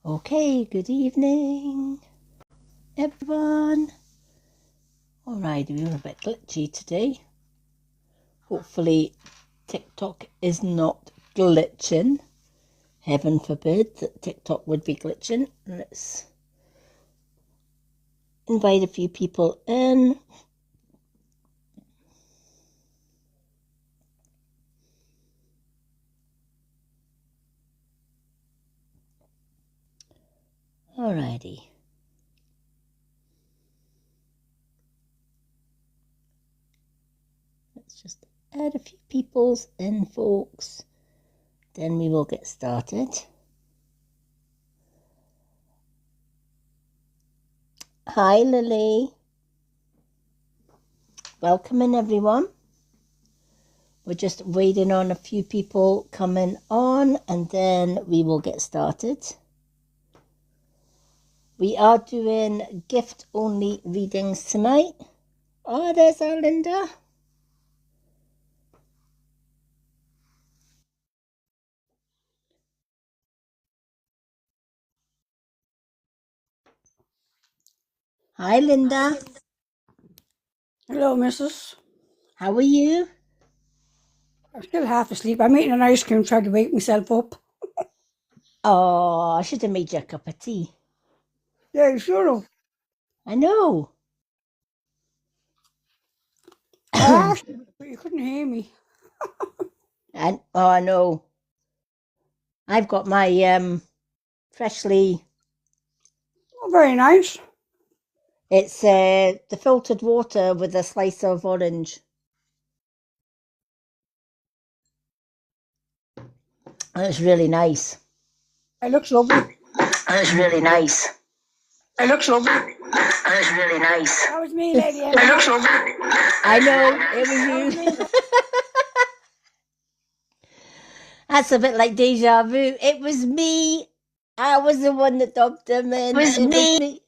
Okay, good evening, everyone. Alright, we were a bit glitchy today. Hopefully TikTok is not glitching. Heaven forbid that TikTok would be glitching. Let's invite a few people in. Alrighty. Let's just add a few peoples in, folks. Then we will get started. Hi, Lily. Welcome in, everyone. We're just waiting on a few people coming on, and then we will get started. We are doing gift-only readings tonight. Oh, there's our Linda. Hi, Linda. Hello, missus. How are you? I'm still half asleep. I'm eating an ice cream trying to wake myself up. Oh, I should have made you a cup of tea. Yeah, sure. I know. I asked you, but you couldn't hear me. I know. I've got my freshly. Oh, very nice. It's the filtered water with a slice of orange. It's really nice. It looks lovely. It's really nice. It looks lovely. It's really nice. That was me, Lady It Emma. looks lovely. I know, it was you. That's a bit like deja vu. It was me. I was the one that dubbed him in. It was me.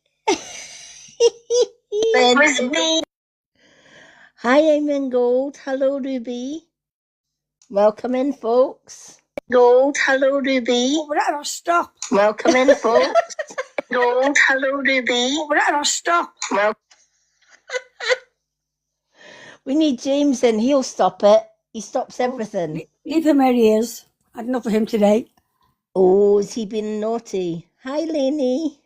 It was me. Hi, Eamon Gold. Hello, Ruby. Welcome in, folks. Gold. Hello, Ruby. Oh, but that'll stop. Welcome in, folks. Gold. Hello, Ruby. Oh, but that'll stop. Well, we need James in. He'll stop it. He stops everything. Leave him where he is. I had enough of him today. Oh, has he been naughty? Hi, Lainey.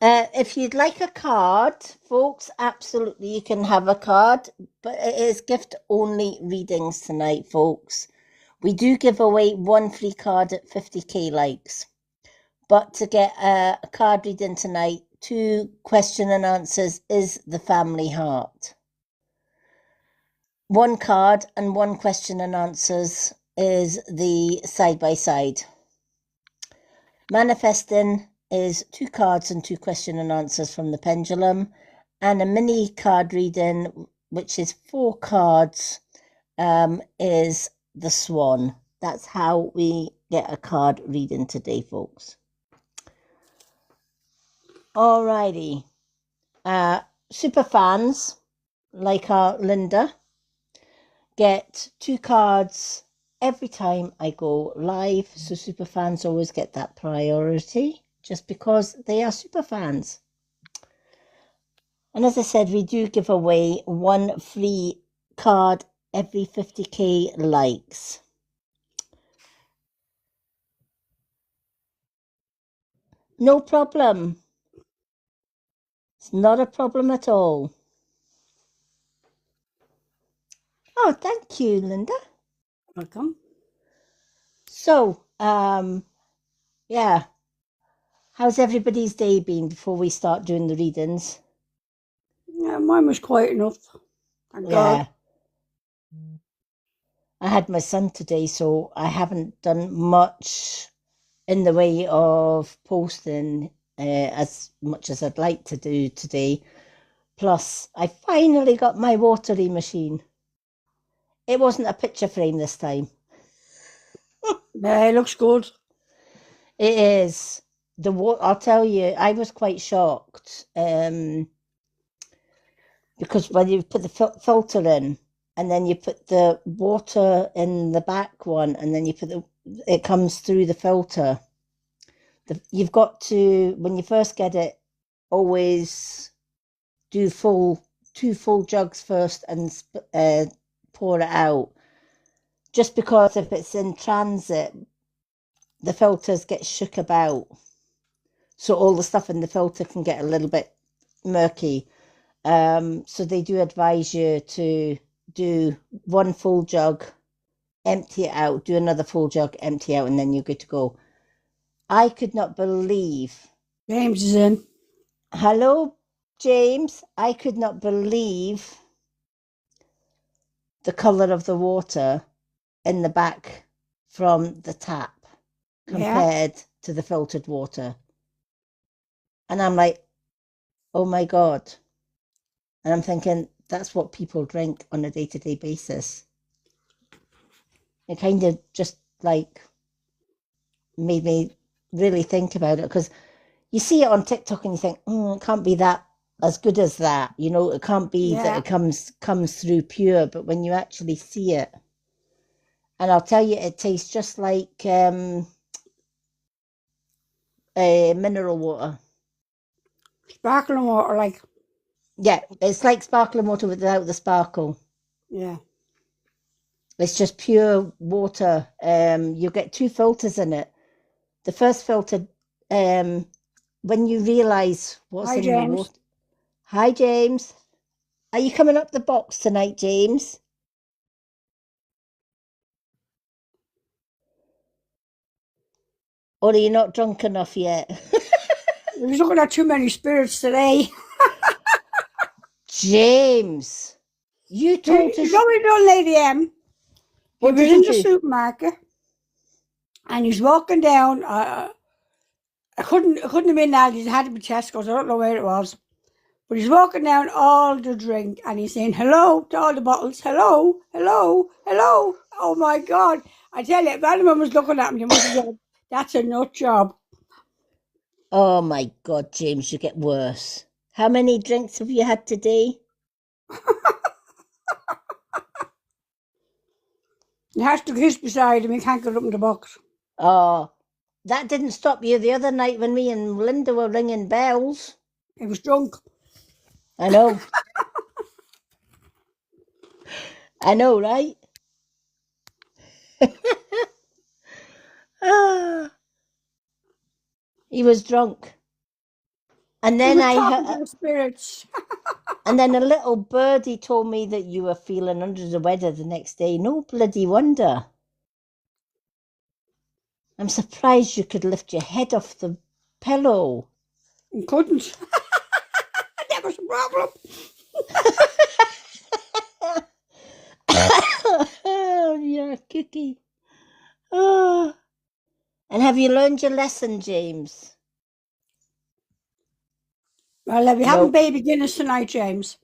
If you'd like a card, folks, absolutely you can have a card, but it is gift-only readings tonight, folks. We do give away one free card at 50k likes. But to get a card reading tonight, 2 question and answers is the family heart. 1 card and 1 question and answers is the side-by-side. Manifesting is 2 cards and 2 question and answers from the pendulum, and a mini card reading, which is 4 cards, is the swan. That's how we get a card reading today, folks. Alrighty. Super fans, like our Linda, get 2 cards every time I go live, so super fans always get that priority just because they are super fans. And as I said, we do give away 1 free card every 50k likes. No problem. It's not a problem at all. Oh, thank you, Linda. Welcome. So, yeah. How's everybody's day been before we start doing the readings? Yeah, mine was quiet enough. Thank God. I had my son today, so I haven't done much in the way of posting as much as I'd like to do today. Plus, I finally got my watery machine. It wasn't a picture frame this time. Yeah, it looks good. It is. I'll tell you, I was quite shocked because when you put the filter in and then you put the water in the back one and then you put it comes through the filter. You've got to, when you first get it, always do two full jugs first and pour it out. Just because if it's in transit, the filters get shook about. So all the stuff in the filter can get a little bit murky. So they do advise you to do one full jug, empty it out, do another full jug, empty out, and then you're good to go. I could not believe. James is in. Hello, James. I could not believe the colour of the water in the back from the tap compared to the filtered water. And I'm like, oh my God. And I'm thinking, that's what people drink on a day-to-day basis. It kind of just like made me really think about it, because you see it on TikTok and you think, it can't be that as good as that. You know, it can't be that it comes through pure. But when you actually see it, and I'll tell you, it tastes just like mineral water. Sparkling water, like. Yeah, it's like sparkling water without the sparkle. Yeah. It's just pure water. You get two filters in it. The first filter, when you realise what's in the water. Hi, James. Are you coming up the box tonight, James? Or are you not drunk enough yet? He's looking at too many spirits today. James, you told us. You know what he done, Lady M? He was in the supermarket and he's walking down. I couldn't have been Aldi's, it had to be Tesco's, I don't know where it was. But he's walking down all the drink and he's saying hello to all the bottles. Hello, hello, hello. Oh my God. I tell you, if anyone was looking at me, they must have said, that's a nut job. Oh my God, James, you get worse. How many drinks have you had today? He has to kiss beside him, he can't get up in the box. Oh, that didn't stop you the other night when me and Linda were ringing bells. He was drunk. I know. I know, right? He was drunk. And then spirits. And then a little birdie told me that you were feeling under the weather the next day. No bloody wonder. I'm surprised you could lift your head off the pillow. You couldn't. That was a problem. Oh, you're a cookie. Oh. And have you learned your lesson, James? Well, we having baby Guinness tonight, James.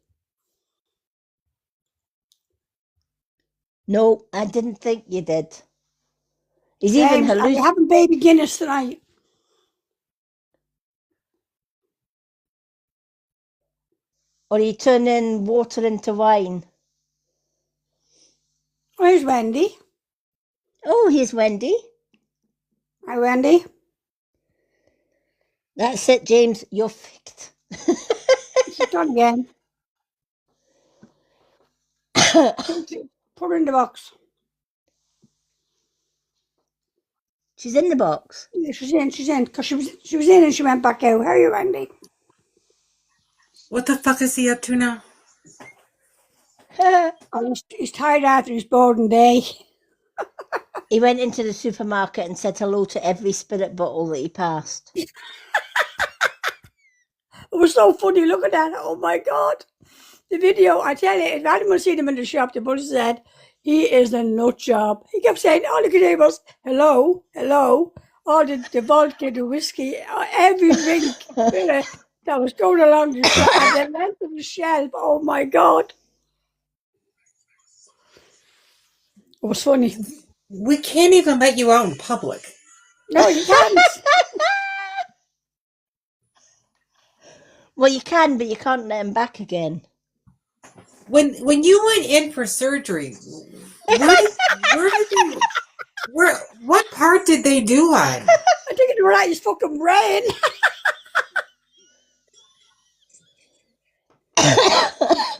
No, I didn't think you did. He's James, even hallucinating. Are we having baby Guinness tonight? Or are you turning water into wine? Where's Wendy? Oh, here's Wendy. Hi, Wendy. That's it, James. You're fixed. She's done again. Put her in the box. She's in the box. Yeah, she's in. Because she was in and she went back out. How are you, Wendy? What the fuck is he up to now? He's tired after his boarding day. He went into the supermarket and said hello to every spirit bottle that he passed. It was so funny looking at it. Oh my God. The video, I tell you, if anyone seen him in the shop, the boss said, he is a nut job. He kept saying, all he could say was, hello, hello. All the vodka, the whiskey, every drink that was going along the shelf, and the length of the shelf. Oh my God. It was funny. We can't even let you out in public. No, you can't. Well, you can, but you can't let him back again. When you went in for surgery, what part did they do on? I think Fucking right, his fucking brain.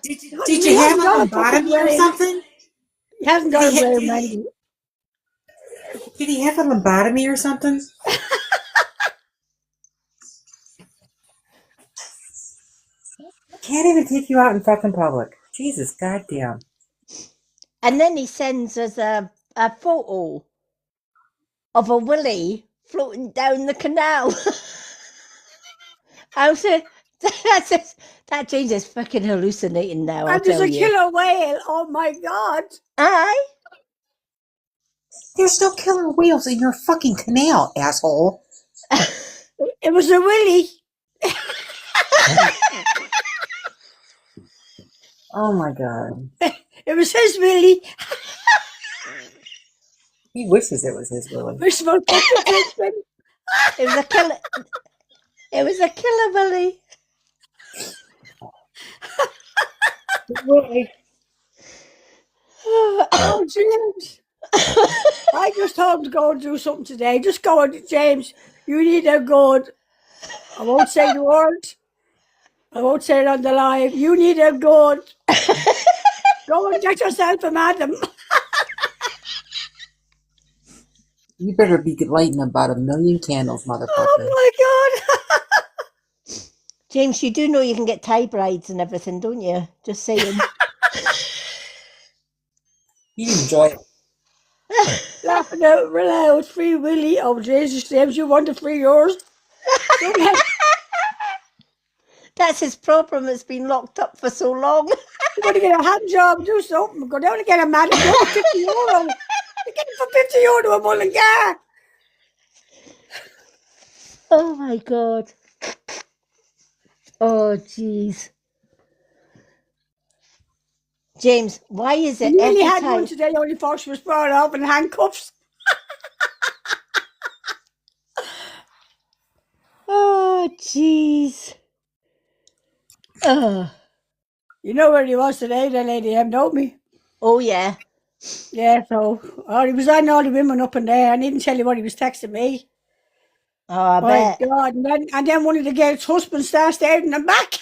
Did you have a lobotomy or something? He hasn't got a brain, Wendy. Did he have a lobotomy or something? Can't even take you out in fucking public. Jesus goddamn. And then he sends us a photo of a willy floating down the canal. I was that James is fucking hallucinating now, I'll And there's tell a you. killer whale. Oh my God. Aye. There's no killer whales in your fucking canal, asshole. It was a willy. Oh my god. It was his willy. He wishes it was his willy. Wishful thinking. It was a killer. It was a killer willy. Willy. Oh, James. I just told him to go and do something today. Just go on, James. You need a good. I won't say the word. I won't say it on the live. You need a good. Go and get yourself a madam. You better be lighting about 1 million candles, motherfucker. Oh my God. James, you do know you can get tie brides and everything, don't you? Just saying. You enjoy it. Laughing out loud. Free Willy. Oh, Jesus, James, you want to free yours? That's his problem. It's been locked up for so long. You're going to get a hand job, do something. Go down and get a madam. Go for 50 euro. You get it for 50 euro a mulligan. Oh my God. Oh, jeez. James, why is it You every nearly had time... one today, only for she was brought up in handcuffs. Oh, jeez. Oh. You know where he was today, the Lady M, don't we? Oh, yeah. Yeah, so he was on all the women up in there. I needn't tell you what he was texting me. Oh, I My bet. God. And then one of the girls' husbands starts staring them back.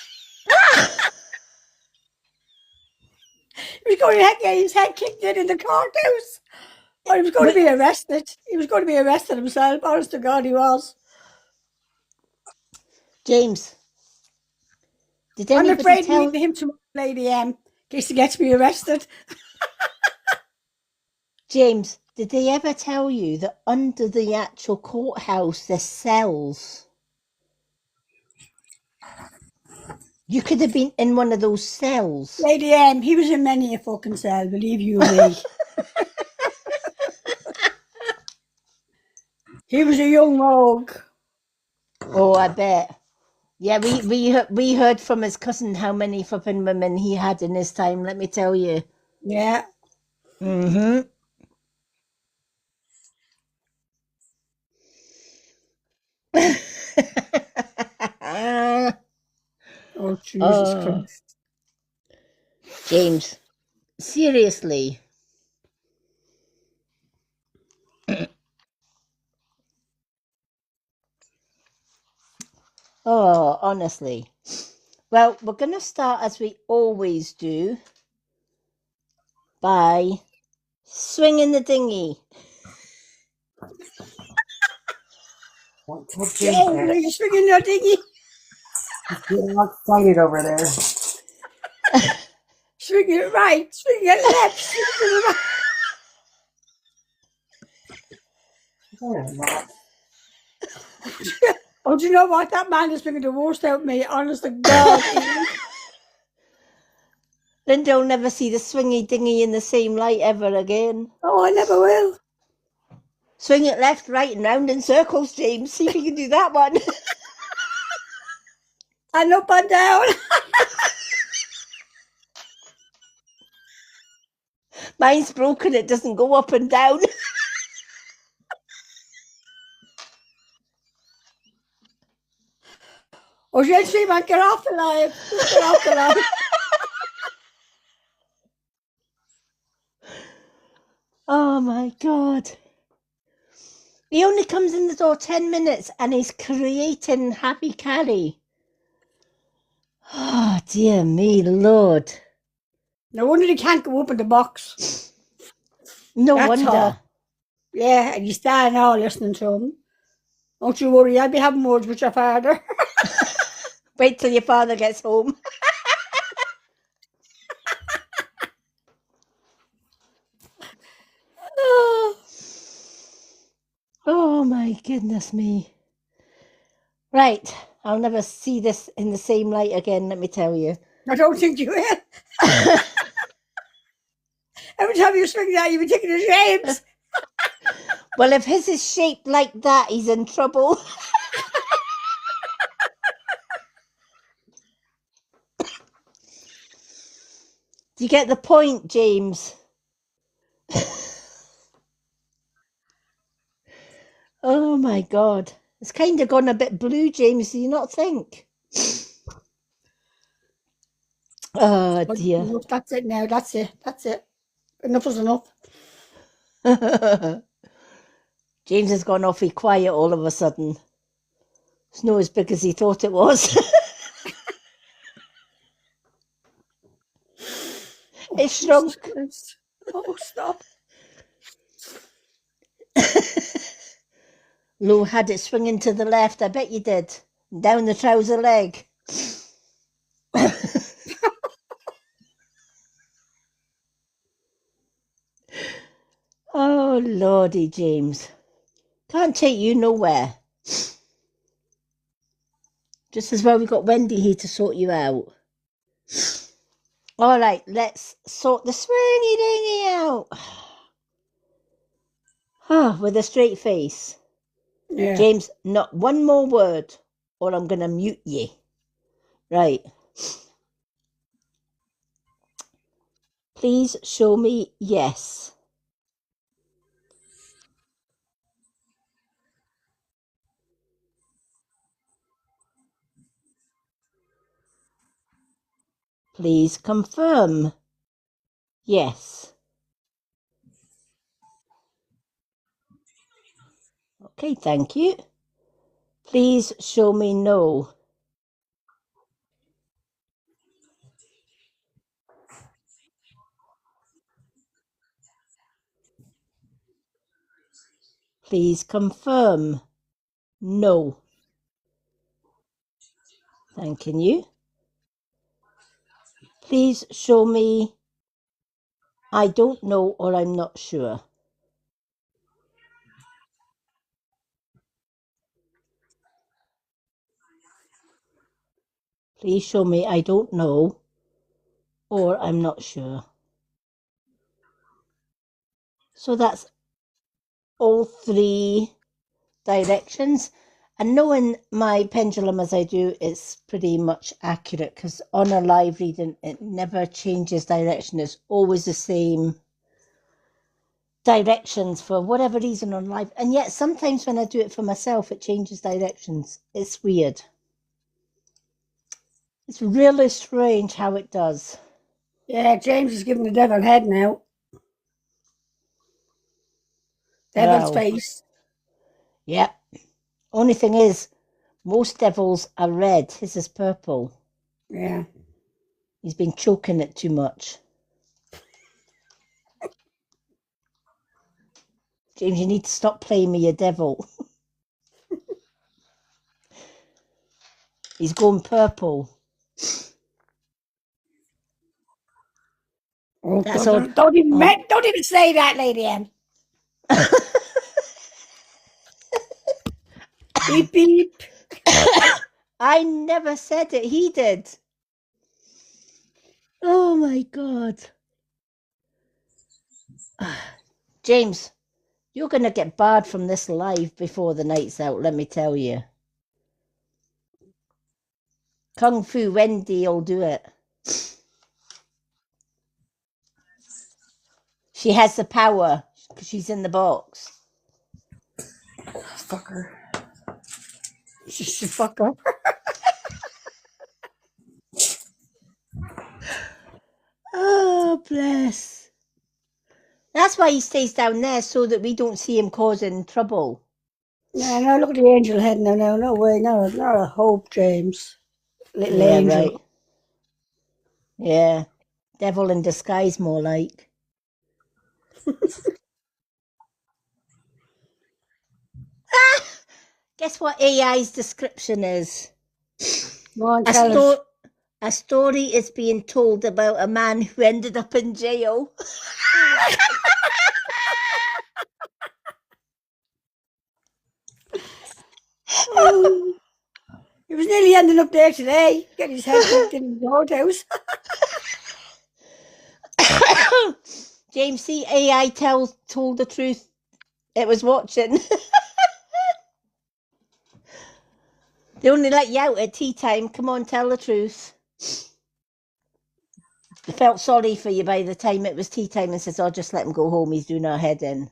He was going to get his head kicked in the courthouse. Or he was going to be arrested. He was going to be arrested himself. Honest to God, he was. James, did I'm anybody afraid tell... meeting him tomorrow, Lady M, in case he gets me arrested. James, did they ever tell you that under the actual courthouse there's cells? You could have been in one of those cells. Lady M, he was in many a fucking cell, believe you me. He was a young rogue. Oh, I bet. Yeah, we heard from his cousin how many flipping women he had in his time, let me tell you. Yeah. Mm-hmm. Oh, Jesus Christ. James, seriously. Oh, honestly. Well, we're going to start as we always do by swinging the dinghy. Oh, are you swinging your dinghy? He's getting all excited over there. Swing it right, swing it left, swing it right. Oh, do you know what? That man is bringing the worst out of me, honest to God. Linda will never see the swingy dinghy in the same light ever again. Oh, I never will. Swing it left, right, and round in circles, James. See if you can do that one. And up and down. Mine's broken, it doesn't go up and down. Oh, she'll see, man, get off the line. Just get off the line. Oh my God. He only comes in the door 10 minutes and he's creating Happy Carrie. Oh, dear me, Lord. No wonder he can't go up in the box. No That's wonder. all. Yeah, and you stand now listening to him. Don't you worry, I'll be having words with your father. Wait till your father gets home. Oh, my goodness me. Right, I'll never see this in the same light again, let me tell you. I don't think you will. Every time you swing that, you'll be taking his shapes. Well, if his is shaped like that, he's in trouble. Do you get the point, James? Oh, my God. It's kind of gone a bit blue, James, do you not think? Oh, dear. Enough, that's it now. That's it. That's it. Enough is enough. James has gone awfully quiet all of a sudden. It's not as big as he thought it was. It shrunk. Oh, stop. Lou had it swinging to the left, I bet you did. Down the trouser leg. Oh, Lordy, James. Can't take you nowhere. Just as well we got Wendy here to sort you out. All right, let's sort the swingy dingy out. With a straight face. Yeah. James, not one more word or I'm going to mute you. Right. Please show me yes. Please confirm yes. Okay, thank you. Please show me no. Please confirm no. Thanking you. Please show me I don't know or I'm not sure. Please show me I don't know or I'm not sure. So that's all three directions. And knowing my pendulum as I do, it's pretty much accurate because on a live reading, it never changes direction. It's always the same directions for whatever reason on live. And yet sometimes when I do it for myself, it changes directions. It's weird. It's really strange how it does. Yeah, James is giving the devil head now. Devil's Wow. face. Yep. Only thing is, most devils are red. His is purple. Yeah. He's been choking it too much. James, you need to stop playing me a devil. He's going purple. Oh, That's don't even say that, Lady M. Beep beep. I never said it. He did. Oh my God. James, you're going to get barred from this live before the night's out, let me tell you. Kung Fu Wendy will do it. She has the power because she's in the box. Fucker. Fucker. Oh, bless. That's why he stays down there, so that we don't see him causing trouble. No, look at the angel head now. No way. No, not a hope, James. Little Yeah, angel. right. Yeah. Devil in disguise, more like. Guess what AI's description is? Go on, A, tell us. a story is being told about a man who ended up in jail. Oh, he was nearly ending up there today, getting his head kicked in the courthouse. James, see, AI told the truth. It was watching. They only let you out at tea time. Come on, tell the truth. They felt sorry for you by the time it was tea time and says, "Oh, just let him go home. He's doing our head in."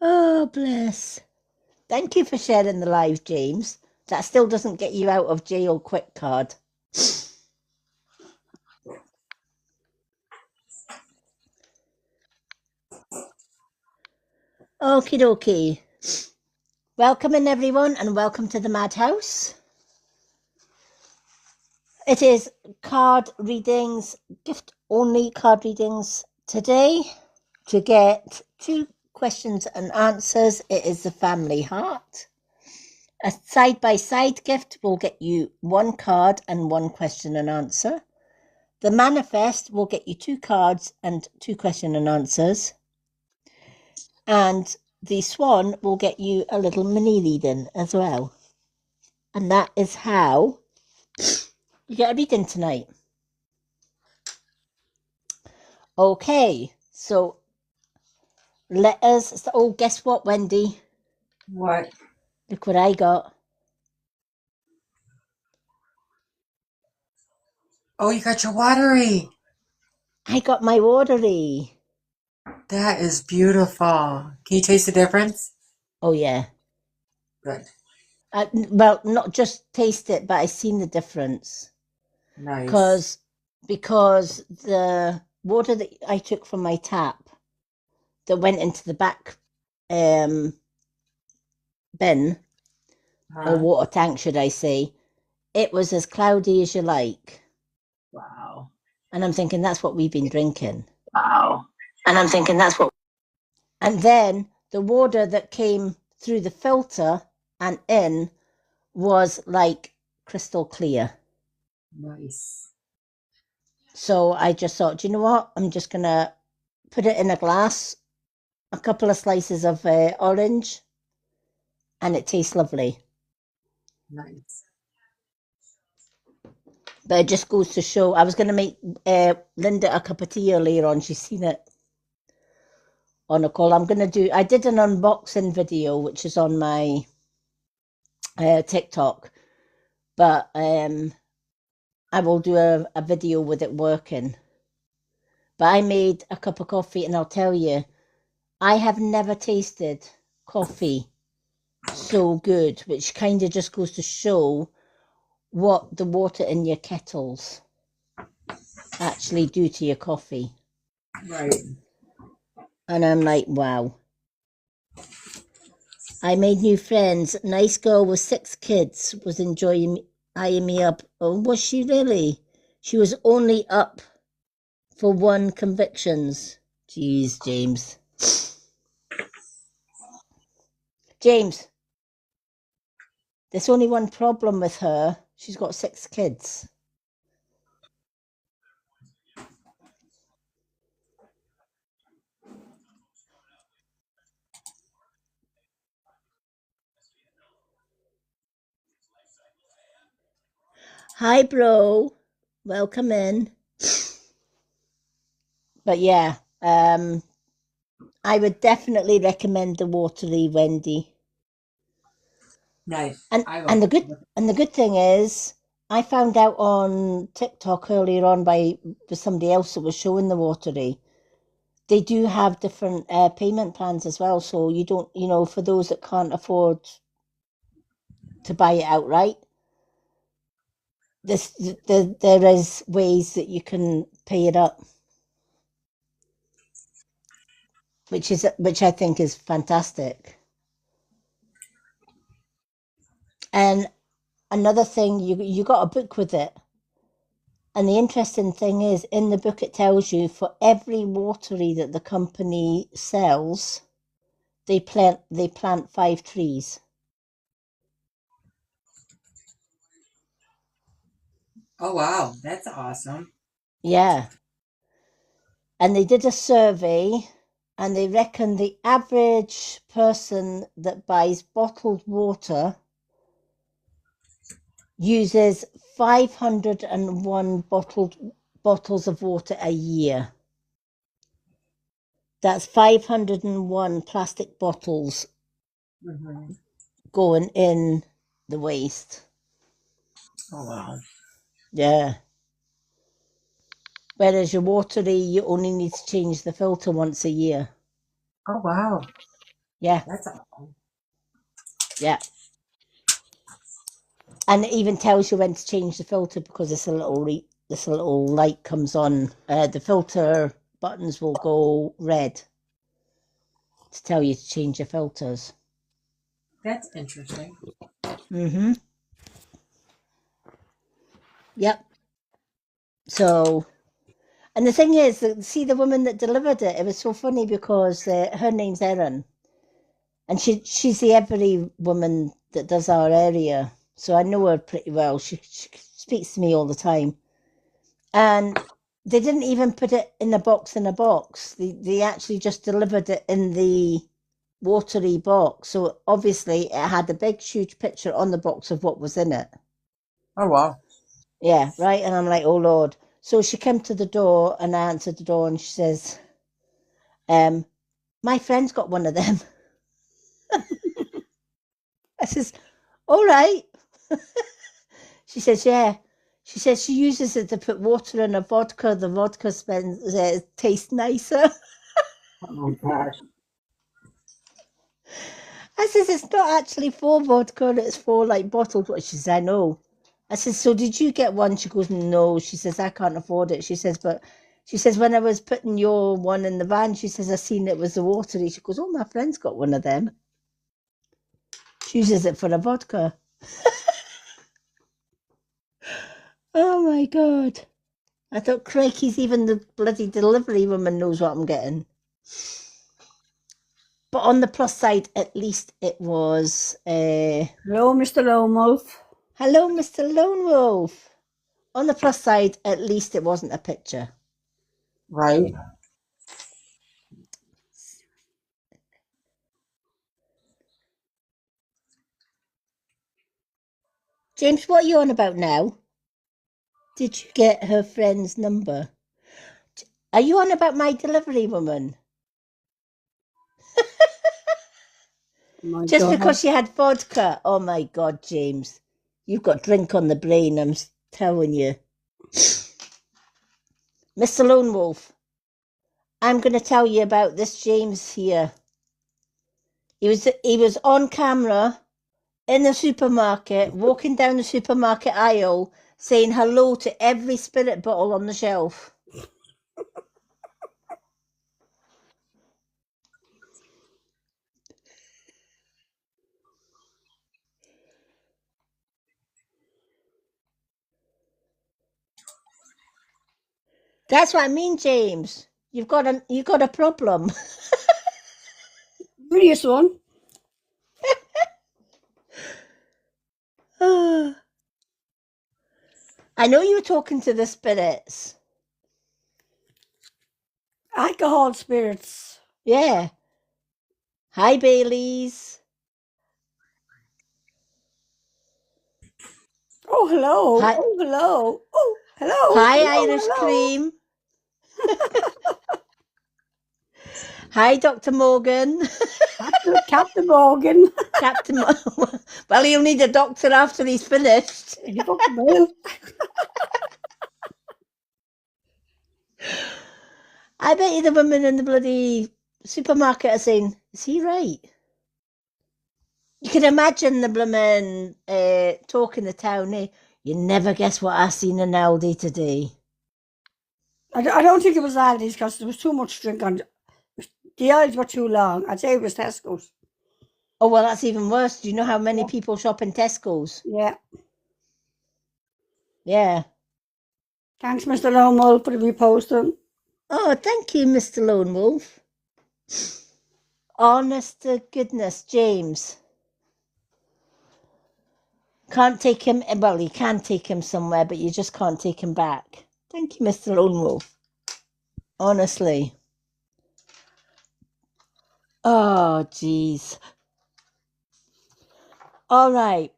Oh, bless. Thank you for sharing the live, James. That still doesn't get you out of jail quick card. Okie dokie. Welcome in, everyone, and welcome to the Madhouse. It is card readings, gift only card readings today. To get 2 questions and answers, it is the Family Heart. A side-by-side gift will get you 1 card and 1 question and answer. The Manifest will get you 2 cards and 2 question and answers. And the Swan will get you a little mini reading as well. And that is how you get a reading tonight. Okay, so let us... Oh, guess what, Wendy? What? Look what I got. Oh, you got your watery. I got my watery. That is beautiful. Can you taste the difference? Oh, yeah. Good. Well, not just taste it, but I seen the difference. Nice. Because the water that I took from my tap that went into the back bin, or water tank, should I say, it was as cloudy as you like. Wow. And I'm thinking that's what we've been drinking. Wow. And I'm thinking that's what... And then the water that came through the filter and in was like crystal clear. Nice. So I just thought, do you know what? I'm just going to put it in a glass, a couple of slices of orange, and it tastes lovely. Nice. But it just goes to show, I was going to make Linda a cup of tea earlier on. She's seen it on a call. I did an unboxing video, which is on my TikTok, but I will do a video with it working. But I made a cup of coffee, and I'll tell you, I have never tasted coffee so good, which kind of just goes to show what the water in your kettles actually do to your coffee. Right. And I'm like, wow. I made new friends. Nice girl with 6 kids was eyeing me up. Oh, was she really? She was only up for 1 convictions. Jeez, James. James, there's only one problem with her. She's got 6 kids. Hi, bro. Welcome in. But yeah, I would definitely recommend the watery, Wendy. Nice. And the good thing is, I found out on TikTok earlier on by somebody else that was showing the watery. They do have different payment plans as well, so you don't, for those that can't afford to buy it outright, there is ways that you can pay it up. which I think is fantastic. And another thing, you got a book with it. And the interesting thing is, in the book, it tells you for every watery that the company sells, they plant 5 trees. Oh, wow. That's awesome. Yeah. And they did a survey, and they reckon the average person that buys bottled water uses 501 bottles of water a year. That's 501 plastic bottles going in the waste. Oh, wow. Yeah. Whereas your watery, you only need to change the filter once a year. Oh, wow. Yeah. That's awesome. Yeah. And it even tells you when to change the filter because this little light comes on. The filter buttons will go red to tell you to change your filters. That's interesting. Mm-hmm. Yep. So, and the thing is, see the woman that delivered it. It was so funny because her name's Erin, and she's the every woman that does our area. So I know her pretty well. She speaks to me all the time, and they didn't even put it in a box. They actually just delivered it in the watery box. So obviously it had a big, huge picture on the box of what was in it. Oh, wow. Yeah, right. And I'm like, oh Lord. So she came to the door and I answered the door and she says, my friend's got one of them. I says, all right. She says, yeah. She says she uses it to put water in her vodka. The vodka tastes nicer. Oh, gosh. I says, it's not actually for vodka, it's for like bottled water. She says, I know. I says, so did you get one? She goes, no. She says, I can't afford it. She says, but she says, when I was putting your one in the van, she says, I seen it was the watery. She goes, oh, my friend's got one of them. She uses it for a vodka. Oh my God. I thought, crikey's, even the bloody delivery woman knows what I'm getting. But on the plus side, at least it was... Hello, Mr. Lone Wolf. Hello, Mr. Lone Wolf. On the plus side, at least it wasn't a picture. Right. James, what are you on about now? Did you get her friend's number? Are you on about my delivery woman? My Just God. because she had vodka? Oh my God, James. You've got drink on the brain, I'm telling you. Mr. Lone Wolf, I'm going to tell you about this James here. He was on camera in the supermarket, walking down the supermarket aisle, saying hello to every spirit bottle on the shelf. That's what I mean, James. You've got a problem. Serious one. I know you were talking to the spirits. Alcohol spirits. Yeah. Hi, Baileys. Oh, hello. Hi, Oh, hello. Oh, hello. hi Hello, Irish hello. Cream. Hi, Dr. Morgan. Captain Morgan. Captain well, he'll need a doctor after he's finished. You got the bill. I bet you the women in the bloody supermarket are saying, is he right? You can imagine the blooming talk in the town, eh? You never guess what I seen in Aldi today. I don't think it was Aldi's because there was too much drink on. The aisles were too long. I'd say it was Tesco's. Oh, well, that's even worse. Do you know how many Yeah. people shop in Tesco's? Yeah. Yeah. Thanks, Mr. Lone Wolf, for the reposting. Oh, thank you, Mr. Lone Wolf. Honest to goodness, James. Can't take him, well, you can take him somewhere, but you just can't take him back. Thank you, Mr. Lone Wolf. Honestly. Oh, jeez. All right.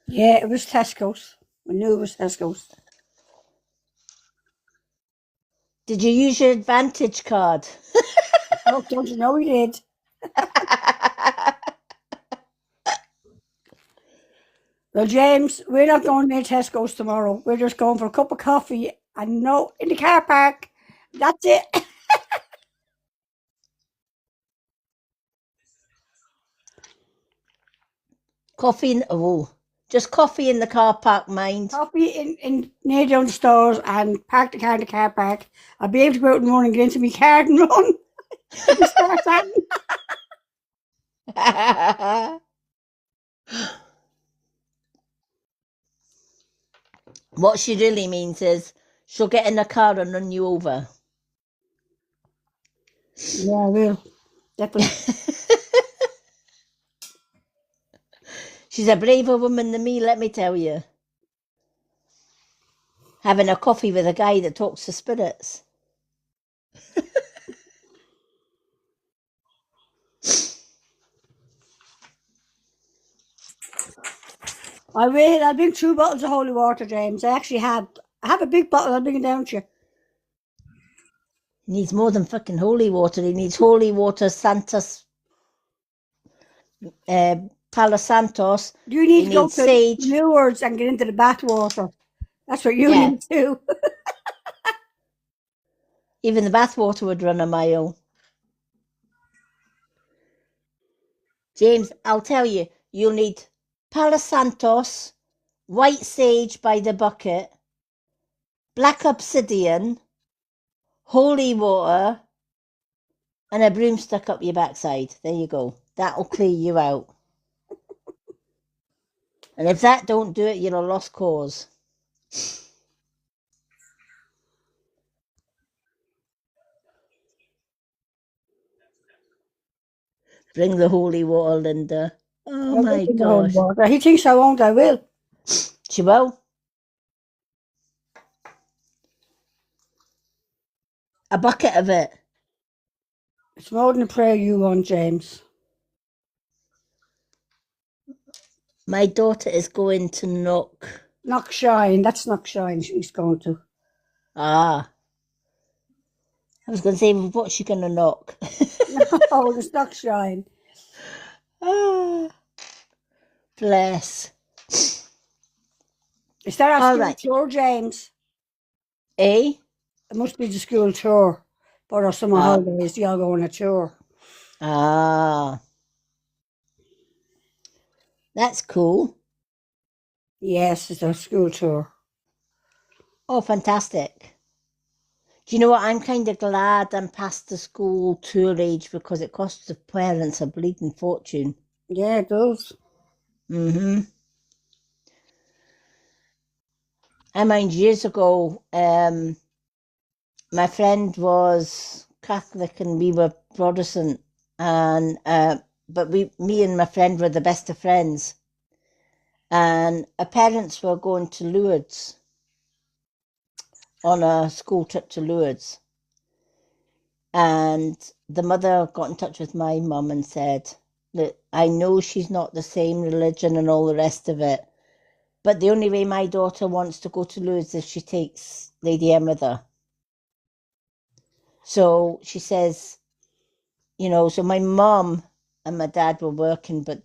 Yeah, it was Tesco's. I knew it was Tesco's. Did you use your Advantage card? Oh, don't you know he did? Well, James, we're not going near Tesco's tomorrow. We're just going for a cup of coffee and no in the car park. That's it. Just coffee in the car park, mind. Coffee in near down the stores and park the car in the car park. I'll be able to go out and run and get into my car and run. Start that. What she really means is she'll get in the car and run you over. Yeah, I will. Definitely. She's a braver woman than me, let me tell you. Having a coffee with a guy that talks to spirits. I will. I'll bring 2 bottles of holy water, James. I have a big bottle. I'll bring it down to you. He needs more than fucking holy water. He needs holy water, Santos, Palo Santos. You need He to go needs to sage. Lourdes and get into the bath water. That's what you Yeah. need to. Even the bath water would run a mile. James, I'll tell you, you'll need Palo Santos, white sage by the bucket, black obsidian, holy water, and a broomstick up your backside. There you go. That'll clear you out. And if that don't do it, you're a lost cause. Bring the holy water, Linda. Oh I my will bring the holy gosh. water. He thinks I won't. I will. She will. A bucket of it. It's more than a prayer you want, James. My daughter is going to knock. Knockshine. That's Knockshine she's going to. Ah. I was going to say, what's she going to knock? Oh, it's Knockshine. Ah. Bless. Is that our All school right. tour, James? Eh? It must be the school tour. For our summer holidays, y'all go on a tour. Ah. That's cool. Yes, it's a school tour. Oh, fantastic. Do you know what? I'm kind of glad I'm past the school tour age because it costs the parents a bleeding fortune. Yeah, it does. Mm-hmm. I mind years ago, my friend was Catholic and we were Protestant, and but me and my friend were the best of friends, and our parents were going to Lourdes on a school trip to Lourdes, and the mother got in touch with my mum and said, "Look, I know she's not the same religion and all the rest of it, but the only way my daughter wants to go to Lourdes is she takes Lady Em with her." So she says, so my mum and my dad were working, but,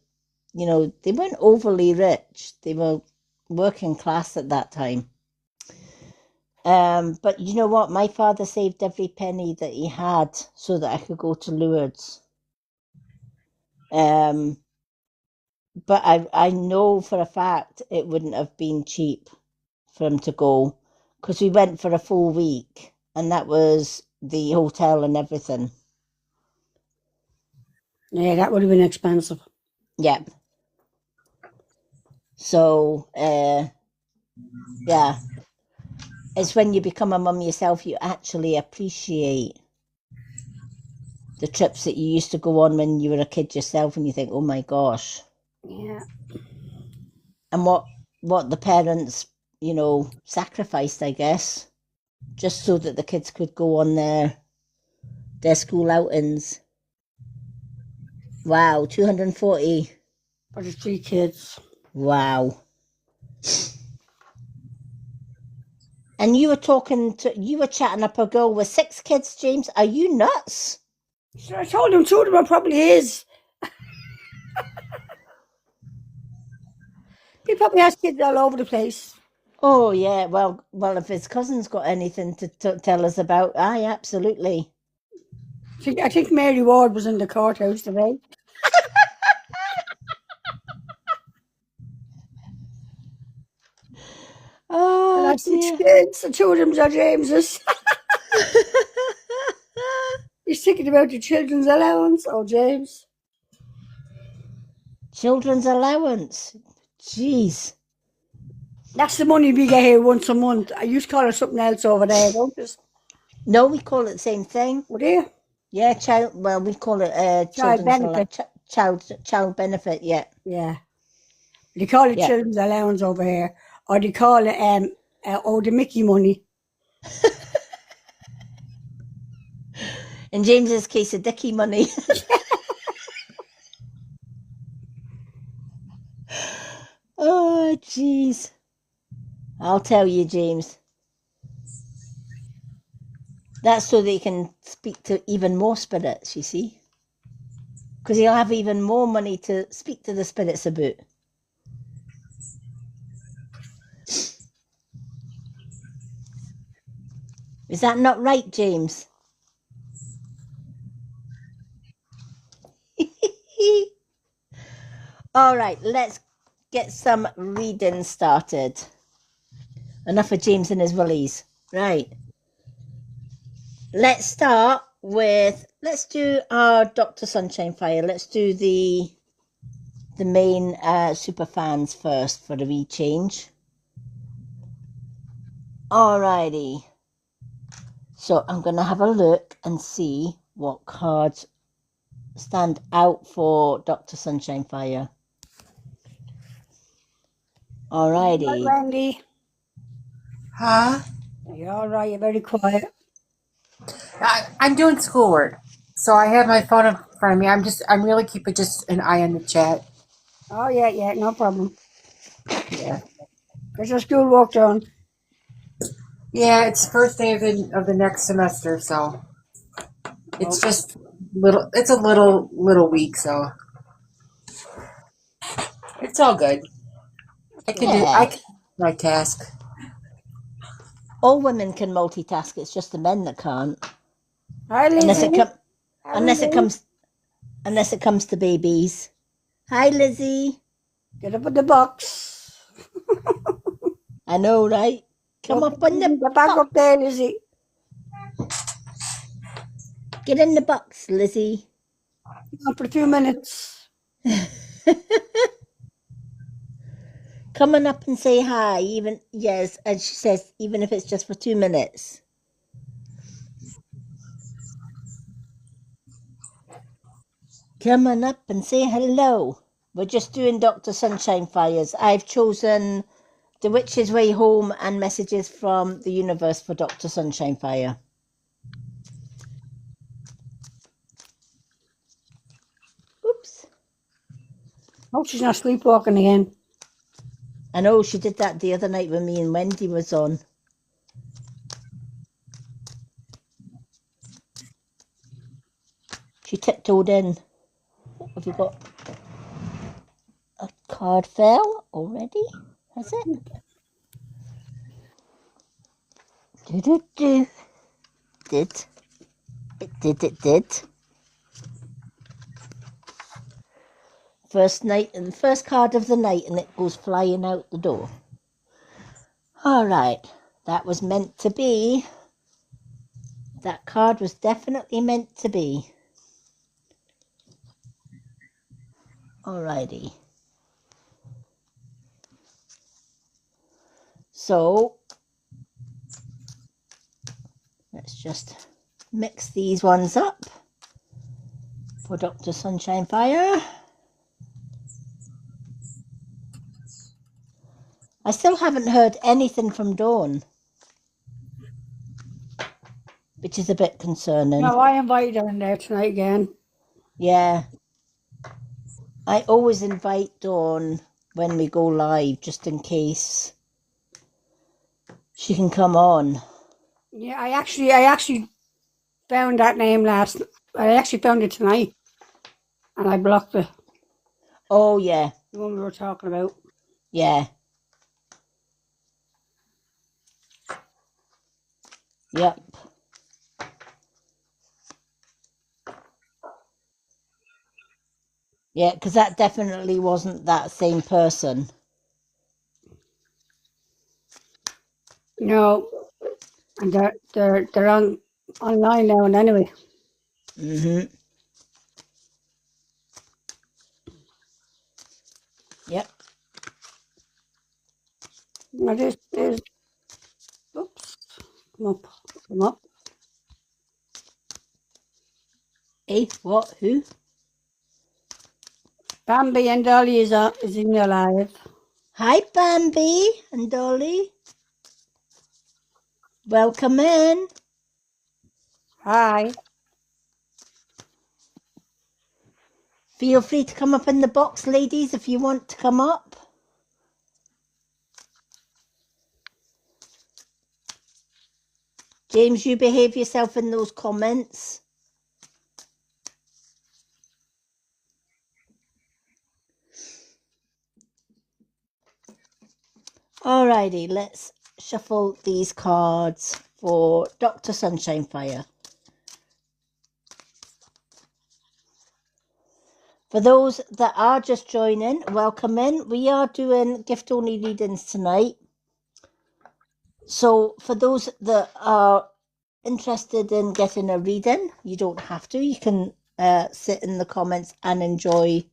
they weren't overly rich. They were working class at that time. But you know what? My father saved every penny that he had so that I could go to Lourdes. But I know for a fact it wouldn't have been cheap for him to go because we went for a full week. and that was the hotel and everything. Yeah, that would have been expensive. Yep. So, yeah, it's when you become a mum yourself, you actually appreciate the trips that you used to go on when you were a kid yourself, and you think, oh my gosh. Yeah. And what the parents, sacrificed, I guess, just so that the kids could go on their school outings. Wow, 240. For the 3 kids. Wow. And you were chatting up a girl with 6 kids, James. Are you nuts? So I told him 2 of them are probably his. He probably has kids all over the place. Oh yeah, well, if his cousin's got anything to tell us about, aye, absolutely. I think Mary Ward was in the courthouse today. And Oh I 6 dear. kids, and 2 of them are James's. He's thinking about the children's allowance. Oh, James. Children's allowance. Jeez. That's the money we get here once a month. I used to call it something else over there, don't you? No, we call it the same thing. Would you? Yeah, we call it Child benefit. Child benefit. Yeah. Yeah. They call it Yeah. children's allowance over here. Or they call it the Mickey money. In James's case, a Dickie money. Oh, jeez. I'll tell you, James. That's so they can speak to even more spirits, you see. Because he'll have even more money to speak to the spirits about. Is that not right, James? All right, let's get some reading started. Enough of James and his willies. Right. Let's start with, let's do our Dr. Sunshine Fire. Let's do the main super fans first for the wee change. Alrighty. So I'm going to have a look and see what cards stand out for Dr. Sunshine Fire. Alrighty. Randy. Huh? You're all right. You're very quiet. I'm doing schoolwork, so I have my phone in front of me. I'm really keeping just an eye on the chat. Oh, yeah, no problem. Yeah. Get your schoolwork done. Yeah, it's the first day of the next semester, so it's just little. It's a little week, so it's all good. I can do my task. All women can multitask. It's just the men that can't. Hi, Lizzie. Unless it comes to babies. Hi, Lizzie. Get up in the box. I know, right? Come up on the Get back up there, Lizzie. Get in the box, Lizzie. For a few minutes. Come on up and say hi, yes, and she says, even if it's just for 2 minutes. Come on up and say hello. We're just doing Dr. Sunshine Fires. I've chosen The Witch's Way Home and Messages from the Universe for Dr. Sunshine Fire. Oops. Hope she's not sleepwalking again. I know, she did that the other night when me and Wendy was on. She tiptoed in. What have you got? A card fell already? Has it? Did. It did. First card of the night, and it goes flying out the door. All right, that was meant to be That card was definitely meant to be. Alrighty. So let's just mix these ones up for Dr. Sunshine Fire. I still haven't heard anything from Dawn, which is a bit concerning. No, I invited her in there tonight again. Yeah. I always invite Dawn when we go live, just in case she can come on. Yeah, I actually found that name I actually found it tonight, and I blocked it. Oh, yeah. The one we were talking about. Yeah. Yep. Yeah, because that definitely wasn't that same person. No, and they're online now and anyway. Mm-hmm. Yep. Now there's oops, come up. Hey, what? Who? Bambi and Dolly is in your live. Hi, Bambi and Dolly. Welcome in. Hi. Feel free to come up in the box, ladies, if you want to come up. James, you behave yourself in those comments. Alrighty, let's shuffle these cards for Dr. Sunshine Fire. For those that are just joining, welcome in. We are doing gift-only readings tonight. So for those that are interested in getting a reading, you don't have to. You can sit in the comments and enjoy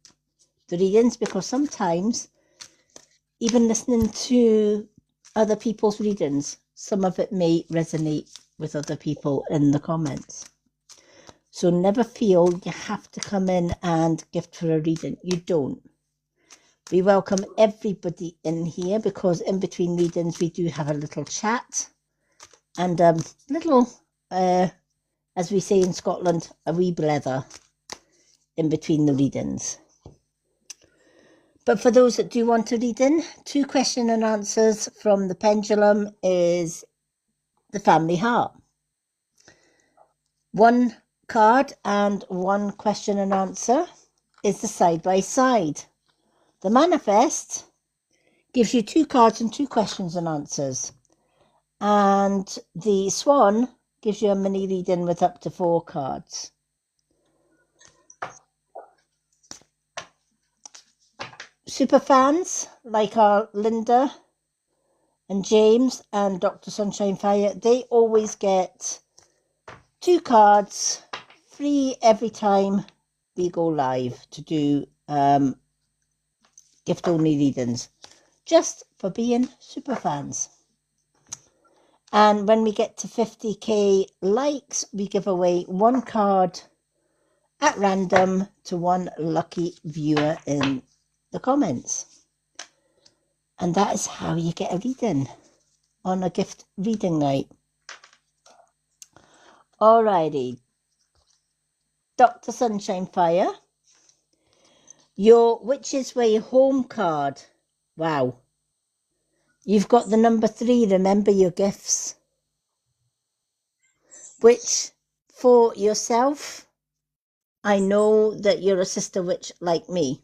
the readings, because sometimes even listening to other people's readings, some of it may resonate with other people in the comments. So never feel you have to come in and gift for a reading. You don't. We welcome everybody in here, because in between readings we do have a little chat and little, as we say in Scotland, a wee blether in between the readings. But for those that do want a reading, 2 question and answers from the pendulum is the family heart. 1 card and 1 question and answer is the side by side. The manifest gives you 2 cards and 2 questions and answers. And the swan gives you a mini reading with up to 4 cards. Super fans like our Linda and James and Dr. Sunshine Fire, they always get 2 cards free every time we go live to do gift only readings, just for being super fans. And when we get to 50k likes, we give away 1 card at random to 1 lucky viewer in the comments. And that is how you get a reading on a gift reading night. Alrighty, Dr. Sunshine Fire, your Witch's Way home card. Wow. You've got the number 3, remember your gifts. Which, for yourself, I know that you're a sister witch like me.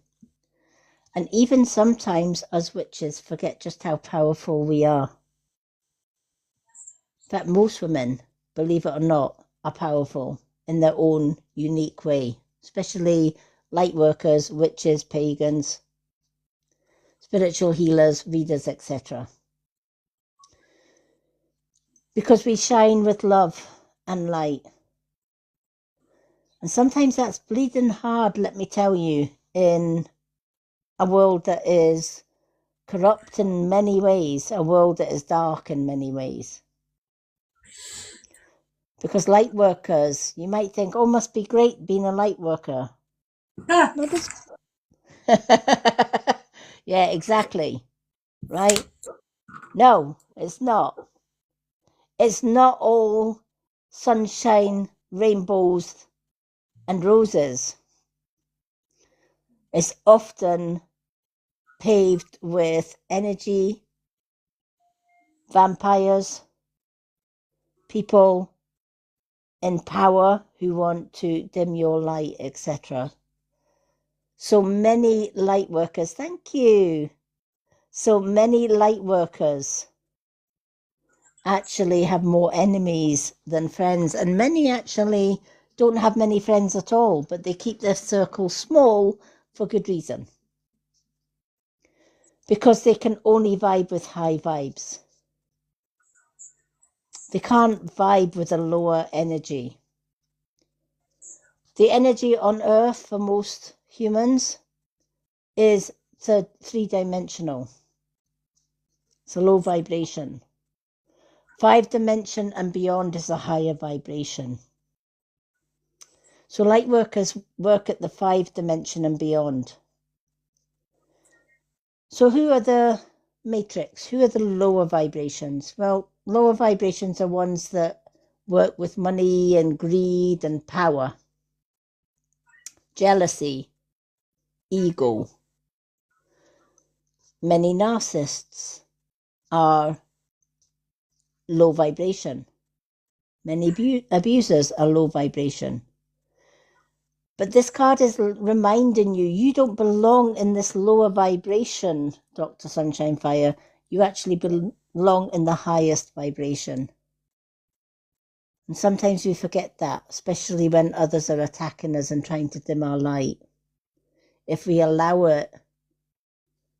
And even sometimes us witches forget just how powerful we are. In fact, most women, believe it or not, are powerful in their own unique way, especially light workers, witches, pagans, spiritual healers, readers, etc. Because we shine with love and light. And sometimes that's bleeding hard, let me tell you, in a world that is corrupt in many ways, a world that is dark in many ways. Because light workers, you might think, oh, must be great being a light worker. Not as... Yeah, exactly. Right? No, it's not. It's not all sunshine, rainbows, and roses. It's often paved with energy, vampires, people in power who want to dim your light, etc. So many light workers, thank you. So many light workers actually have more enemies than friends, and many actually don't have many friends at all, but they keep their circle small for good reason. Because they can only vibe with high vibes. They can't vibe with a lower energy. The energy on Earth for most humans is three-dimensional. It's a low vibration. 5-dimension and beyond is a higher vibration. So light workers work at the 5-dimension and beyond. So who are the matrix? Who are the lower vibrations? Well, lower vibrations are ones that work with money and greed and power. Jealousy, ego. Many narcissists are low vibration. Many abusers are low vibration. But this card is reminding you, you don't belong in this lower vibration, Dr. Sunshine Fire. You actually belong in the highest vibration. And sometimes we forget that, especially when others are attacking us and trying to dim our light. If we allow it,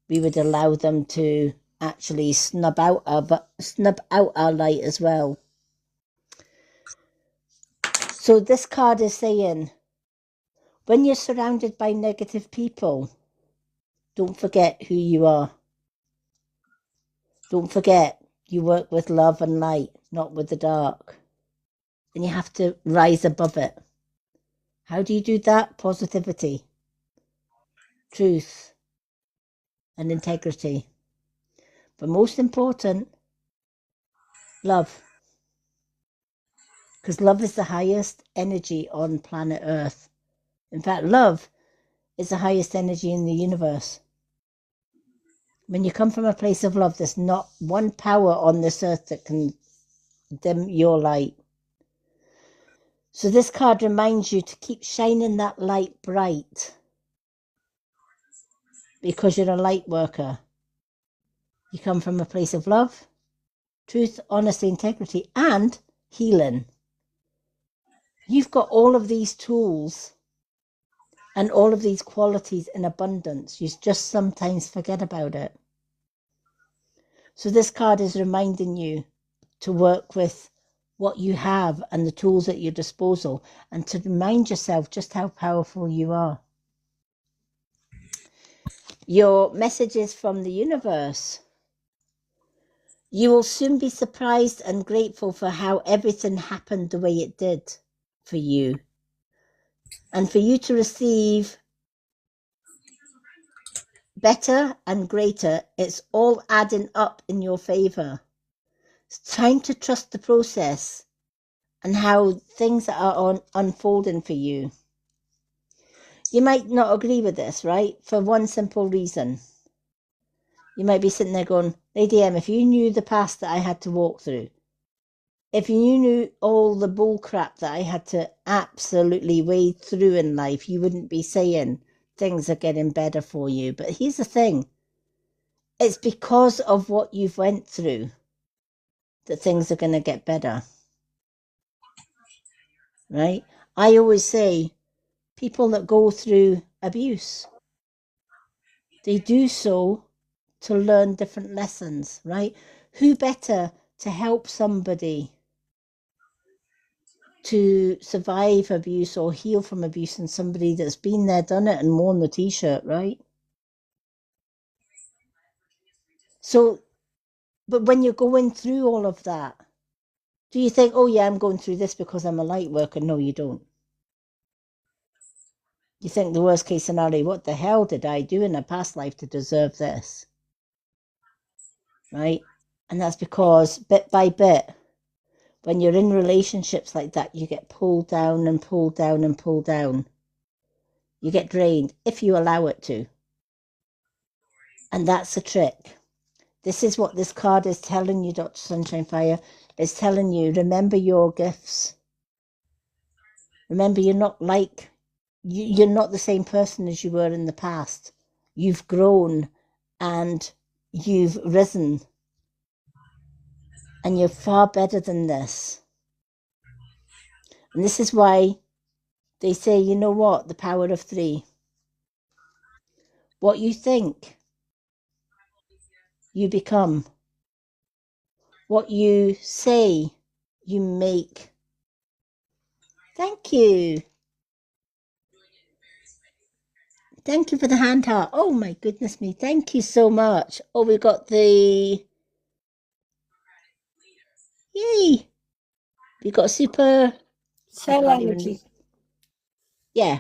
we would allow them to actually snub out our light as well. So this card is saying, when you're surrounded by negative people, don't forget who you are. Don't forget you work with love and light, not with the dark. And you have to rise above it. How do you do that? Positivity, truth, and integrity. But most important, love. Because love is the highest energy on planet Earth. In fact, love is the highest energy in the universe. When you come from a place of love, there's not one power on this earth that can dim your light. So this card reminds you to keep shining that light bright. Because you're a light worker. You come from a place of love, truth, honesty, integrity, and healing. You've got all of these tools and all of these qualities in abundance. You just sometimes forget about it. So this card is reminding you to work with what you have and the tools at your disposal, and to remind yourself just how powerful you are. Your messages from the universe. You will soon be surprised and grateful for how everything happened the way it did for you. And for you to receive better and greater, it's all adding up in your favor. It's time to trust the process and how things are unfolding for you. You might not agree with this, right? For one simple reason. You might be sitting there going, Lady M, if you knew the past that I had to walk through, if you knew all the bull crap that I had to absolutely wade through in life, you wouldn't be saying things are getting better for you. But here's the thing. It's because of what you've went through that things are going to get better. Right? I always say, people that go through abuse, they do so to learn different lessons, right? Who better to help somebody to survive abuse or heal from abuse than somebody that's been there, done it, and worn the t-shirt, right? So, but when you're going through all of that, do you think, oh yeah, I'm going through this because I'm a light worker? No, you don't. You think the worst case scenario, what the hell did I do in a past life to deserve this? Right? And that's because bit by bit, when you're in relationships like that, you get pulled down and pulled down and pulled down. You get drained if you allow it to. And that's the trick. This is what this card is telling you, Dr. Sunshine Fire. It's telling you, remember your gifts. Remember, you're not like, you're not the same person as you were in the past. You've grown and you've risen. And you're far better than this. And this is why they say, you know what, the power of 3. What you think, you become. What you say, you make. Thank you. Thank you for the hand heart. Oh my goodness me. Thank you so much. Oh, we got the... Yay. We got super... Cell energy. Yeah.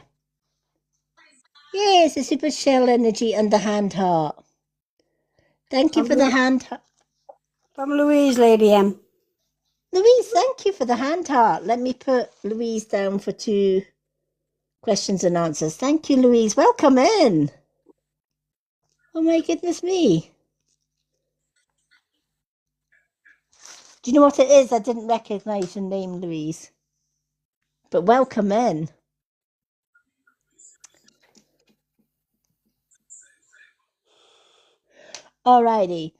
Yes, the super shell energy and the hand heart. Thank you for the hand heart. From Louise, Lady M. Louise, thank you for the hand heart. Let me put Louise down for 2 questions and answers. Thank you, Louise. Welcome in. Oh my goodness me. Do you know what it is? I didn't recognise your name, Louise. But welcome in. Alrighty.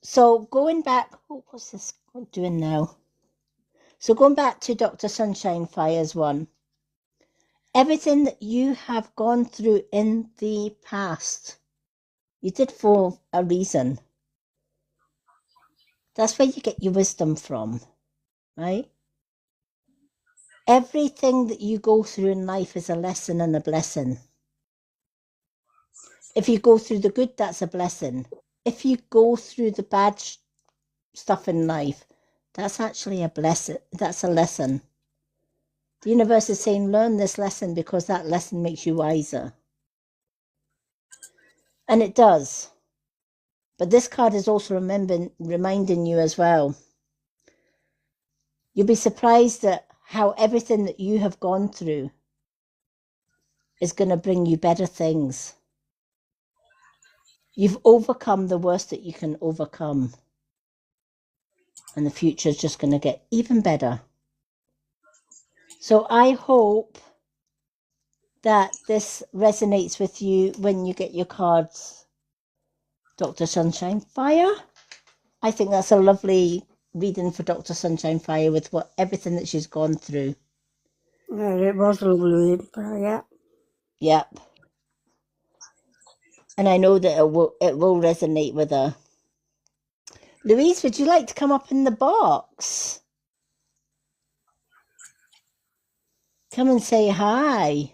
So going back, what's this doing now? So going back to Dr. Sunshine Fire's one. Everything that you have gone through in the past, you did for a reason. That's where you get your wisdom from, right? Everything that you go through in life is a lesson and a blessing. If you go through the good, that's a blessing. If you go through the bad stuff in life, that's actually a blessing. That's a lesson. The universe is saying, learn this lesson because that lesson makes you wiser. And it does. But this card is also reminding you as well. You'll be surprised at how everything that you have gone through is going to bring you better things. You've overcome the worst that you can overcome. And the future is just going to get even better. So I hope that this resonates with you when you get your cards, Dr. Sunshine Fire. I think that's a lovely reading for Dr. Sunshine Fire with everything that she's gone through. Yeah, it was a lovely reading for her, yeah. Yep. And I know that it will resonate with her. Louise, would you like to come up in the box? Come and say hi.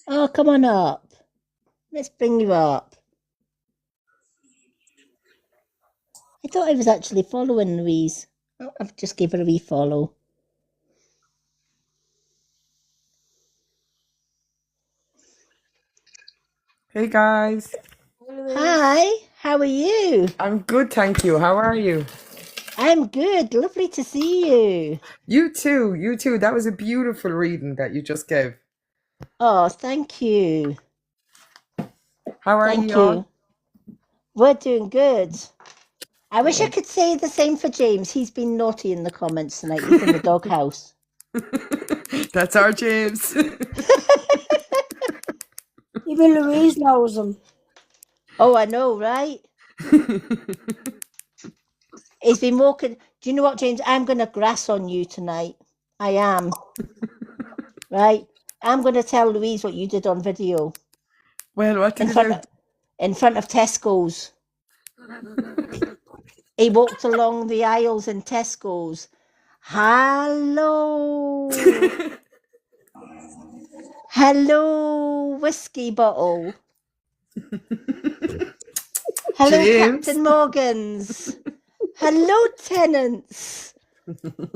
Oh, come on up. Let's bring you up. I thought I was actually following Louise. Oh, I've just gave her a wee follow. Hey guys. Hi, how are you? I'm good, thank you. How are you? I'm good. Lovely to see you. You too. You too. That was a beautiful reading that you just gave. Oh, thank you. How are Thank you all? you. We're doing good. I wish I could say the same for James. He's been naughty in the comments tonight. He's in the doghouse. That's our James. Even Louise knows him. Oh, I know, right? He's been walking. Do you know what, James? I'm going to grass on you tonight. I am. Right? I'm going to tell Louise what you did on video Well, what did in you front do? of, in front of Tesco's. He walked along the aisles in Tesco's. Hello. Hello, whiskey bottle. Hello, James. Captain Morgan's. Hello, Tennants.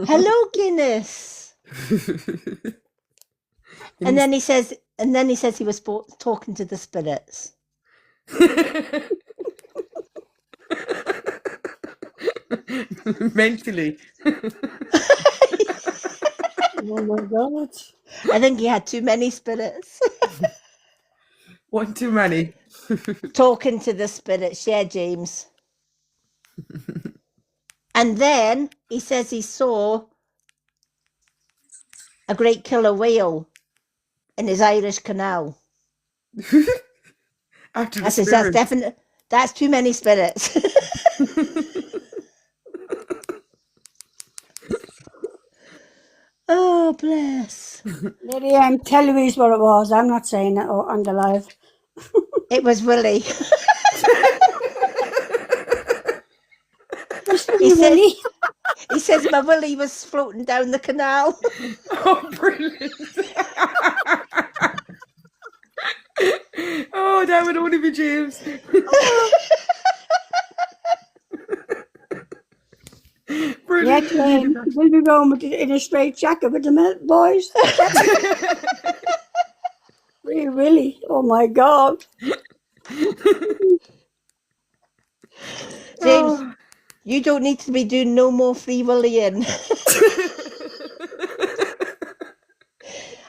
Hello, Guinness. And then he says he was talking to the spirits. Mentally. Oh my God. I think he had too many spirits. One too many. Talking to the spirits, yeah, James. And then he says he saw a great killer whale in his Irish canal. After the I says, that's spirit. definite. That's too many spirits. Oh, bless. Lady, tell Louise what it was. I'm not saying it on the live. It was Willie. He said, Willie? He says my Willie was floating down the canal. Oh, brilliant. Oh, that would only be James. Yeah, Brilliant. Claim. We'll be going with in a straight jacket with the boys. Really? Oh my God. James, you don't need to be doing no more free willying.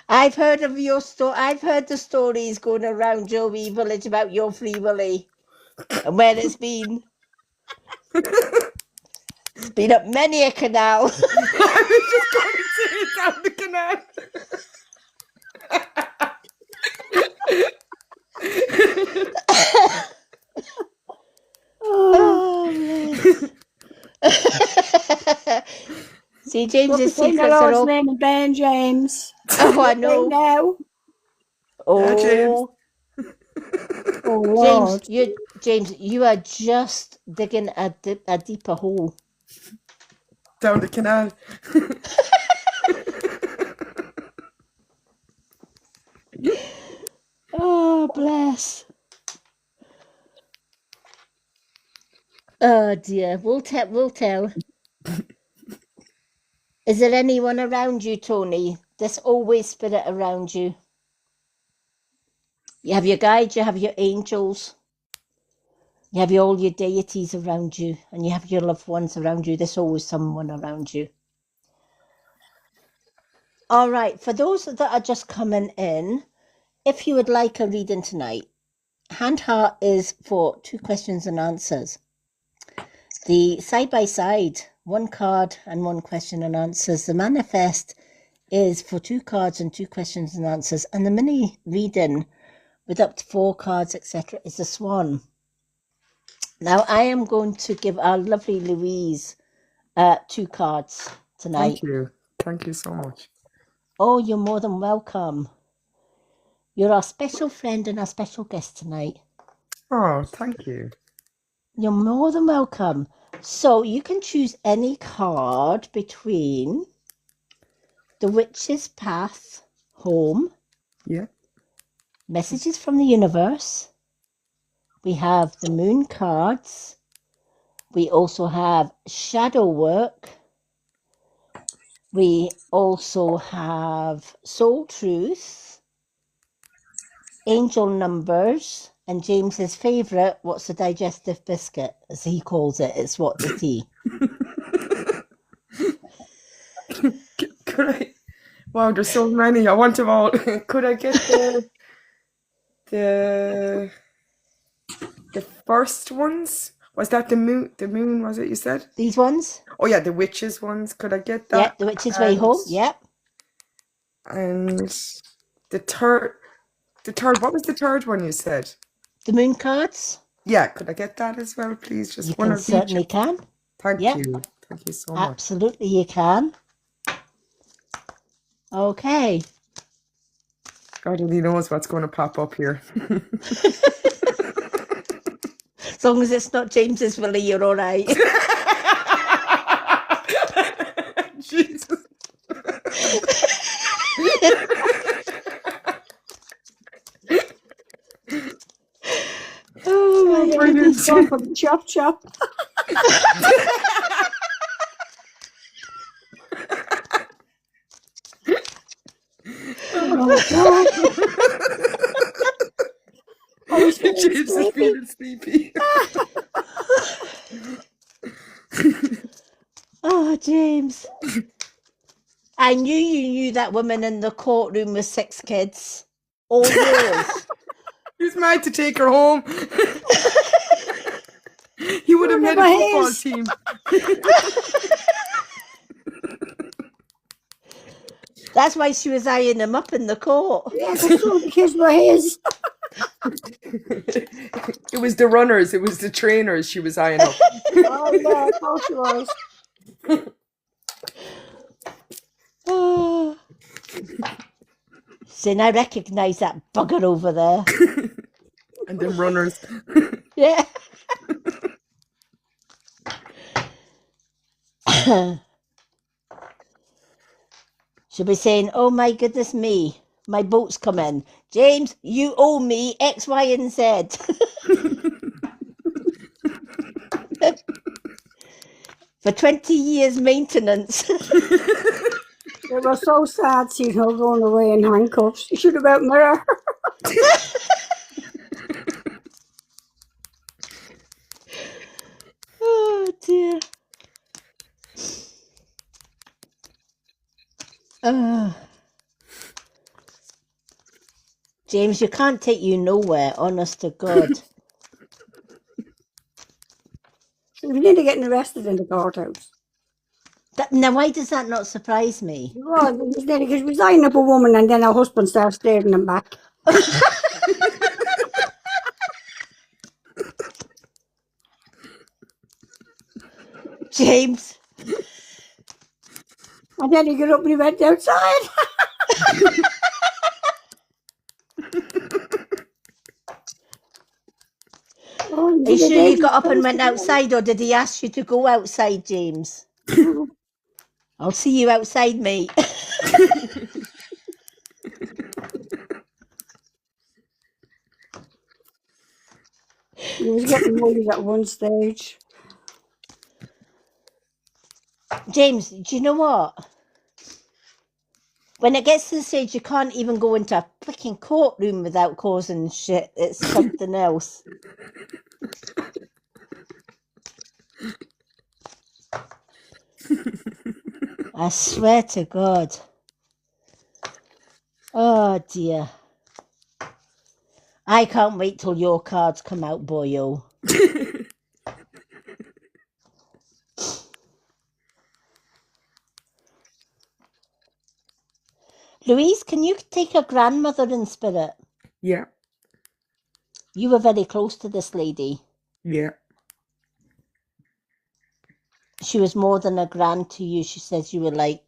I've heard of your story. I've heard the stories going around Joey Village about your free willy and where it's been. It's been up many a canal. I was just going to say it down the canal. See, James's Thank secrets the are Lord's all. name and Ben James. Oh, I know. Now. Oh, James. Oh Lord. James, you are just digging a deeper hole. Down the canal. Oh, bless. Oh dear. We'll tell. Is there anyone around you, Tony? There's always spirit around you. You have your guides, you have your angels, you have all your deities around you, and you have your loved ones around you. There's always someone around you. All right, for those that are just coming in, if you would like a reading tonight, Hand Heart is for 2 questions and answers. The side-by-side, 1 card and 1 question and answers. The Manifest is for 2 cards and 2 questions and answers. And the mini reading with up to 4 cards, etc., is the Swan. Now, I am going to give our lovely Louise 2 cards tonight. Thank you. Thank you so much. Oh, you're more than welcome. You're our special friend and our special guest tonight. Oh, thank you. You're more than welcome. So you can choose any card between the Witch's Path, Home, Yeah. Messages from the Universe. We have the Moon cards. We also have Shadow Work. We also have Soul Truth, Angel Numbers, and James's favourite, what's the digestive biscuit, as he calls it. It's what the tea. Could I? Wow, there's so many. I want them all. Could I get the first ones? Was that the moon? The moon, was it, you said? These ones? Oh yeah, the witches ones. Could I get that? Yeah, the Witch's Way Home. Yep. And the third. What was the third one you said? The Moon cards. Yeah, could I get that as well, please? Just You one can of each. certainly can. Thank Yeah. you. Thank you so much. Absolutely, you can. Okay. God only knows what's going to pop up here. As long as it's not James's Willie, you're all right. Jesus. Oh my Brilliant. goodness. Going for the chop chop. Oh, God. I was feeling James is sleepy. feeling sleepy. Oh, James. I knew you knew that woman in the courtroom with 6 kids. All yours. He's mad to take her home. He would have made a Whatever football his. team. That's why she was eyeing him up in the court. Yeah, because all the kids were his. It was the runners, it was the trainers she was eyeing up. Oh, yeah, of course it was. Oh. Saying, I recognise that bugger over there. And them runners. Yeah. She'll be saying, oh my goodness me, my boat's coming. James, you owe me X, Y, and Z. For 20 years maintenance. It was so sad seeing her going away in handcuffs. You should have out mirror. Oh dear. James, you can't take you nowhere, honest to God. She was nearly getting arrested in the courthouse. Now, why does that not surprise me? Well, it was nearly because he was eyeing up a woman and then her husband started staring him back. James. And then he got up and he went outside. Oh, Are you sure you got up and went outside, or did he ask you to go outside, James? I'll see you outside, mate. He was getting worried at one stage. James, do you know what? When it gets to the stage you can't even go into a freaking courtroom without causing shit, it's something else. I swear to God. Oh dear. I can't wait till your cards come out, boyo. Louise, can you take a grandmother in spirit? Yeah, You were very close to this lady. yeah. She was more than a grand to you. She says you were like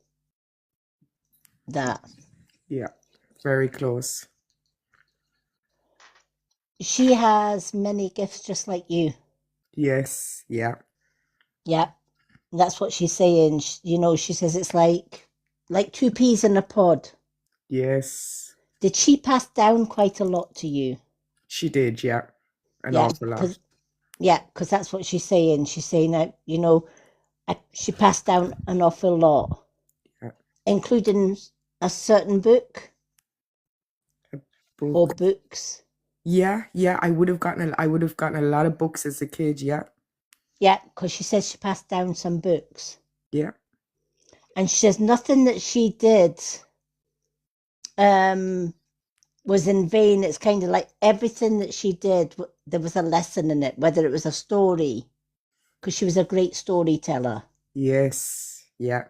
that. Yeah, very close. She has many gifts just like you. Yes, yeah. Yeah, that's what she's saying. You know, she says it's like 2 peas in a pod. Yes, Did she pass down quite a lot to you? she did, yeah. An Yeah, awful lot. because that's what she's saying. She's saying that, you know, she passed down an awful lot, Yeah. including a certain book or Book. books. Yeah, I would have gotten a lot of books as a kid, yeah. Yeah, because she says she passed down some books. Yeah. And she says nothing that she did was in vain. It's kind of like everything that she did, there was a lesson in it, whether it was a story, because she was a great storyteller. Yes, yeah.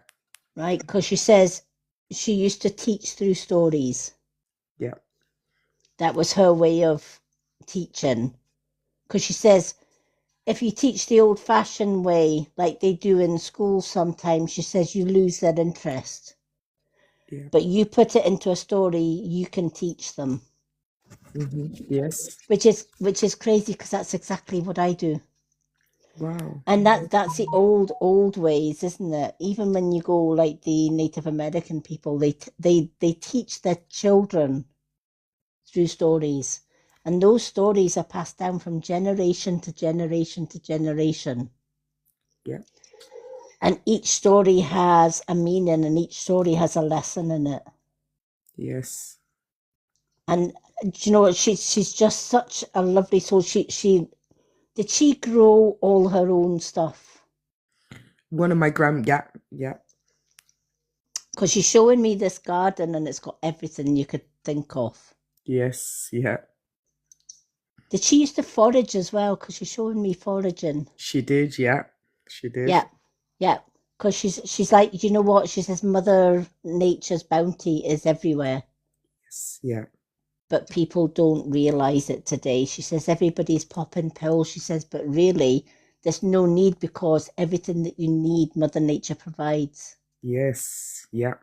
Right, because she says she used to teach through stories. Yeah. That was her way of teaching. Because she says, if you teach the old-fashioned way, like they do in school sometimes, she says you lose their interest. Yeah. But you put it into a story, you can teach them, Yes. which is crazy because that's exactly what I do. Wow. And that's the old ways, isn't it? Even when you go like the Native American people, they teach their children through stories, and those stories are passed down from generation to generation to generation. Yeah. And each story has a meaning, and each story has a lesson in it. Yes. And do you know what? She's just such a lovely soul. She did she grow all her own stuff? One of my yeah. Because she's showing me this garden, and it's got everything you could think of. Yes, yeah. Did she used to forage as well? Because she's showing me foraging. She did, yeah. She did. Yeah, yeah. Because she's like, you know what? She says Mother Nature's bounty is everywhere, Yes, yeah. but people don't realise it today. She says everybody's popping pills. She says, but really, there's no need because everything that you need, Mother Nature provides. Yes, yeah.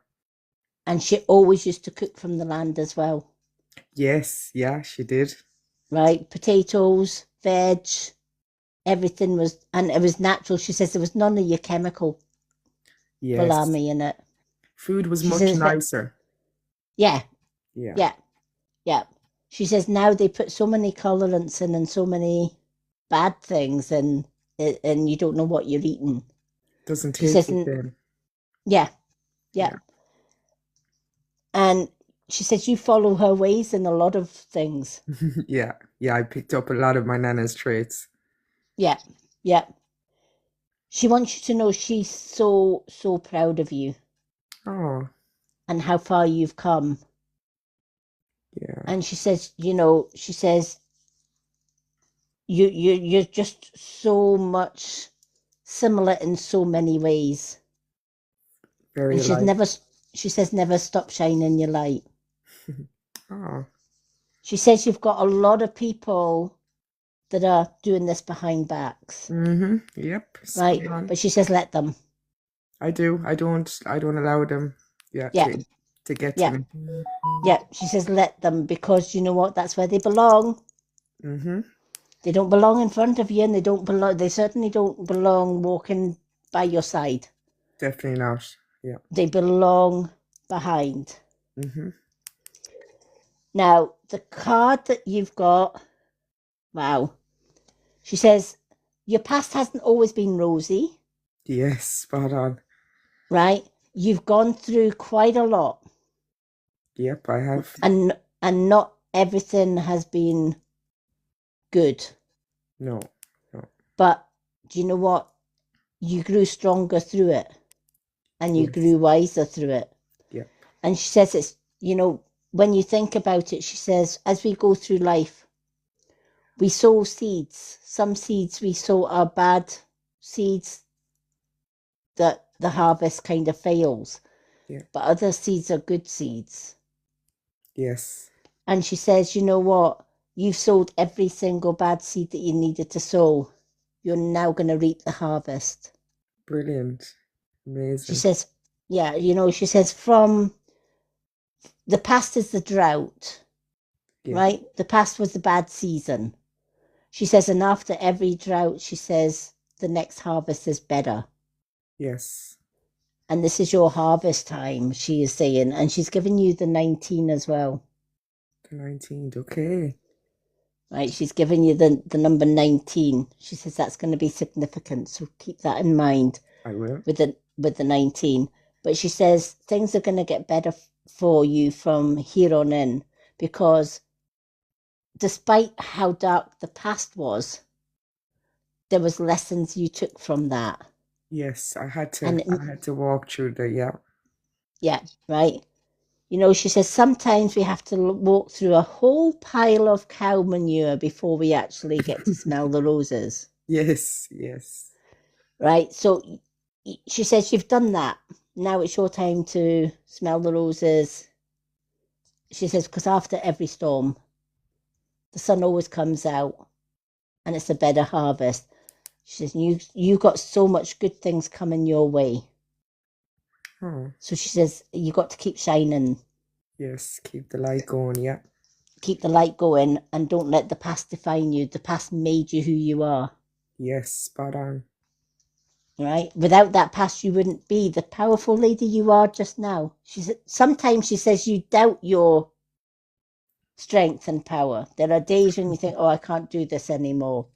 And she always used to cook from the land as well, Yes, yeah, she did. right? Potatoes, veg, everything was, and it was natural. She says there was none of your chemical Yes. balami in it. Food was She much says, nicer. yeah, Yeah. yeah, yeah. She says now they put so many colorants in and so many bad things, and you don't know what you're eating. Doesn't She taste says, the same. yeah, yeah. And she says you follow her ways in a lot of things. Yeah. Yeah, I picked up a lot of my nana's traits. Yeah, yeah. She wants you to know she's so, so proud of you Oh, and how far you've come. yeah. And she says, she says, you're just so much similar in so many ways. Very And alike. she says, never stop shining your light. Oh, She says you've got a lot of people that are doing this behind backs, yep. right? Spot on. But she says, let them. I do. I don't allow them, yeah, Yeah, to get to yeah, me. yeah. She says, let them, because you know what? That's where they belong. They don't belong in front of you, and they certainly don't belong walking by your side. Definitely not. Yeah. They belong behind. Now, the card that you've got, wow. She says, your past hasn't always been rosy, Yes, spot on. right? You've gone through quite a lot, Yep, I have. and not everything has been good. No, no. But do you know what? You grew stronger through it, and you Yes. grew wiser through it. Yep. And she says it's, when you think about it, she says, as we go through life, we sow seeds. Some seeds we sow are bad seeds that the harvest kind of fails. Yeah. But other seeds are good seeds. Yes. And she says, you know what? You've sowed every single bad seed that you needed to sow. You're now going to reap the harvest. Brilliant. Amazing. She says, yeah, she says from the past is the drought, right? The past was the bad season. She says, and after every drought, she says, the next harvest is better. Yes. And this is your harvest time, she is saying. And she's giving you the 19 as well. The 19th, okay. Right, she's giving you the number 19. She says that's going to be significant, so keep that in mind. I will. With the 19. But she says things are going to get better for you from here on in, because despite how dark the past was, there was lessons you took from that. Yes, I had to walk through the, yeah. Yeah, right. She says sometimes we have to walk through a whole pile of cow manure before we actually get to smell the roses. Yes, yes. Right. So she says you've done that. Now it's your time to smell the roses. She says, because after every storm, the sun always comes out and it's a better harvest. She says, you got so much good things coming your way. Huh. So she says, you got to keep shining, Yes, keep the light going. Yeah. keep the light going, and don't let the past define you. The past made you who you are, Yes, spot on. right? Without that past, you wouldn't be the powerful lady you are just now. Sometimes she says you doubt your strength and power. There are days when you think, oh, I can't do this anymore.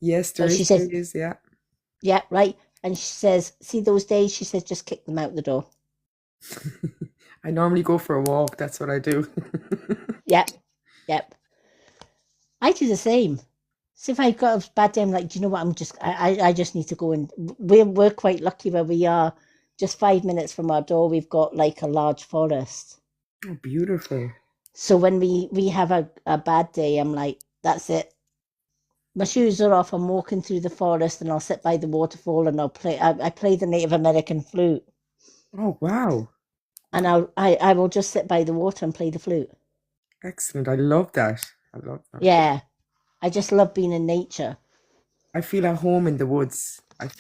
Yes, there But she is says, days. Yeah. yeah, right. And she says, see those days? She says, just kick them out the door. I normally go for a walk. That's what I do. Yep, yep. I do the same. So if I've got a bad day, I'm like, do you know what? I just need to go, and we're quite lucky where we are. Just 5 minutes from our door, we've got like a large forest. Oh, beautiful. So when we have a bad day, I'm like, that's it. My shoes are off. I'm walking through the forest, and I'll sit by the waterfall, and I'll play. I play the Native American flute, Oh, wow. and I will just sit by the water and play the flute. Excellent. I love that. I love that. Yeah, I just love being in nature. I feel at home in the woods. I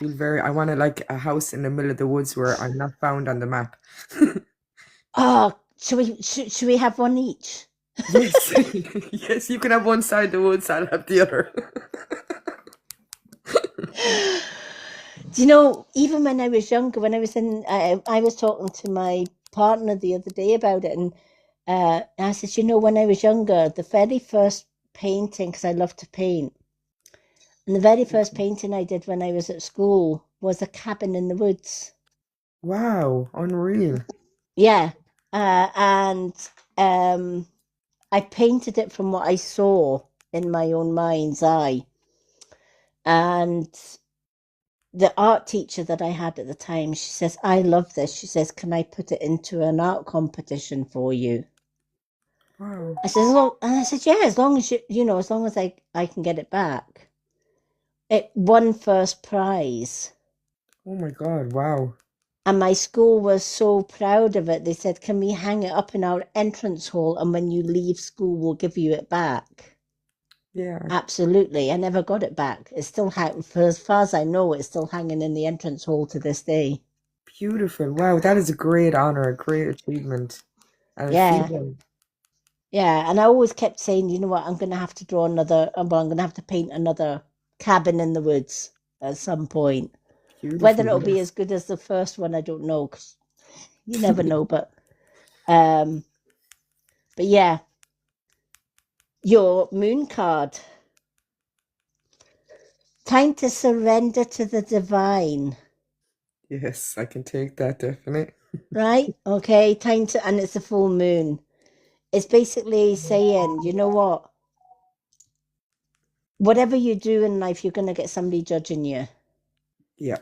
want to like a house in the middle of the woods where I'm not found on the map. Oh, should we have one each? Yes. Yes, you can have one side of the woods, I'll have the other. Do you know, even when I was younger, when I was I was talking to my partner the other day about it, and I said, you know, when I was younger, the very first painting, because I love to paint, and the very first painting I did when I was at school was a cabin in the woods. Wow, unreal. Yeah, and I painted it from what I saw in my own mind's eye, and the art teacher that I had at the time, she says, I love this. She says, can I put it into an art competition for you? Wow. I said, and I said, yeah, as long as as long as I can get it back. It won first prize. Oh my God, wow. And my school was so proud of it. They said, can we hang it up in our entrance hall? And when you leave school, we'll give you it back. Yeah. Absolutely. I never got it back. It's still, for as far as I know, it's still hanging in the entrance hall to this day. Beautiful. Wow, that is a great honor, a great achievement. And Yeah. feeling. Yeah. And I always kept saying, you know what, I'm going to have to draw I'm going to have to paint another cabin in the woods at some point. Beautiful. Whether it'll be Yes. as good as the first one, I don't know, because you never know. But yeah, your moon card. Time to surrender to the divine. Yes, I can take that definitely. Right? Okay, and it's a full moon. It's basically saying, you know what? Whatever you do in life, you're going to get somebody judging you. Yeah.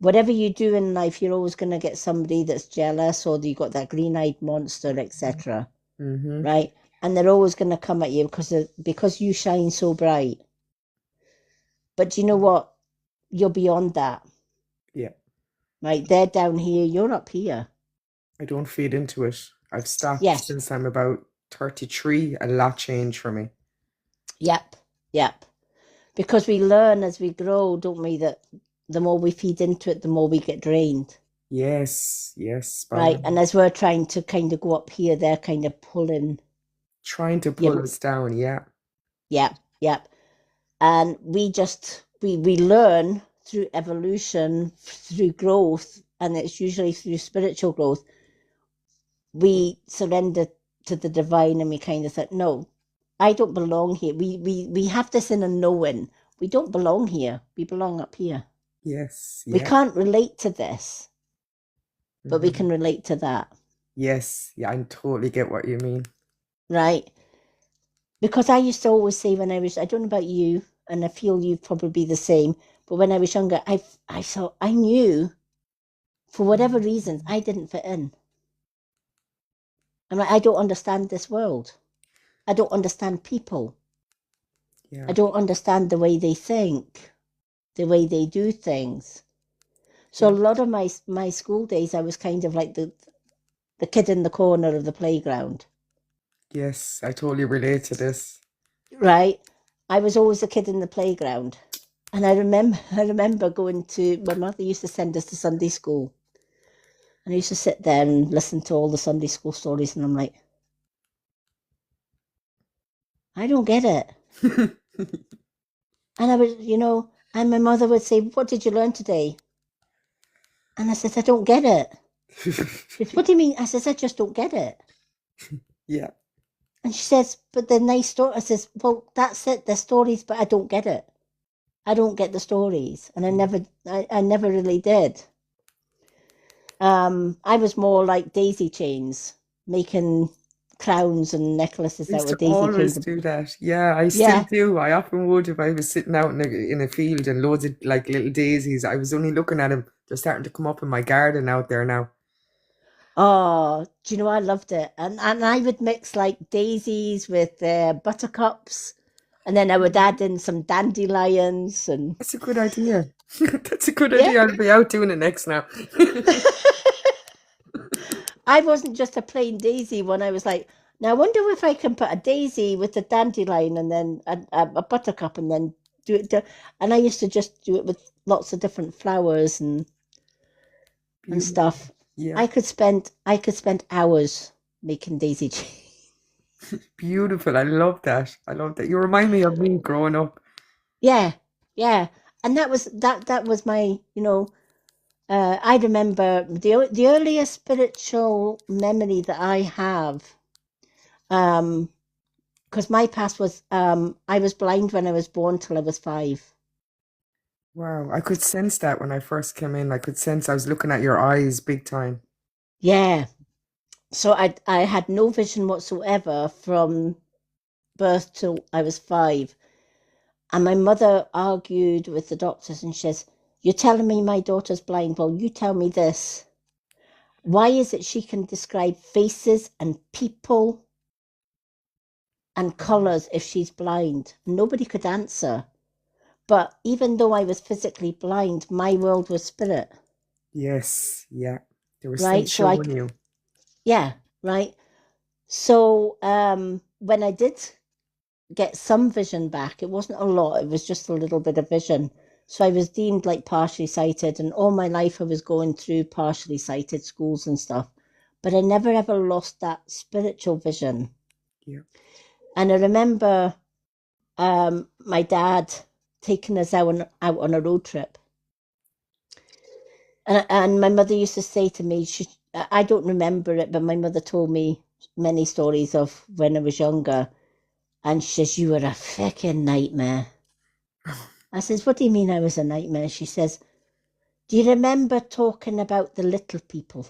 Whatever you do in life, you're always going to get somebody that's jealous, or you got that green-eyed monster, etc. Mm-hmm. Right? And they're always going to come at you because you shine so bright. But you know what? You're beyond that. Yeah. Right? They're down here, you're up here. I don't feed into it. I've stopped Yes. since I'm about 33. A lot changed for me. Yep. Because we learn as we grow, don't we, that the more we feed into it, the more we get drained. Yes. Right? And as we're trying to kind of go up here, they're kind of pulling. Trying to pull us down, yeah. Yep. And we learn through evolution, through growth, and it's usually through spiritual growth. We surrender to the divine, and we kind of think, no, I don't belong here. We have this in a knowing. We don't belong here. We belong up here. Yes. We Yeah. can't relate to this, but we can relate to that. Yes. Yeah, I totally get what you mean. Right? Because I used to always say when I don't know about you, and I feel you'd probably be the same, but when I was younger, I knew for whatever reasons I didn't fit in. I'm like, I don't understand this world. I don't understand people. Yeah. I don't understand the way they think, the way they do things. So a lot of my school days, I was kind of like the kid in the corner of the playground. Yes, I totally relate to this. Right? I was always a kid in the playground. And I remember going to, my mother used to send us to Sunday school. And I used to sit there and listen to all the Sunday school stories, and I'm like, I don't get it. And I would, and my mother would say, what did you learn today? And I said, I don't get it. She said, what do you mean? I said, I just don't get it. Yeah. And she says, but they're nice stories. I says, well, that's it. They're stories, but I don't get it. I don't get the stories. And I never really did. I was more like daisy chains, making crowns and necklaces I out used of to daisy always chains. do that. Yeah, I still Yeah. do. I often would if I was sitting out in a field and loads of like little daisies. I was only looking at them. They're starting to come up in my garden out there now. Oh, do you know, I loved it. And I would mix like daisies with buttercups. And then I would add in some dandelions and That's a good idea. That's a good yeah. idea. I'll be out doing it next now. I wasn't just a plain daisy one. I was like, now I wonder if I can put a daisy with a dandelion and then a buttercup and then do it. And I used to just do it with lots of different flowers and Beautiful. stuff. Yeah. I could spend hours making daisy chains. Beautiful. I love that. I love that. You remind me of me growing up. Yeah, yeah. And that was my, I remember the earliest spiritual memory that I have, because my past was, I was blind when I was born till I was 5. Wow. I could sense that when I first came in. I could sense I was looking at your eyes big time. Yeah. So I had no vision whatsoever from birth till I was 5. And my mother argued with the doctors and she says, you're telling me my daughter's blind. Well, you tell me this. Why is it she can describe faces and people and colours if she's blind? Nobody could answer. But even though I was physically blind, my world was spirit. Yes. Yeah. There was Right? still showing you. Yeah, right. So when I did get some vision back, it wasn't a lot, it was just a little bit of vision. So I was deemed like partially sighted, and all my life I was going through partially sighted schools and stuff. But I never ever lost that spiritual vision. Yeah. And I remember my dad taking us out on a road trip. And my mother used to say to me, I don't remember it, but my mother told me many stories of when I was younger. And she says, you were a fucking nightmare. I says, what do you mean I was a nightmare? She says, do you remember talking about the little people?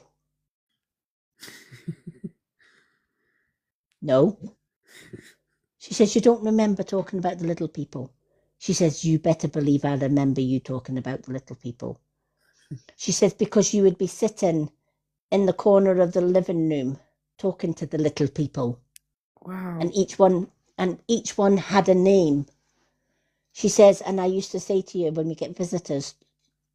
No. She says, you don't remember talking about the little people? She says, you better believe I remember you talking about the little people. She says, because you would be sitting in the corner of the living room talking to the little people. Wow. And each one had a name. She says, and I used to say to you when we get visitors,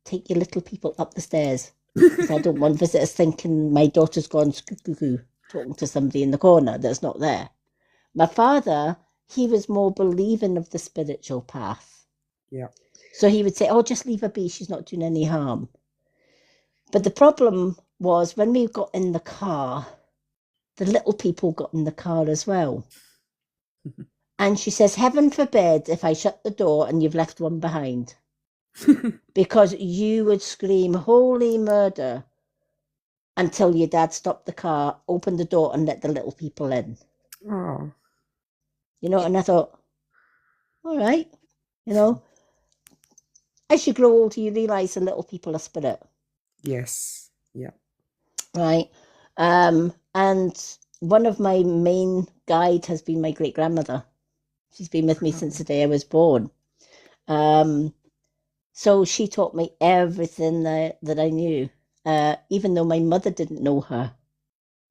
take your little people up the stairs. Because I don't want visitors thinking my daughter's gone cuckoo talking to somebody in the corner that's not there. My father, he was more believing of the spiritual path. Yeah. So he would say, oh, just leave her be. She's not doing any harm. But the problem was when we got in the car, the little people got in the car as well. And she says, heaven forbid if I shut the door and you've left one behind. Because you would scream holy murder until your dad stopped the car, opened the door and let the little people in. Oh. And I thought, all right, as you grow older, you realise the little people are spirit. Yes. Yeah. Right. And one of my main guide has been my great grandmother. She's been with me since the day I was born. So she taught me everything that I knew, even though my mother didn't know her,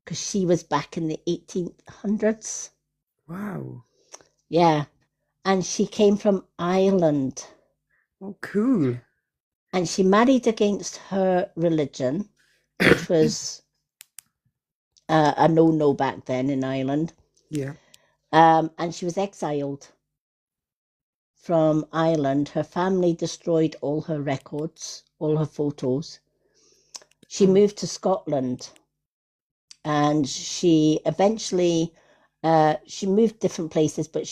because she was back in the 1800s. Wow. Yeah. And she came from Ireland. Oh, cool. And she married against her religion, which was a no-no back then in Ireland. Yeah. And she was exiled from Ireland. Her family destroyed all her records, all her photos. She moved to Scotland, and she eventually she moved different places, but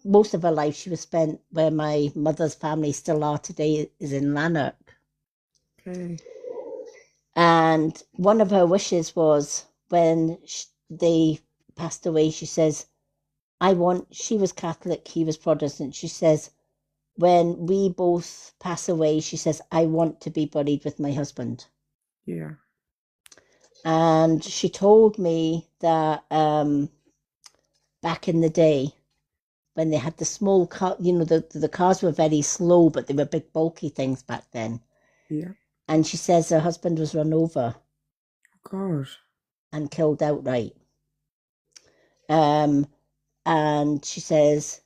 most of her life she was spent where my mother's family still are today, is in Lanark. Okay. And one of her wishes was, when they passed away, she says, she was Catholic, he was Protestant. She says, when we both pass away, she says, I want to be buried with my husband. Yeah. And she told me that back in the day, when they had the small car, the cars were very slow, but they were big, bulky things back then. Yeah. And she says her husband was run over Oh, God. and killed outright. And she says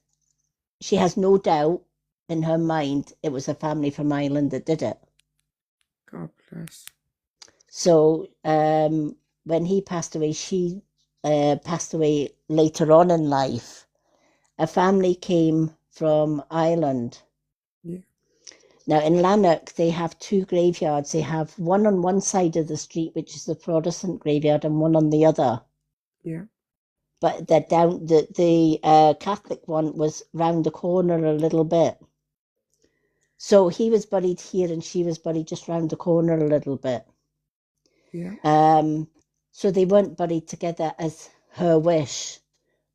she has no doubt in her mind it was a family from Ireland that did it. God bless. So when he passed away, she passed away later on in life. A family came from Ireland. Yeah. Now in Lanark, they have two graveyards. They have one on one side of the street, which is the Protestant graveyard, and one on the other. Yeah. But they're down. The Catholic one was round the corner a little bit. So he was buried here, and she was buried just round the corner a little bit. Yeah. So they weren't buried together as her wish.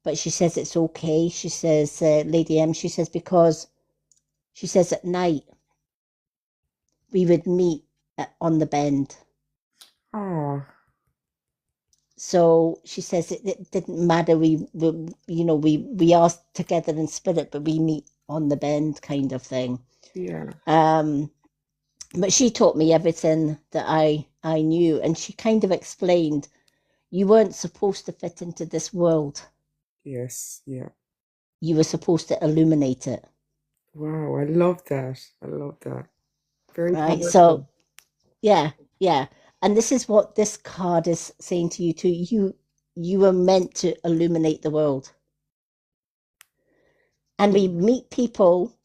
But she says it's okay. She says, Lady M, she says, because she says at night we would meet on the bend. Oh. So she says it didn't matter. We are together in spirit, but we meet on the bend, kind of thing. Yeah. But she taught me everything that I knew, and she kind of explained you weren't supposed to fit into this world. Yes. Yeah. You were supposed to illuminate it. Wow. I love that. I love that. Very Right. powerful. So yeah. And this is what this card is saying to you too. You were meant to illuminate the world. And we meet people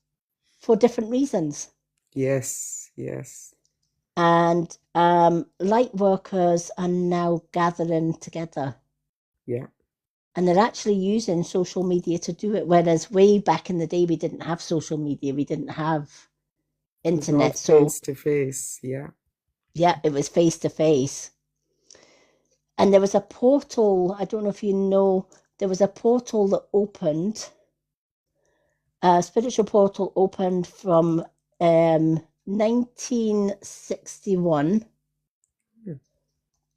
for different reasons. Yes. Yes. And light workers are now gathering together. Yeah. And they're actually using social media to do it. Whereas way back in the day, we didn't have social media. We didn't have internet. So Face to face. Yeah. yeah, it was face to face. And there was a portal, I don't know if you know, there was a portal that opened, a spiritual portal opened from 1961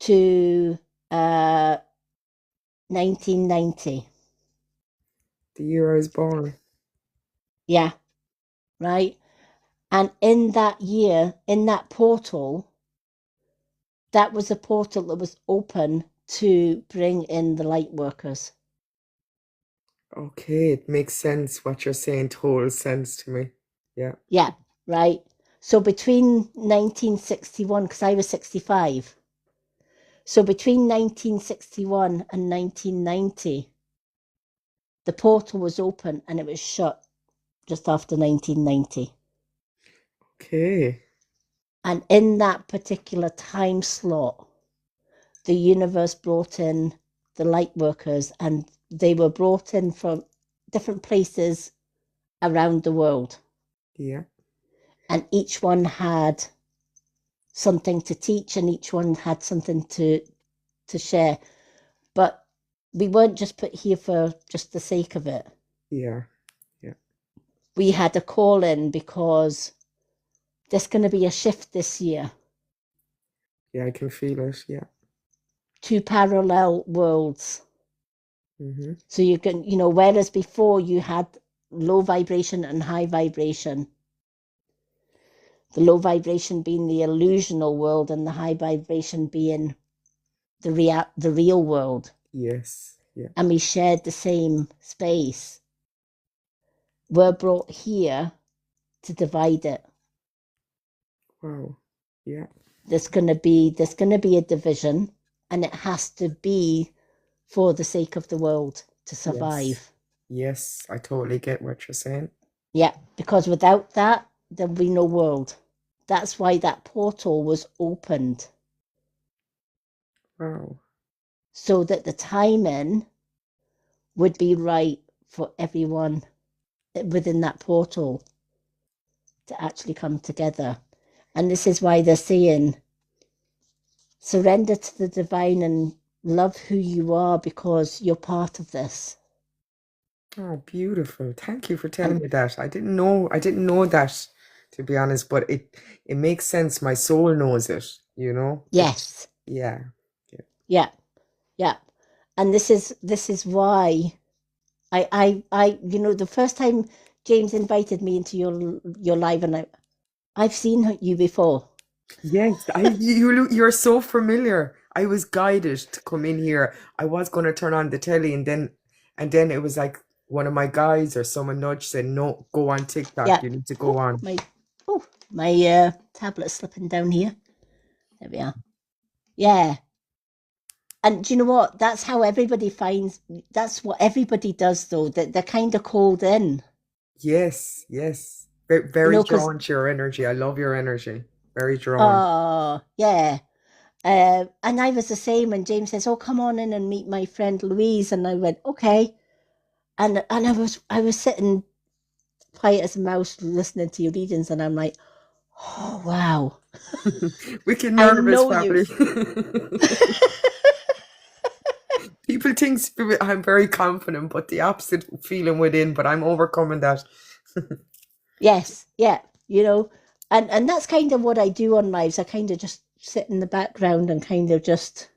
to 1990. The year I was born. Yeah, right. And in that year, in that portal, that was a portal that was open to bring in the light workers. Okay, it makes sense. What you're saying total sense to me. Yeah. Yeah, right. So between 1961, because I was 65, so between 1961 and 1990, the portal was open and it was shut just after 1990. Okay. And in that particular time slot, the universe brought in the light workers, and they were brought in from different places around the world. Yeah. And each one had something to teach, and each one had something to share. But we weren't just put here for just the sake of it. Yeah. Yeah. We had a call in because there's going to be a shift this year. Yeah, I can feel it. Yeah. Two parallel worlds. Mm-hmm. So you can, whereas before you had low vibration and high vibration, the low vibration being the illusional world and the high vibration being the real world. Yes. Yeah. And we shared the same space. We're brought here to divide it. Wow. Yeah. There's going to be a division, and it has to be for the sake of the world to survive. Yes, I totally get what you're saying. Yeah, because without that, there'll be no world. That's why that portal was opened, Wow. so that the timing would be right for everyone within that portal to actually come together. And this is why they're saying, surrender to the divine and love who you are, because you're part of this. Oh, beautiful. Thank you for telling me that. I didn't know that, to be honest, but it makes sense. My soul knows it, you know? Yes. Yeah. Yeah. Yeah. And this is why I the first time James invited me into your live, and I've seen you before. Yes, you're so familiar. I was guided to come in here. I was going to turn on the telly, and then it was like one of my guys or someone nudged, said, "No, go on TikTok. Yeah. You need to go on." My tablet's slipping down here. There we are. Yeah. And do you know what? That's how everybody finds. That's what everybody does, though. That they're kind of called in. Yes, yes. Very Because drawn to your energy. I love your energy. Very drawn. yeah. And I was the same. And James says, "Oh, come on in and meet my friend Louise." And I went, "Okay." And I was sitting quiet as a mouse listening to your readings, and I'm like, "Oh wow." Wicked I nervous, know you. probably. People think I'm very confident, but the opposite feeling within, but I'm overcoming that. Yes, yeah, and that's kind of what I do on lives. I kind of just sit in the background and kind of just,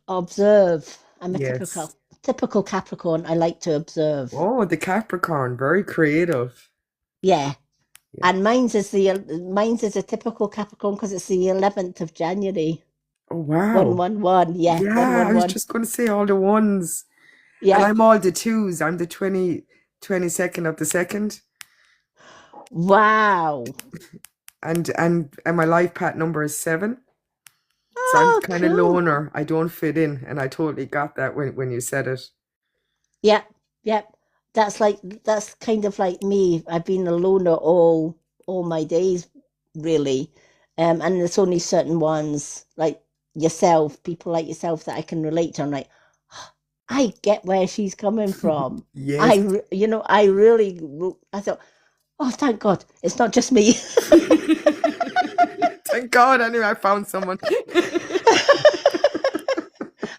observe. I'm a Yes. typical Capricorn. I like to observe. Oh, the Capricorn, very creative. Yeah. Yeah. And mine's is a typical Capricorn because it's the 11th of January. Oh, wow. 111. Yeah, Yeah, I was 111. just going to say all the ones. And Yeah. I'm all the twos. I'm the 22nd of the 2nd. Wow. And my life path number is 7. So I'm kind of cool. loner. I don't fit in. And I totally got that when you said it. Yeah, yeah. That's kind of like me. I've been a loner all my days, really. And there's only certain ones like yourself, people like yourself that I can relate to. I'm like, I get where she's coming from. Yes. I really, I thought, oh, thank God, it's not just me. Thank God, anyway, I found someone.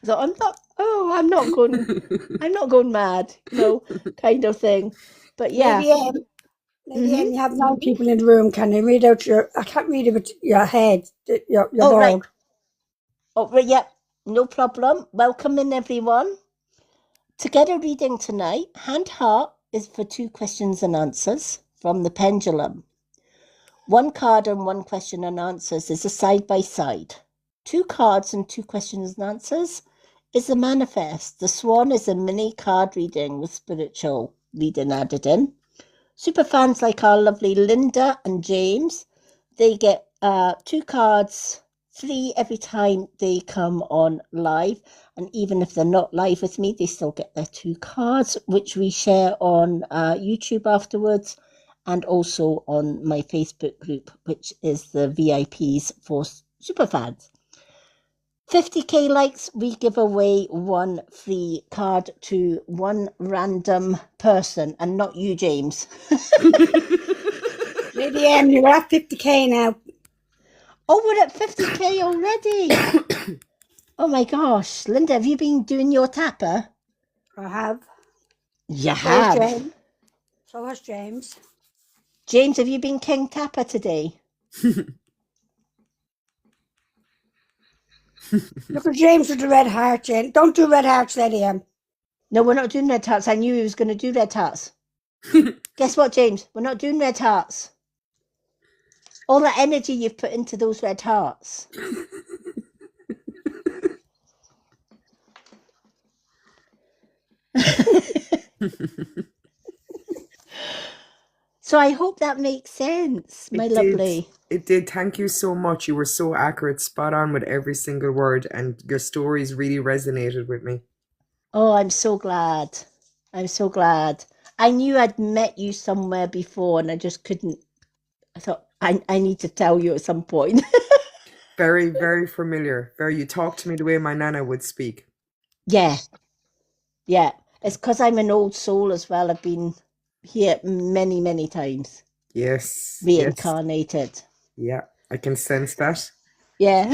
So I'm not going mad, kind of thing. But yeah. Lady Anne, you have 9 people in the room. Can you read out I can't read it with your head, your board. Right. Oh, right, yeah, no problem. Welcome in, everyone. To get a reading tonight, hand heart is for 2 questions and answers from the pendulum. 1 card and 1 question and answers is a side-by-side. 2 cards and 2 questions and answers is the manifest. The swan is a mini card reading with spiritual reading added in. Super fans like our lovely Linda and James, they get 2 cards free every time they come on live. And even if they're not live with me, they still get their 2 cards, which we share on YouTube afterwards, and also on my Facebook group, which is the VIPs for superfans. 50k likes, we give away 1 free card to 1 random person, and not you, James. Lady Anne, you're at 50k now. Oh, we're at 50k already. Oh my gosh. Linda, have you been doing your tapper? I have. You have? James. So has James. James, have you been King Tapper today? Look at James with the red heart, Jane. Don't do red hearts, Lady Anne. No, we're not doing red hearts. I knew he was going to do red hearts. Guess what, James? We're not doing red hearts. All that energy you've put into those red hearts. So I hope that makes sense, my lovely. It did. Thank you so much. You were so accurate, spot on with every single word, and your stories really resonated with me. Oh, I'm so glad. I'm so glad. I knew I'd met you somewhere before and I just couldn't. I thought, I need to tell you at some point. Very, very familiar. You talk to me the way my nana would speak. Yeah, yeah. It's because I'm an old soul as well. I've been here many, many times, Yes, yes. reincarnated. Yeah, I can sense that. Yeah.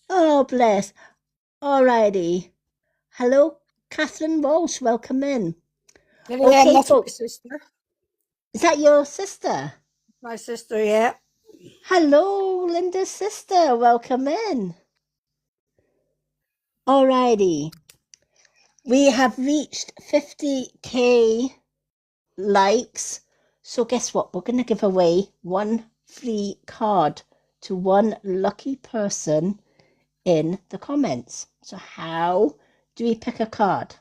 Oh, bless. Alrighty. Hello, Catherine Walsh. Welcome in. Okay, That's my folks. sister. Is that your sister? My sister, yeah. Hello, Linda's sister. Welcome in. Alrighty. We have reached 50k likes. So guess what? We're going to give away one free card to one lucky person in the comments. So how do we pick a card?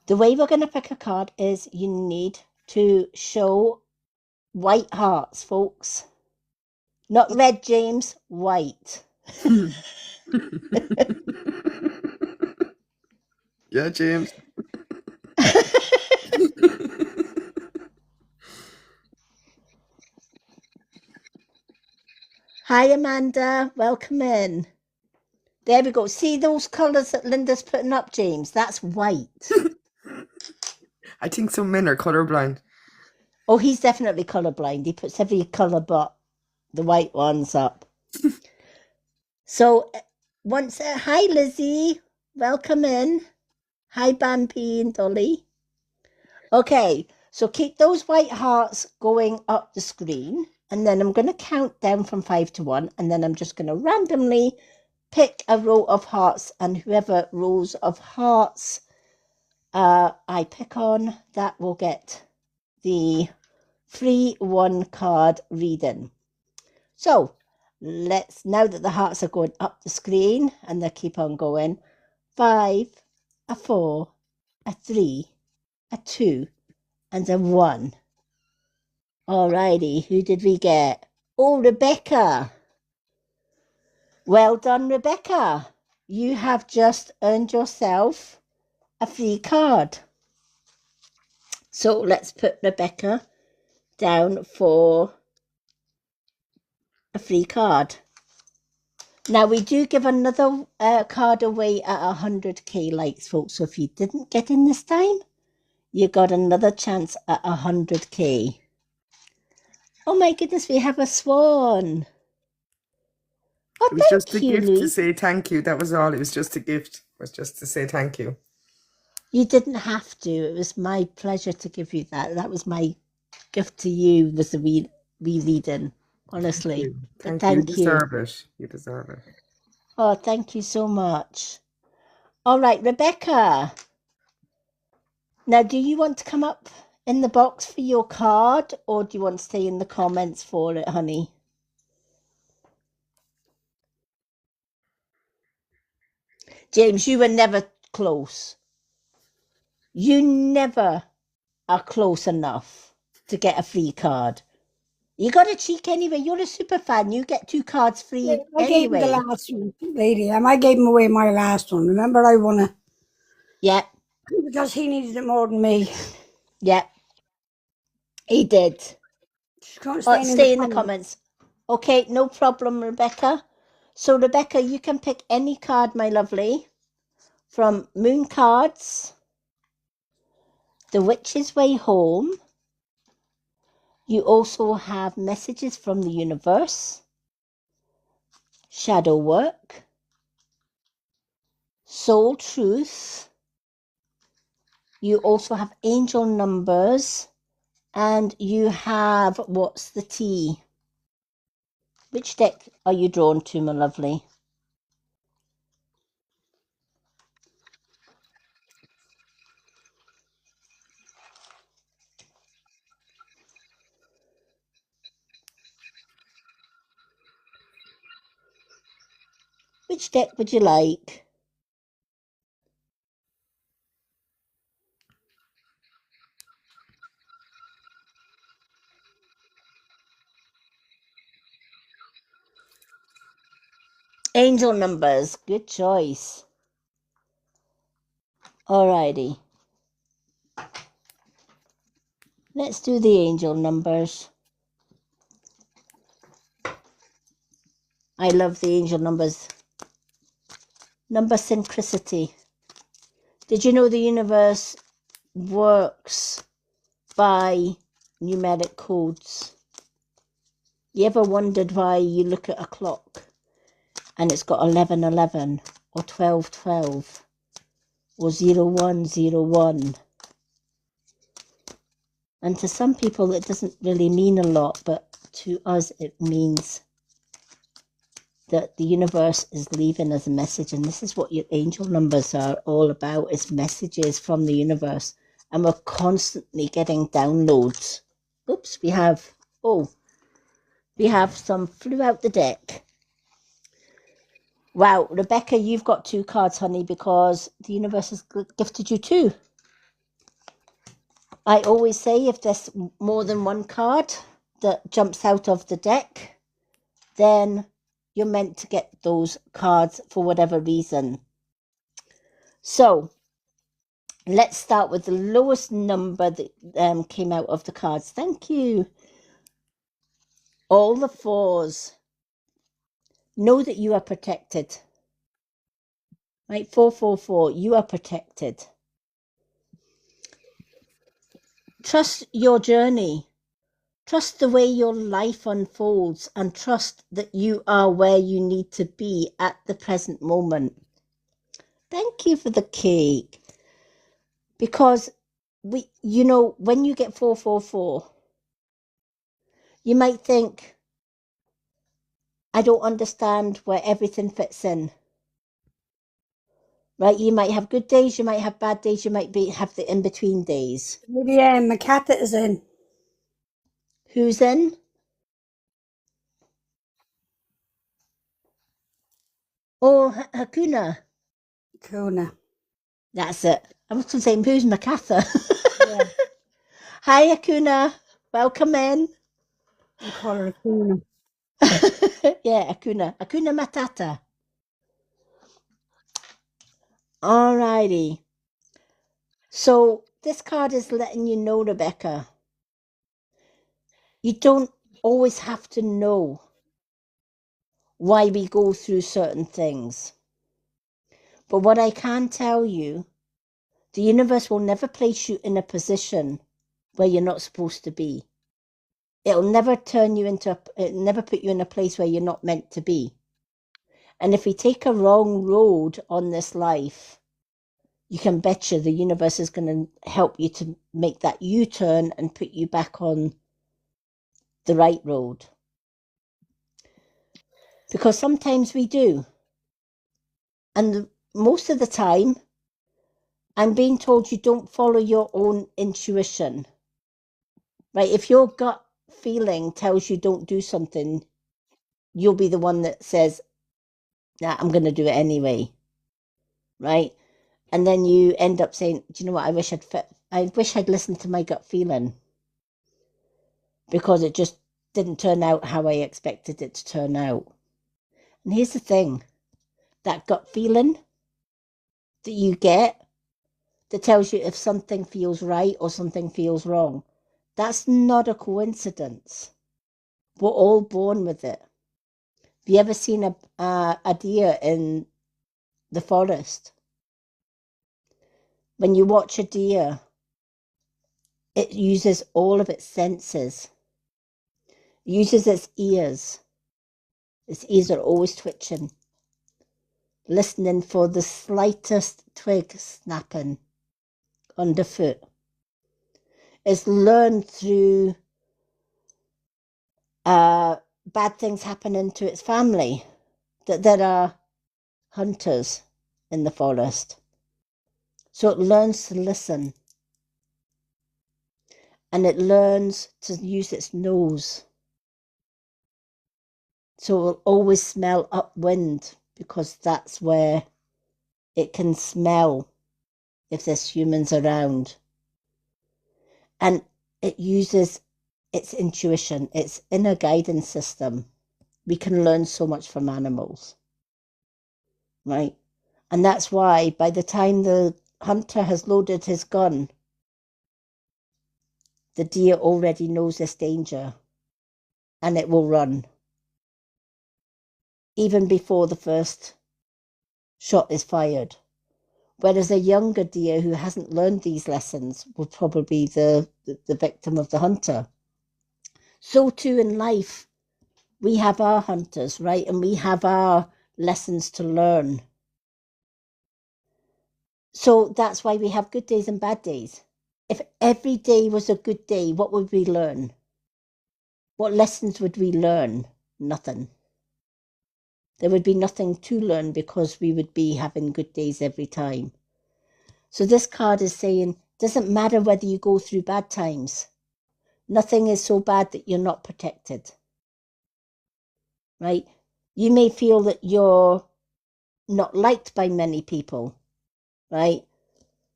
The way we're going to pick a card is you need to show white hearts, folks. Not red, James, white. Yeah, James. Hi, Amanda. Welcome in. There we go. See those colours that Linda's putting up, James? That's white. I think some men are colorblind. Oh, he's definitely colourblind. He puts every colour but the white ones up. So, hi, Lizzie. Welcome in. Hi, Bambi and Dolly. Okay, so keep those white hearts going up the screen. And then I'm going to count down from 5 to 1. And then I'm just going to randomly pick a row of hearts. And whoever rows of hearts I pick on, that will get the free one card reading. So now that the hearts are going up the screen and they keep on going, 5, a 4, a 3, a 2, and a 1. Alrighty, who did we get? Oh, Rebecca. Well done, Rebecca. You have just earned yourself a free card. So let's put Rebecca down for a free card. Now, we do give another card away at 100k likes, folks. So if you didn't get in this time, you got another chance at 100k. Oh my goodness, we have a swan. Oh, It was just a thank you, gift to Louise. say thank you. That was all. It was just a gift. It was just to say thank you. You didn't have to. It was my pleasure to give you that. That was my gift to you, was the reading, honestly. Thank But you. You thank you. deserve it. You deserve it. Oh, thank you so much. All right, Rebecca. Now, do you want to come up in the box for your card, or do you want to stay in the comments for it, honey? James, you were never close. You never are close enough to get a free card. You got a cheek anyway. You're a super fan. You get 2 cards free Yeah, I gave him the anyway. last one, lady. I gave him away my last one. Remember, I won it. Yeah, Because he needed it more than me. yeah. He did. Stay in the comments. comments. Okay, no problem, Rebecca. So, Rebecca, you can pick any card, my lovely, from Moon Cards, The Witch's Way Home. You also have Messages from the Universe, Shadow Work, Soul Truth. You also have Angel Numbers, and you have What's the Tea? Which deck are you drawn to, my lovely? Which deck would you like? Angel Numbers, good choice. Alrighty. Let's do the angel numbers. I love the angel numbers. Number synchronicity. Did you know the universe works by numeric codes? You ever wondered why you look at a clock and it's got 1111 or 1212 or 0101? And to some people it doesn't really mean a lot, but to us it means that the universe is leaving us a message. And this is what your angel numbers are all about, is messages from the universe. And we're constantly getting downloads. Oops, we have some flew out the deck. Wow, Rebecca, you've got 2 cards, honey, because the universe has gifted you 2. I always say if there's more than one card that jumps out of the deck, then you're meant to get those cards for whatever reason. So let's start with the lowest number that came out of the cards. Thank you. All the 4s. Know that you are protected. Right, 444, you are protected. Trust your journey. Trust the way your life unfolds, and trust that you are where you need to be at the present moment. Thank you for the cake. Because when you get 444, you might think, I don't understand where everything fits in. Right? You might have good days, you might have bad days, you might have the in-between days. Yeah, my cat is in. Who's in? Oh, Hakuna. Kuna. That's it. I was going to say, who's Makatha? Yeah. Hi, Hakuna. Welcome in. We call her Kuna. Yeah, Hakuna. Hakuna Matata. Alrighty. So this card is letting you know, Rebecca, you don't always have to know why we go through certain things. But what I can tell you, the universe will never place you in a position where you're not supposed to be. It'll never never put you in a place where you're not meant to be. And if we take a wrong road on this life, you can betcha the universe is going to help you to make that U-turn and put you back on the right road. Because sometimes we do. And most of the time, I'm being told you don't follow your own intuition. Right? If your gut feeling tells you don't do something, you'll be the one that says, nah, I'm going to do it anyway. Right? And then you end up saying, do you know what? I wish I'd listened to my gut feeling, because it just didn't turn out how I expected it to turn out. And here's the thing, that gut feeling that you get that tells you if something feels right or something feels wrong, that's not a coincidence. We're all born with it. Have you ever seen a deer in the forest? When you watch a deer, it uses all of its senses. It uses its ears. Its ears are always twitching, listening for the slightest twig snapping underfoot. It's learned through bad things happening to its family, that there are hunters in the forest. So it learns to listen. And it learns to use its nose. So it will always smell upwind, because that's where it can smell if there's humans around. And it uses its intuition, its inner guidance system. We can learn so much from animals, right? And that's why by the time the hunter has loaded his gun, the deer already knows this danger and it will run even before the first shot is fired. Whereas a younger deer who hasn't learned these lessons will probably be the victim of the hunter. So too in life, we have our hunters, right? And we have our lessons to learn. So that's why we have good days and bad days. If every day was a good day, what would we learn? What lessons would we learn? Nothing. There would be nothing to learn because we would be having good days every time. So this card is saying, doesn't matter whether you go through bad times. Nothing is so bad that you're not protected. Right? You may feel that you're not liked by many people. Right?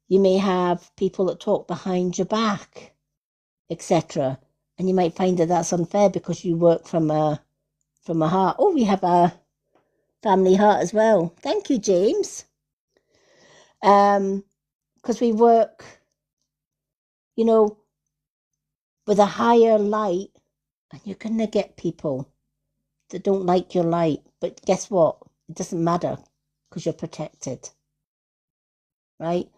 You may have people that talk behind your back, etc. And you might find that that's unfair because you work from a heart. Oh, we have a family heart as well. Thank you, James. Because we work, with a higher light, and you're going to get people that don't like your light. But guess what? It doesn't matter because you're protected. Right?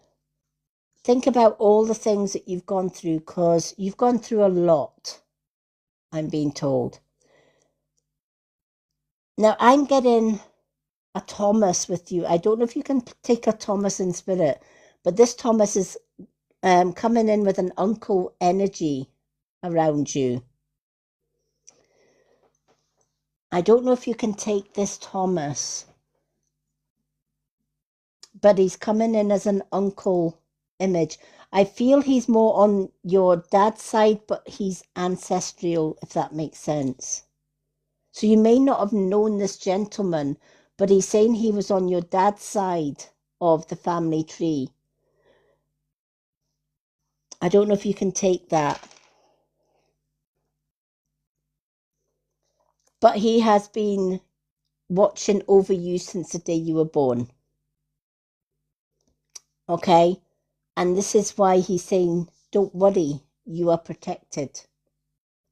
Think about all the things that you've gone through, because you've gone through a lot, I'm being told. Now, I'm getting a Thomas with you. I don't know if you can take a Thomas in spirit, but this Thomas is coming in with an uncle energy around you. I don't know if you can take this Thomas, but he's coming in as an uncle image. I feel he's more on your dad's side, but he's ancestral, if that makes sense. So you may not have known this gentleman, but he's saying he was on your dad's side of the family tree. I don't know if you can take that. But he has been watching over you since the day you were born. Okay? And this is why he's saying, don't worry, you are protected.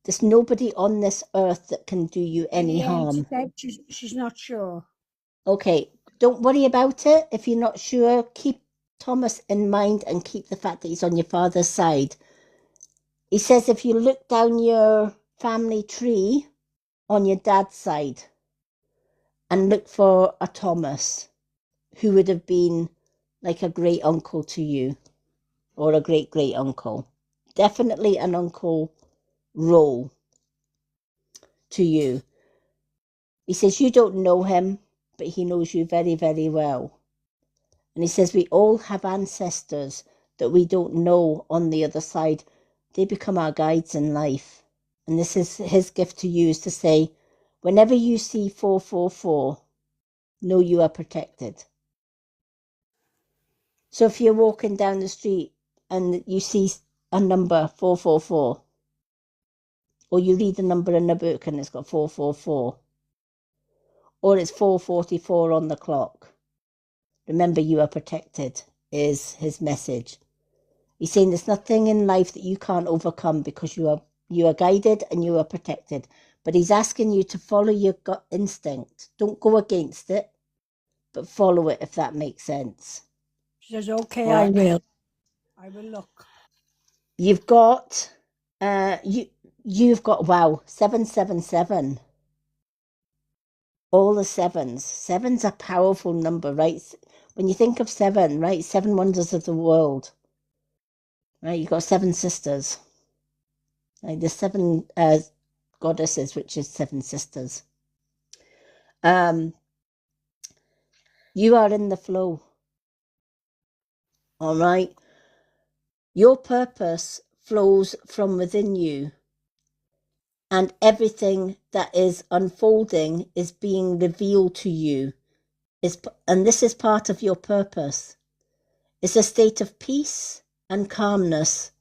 There's nobody on this earth that can do you any harm. She's not sure. Okay, don't worry about it. If you're not sure, keep Thomas in mind and keep the fact that he's on your father's side. He says if you look down your family tree on your dad's side and look for a Thomas who would have been like a great uncle to you or a great great uncle. Definitely an uncle role to you. He says you don't know him, but he knows you very, very well. And he says we all have ancestors that we don't know on the other side. They become our guides in life. And this is his gift to you, is to say, whenever you see 444, know you are protected. So if you're walking down the street and you see a number 444, or you read a number in a book and it's got 444, or it's 4:44 on the clock, remember you are protected, is his message. He's saying there's nothing in life that you can't overcome because you are guided and you are protected. But he's asking you to follow your gut instinct. Don't go against it, but follow it, if that makes sense. She says, okay, right. I will look. You've got, you've got, wow, 777. All the sevens. Seven's a powerful number, right? When you think of seven, right? 7 wonders of the world. Right, you've got 7 sisters. Right, the 7 goddesses, which is 7 sisters. You are in the flow. All right. Your purpose flows from within you. And everything that is unfolding is being revealed to you. And this is part of your purpose. It's a state of peace and calmness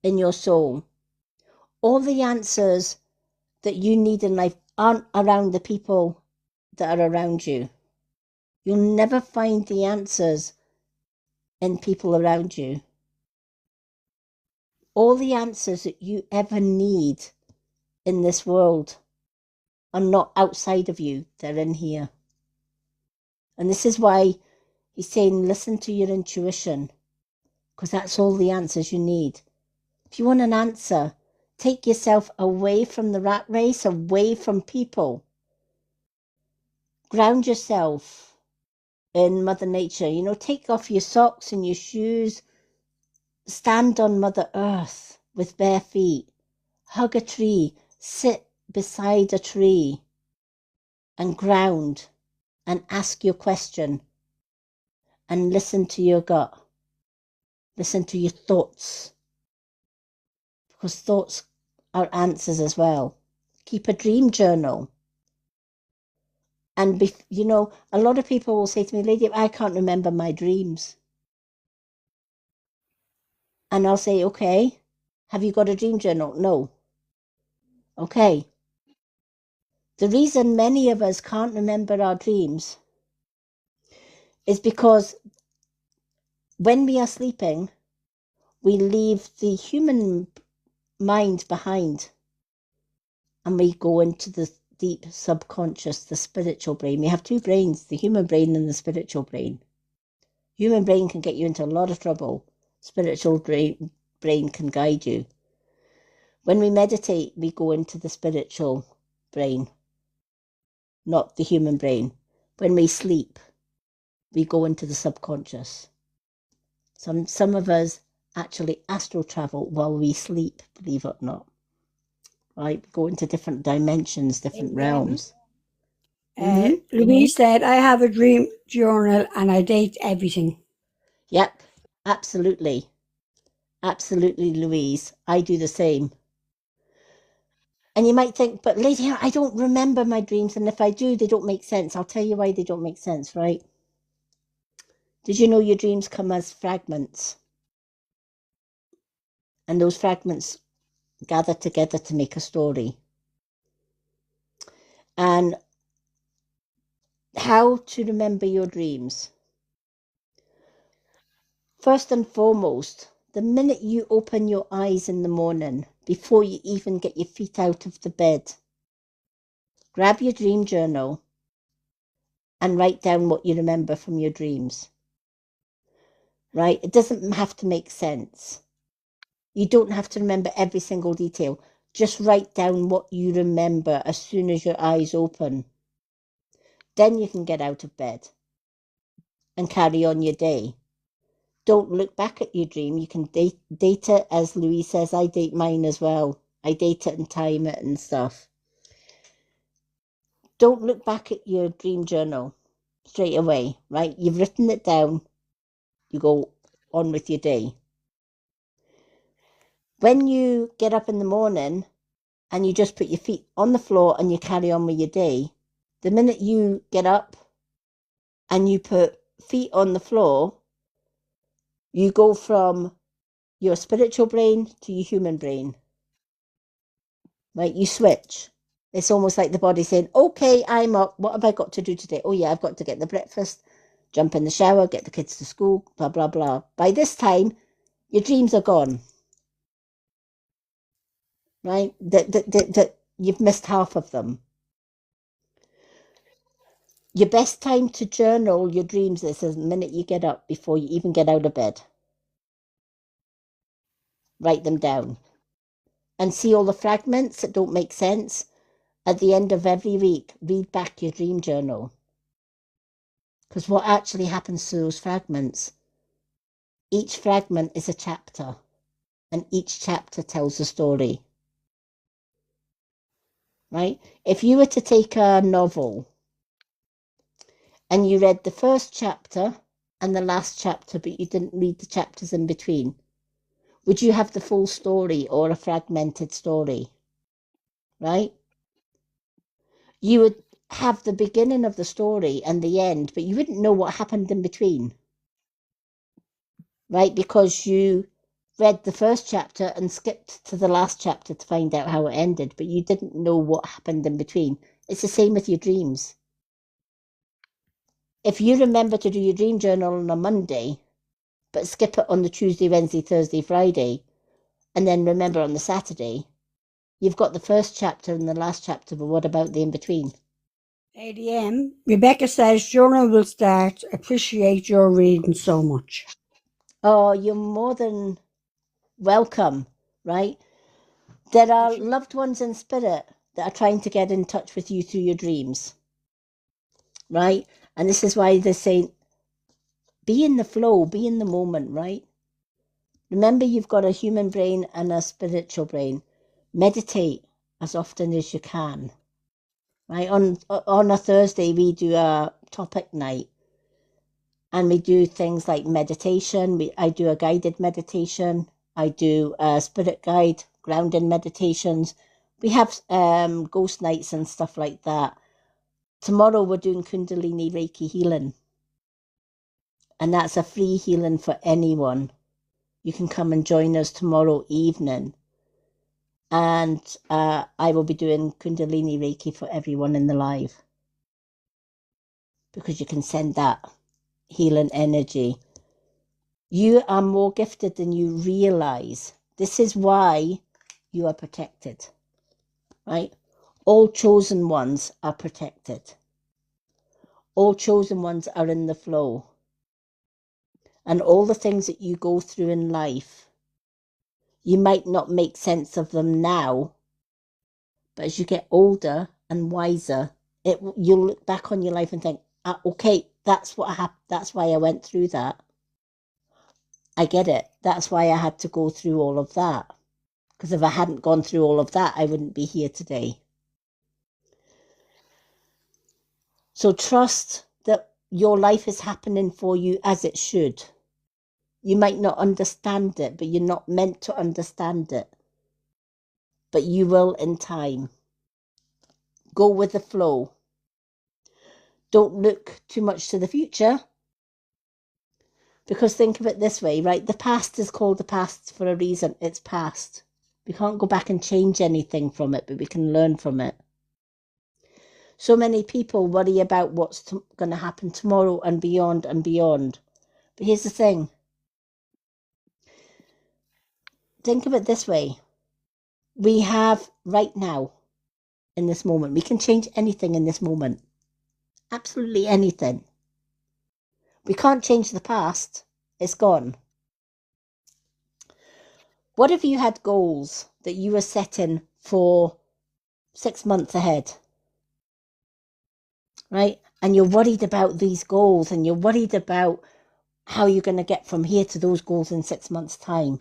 in your soul. All the answers that you need in life aren't around the people that are around you. You'll never find the answers in people around you. All the answers that you ever need in this world are not outside of you, they're in here. And this is why he's saying, listen to your intuition, because that's all the answers you need. If you want an answer, take yourself away from the rat race, away from people. Ground yourself in Mother Nature. You know, take off your socks and your shoes. Stand on Mother Earth with bare feet. Hug a tree. Sit beside a tree and ground and ask your question and listen to your gut. Listen to your thoughts, because thoughts are answers as well. Keep a dream journal. And, you know, a lot of people will say to me, Lady, I can't remember my dreams. And I'll say, okay, have you got a dream journal? No. Okay. The reason many of us can't remember our dreams is because when we are sleeping, we leave the human mind behind and we go into the deep subconscious, the spiritual brain. We have two brains, the human brain and the spiritual brain. Human brain can get you into a lot of trouble. Spiritual brain can guide you. When we meditate, we go into the spiritual brain, not the human brain. When we sleep, we go into the subconscious. Some of us actually astral travel while we sleep, believe it or not. Right? We go into different dimensions, different realms. Louise said, I have a dream journal and I date everything. Yep, absolutely. Absolutely, Louise. I do the same. And you might think, but Lady, I don't remember my dreams, and if I do, they don't make sense. I'll tell you why they don't make sense, right? Did you know your dreams come as fragments? And those fragments gather together to make a story. And how to remember your dreams? First and foremost, the minute you open your eyes in the morning, before you even get your feet out of the bed, grab your dream journal and write down what you remember from your dreams. Right? It doesn't have to make sense. You don't have to remember every single detail. Just write down what you remember as soon as your eyes open. Then you can get out of bed and carry on your day. Don't look back at your dream. You can date it, as Louise says. I date mine as well. I date it and time it and stuff. Don't look back at your dream journal straight away, right? You've written it down. You go on with your day. When you get up in the morning and you just put your feet on the floor and you carry on with your day, the minute you get up and you put feet on the floor, you go from your spiritual brain to your human brain. Right? You switch. It's almost like the body saying, okay, I'm up. What have I got to do today? Oh, yeah, I've got to get the breakfast, jump in the shower, get the kids to school, blah, blah, blah. By this time, your dreams are gone. Right? That you've missed half of them. Your best time to journal your dreams is the minute you get up, before you even get out of bed. Write them down. And see all the fragments that don't make sense. At the end of every week, read back your dream journal. Because what actually happens to those fragments, each fragment is a chapter, and each chapter tells a story. Right? If you were to take a novel and you read the first chapter and the last chapter, but you didn't read the chapters in between, would you have the full story or a fragmented story? Right? You would have the beginning of the story and the end, but you wouldn't know what happened in between. Right? Because you read the first chapter and skipped to the last chapter to find out how it ended, but you didn't know what happened in between. It's the same with your dreams. If you remember to do your dream journal on a Monday, but skip it on the Tuesday, Wednesday, Thursday, Friday, and then remember on the Saturday, you've got the first chapter and the last chapter, but what about the in-between? Lady M, Rebecca says journal will start. Appreciate your reading so much. Oh, you're more than welcome, right? There are loved ones in spirit that are trying to get in touch with you through your dreams, right? And this is why they're saying, be in the flow, be in the moment, right? Remember, you've got a human brain and a spiritual brain. Meditate as often as you can, right? On a Thursday, we do a topic night, and we do things like meditation. I do a guided meditation. I do a spirit guide, grounding meditations. We have ghost nights and stuff like that. Tomorrow we're doing Kundalini Reiki healing. And that's a free healing for anyone. You can come and join us tomorrow evening. And I will be doing Kundalini Reiki for everyone in the live. Because you can send that healing energy. You are more gifted than you realize. This is why you are protected, right? All chosen ones are protected. All chosen ones are in the flow. And all the things that you go through in life, you might not make sense of them now, but as you get older and wiser, you'll look back on your life and think, okay, that's what happened. That's why I went through that. I get it. That's why I had to go through all of that. Because if I hadn't gone through all of that, I wouldn't be here today. So trust that your life is happening for you as it should. You might not understand it, but you're not meant to understand it. But you will in time. Go with the flow. Don't look too much to the future. Because think of it this way, right? The past is called the past for a reason. It's past. We can't go back and change anything from it, but we can learn from it. So many people worry about what's going to happen tomorrow and beyond and beyond. But here's the thing. Think of it this way. We have right now, in this moment, we can change anything in this moment. Absolutely anything. We can't change the past. It's gone. What if you had goals that you were setting for 6 months ahead? Right? And you're worried about these goals and you're worried about how you're going to get from here to those goals in 6 months' time.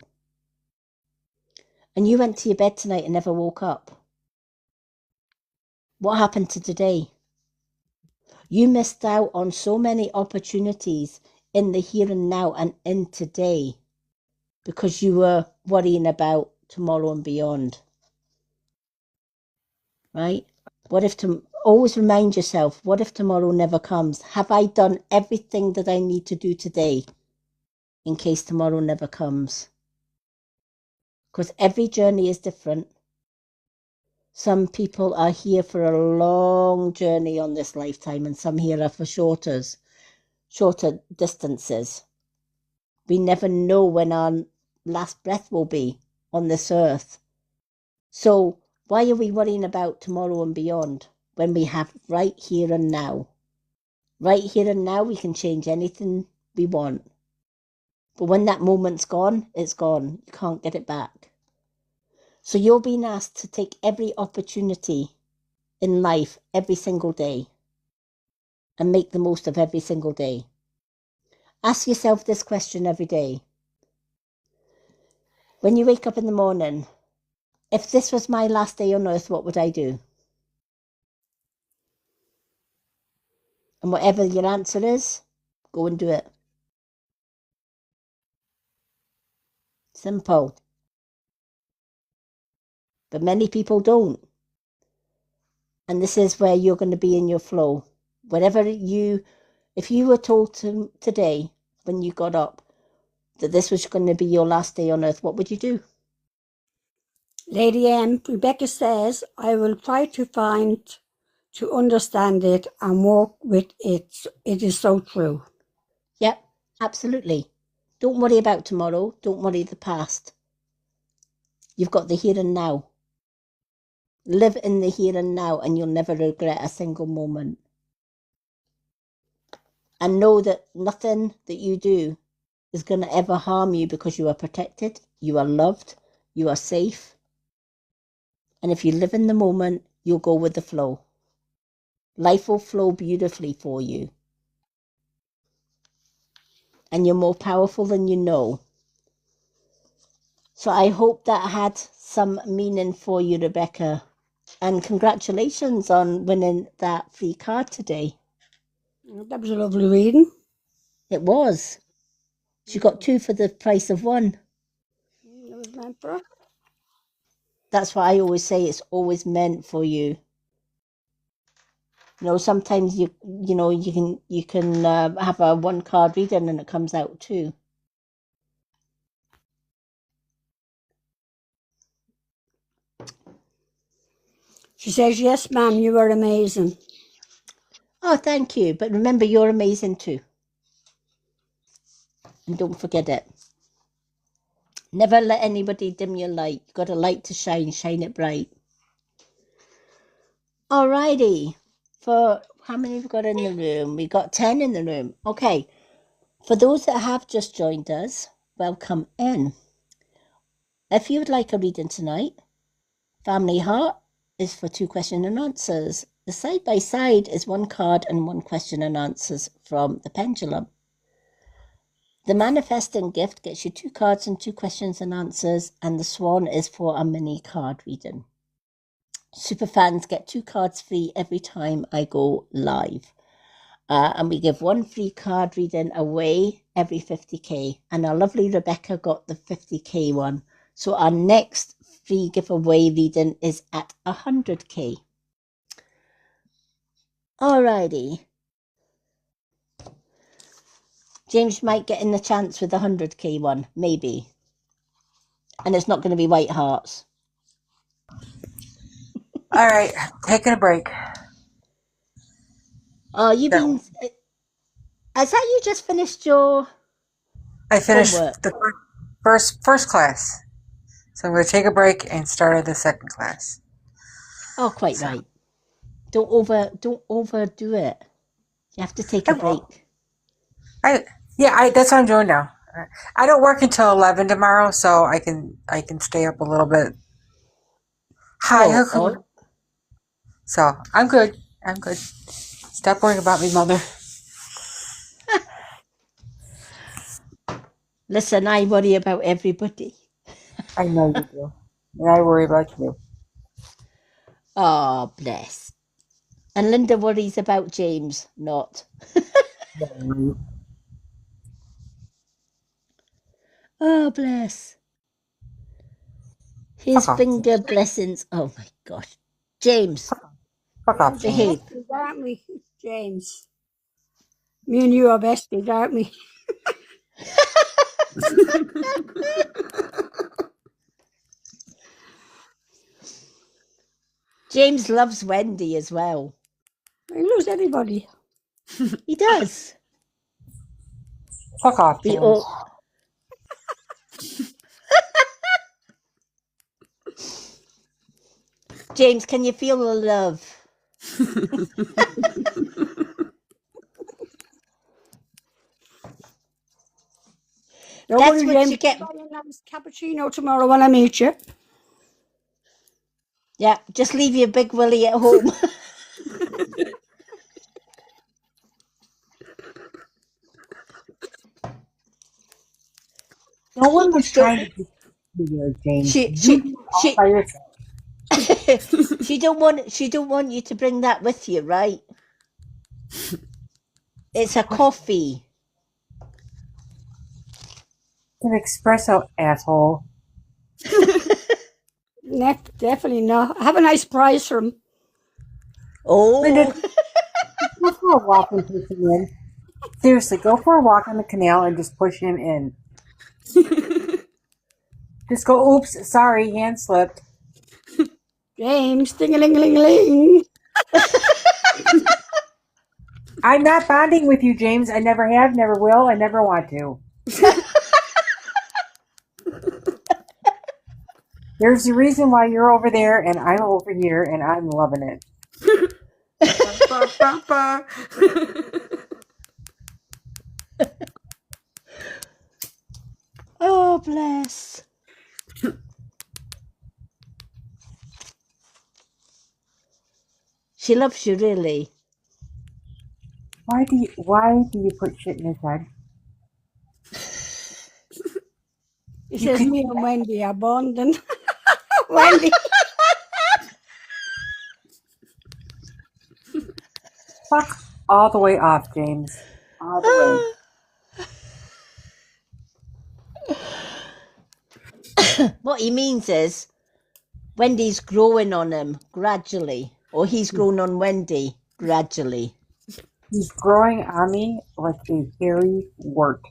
And you went to your bed tonight and never woke up. What happened to today? You missed out on so many opportunities in the here and now and in today because you were worrying about tomorrow and beyond. Right? What if always remind yourself, what if tomorrow never comes? Have I done everything that I need to do today in case tomorrow never comes? Because every journey is different. Some people are here for a long journey on this lifetime, and some here are for shorter distances. We never know when our last breath will be on this earth. So why are we worrying about tomorrow and beyond when we have right here and now? Right here and now, we can change anything we want. But when that moment's gone, it's gone. You can't get it back. So you're being asked to take every opportunity in life every single day and make the most of every single day. Ask yourself this question every day. When you wake up in the morning, if this was my last day on earth, what would I do? And whatever your answer is, go and do it. Simple. But many people don't. And this is where you're going to be in your flow. If you were told today when you got up that this was going to be your last day on earth, what would you do? Lady M, Rebecca says, I will try to understand it and work with it. It is so true. Yep, absolutely. Don't worry about tomorrow. Don't worry the past. You've got the here and now. Live in the here and now, and you'll never regret a single moment. And know that nothing that you do is going to ever harm you, because you are protected, you are loved, you are safe. And if you live in the moment, you'll go with the flow. Life will flow beautifully for you. And you're more powerful than you know. So I hope that had some meaning for you, Rebecca. And congratulations on winning that free card today. That was a lovely reading. It was. She got 2 for the price of 1. That was meant for her. That's what I always say. It's always meant for you. You know, sometimes you can have a 1 card reading and it comes out 2. She says, yes, ma'am, you are amazing. Oh, thank you. But remember, you're amazing too. And don't forget it. Never let anybody dim your light. You've got a light to shine. Shine it bright. Alrighty. For how many have we got in the room? We got 10 in the room. Okay. For those that have just joined us, welcome in. If you would like a reading tonight, Family Heart is for 2 question and answers. The side by side is 1 card and 1 question and answers from the pendulum. The manifesting gift gets you 2 cards and 2 questions and answers, and the swan is for a mini card reading. Superfans get 2 cards free every time I go live. And we give 1 free card reading away every 50k. And our lovely Rebecca got the 50k one. So our next free giveaway reading is at 100k. Alrighty. James might get in the chance with the 100k one, maybe. And it's not going to be white hearts. All right, taking a break. Oh, you've been... Is that you just finished your... I finished homework? the first class. So I'm going to take a break and start on the second class. Oh, quite right. Don't overdo it. You have to take a break. That's what I'm doing now. I don't work until 11 tomorrow, so I can stay up a little bit. So I'm good. Stop worrying about me, Mother. Listen, I worry about everybody. I know you do. And I worry about you. Oh, bless. And Linda worries about James, not. Oh, bless. His finger blessings. Oh, my gosh. James. Fuck off, Behave. Aren't we, James? Me and you are besties, aren't we? James loves Wendy as well. He loves everybody. He does. Fuck off, James. James, can you feel the love? That's what you get. Cappuccino tomorrow when I meet you. Yeah, just leave your big willy at home. No one was trying to do James. She don't want you to bring that with you, right? It's a coffee. It's an espresso, asshole. Definitely not. I have a nice prize for him. Oh. Linda, go for a walk and push him in. Seriously, go for a walk on the canal and just push him in. Just go, oops, sorry, hand slipped. James, ding-a-ling-a-ling-a-ling. I'm not bonding with you, James. I never have, never will, I never want to. There's a reason why you're over there and I'm over here and I'm loving it. Ba, ba, ba. Oh, bless. She loves you, really. Why do you put shit in his head? He says me and Wendy are bonding. Wendy. Fuck all the way off, James. All the way. What he means is Wendy's growing on him gradually, or he's grown on Wendy gradually. He's growing on me like a hairy wart.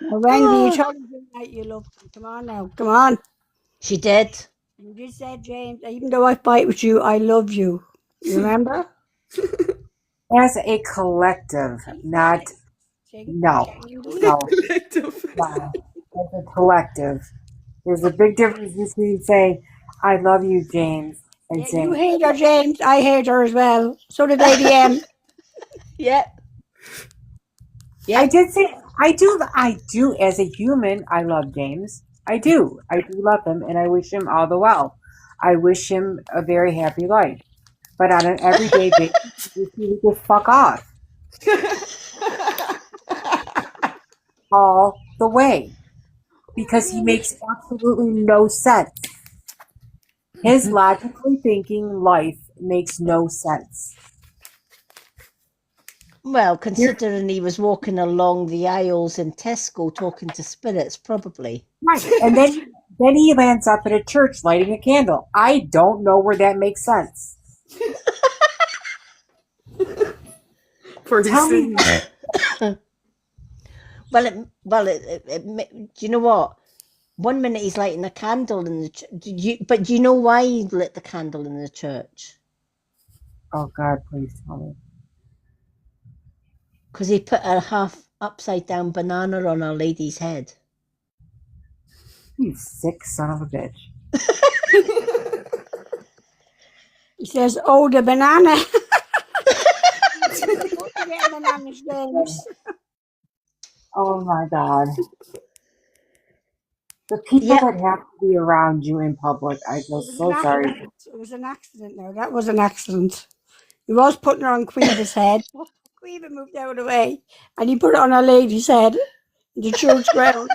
Wendy, you told me tonight you love him. Come on now. Come on. She did. You just said, James, even though I fight with you, I love you. You remember? As a collective, not no. Collective. Wow. As a collective. There's a big difference between saying, I love you, James, and Yeah, saying, you hate her, James. I hate her as well. So did Lady M. Yeah. I did say, I do, as a human, I love James. I do love him, and I wish him all the well. I wish him a very happy life. But on an everyday basis, he would just fuck off. All the way. Because he makes absolutely no sense. His logically thinking life makes no sense. Well, considering he was walking along the aisles in Tesco talking to spirits, probably. Right. And then he lands up at a church lighting a candle. I don't know where that makes sense. For his Tell me. sins. Do you know what? 1 minute he's lighting a candle in the church. But do you know why he lit the candle in the church? Oh, God, please tell me. Because he put a half upside down banana on Our Lady's head. You sick son of a bitch. He says, oh, the banana. Bananas, James. Oh, my God. The people that have to be around you in public, I feel so sorry. It was an accident now. That was an accident. He was putting her on Queeva's head. Queeva moved out of the way, and he put it on Our Lady's head in the church ground.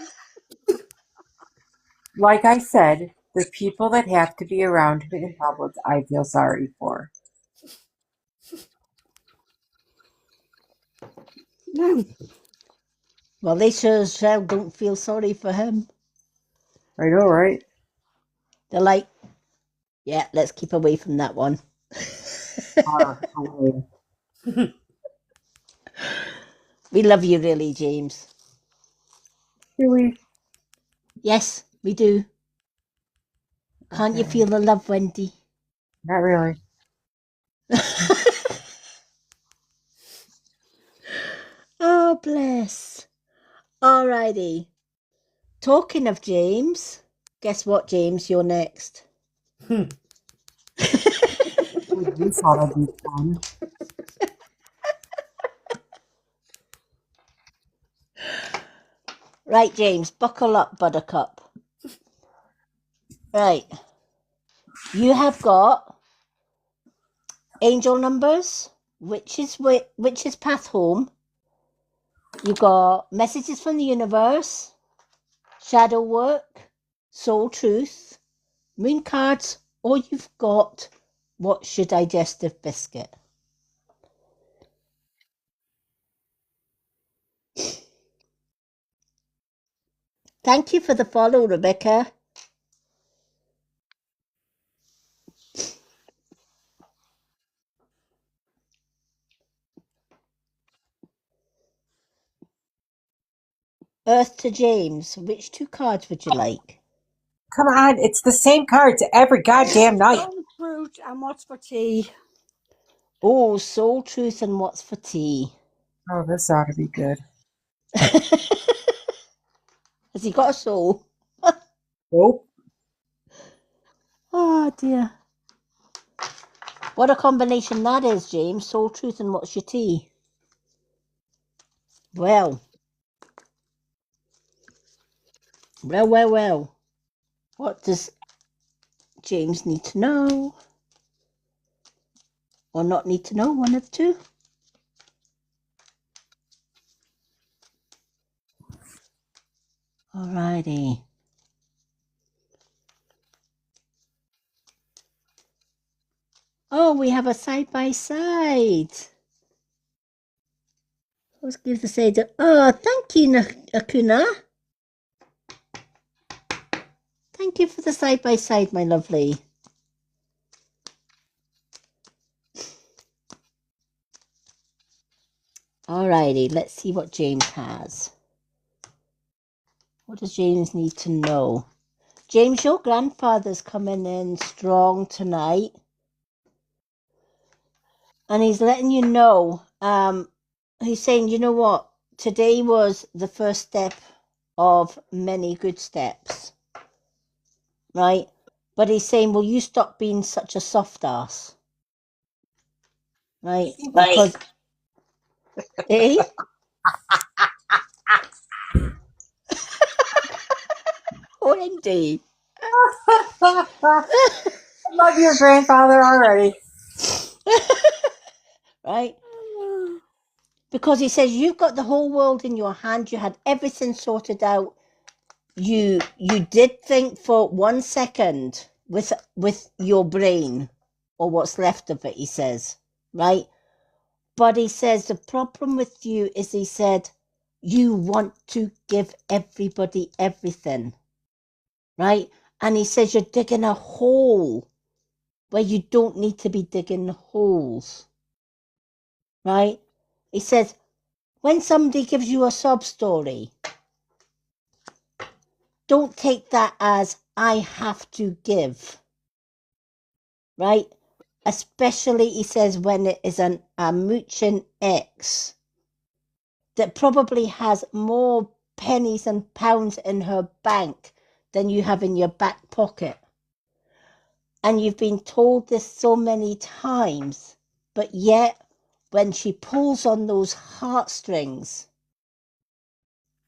Like I said, the people that have to be around him in public, I feel sorry for. No. Well, they sure as hell don't feel sorry for him. I know, right? They're like, yeah, let's keep away from that one. We love you, really, James. Do we? Yes, we do. Can't you feel the love, Wendy? Not really. Oh, bless. Alrighty. Talking of James, guess what, James? You're next. You thought it'd be fun. Right, James, buckle up, Buttercup. Right. You have got angel numbers, witch's path home. You got messages from the universe, shadow work, soul truth, moon cards, or you've got what's your digestive biscuit. Thank you for the follow, Rebecca. Earth to James, which two cards would you like? Come on, it's the same cards every goddamn night. Soul Truth and what's for tea? Oh, soul truth and what's for tea. Oh, this ought to be good. Has he got a soul? Nope. Oh dear. What a combination that is, James. Soul Truth and what's your tea? Well. What does James need to know? Or not need to know, one of the two? Alrighty. Oh, we have a side-by-side. Let's give the side. Oh, thank you, Akuna. Thank you for the side-by-side, my lovely. Alrighty, let's see what James has. What does James need to know? James, your grandfather's coming in strong tonight. And he's letting you know, he's saying, you know what? Today was the first step of many good steps. Right? But he's saying, will you stop being such a soft ass? Right? Because... Eh? OMG. Love your grandfather already. Right? Because he says, you've got the whole world in your hand. You had everything sorted out. You did think for 1 second with your brain, or what's left of it, he says. Right? But he says the problem with you is, he said, you want to give everybody everything. Right? And he says you're digging a hole where you don't need to be digging holes. Right? He says, when somebody gives you a sob story, don't take that as I have to give. Right? Especially, he says, when it is a mooching ex that probably has more pennies and pounds in her bank than you have in your back pocket. And you've been told this so many times, but yet when she pulls on those heartstrings,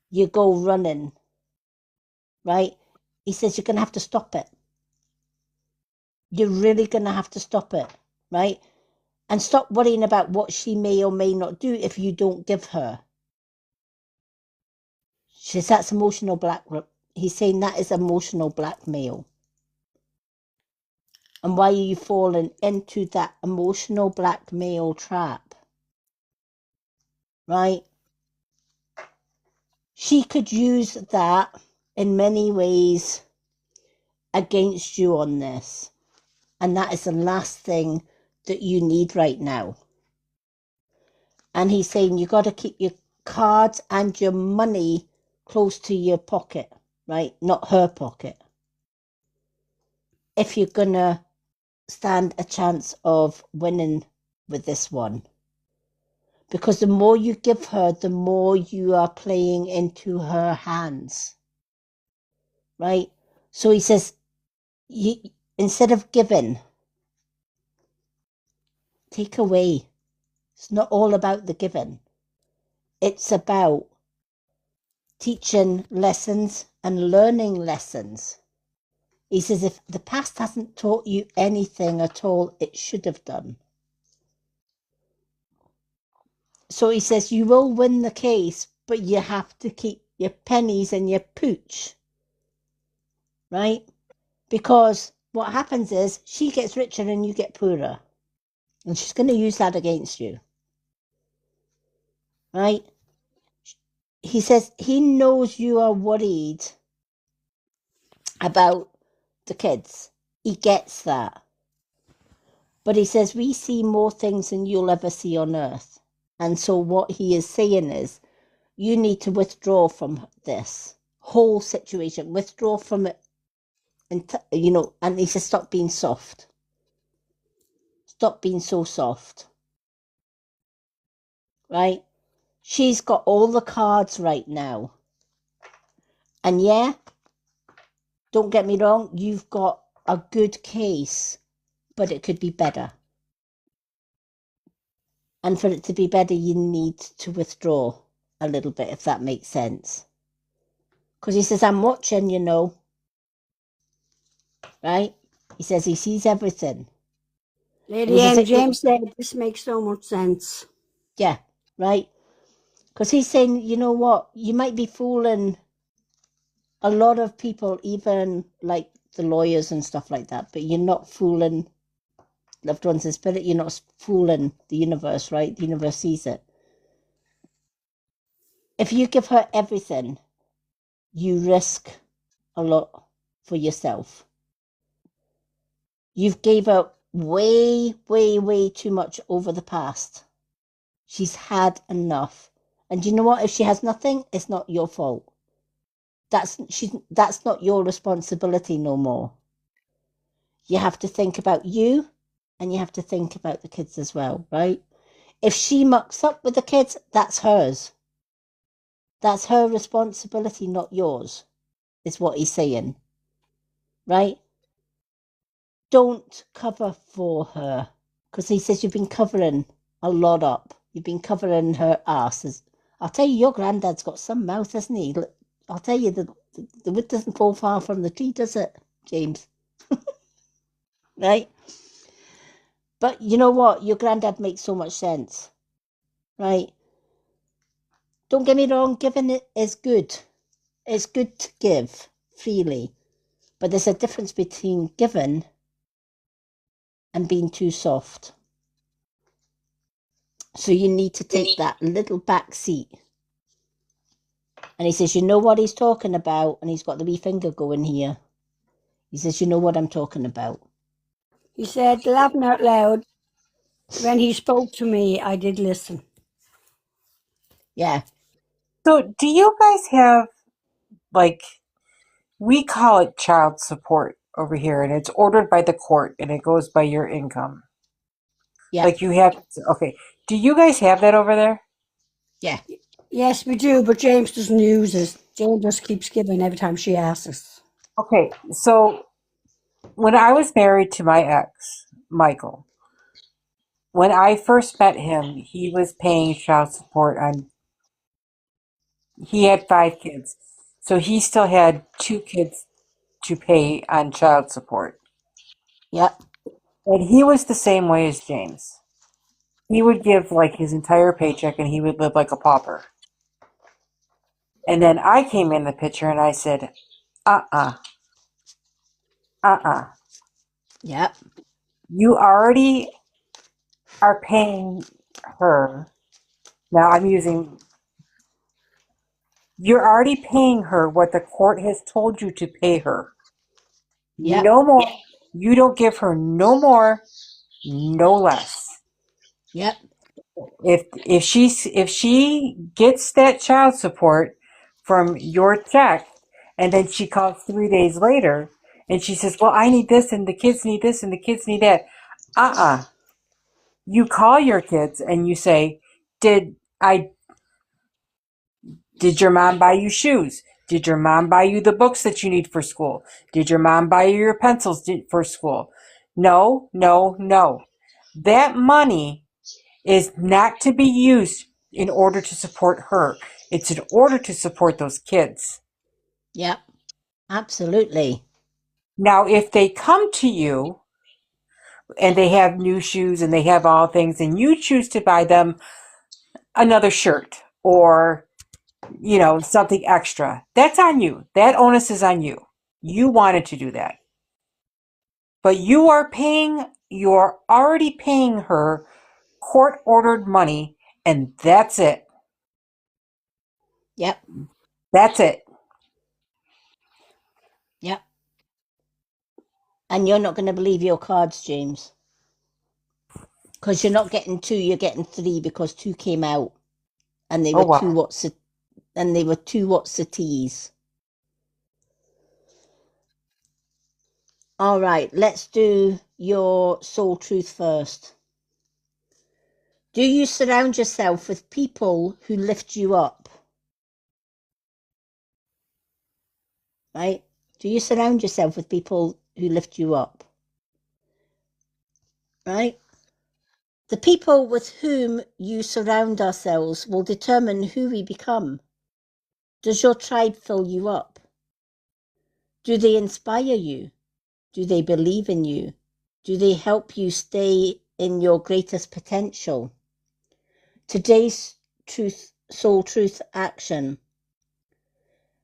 you go running, right? He says you're going to have to stop it. You're really going to have to stop it, right? And stop worrying about what she may or may not do if you don't give her. She says that's emotional blackmail. He's saying that is emotional blackmail. And why are you falling into that emotional blackmail trap? Right? She could use that in many ways against you on this. And that is the last thing that you need right now. And he's saying you got to keep your cards and your money close to your pocket, right? Not her pocket. If you're going to stand a chance of winning with this one. Because the more you give her, the more you are playing into her hands. Right? So he says, instead of giving, take away. It's not all about the giving. It's about teaching lessons and learning lessons. He says, if the past hasn't taught you anything at all, it should have done. So he says, you will win the case, but you have to keep your pennies and your pooch. Right? Because what happens is she gets richer and you get poorer. And she's going to use that against you. Right? He says he knows you are worried about the kids. He gets that. But he says we see more things than you'll ever see on earth. And so what he is saying is you need to withdraw from this whole situation. Withdraw from it. And, and he says stop being soft. Stop being so soft. Right? She's got all the cards right now. And yeah, don't get me wrong, you've got a good case, but it could be better. And for it to be better, you need to withdraw a little bit, if that makes sense. Because he says, I'm watching, you know. Right? He says he sees everything. Lady Anne, James said this makes so much sense. Yeah, right? Because he's saying, you know what, you might be fooling a lot of people, even like the lawyers and stuff like that, but you're not fooling loved ones in spirit. You're not fooling the universe, right? The universe sees it. If you give her everything, you risk a lot for yourself. You've gave her way, way, way too much over the past. She's had enough. And you know what? If she has nothing, it's not your fault. That's not your responsibility no more. You have to think about you, and you have to think about the kids as well, right? If she mucks up with the kids, that's hers. That's her responsibility, not yours, is what he's saying, right? Don't cover for her, because he says you've been covering a lot up. You've been covering her asses. I'll tell you, your granddad's got some mouth, hasn't he? I'll tell you, the wood doesn't fall far from the tree, does it, James? Right? But you know what? Your granddad makes so much sense, right? Don't get me wrong, giving it is good. It's good to give freely. But there's a difference between giving and being too soft. So you need to take that little back seat. And he says, you know what he's talking about? And he's got the wee finger going here. He says, you know what I'm talking about. He said, laughing out loud, when he spoke to me, I did listen. Yeah. So, do you guys have, like, we call it child support over here, and it's ordered by the court, and it goes by your income. Yeah. Like, you have, okay. Do you guys have that over there? Yeah. Yes, we do, but James doesn't use it. James just keeps giving every time she asks us. Okay, so when I was married to my ex, Michael, when I first met him, he was paying child support on, he had 5 kids. So he still had 2 kids to pay on child support. Yeah. And he was the same way as James. He would give like his entire paycheck and he would live like a pauper. And then I came in the picture and I said, uh-uh, uh-uh. Yeah. You already are paying her. Now you're already paying her what the court has told you to pay her. Yeah. No more. You don't give her no more, no less. Yeah. If she gets that child support from your check and then she calls 3 days later and she says, well, I need this and the kids need this and the kids need that. You call your kids and you say, did your mom buy you shoes? Did your mom buy you the books that you need for school? Did your mom buy you your pencils for school? No, no, no. That money is not to be used in order to support her. It's in order to support those kids. Yeah. Absolutely. Now, if they come to you and they have new shoes and they have all things and you choose to buy them another shirt or, something extra, that's on you. That onus is on you. You wanted to do that. But you're already paying her court-ordered money, and that's it. Yep. That's it. Yep. And you're not going to believe your cards, James. Because you're not getting 2, you're getting 3 because 2 came out. And they were wow. 2 what's the teas. All right, let's do your soul truth first. Do you surround yourself with people who lift you up? Right? Do you surround yourself with people who lift you up? Right? The people with whom you surround ourselves will determine who we become. Does your tribe fill you up? Do they inspire you? Do they believe in you? Do they help you stay in your greatest potential? Today's soul truth action.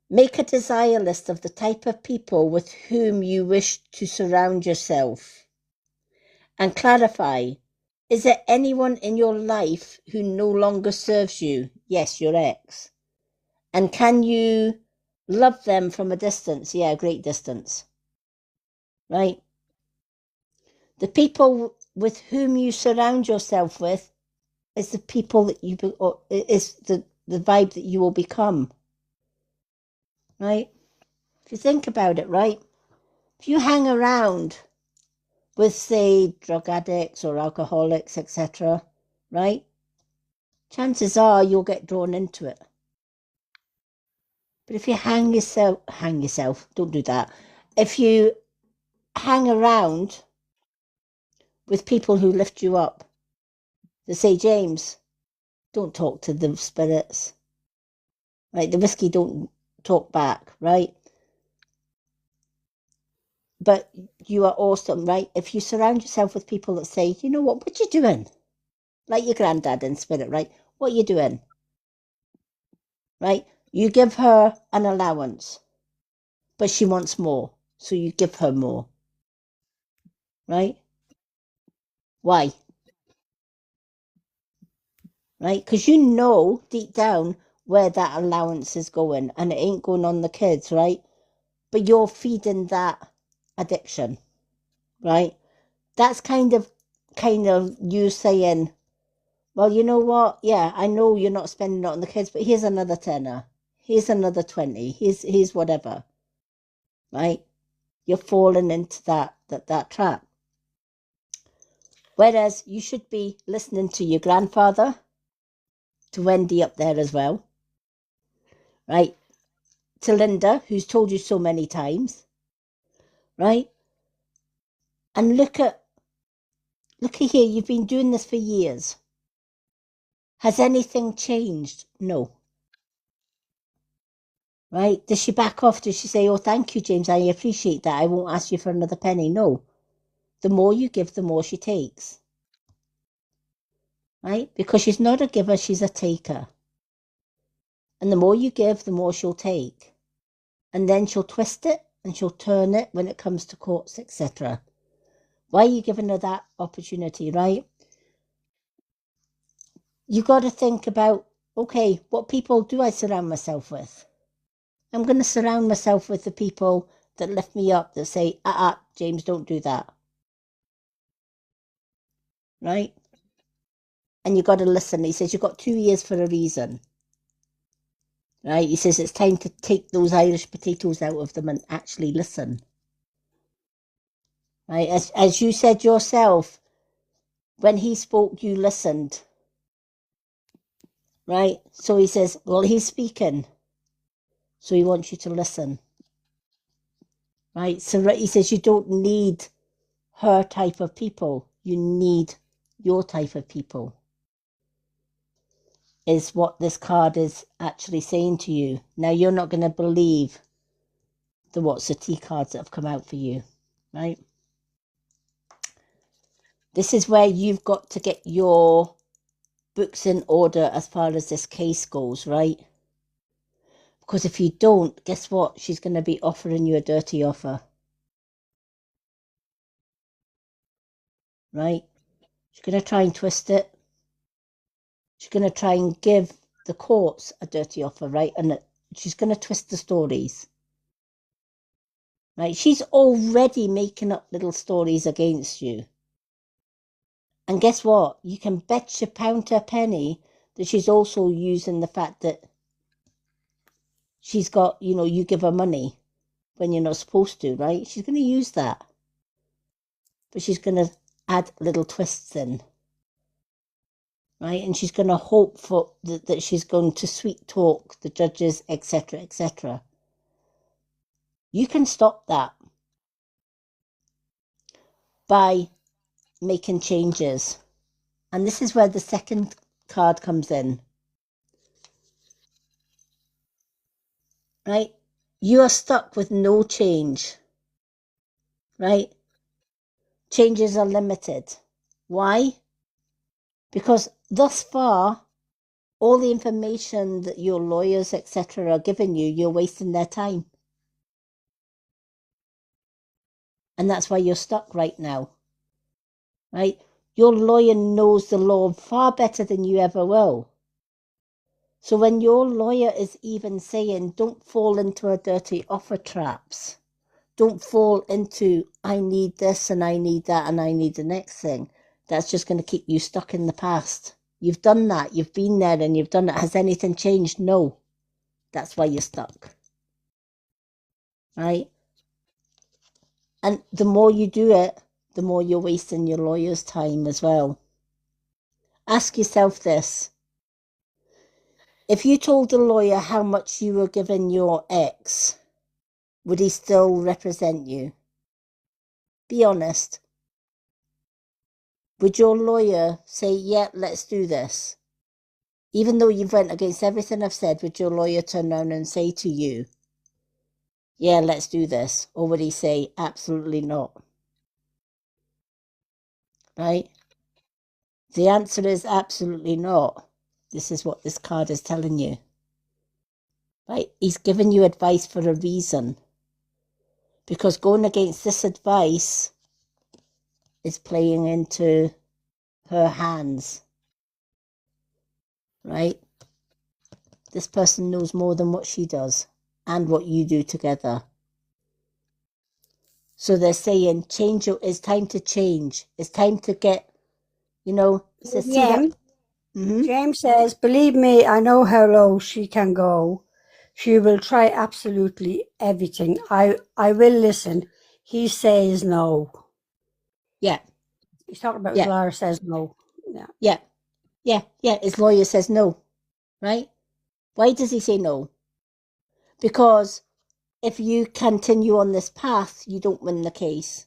Make a desire list of the type of people with whom you wish to surround yourself. And clarify, is there anyone in your life who no longer serves you? Yes, your ex. And can you love them from a distance? Yeah, a great distance. Right? The people with whom you surround yourself with is the people that is the vibe that you will become. Right? If you think about it, right? If you hang around with, say, drug addicts or alcoholics, etc., right? Chances are you'll get drawn into it. But if you hang yourself, don't do that. If you hang around with people who lift you up, they say, James, don't talk to the spirits. Right? The whiskey don't talk back, right? But you are awesome, right? If you surround yourself with people that say, you know what you doing? Like your granddad in spirit, right? What are you doing? Right? You give her an allowance, but she wants more. So you give her more. Right? Why? Right? Because you know deep down where that allowance is going and it ain't going on the kids, right? But you're feeding that addiction, right? That's kind of you saying, well, you know what? Yeah, I know you're not spending it on the kids, but here's another tenner. Here's another 20. Here's whatever. Right? You're falling into that trap. Whereas you should be listening to your grandfather, to Wendy up there as well. Right? To Linda, who's told you so many times. Right? And look at here, you've been doing this for years. Has anything changed? No. Right? Does she back off? Does she say, oh, thank you, James, I appreciate that. I won't ask you for another penny? No. The more you give, the more she takes. Right? Because she's not a giver, she's a taker. And the more you give, the more she'll take. And then she'll twist it and she'll turn it when it comes to courts, etc. Why are you giving her that opportunity, right? You got to think about, okay, what people do I surround myself with? I'm going to surround myself with the people that lift me up, that say, James, don't do that. Right? And you got to listen. He says, you've got 2 years for a reason. Right? He says, it's time to take those Irish potatoes out of them and actually listen. Right? As you said yourself, when he spoke, you listened. Right? So he says, well, he's speaking. So he wants you to listen. Right? So he says, you don't need her type of people. You need your type of people. Is what this card is actually saying to you. Now, you're not going to believe the What's the Tea cards that have come out for you. Right? This is where you've got to get your books in order as far as this case goes, right? Because if you don't, guess what? She's going to be offering you a dirty offer. Right? She's going to try and twist it. She's going to try and give the courts a dirty offer, right? And she's going to twist the stories. Right? She's already making up little stories against you. And guess what? You can bet your pound to a penny that she's also using the fact that she's got, you give her money when you're not supposed to, right? She's going to use that. But she's going to add little twists in. right? And she's going to hope for that she's going to sweet talk the judges, etc., etc. You can stop that by making changes. And this is where the second card comes in. Right? You are stuck with no change. Right? Changes are limited. Why? Because thus far, all the information that your lawyers, etc., are giving you, you're wasting their time. And that's why you're stuck right now. Right? Your lawyer knows the law far better than you ever will. So when your lawyer is even saying, don't fall into a dirty offer traps, don't fall into, I need this and I need that and I need the next thing, that's just going to keep you stuck in the past. You've done that. You've been there and you've done it. Has anything changed? No. That's why you're stuck. Right? And the more you do it, the more you're wasting your lawyer's time as well. Ask yourself this. If you told the lawyer how much you were giving your ex, would he still represent you? Be honest. Would your lawyer say, yeah, let's do this? Even though you've went against everything I've said, would your lawyer turn around and say to you, yeah, let's do this? Or would he say, absolutely not? Right? The answer is absolutely not. This is what this card is telling you. Right? He's giving you advice for a reason. Because going against this advice is playing into her hands. Right? This person knows more than what she does and what you do together. So they're saying, change. It's time to change. It's time to get, James says, believe me, I know how low she can go. She will try absolutely everything. I will listen. He says no. Yeah. He's talking about his lawyer says no. Yeah. His lawyer says no, right? Why does he say no? Because if you continue on this path, you don't win the case.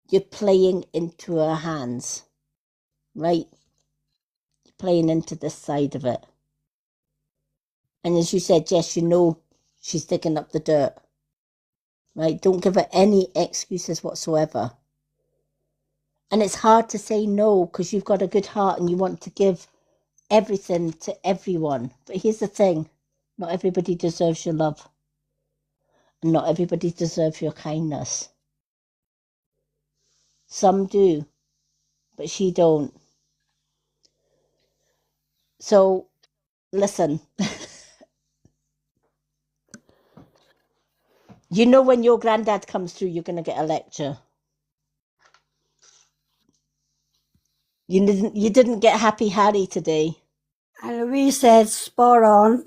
You're playing into her hands, right? You're playing into this side of it. And as you said, Jess, you know she's digging up the dirt, right? Don't give her any excuses whatsoever. And it's hard to say no because you've got a good heart and you want to give everything to everyone. But here's the thing, not everybody deserves your love. And not everybody deserves your kindness. Some do, but she don't. So, listen. You know when your granddad comes through, you're going to get a lecture. You didn't get Happy Harry today. And Louise said, spot on.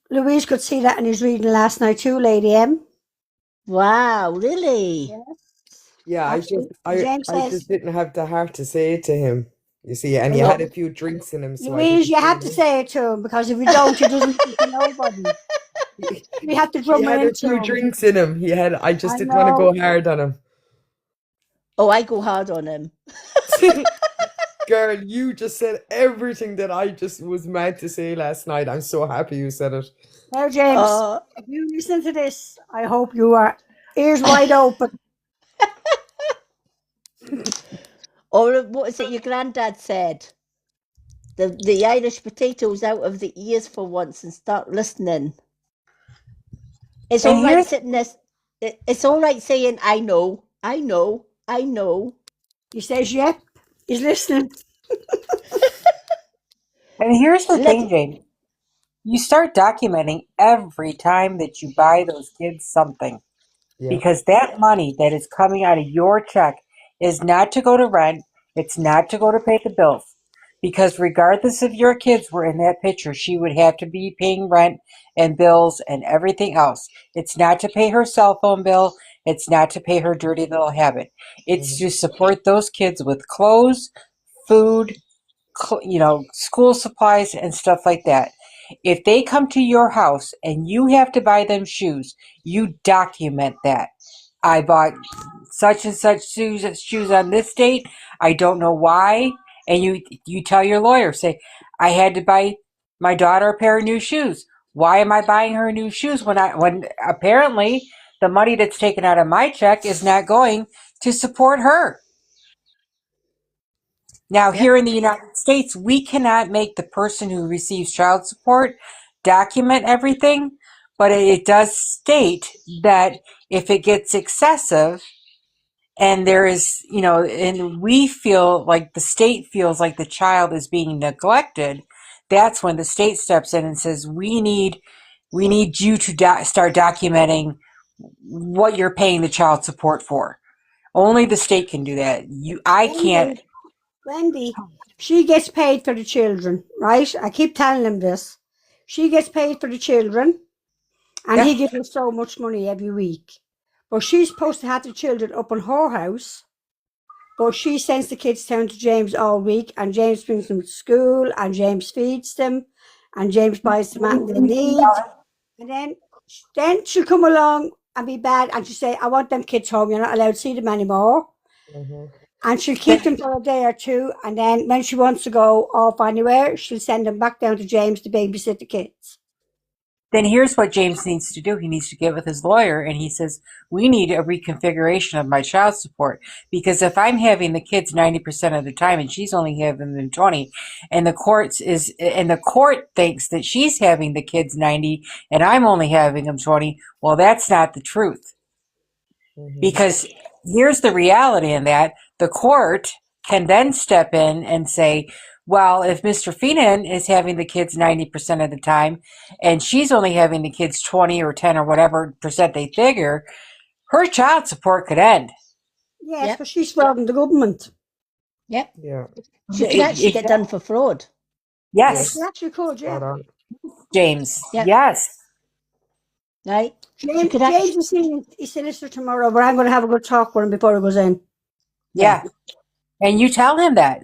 Louise could see that in his reading last night too, Lady M. Wow, really? Yes. Yeah, I just didn't have the heart to say it to him. You see, and he had a few drinks in him. So Louise, you have to say it to him because if you don't, he doesn't speak to nobody. We have to drum He had a few drinks in him. I just didn't want to go hard on him. Oh, I go hard on him. Girl, you just said everything that I just was mad to say last night. I'm so happy you said it. Well, James, if you listen to this, I hope you are ears wide open. Or what is it your granddad said? The Irish potatoes out of the ears for once and start listening. It's all right sitting there. It's all right saying, I know. He says, yep, he's listening. And here's the thing, Jane. You start documenting every time that you buy those kids something. Yeah. Because that money that is coming out of your check is not to go to rent. It's not to go to pay the bills. Because regardless if your kids were in that picture, she would have to be paying rent and bills and everything else. It's not to pay her cell phone bill. It's not to pay her dirty little habit. It's to support those kids with clothes, food, school supplies and stuff like that. If they come to your house and you have to buy them shoes, you document that. I bought such and such shoes on this date. I don't know why. And you tell your lawyer, say, I had to buy my daughter a pair of new shoes. Why am I buying her new shoes when apparently the money that's taken out of my check is not going to support her? Now, here in the United States, we cannot make the person who receives child support document everything, but it does state that if it gets excessive and there is, and we feel like the state feels like the child is being neglected, that's when the state steps in and says, we need you to start documenting what you're paying the child support for. Only the state can do that. I can't. Wendy, she gets paid for the children, right? I keep telling him this. She gets paid for the children, and he gives her so much money every week. But she's supposed to have the children up in her house, but she sends the kids down to James all week, and James brings them to school, and James feeds them, and James buys them what they need. And then she'll come along and be bad, and she'll say, I want them kids home, you're not allowed to see them anymore. And she'll keep them for a day or two, and then when she wants to go off anywhere, she'll send them back down to James to babysit the kids. Then here's what James needs to do. He needs to get with his lawyer, and he says, we need a reconfiguration of my child support, because if I'm having the kids 90% of the time and she's only having them 20, and the court thinks that she's having the kids 90 and I'm only having them 20, well, that's not the truth. Because here's the reality in that. The court can then step in and say, well, if Mr. Feenan is having the kids 90% of the time and she's only having the kids 20 or 10 or whatever percent they figure, her child support could end. Yes, because she's frauding the government. Yep. Yeah. She could actually get done for fraud. Yes. She actually could, yeah. James. Yep. Yes. Right? James is seeing his solicitor tomorrow, but I'm going to have a good talk with him before he goes in. Yeah. And you tell him that.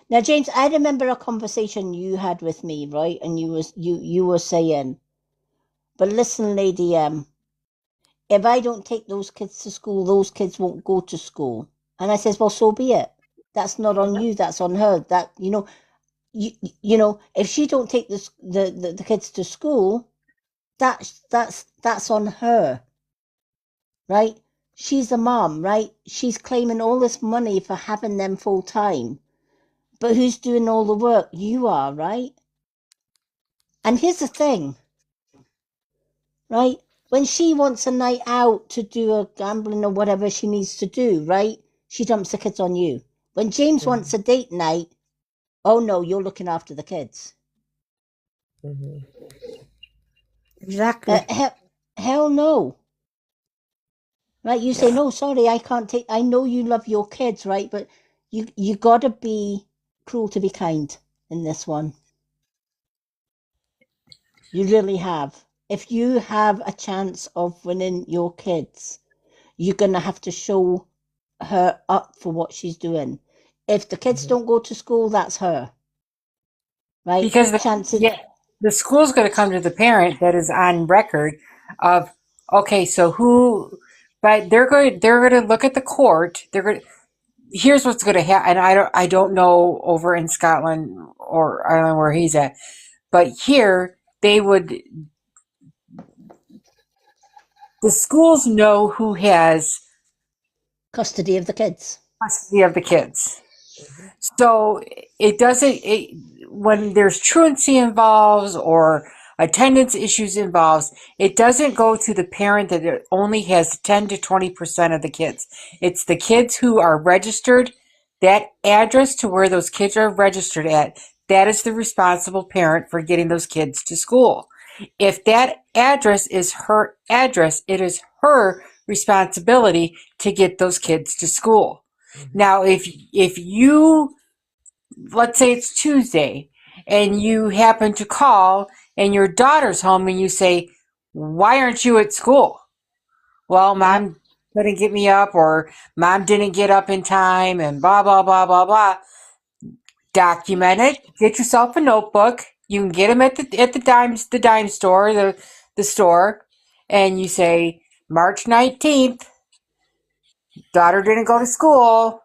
Now, James, I remember a conversation you had with me, right? And you were saying, but listen, Lady M, if I don't take those kids to school, those kids won't go to school. And I says, well, so be it. That's not on you. That's on her. That if she don't take the kids to school, that's on her, right? She's a mom, right? She's claiming all this money for having them full time. But who's doing all the work? You are, right? And here's the thing, right? When she wants a night out to do a gambling or whatever she needs to do, right? She dumps the kids on you. When James wants a date night, oh no, you're looking after the kids. Exactly. Hell no. Right? You say, no, sorry, I can't take, I know you love your kids, right? But you gotta be cruel to be kind in this one. You really have. If you have a chance of winning your kids, you're going to have to show her up for what she's doing. If the kids don't go to school, that's her. Right? Because the school's going to come to the parent that is on record of, okay, so but they're going to look at the court. Here's what's going to happen. And I don't know over in Scotland or Ireland where he's at, but here the schools know who has custody of the kids. So when there's truancy involved or attendance issues involved, it doesn't go to the parent that it only has 10 to 20% of the kids. It's the kids who are registered, that address to where those kids are registered at, that is the responsible parent for getting those kids to school. If that address is her address, it is her responsibility to get those kids to school. Now, if you, let's say it's Tuesday, and you happen to call and your daughter's home and you say, why aren't you at school? Well, mom couldn't get me up, or mom didn't get up in time, and blah, blah, blah, blah, blah. Document it. Get yourself a notebook. You can get them at the dime store, the store, and you say March 19th. Daughter didn't go to school.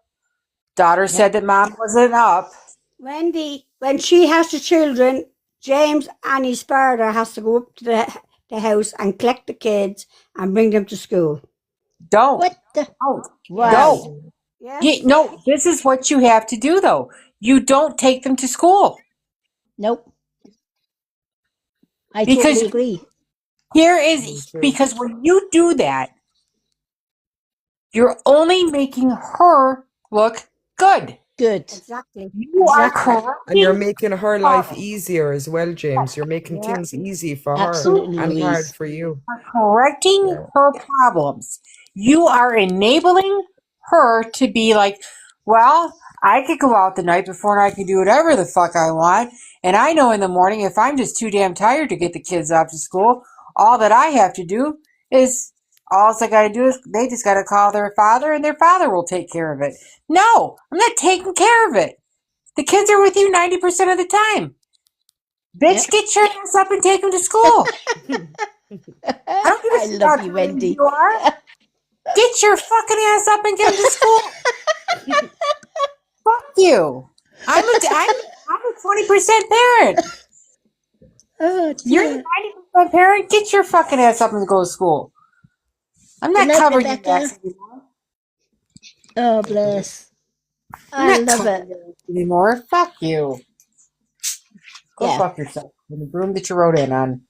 Daughter said that mom wasn't up. Wendy, when she has the children, James, Annie's father, has to go up to the house and collect the kids and bring them to school. Don't. What the? Don't. Wow. Don't. Yes. No, this is what you have to do, though. You don't take them to school. Nope. I Because totally agree. because when you do that, you're only making her look good. Good. Exactly. You are correcting. And you're making her life easier as well, James. You're making Yeah. things easy for her Absolutely, and hard Louise. for you. correcting Yeah. her problems. You are enabling her to be like, well, I could go out the night before and I could do whatever the fuck I want. And I know in the morning, if I'm just too damn tired to get the kids off to school, all that I have to do is, all I got to do is they just got to call their father and their father will take care of it. No, I'm not taking care of it. The kids are with you 90% of the time. Bitch, Yep. get your ass up and take them to school. I don't give a I shit love how you, trained Wendy. you are. Get your fucking ass up and get them to school. Fuck you. I'm a 20% parent. Oh, You're the dear. 90% parent. Get your fucking ass up and go to school. I'm Good not night, covering your Rebecca. ass anymore. Oh, bless. I'm I not love covering it. your ass anymore. Fuck you. Go Yeah, fuck yourself in the room that you wrote in on.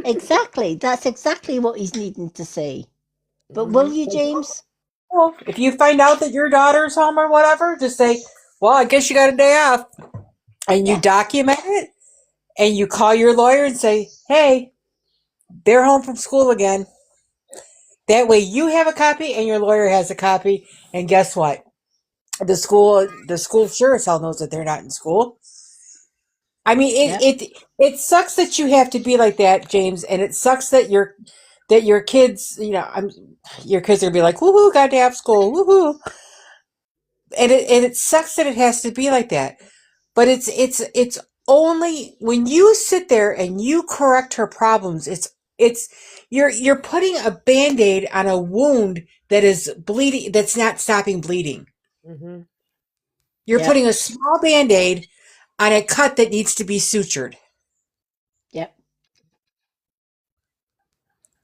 exactly. That's exactly what he's needing to say. But will you, James? Well, if you find out that your daughter's home or whatever, just say, well, I guess you got a day off. And you Yeah. document it. And you call your lawyer and say, hey, they're home from school again. That way you have a copy and your lawyer has a copy. And guess what? The school sure as hell knows that they're not in school. I mean, Yep. it sucks that you have to be like that, James, and it sucks that your kids, your kids are gonna be like, woohoo, got to have school, woohoo. And it sucks that it has to be like that. But it's only when you sit there and you correct her problems, you're putting a Band-Aid on a wound that is bleeding, that's not stopping bleeding. Mhm. You're Yep. putting a small Band-Aid on a cut that needs to be sutured. Yep.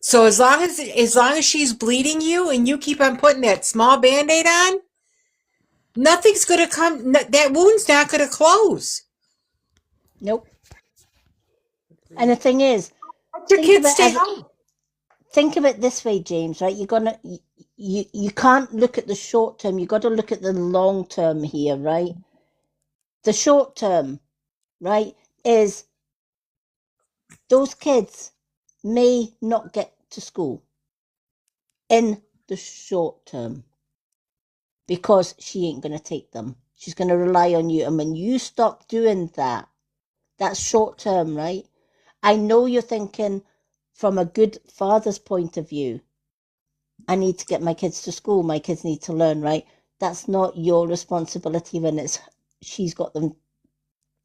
So as long as she's bleeding you and you keep on putting that small Band-Aid on, nothing's gonna come. That wound's not gonna close. Nope. And the thing is, Let your think kids of it stay as home. think of it this way, James. Right? You can't look at the short term. You got to look at the long term here, right? The short term, right, is those kids may not get to school in the short term because she ain't going to take them. She's going to rely on you. And when you stop doing that, that's short term, right? I know you're thinking from a good father's point of view, I need to get my kids to school. My kids need to learn, right? That's not your responsibility when she's got them,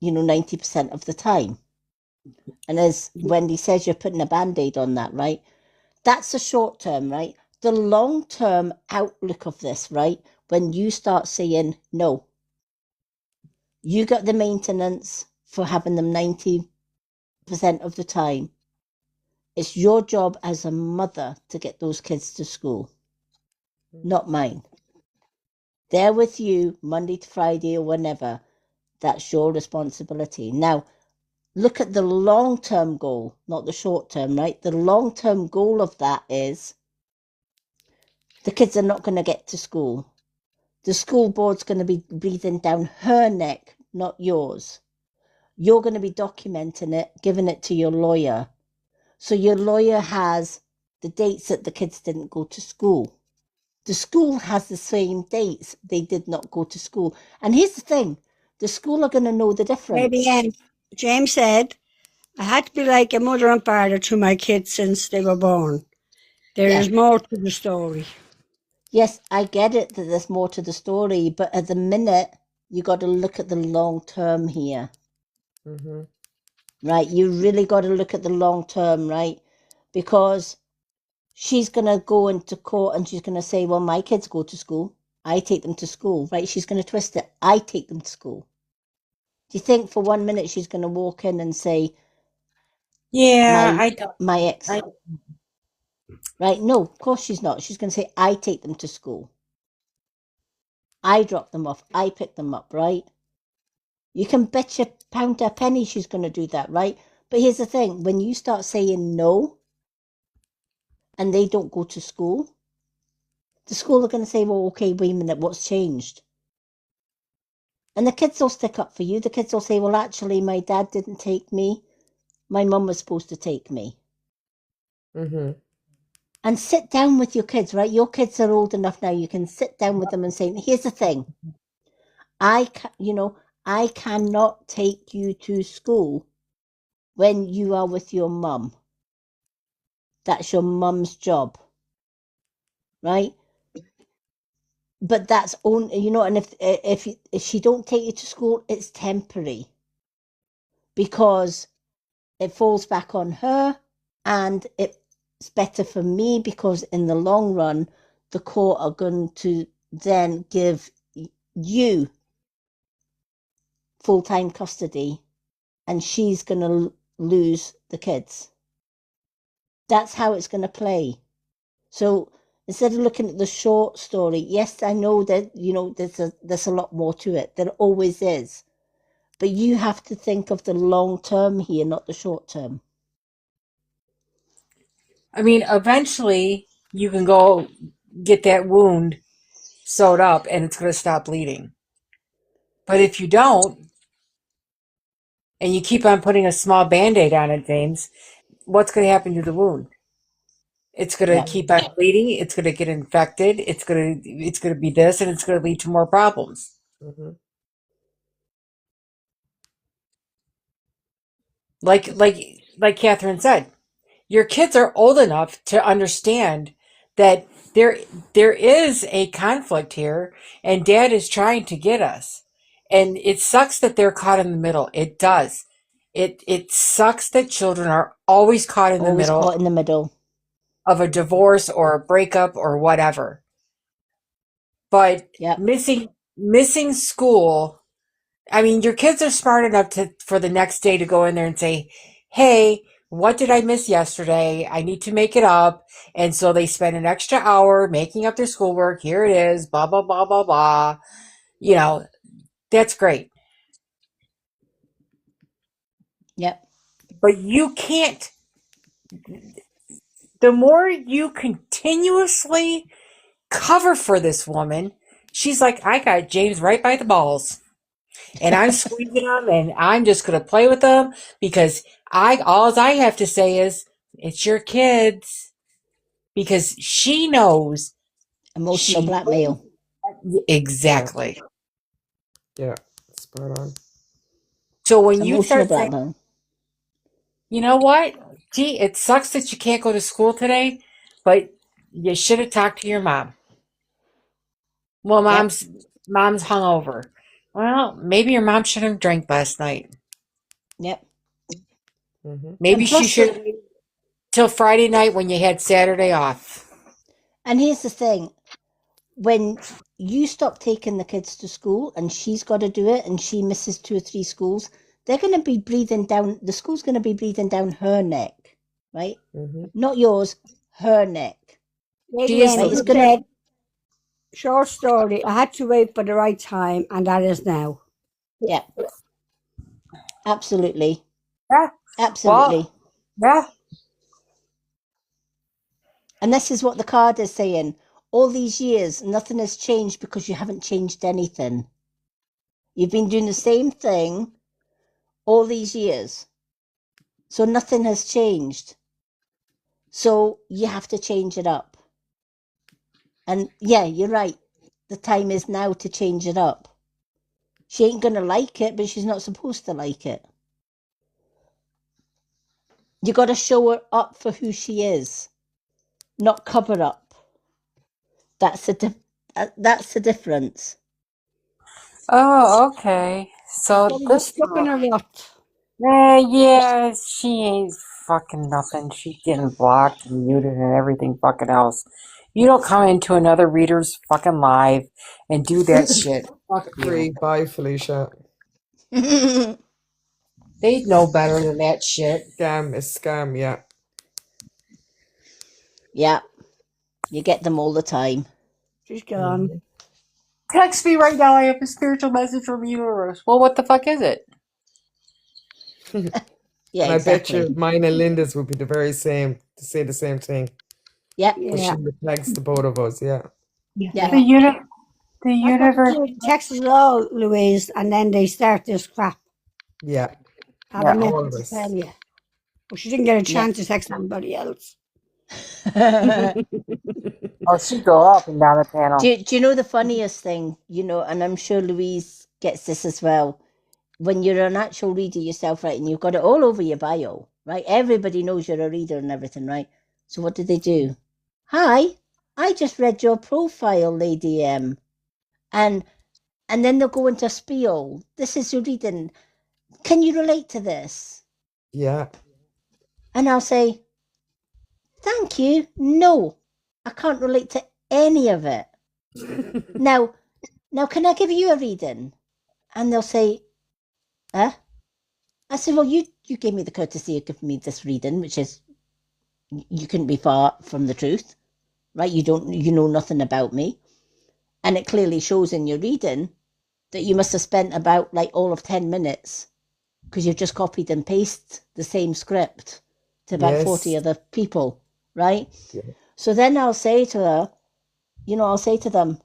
90% of the time. And as Wendy says, you're putting a Band-Aid on that, right? That's the short term, right? The long term outlook of this, right? When you start saying, no, you got the maintenance for having them 90% of the time. It's your job as a mother to get those kids to school, not mine. They're with you Monday to Friday or whenever. That's your responsibility. Now, look at the long-term goal, not the short-term, right? The long-term goal of that is the kids are not going to get to school. The school board's going to be breathing down her neck, not yours. You're going to be documenting it, giving it to your lawyer. So your lawyer has the dates that the kids didn't go to school. The school has the same dates they did not go to school. And here's the thing, the school are going to know the difference. James said, I had to be like a mother and father to my kids since they were born. There is more to the story. Yes, I get it that there's more to the story, but at the minute, You got to look at the long term here. Mm-hmm. Right? You really got to look at the long term, right? Because she's going to go into court and she's going to say, well, my kids go to school. I take them to school, right? She's going to twist it. I take them to school. Do you think for 1 minute she's going to walk in and say, Yeah, my ex? Right? No, of course she's not. She's going to say, I take them to school. I drop them off. I pick them up, right? You can bet your pound a penny she's going to do that, right? But here's the thing. When you start saying no and they don't go to school, the school are going to say, well, okay, wait a minute, what's changed? And the kids will stick up for you. The kids will say, well, actually, my dad didn't take me. My mum was supposed to take me. Mm-hmm. And sit down with your kids, right? Your kids are old enough now. You can sit down with them and say, here's the thing. I cannot take you to school when you are with your mum. That's your mum's job, right? But that's only, and if she don't take you to school, it's temporary because it falls back on her, and it's better for me because in the long run, the court are going to then give you full-time custody, and she's going to lose the kids. That's how it's going to play. So instead of looking at the short story, yes, I know that, there's a lot more to it. There always is. But you have to think of the long term here, not the short term. I mean, eventually you can go get that wound sewed up and it's going to stop bleeding. But if you don't, and you keep on putting a small Band-Aid on it, James, what's going to happen to the wound? It's going to keep on bleeding. It's going to get infected. It's going to be this, and it's going to lead to more problems. Mm-hmm. Like Catherine said, your kids are old enough to understand that there is a conflict here, and Dad is trying to get us. And it sucks that they're caught in the middle. It does. It sucks that children are always caught in the Always middle caught in the middle. of a divorce or a breakup or whatever. But Yep. missing school, I mean, your kids are smart enough for the next day to go in there and say, hey, what did I miss yesterday? I need to make it up. And so they spend an extra hour making up their schoolwork. Here it is, blah, blah, blah, blah, blah. That's great. Yep. But you can't, the more you continuously cover for this woman, she's like, I got James right by the balls. And I'm squeezing them, and I'm just going to play with them because all I have to say is, it's your kids. Because she knows. Emotional blackmail. Exactly. Yeah, spot on. So when you Emotional start saying, blackmail. you know what? Gee, it sucks that you can't go to school today, but you should have talked to your mom. Well, mom's hungover. Well, maybe your mom should have drank last night. Yep. Mm-hmm. Maybe she should have till Friday night when you had Saturday off. And here's the thing. When you stop taking the kids to school and she's got to do it and she misses 2 or 3 schools, they're going to be breathing down, the school's going to be breathing down her neck, right? Mm-hmm. Not yours, her neck. It's good. Short story. I had to wait for the right time, and that is now. Yeah. Absolutely. Yeah. Absolutely. Well, yeah. And this is what the card is saying. All these years, nothing has changed because you haven't changed anything. You've been doing the same thing all these years. So nothing has changed. So you have to change it up. And yeah, you're right. The time is now to change it up. She ain't going to like it, but she's not supposed to like it. You got to show her up for who she is, not cover up. That's the difference. Oh, okay. So Probably just this, stuck in a rut. yeah, she ain't fucking nothing. She's getting blocked and muted and everything fucking else. You don't come into another reader's fucking live and do that shit. Fuck you. Agree. Bye, Felicia. They know better than that shit. Scam is scam, yeah. Yeah, you get them all the time. She's gone. Text me right now. I have a spiritual message from the universe. Well, what the fuck is it? Yeah, And I bet exactly. you mine and Linda's would be the very same, to say the same thing. Yep. But she Yeah. text the both of us, yeah. Yeah. The universe. That's what they do. Text us all, Louise, and then they start this crap. Yeah. Have Yeah, a all message of to us. tell you. But she didn't get a Yeah. chance to text anybody else. Oh, she go up and down the panel. Do you know the funniest thing? You know, and I'm sure Louise gets this as well. When you're an actual reader yourself, right, and you've got it all over your bio, right? Everybody knows you're a reader and everything, right? So what do they do? Hi, I just read your profile, Lady M. And then they'll go into a spiel. This is your reading. Can you relate to this? Yeah. And I'll say, thank you. No, I can't relate to any of it. Now, can I give you a reading? And they'll say, I said, well, you gave me the courtesy of giving me this reading, which is, you couldn't be far from the truth, right? You know nothing about me. And it clearly shows in your reading that you must have spent about like all of 10 minutes because you've just copied and pasted the same script to about Yes. 40 other people, right? Yeah. So then I'll say to her, I'll say to them,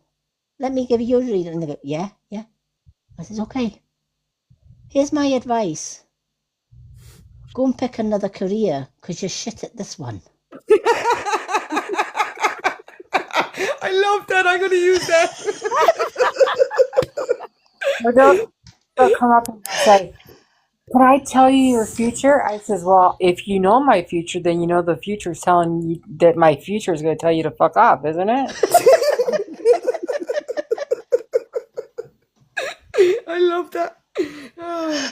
let me give you a reading. And they go, yeah. I said, okay. Here's my advice. Go and pick another career because you're shit at this one. I love that. I'm going to use that. Or they'll come up and say, can I tell you your future? I says, well, if you know my future, then you know the future is telling you that my future is going to tell you to fuck off, isn't it? I love that. Oh.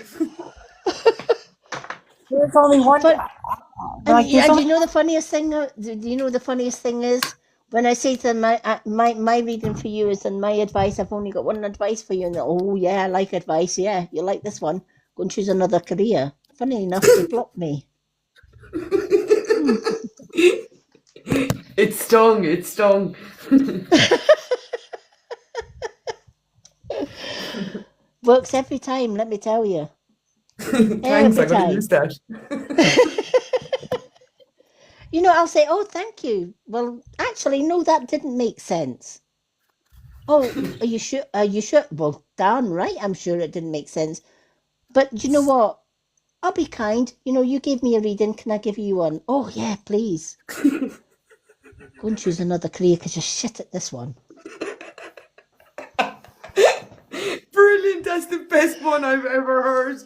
There's only one. But Like, there's and only you know the funniest thing? Do you know the funniest thing is when I say to them, my reading for you is, and my advice, I've only got one advice for you, and they're, oh yeah, I like advice. Yeah, you like this one? Go and choose another career. Funny enough, they blocked me. It stung. It stung. Works every time, let me tell you. Thanks. Every I'm going to time. use that. I'll say, oh, thank you. Well, actually, no, that didn't make sense. Oh, are you sure? Are you sure? Well, darn right, I'm sure it didn't make sense. But you know what? I'll be kind. You gave me a reading. Can I give you one? Oh, yeah, please. Go and choose another career because you're shit at this one. Brilliant. That's the best one I've ever heard.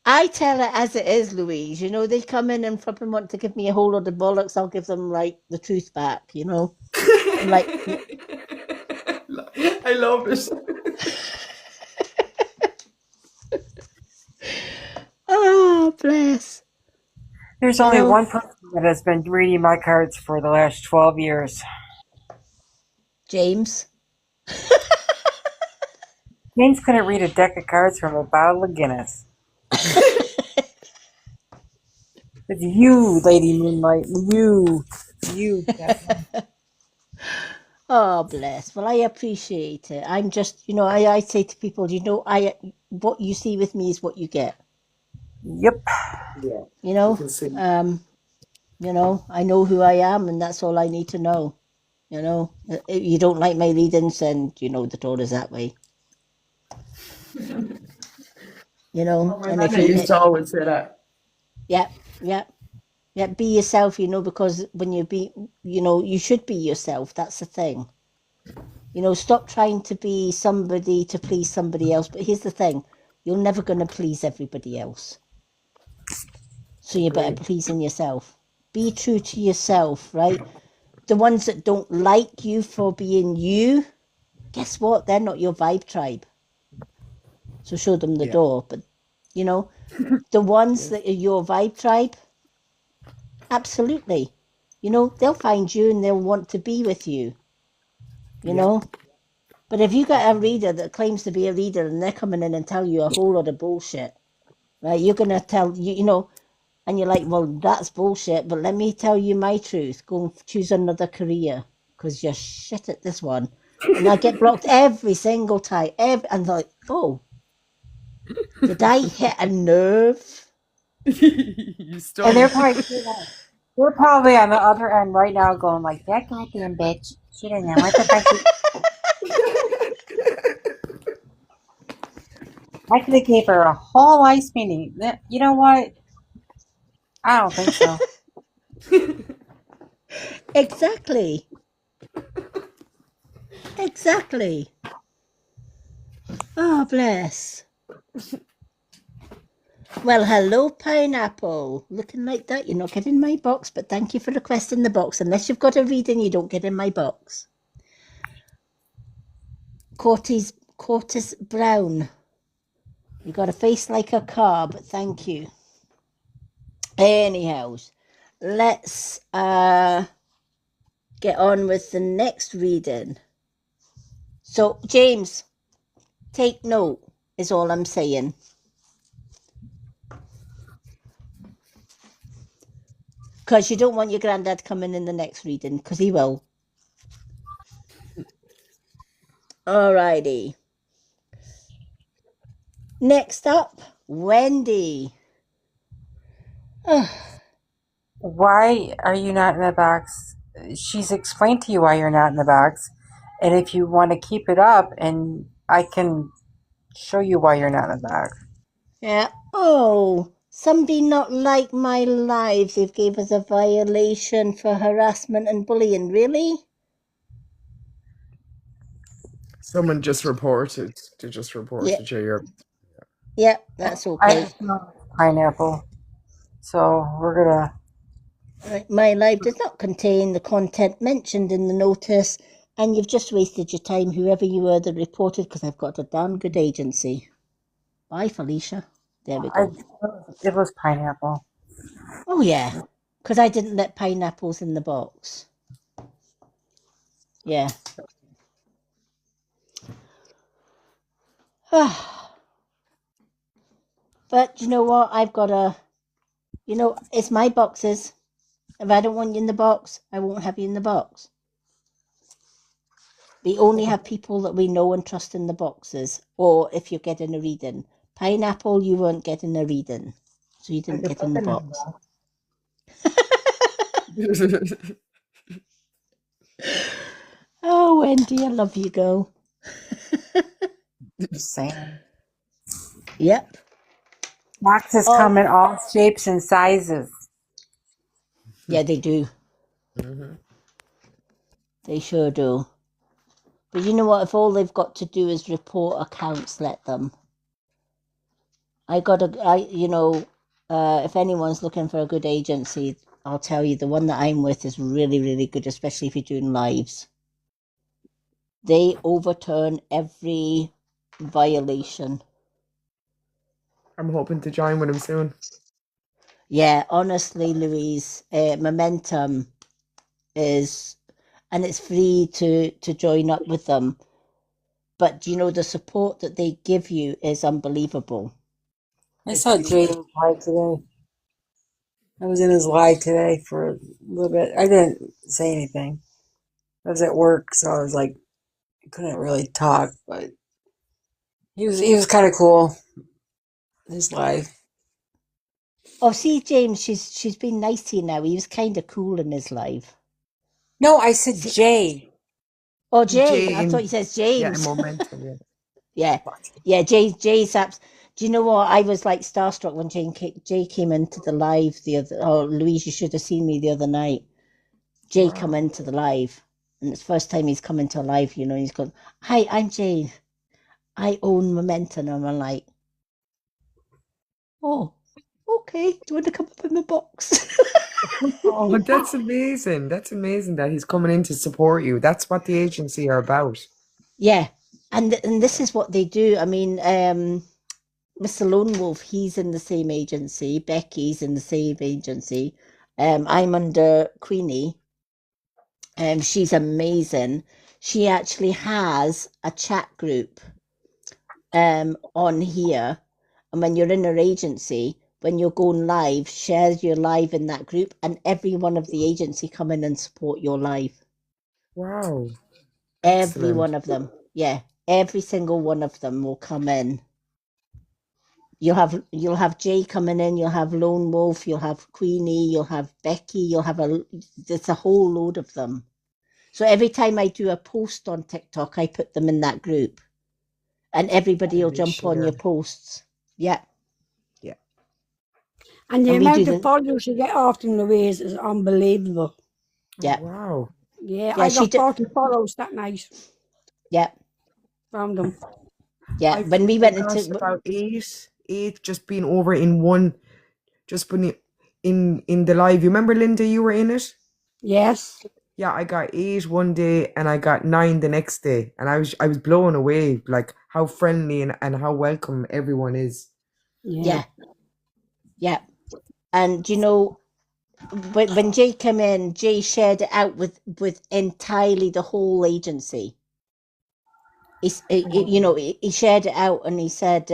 I tell it as it is, Louise. They come in and flipping want to give me a whole lot of bollocks. I'll give them, like, the truth back, I'm like, I love it. oh, bless. There's only one person that has been reading my cards for the last 12 years. James. James couldn't read a deck of cards from a bottle of Guinness. It's you, Lady Moonlight. You. Oh, bless. Well, I appreciate it. I'm just, I say to people, what you see with me is what you get. Yep. Yeah. I know who I am, and that's all I need to know. If you don't like my readings, then the door is that way. And if I used to always say that. Yeah, be yourself, because when you should be yourself. That's the thing. Stop trying to be somebody to please somebody else. But here's the thing, you're never going to please everybody else. So you're better pleasing yourself. Be true to yourself, right? The ones that don't like you for being you, guess what? They're not your vibe tribe. So show them the Yeah. door. But, you know, the ones Yes. that are your vibe tribe, absolutely. You know, they'll find you and they'll want to be with you, you Yeah. know? But if you got a reader that claims to be a reader and they're coming in and tell you a whole lot of bullshit, right? You're going to tell, you know, and you're like, well, that's bullshit, but let me tell you my truth. Go and choose another career because you're shit at this one. And I get blocked every single time. And they're like, oh, did I hit a nerve? You And stung them. they're probably on the other end right now going like, that goddamn bitch. She didn't know what the fuck. I could have gave her a whole ice meeting. You know what? I don't think so. Exactly. Exactly. Oh, bless. Well, hello, Pineapple. Looking like that, you're not getting my box, but thank you for requesting the box. Unless you've got a reading, you don't get in my box. Curtis Brown. You got a face like a car, but thank you. Anyhow, let's get on with the next reading. So, James, take note, is all I'm saying. Because you don't want your granddad coming in the next reading, because he will. Alrighty. Next up, Wendy. Why are you not in the box? She's explained to you why you're not in the box. And if you want to keep it up, and I can show you why you're not in the box. Yeah. Oh, somebody not like my live. They've gave us a violation for harassment and bullying. Really? Someone just reported. They just reported you. Yeah, that's I okay. just know pineapple. So we're going to. Right, my live does not contain the content mentioned in the notice, and you've just wasted your time, whoever you were that reported, because I've got a darn good agency. Bye, Felicia. There we go. It was pineapple. Oh, yeah, because I didn't let pineapples in the box. Yeah. But you know what? I've got it's my boxes. If I don't want you in the box, I won't have you in the box. We only have people that we know and trust in the boxes, or if you're getting a reading. Pineapple, you weren't getting a reading, so you didn't get in the box. Oh, Wendy, I love you, girl. Just saying. Yep. Boxes come in all shapes and sizes. Yeah, they do. Mhm. They sure do. But you know what? If all they've got to do is report accounts, let them. If anyone's looking for a good agency, I'll tell you the one that I'm with is really, really good, especially if you're doing lives. They overturn every violation. I'm hoping to join with him soon. Yeah, honestly, Louise, Momentum is, and it's free to join up with them. But the support that they give you is unbelievable. I saw Jay live today. I was in his live today for a little bit. I didn't say anything. I was at work, so I was like, I couldn't really talk, but he was kind of cool. His live. Oh, see, James, she's been nice to you now. He was kind of cool in his life. No, I said Jay. Oh, Jay. I Jane. thought you said Yeah, James. Momentum. Yeah. Yeah. Jay's apps. Do you know what? I was like starstruck when Jay came into the live the other. Oh, Louise, you should have seen me the other night. Jay come into the live, and it's the first time he's come into a live. He's gone, "Hi, I'm Jay. I own Momentum." And I'm like, "Oh, okay. Do you want to come up in my box?" Oh, that's amazing. That's amazing that he's coming in to support you. That's what the agency are about. Yeah, and this is what they do. I mean, Mr. Lone Wolf, he's in the same agency. Becky's in the same agency. I'm under Queenie. She's amazing. She actually has a chat group on here, and when you're in her agency, when you're going live, share your live in that group, and every one of the agency come in and support your live. Wow. Every Excellent. one of them. Yeah, every single one of them will come in. You'll have Jay coming in, you'll have Lone Wolf, you'll have Queenie, you'll have Becky, you'll have there's a whole load of them. So every time I do a post on TikTok, I put them in that group. And everybody will They jump on share. your posts. Yeah. Yeah. And the And we amount do of followers you get often Louise is unbelievable. Yeah. Wow. Yeah, Yeah, I she got did. 40 follows that night Yeah. from them. Yeah. I've When we went got into about eight just being over in one, just putting in the live. You remember, Linda, you were in it? Yes. Yeah, I got 8 one day and I got 9 the next day. And I was blown away, like how friendly and how welcome everyone is. Yeah. Yeah. And you know, when Jay came in, Jay shared it out with entirely the whole agency. He shared it out and he said,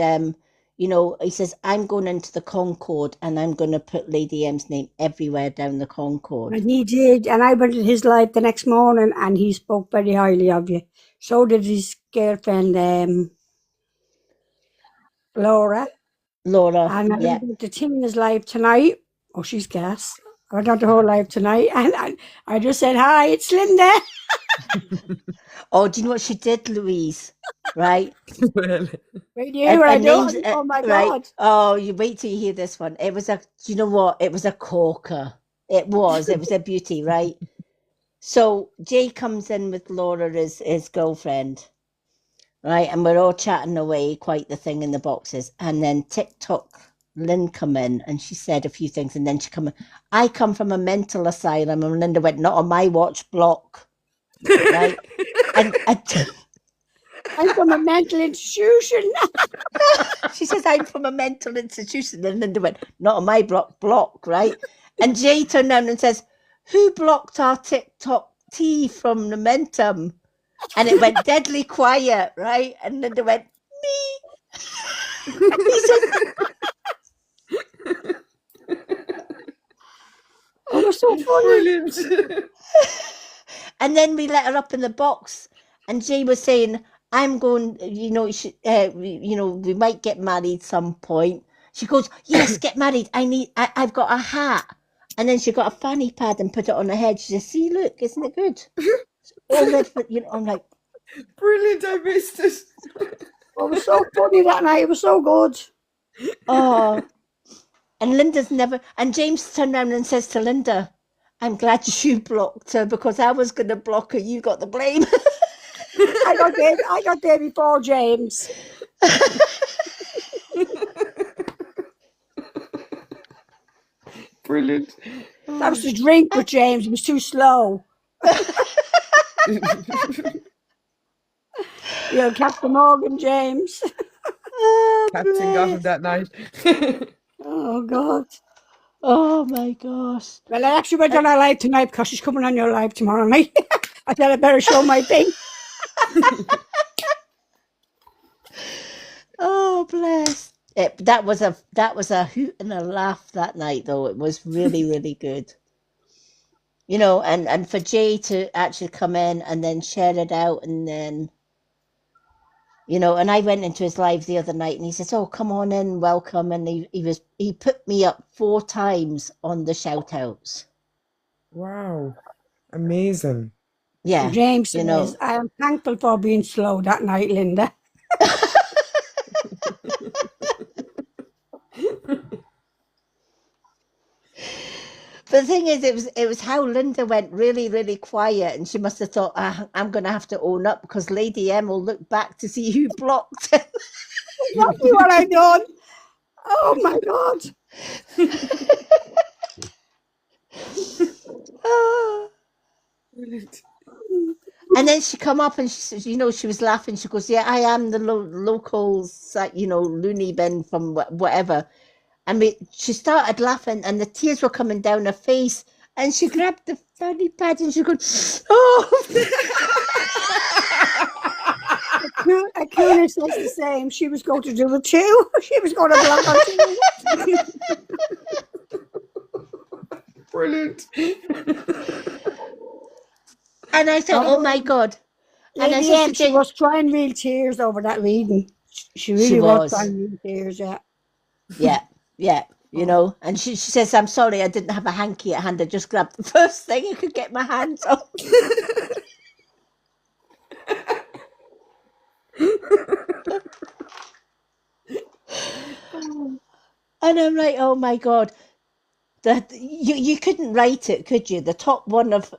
he says, I'm going into the Concord and I'm going to put Lady M's name everywhere down the Concord. And he did. And I went to his live the next morning and he spoke very highly of you. So did his girlfriend, Laura. And I yeah. went to Tina's live tonight. Oh, she's gas. I went on to her live tonight and I just said, hi, it's Linda. Oh, do you know what she did, Louise? Right? Well, Right here, what I names, do. Oh my right? God. Oh, you wait till you hear this one. It was do you know what? It was a corker. It was a beauty, right? So Jay comes in with Laura as his girlfriend, right? And we're all chatting away, quite the thing in the boxes. And then TikTok Lynn come in and she said a few things, and then she come in. I come from a mental asylum, and Linda went, not on my watch, block. Right? and I'm from a mental institution. she says, I'm from a mental institution. And Linda went, not on my block, right? And Jay turned around and says, who blocked our TikTok tea from Momentum? And it went deadly quiet, right? And Linda went, me. He says, Oh, it was so funny. brilliant. and then we let her up in the box. And Jay was saying, I'm going, we might get married some point. She goes, yes, get married. I've got a hat. And then she got a fanny pad and put it on her head. She says, see, look, isn't it good? All red, I'm like, Brilliant, I missed it. Oh, it was so funny that night. It was so good. oh. And Linda's never, and James turned around and says to Linda, I'm glad you blocked her because I was going to block her. You got the blame. I got there before James. Brilliant. That was the drink with James. It was too slow. Captain Morgan, James. Captain got him that night. Oh, God. Oh, my gosh. Well, I actually went on our live tonight because she's coming on your live tomorrow night. I thought I'd better show my thing. Oh, bless. That was a hoot and a laugh that night, though. It was really, really good. And for Jay to actually come in and then share it out, and then, and I went into his live the other night and he says, oh, come on in, welcome. And he put me up 4 times on the shout outs. Wow. Amazing. Yeah. James says, I am thankful for being slow that night, Linda. But the thing is, it was how Linda went really, really quiet, and she must have thought, I'm going to have to own up because Lady M will look back to see who blocked him. Exactly what I done. Oh, my God. Oh. Brilliant. And then she come up and she says, she was laughing. She goes, "Yeah, I am the local, loony bin from whatever." And she started laughing, and the tears were coming down her face. And she grabbed the fanny pad and she goes, "Oh!" Akuna says the same. She was going to do it too. She was going to block on too. Brilliant. And I thought, "Oh my God!" And Lady M, she was crying real tears over that reading. She really was crying real tears. Yeah. And she says, "I'm sorry, I didn't have a hanky at hand. I just grabbed the first thing I could get my hands on." And I'm like, "Oh my God." That you couldn't write it, could you? The top one of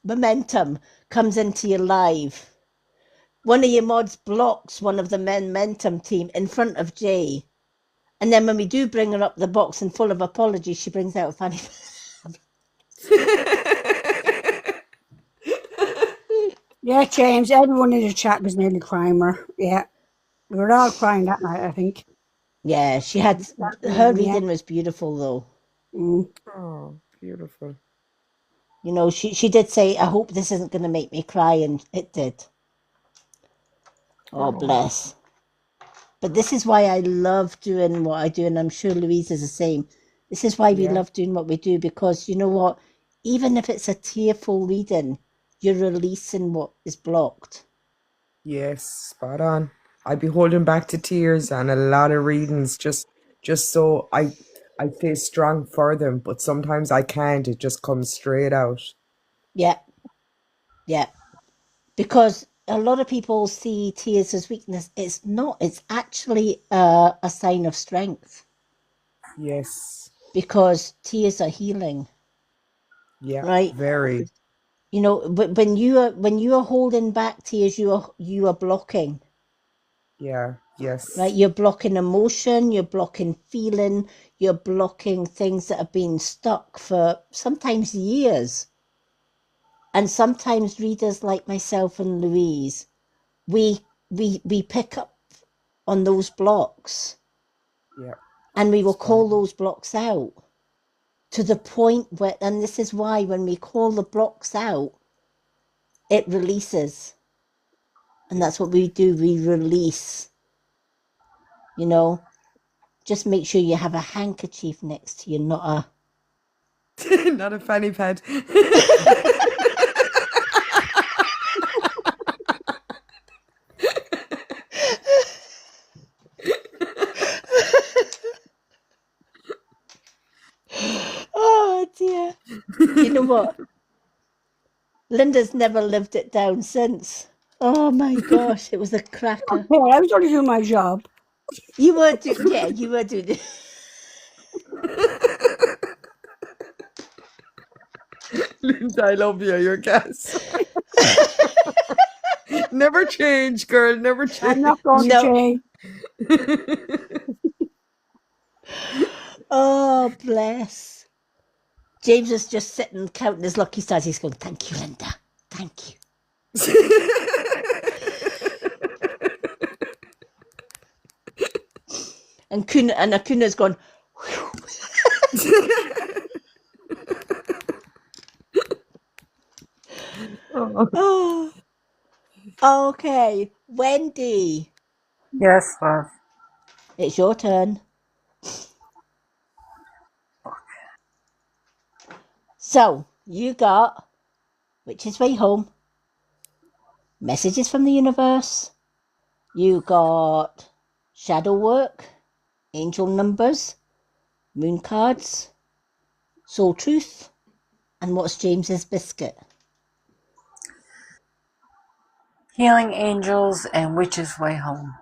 Momentum comes into your live. One of your mods blocks one of the Momentum team in front of Jay. And then when we do bring her up the box and full of apologies, she brings out a funny. Yeah, James, everyone in the chat was nearly crying her. Yeah. We were all crying that night, I think. Yeah, she had her reading was beautiful though. Oh, beautiful. She did say, "I hope this isn't going to make me cry," and it did. Oh, bless. But this is why I love doing what I do, and I'm sure Louise is the same. This is why we love doing what we do, because you know what? Even if it's a tearful reading, you're releasing what is blocked. Yes, spot on. I'd be holding back to tears and a lot of readings just so I feel strong for them, but sometimes I can't. It just comes straight out. Yeah. Because a lot of people see tears as weakness. It's not. It's actually a sign of strength. Yes. Because tears are healing. Yeah. Right. Very. But when you are holding back tears, you are blocking. Yeah. Yes. Right. You're blocking emotion. You're blocking feeling. You're blocking things that have been stuck for sometimes years. And sometimes readers like myself and Louise, we pick up on those blocks. Yeah. And we will call those blocks out to the point where, and this is why when we call the blocks out, it releases. And that's what we do. We release. Just make sure you have a handkerchief next to you, not not a fanny pad. Oh dear. You know what? Linda's never lived it down since. Oh my gosh, it was a cracker. Okay, I was only doing my job. You were doing it. Linda, I love you. You're gas. Never change, girl. Never change. I'm not going to change. Oh, bless. James is just sitting counting his lucky stars. He's going, "Thank you, Linda. Thank you." And Akuna's gone, oh. Okay, Wendy. Yes, love. It's your turn. So, you got Witch's Way Home, Messages from the Universe, you got Shadow Work, Angel Numbers, Moon Cards, Soul Truth, and what's James's biscuit? Healing Angels and Witch's Way Home.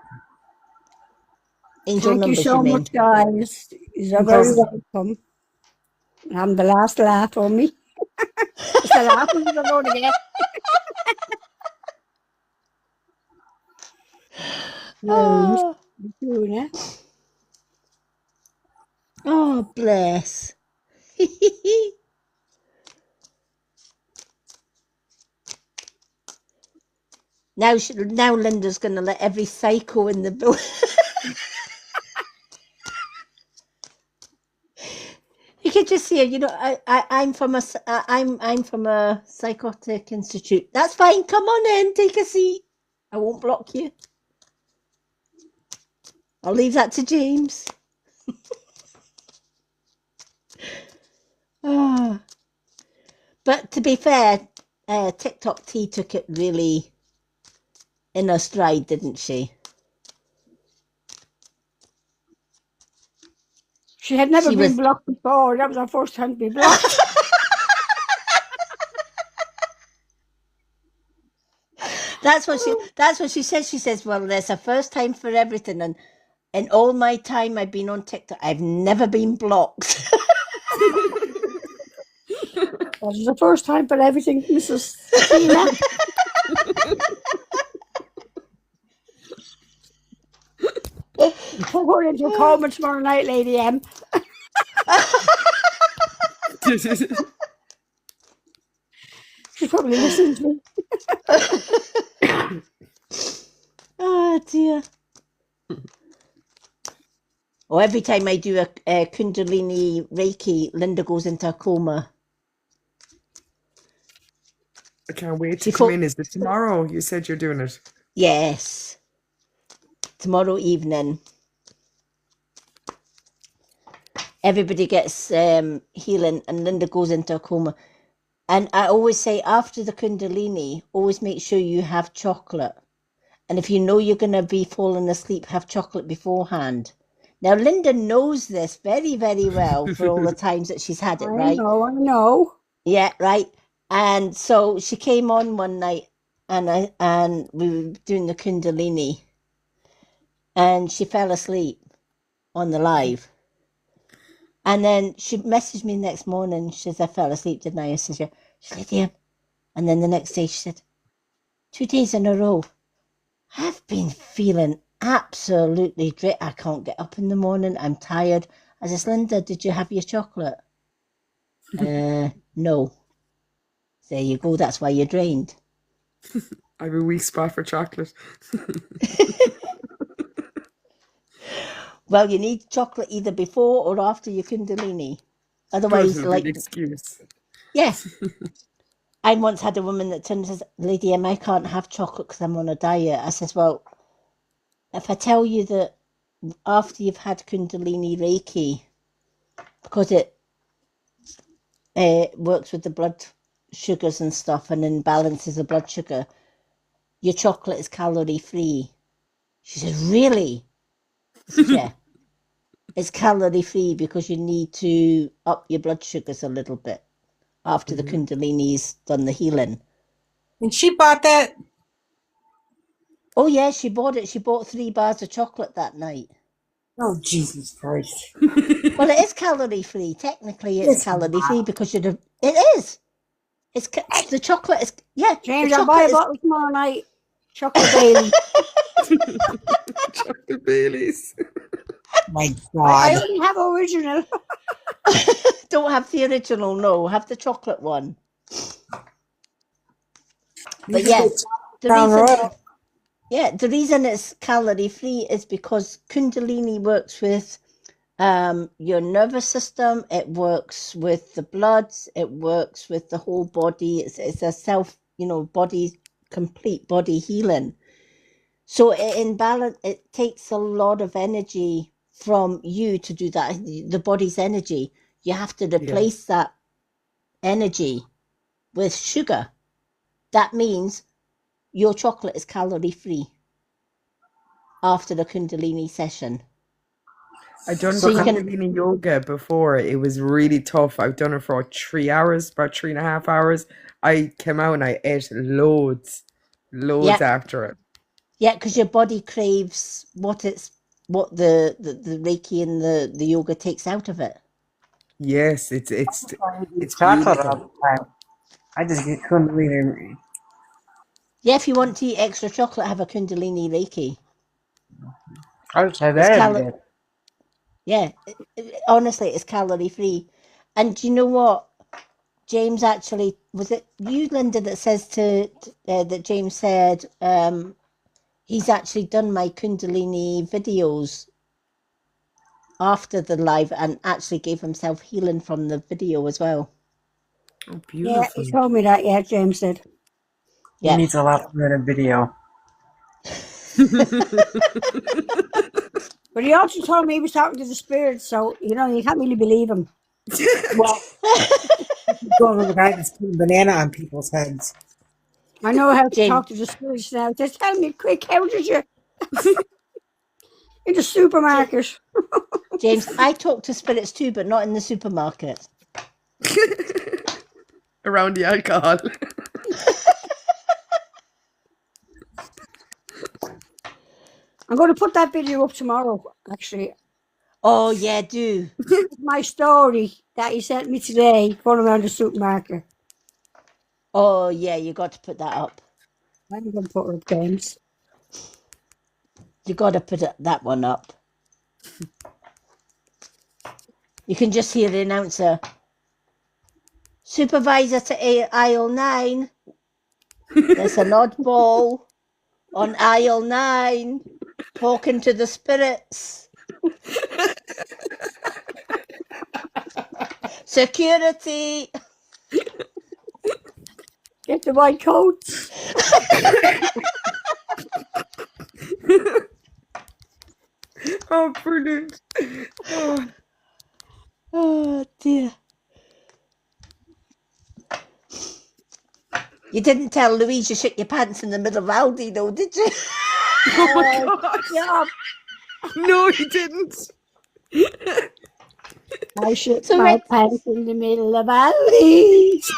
Angel Thank Numbers, you so much, guys. You're very welcome. I'm the last laugh on me. It's the last one you're going to get. Oh, Oh, bless. Now Linda's going to let every psycho in the building. You can just see her. I'm from a psychotic institute. That's fine. Come on in. Take a seat. I won't block you. I'll leave that to James. Ah. But to be fair, TikTok T took it really in her stride, didn't she? She had never been blocked before. That was her first time to be blocked. That's what she says. She says, well, there's a first time for everything. And in all my time I've been on TikTok, I've never been blocked. That was the first time for everything, Mrs. Tina. Put her into a coma tomorrow night, Lady M. She's probably listening to me. Oh dear. Oh, every time I do a Kundalini Reiki, Linda goes into a coma. I can't wait to come in. Is it tomorrow? You said you're doing it. Yes. Tomorrow evening. Everybody gets healing and Linda goes into a coma. And I always say after the Kundalini, always make sure you have chocolate. And if you know you're going to be falling asleep, have chocolate beforehand. Now, Linda knows this very, very well for all the times that she's had it, right? I know. Yeah, right. And so she came on one night and we were doing the Kundalini and she fell asleep on the live. And then she messaged me next morning. She says, I fell asleep, didn't I? I said, yeah. She said, yeah. And then the next day she said, 2 days in a row, I've been feeling absolutely dread. I can't get up in the morning. I'm tired. I said, Linda, did you have your chocolate? No. There you go. That's why you're drained. I have a weak spot for chocolate. Well, you need chocolate either before or after your Kundalini. Otherwise, like excuse. Yeah. I once had a woman that turned and says, Lady M, I can't have chocolate because I'm on a diet. I says, well, if I tell you that after you've had Kundalini Reiki, because it works with the blood sugars and stuff and imbalances the blood sugar, your chocolate is calorie free. She says, really? I said, yeah. It's calorie free because you need to up your blood sugars a little bit after the Kundalini's done the healing. And she bought that? Oh, yeah, she bought it. She bought 3 bars of chocolate that night. Oh, Jesus Christ. Well, it is calorie free. Technically, it's calorie free because it is. It's the chocolate is, yeah. James, I'll buy a bottle tomorrow night. Chocolate Baileys. Chocolate Baileys. My God. I only have original. Don't have the original, no. Have the chocolate one. But yeah, the reason it's calorie free is because Kundalini works with your nervous system. It works with the bloods. It works with the whole body. It's a self, complete body healing. So in balance, it takes a lot of energy from you to do that. The body's energy. You have to replace that energy with sugar. That means your chocolate is calorie free after the Kundalini session. I've done Kundalini yoga before. It was really tough. I've done it for 3 hours, about 3.5 hours. I came out and I ate loads after it. Yeah, because your body craves what the Reiki and the yoga takes out of it. Yes, it's chocolate all the time. I just get Kundalini. Yeah, if you want to eat extra chocolate, have a Kundalini Reiki. I'll try that. Yeah, honestly, it's calorie free. And do you know what? James actually, was it you, Linda, that says that James said he's actually done my Kundalini videos after the live and actually gave himself healing from the video as well. Oh, Yeah, beautiful. he told me that, yeah, James did. He Yeah. needs a lot more than a video. But he also told me he was talking to the spirits, so, you can't really believe him. Well, going with the guy that's putting banana on people's heads. I know how to James. talk to the spirits now. Just tell me quick, how did you? In the supermarket. James, I talk to spirits too, but not in the supermarket. Around the alcohol. I'm going to put that video up tomorrow, actually. Oh, yeah, do. My story that he sent me today, going around the supermarket. Oh, yeah, you got to put that up. I'm going to put her up, James. You got to put that one up. You can just hear the announcer. Supervisor to aisle 9. There's an oddball on aisle 9 talking to the spirits. Security. Get the white coats. Oh, brilliant. Oh. Oh, dear. You didn't tell Louise you shit your pants in the middle of Aldi, though, did you? Oh my God. Yeah, No, he didn't. I shit So my let's- pants in the middle of alleys.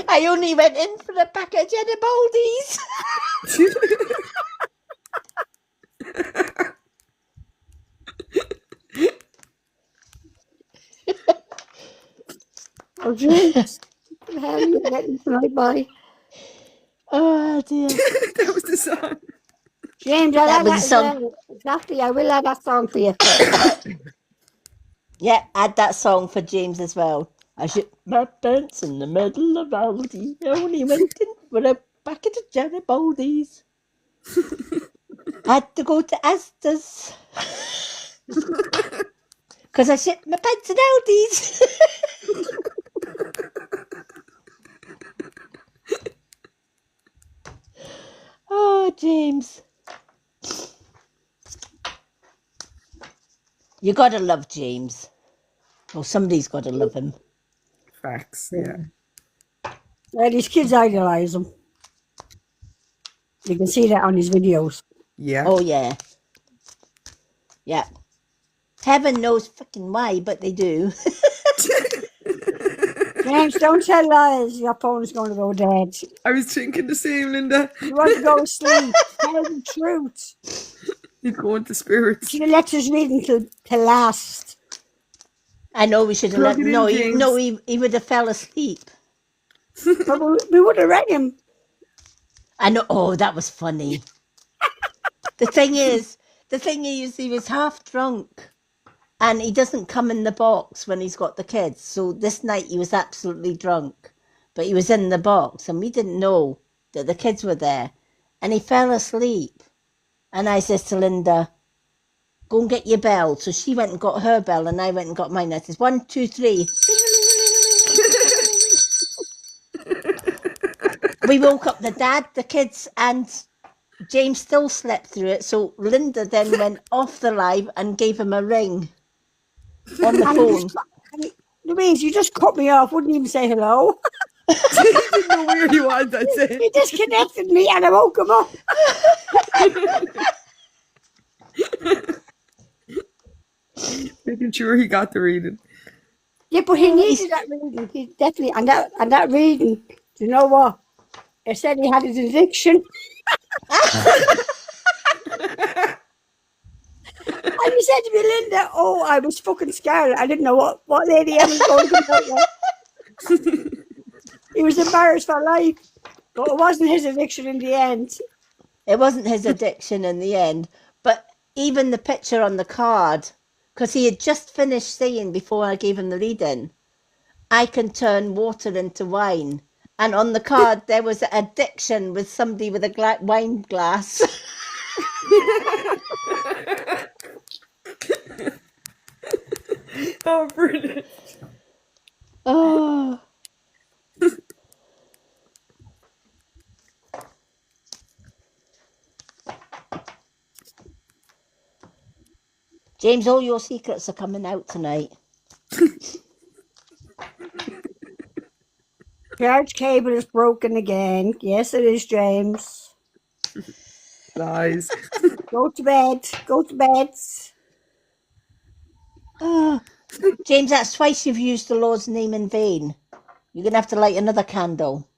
I only went in for a pack of Genibaldi's. Oh, James. What the hell are you getting tonight, boy? Oh, dear. That was the song. James, I'll That add was that a as song. well. Exactly, I will add that song for you. Yeah, add that song for James as well. I shit my pants in the middle of Aldi. I only went in for a packet of Genibaldi's. Had to go to Asda's. Because I shit my pants in Aldi's. Oh, James. You gotta love James. Well, somebody's gotta love him. Facts, yeah. Well, his kids idolise him. You can see that on his videos. Yeah. Oh, yeah. Yeah. Heaven knows fucking why, but they do. James, don't tell lies. Your phone's going to go dead. I was thinking the same, Linda. You want to go to sleep. Tell the truth. You go into spirits. Should have let us read until to last. I know we should have Plug let it in, no, James. he would have fell asleep. But we would have read him. I know. Oh, that was funny. The thing is, he was half drunk, and he doesn't come in the box when he's got the kids. So this night he was absolutely drunk, but he was in the box, and we didn't know that the kids were there, and he fell asleep. And I says to Linda, "Go and get your bell." So she went and got her bell, and I went and got mine. I says, 1, 2, 3. We woke up the dad, the kids, and James still slept through it. So Linda then went off the live and gave him a ring on the phone. Louise, you just cut me off. Wouldn't even say hello. He didn't know where he was, I'd say. He disconnected me and I woke him up. Making sure he got the reading. Yeah, but he needed that reading. He definitely, and that reading, do you know what? It said he had an addiction. And he said to me, Linda, oh, I was fucking scared. I didn't know what lady I was going to go. He was embarrassed for life. But it wasn't his addiction in the end. It wasn't his addiction in the end, but even the picture on the card because he had just finished saying before I gave him the reading, I can turn water into wine. And on the card, there was an addiction with somebody with a wine glass. Oh, brilliant. Oh. James, all your secrets are coming out tonight. Charge cable is broken again. Yes, it is, James. Lies. Go to bed. Go to bed. Oh. James, that's twice you've used the Lord's name in vain. You're going to have to light another candle.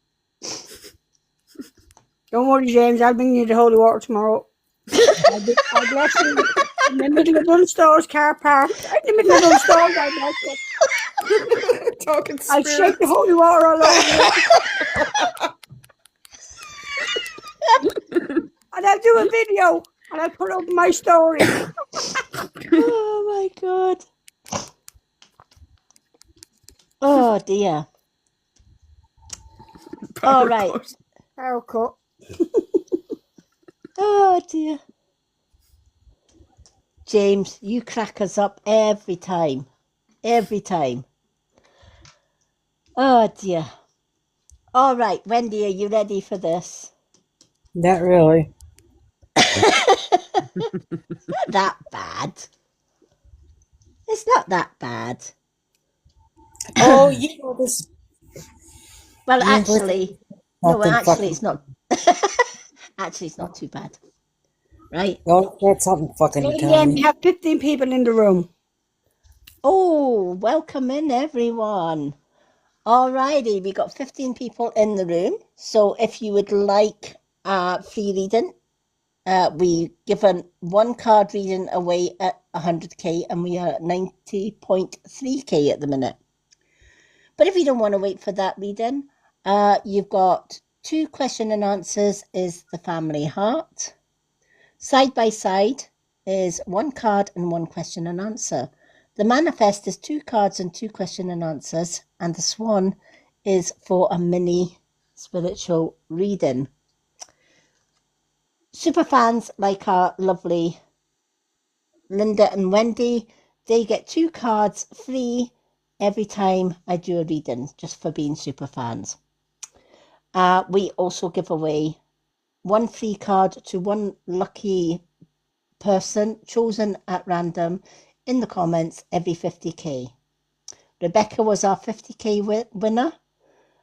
Don't worry, James. I'll bring you the holy water tomorrow. I'll bless you in the middle of Dunstores car park. In the middle of Dunstores, I'll bless you. Talking I'll spirit. shake the holy water all over you. And I'll do a video. And I'll put up my story. Oh, my God. Oh, dear. All right. Haircut. Oh, dear. James, you crack us up every time. Every time. Oh, dear. All right, Wendy, are you ready for this? Not really. Not that bad. It's not that bad. Oh, you know this. Well, You know, actually, no, nothing actually, fucking- it's not. Actually, it's not too bad. Right? Oh, that's something fucking to tell Again, we me. have 15 people in the room. Oh, welcome in, everyone. Alrighty, we got 15 people in the room. So if you would like free reading, we given one card reading away at 100k, and we are at 90.3k at the minute. But if you don't want to wait for that reading, you've got 2 question and answers is the family heart. Side by side is 1 card and 1 question and answer. The manifest is 2 cards and 2 question and answers, and the swan is for a mini spiritual reading. Super fans like our lovely Linda and Wendy, they get 2 cards free every time I do a reading, just for being super fans. We also give away 1 free card to 1 lucky person chosen at random in the comments every 50k. Rebecca was our 50k winner,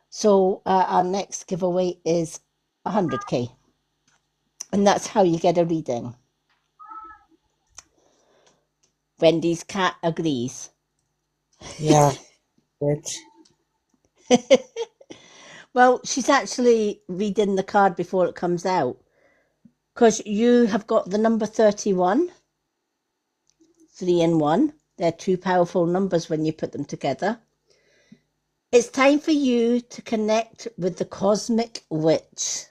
so our next giveaway is 100k, and that's how you get a reading. Wendy's cat agrees. Yeah, bitch. Well, she's actually reading the card before it comes out, because you have got the number 31, 3 and 1. They're 2 powerful numbers when you put them together. It's time for you to connect with the cosmic witch.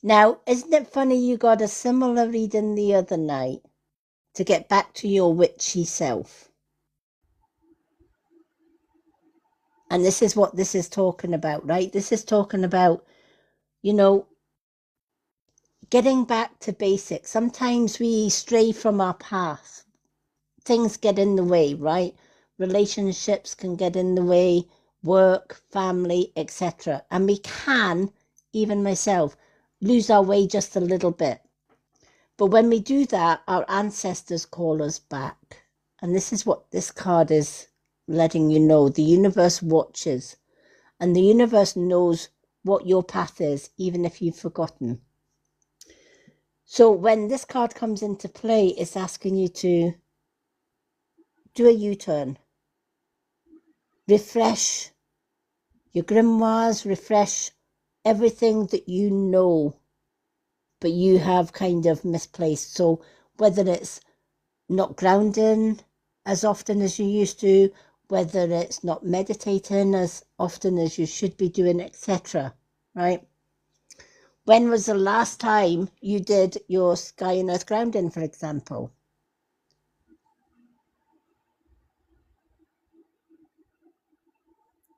Now, isn't it funny you got a similar reading the other night to get back to your witchy self? And this is what this is talking about, right? This is talking about, you know, getting back to basics. Sometimes we stray from our path. Things get in the way, right? Relationships can get in the way, work, family, etc. And we can, even myself, lose our way just a little bit. But when we do that, our ancestors call us back. And this is what this card is letting you know. The universe watches, and the universe knows what your path is, even if you've forgotten. So when this card comes into play, it's asking you to do a U-turn. Refresh your grimoires, refresh everything that you know, but you have kind of misplaced. So whether it's not grounding as often as you used to, whether it's not meditating as often as you should be doing, etc., right? When was the last time you did your sky and earth grounding, for example?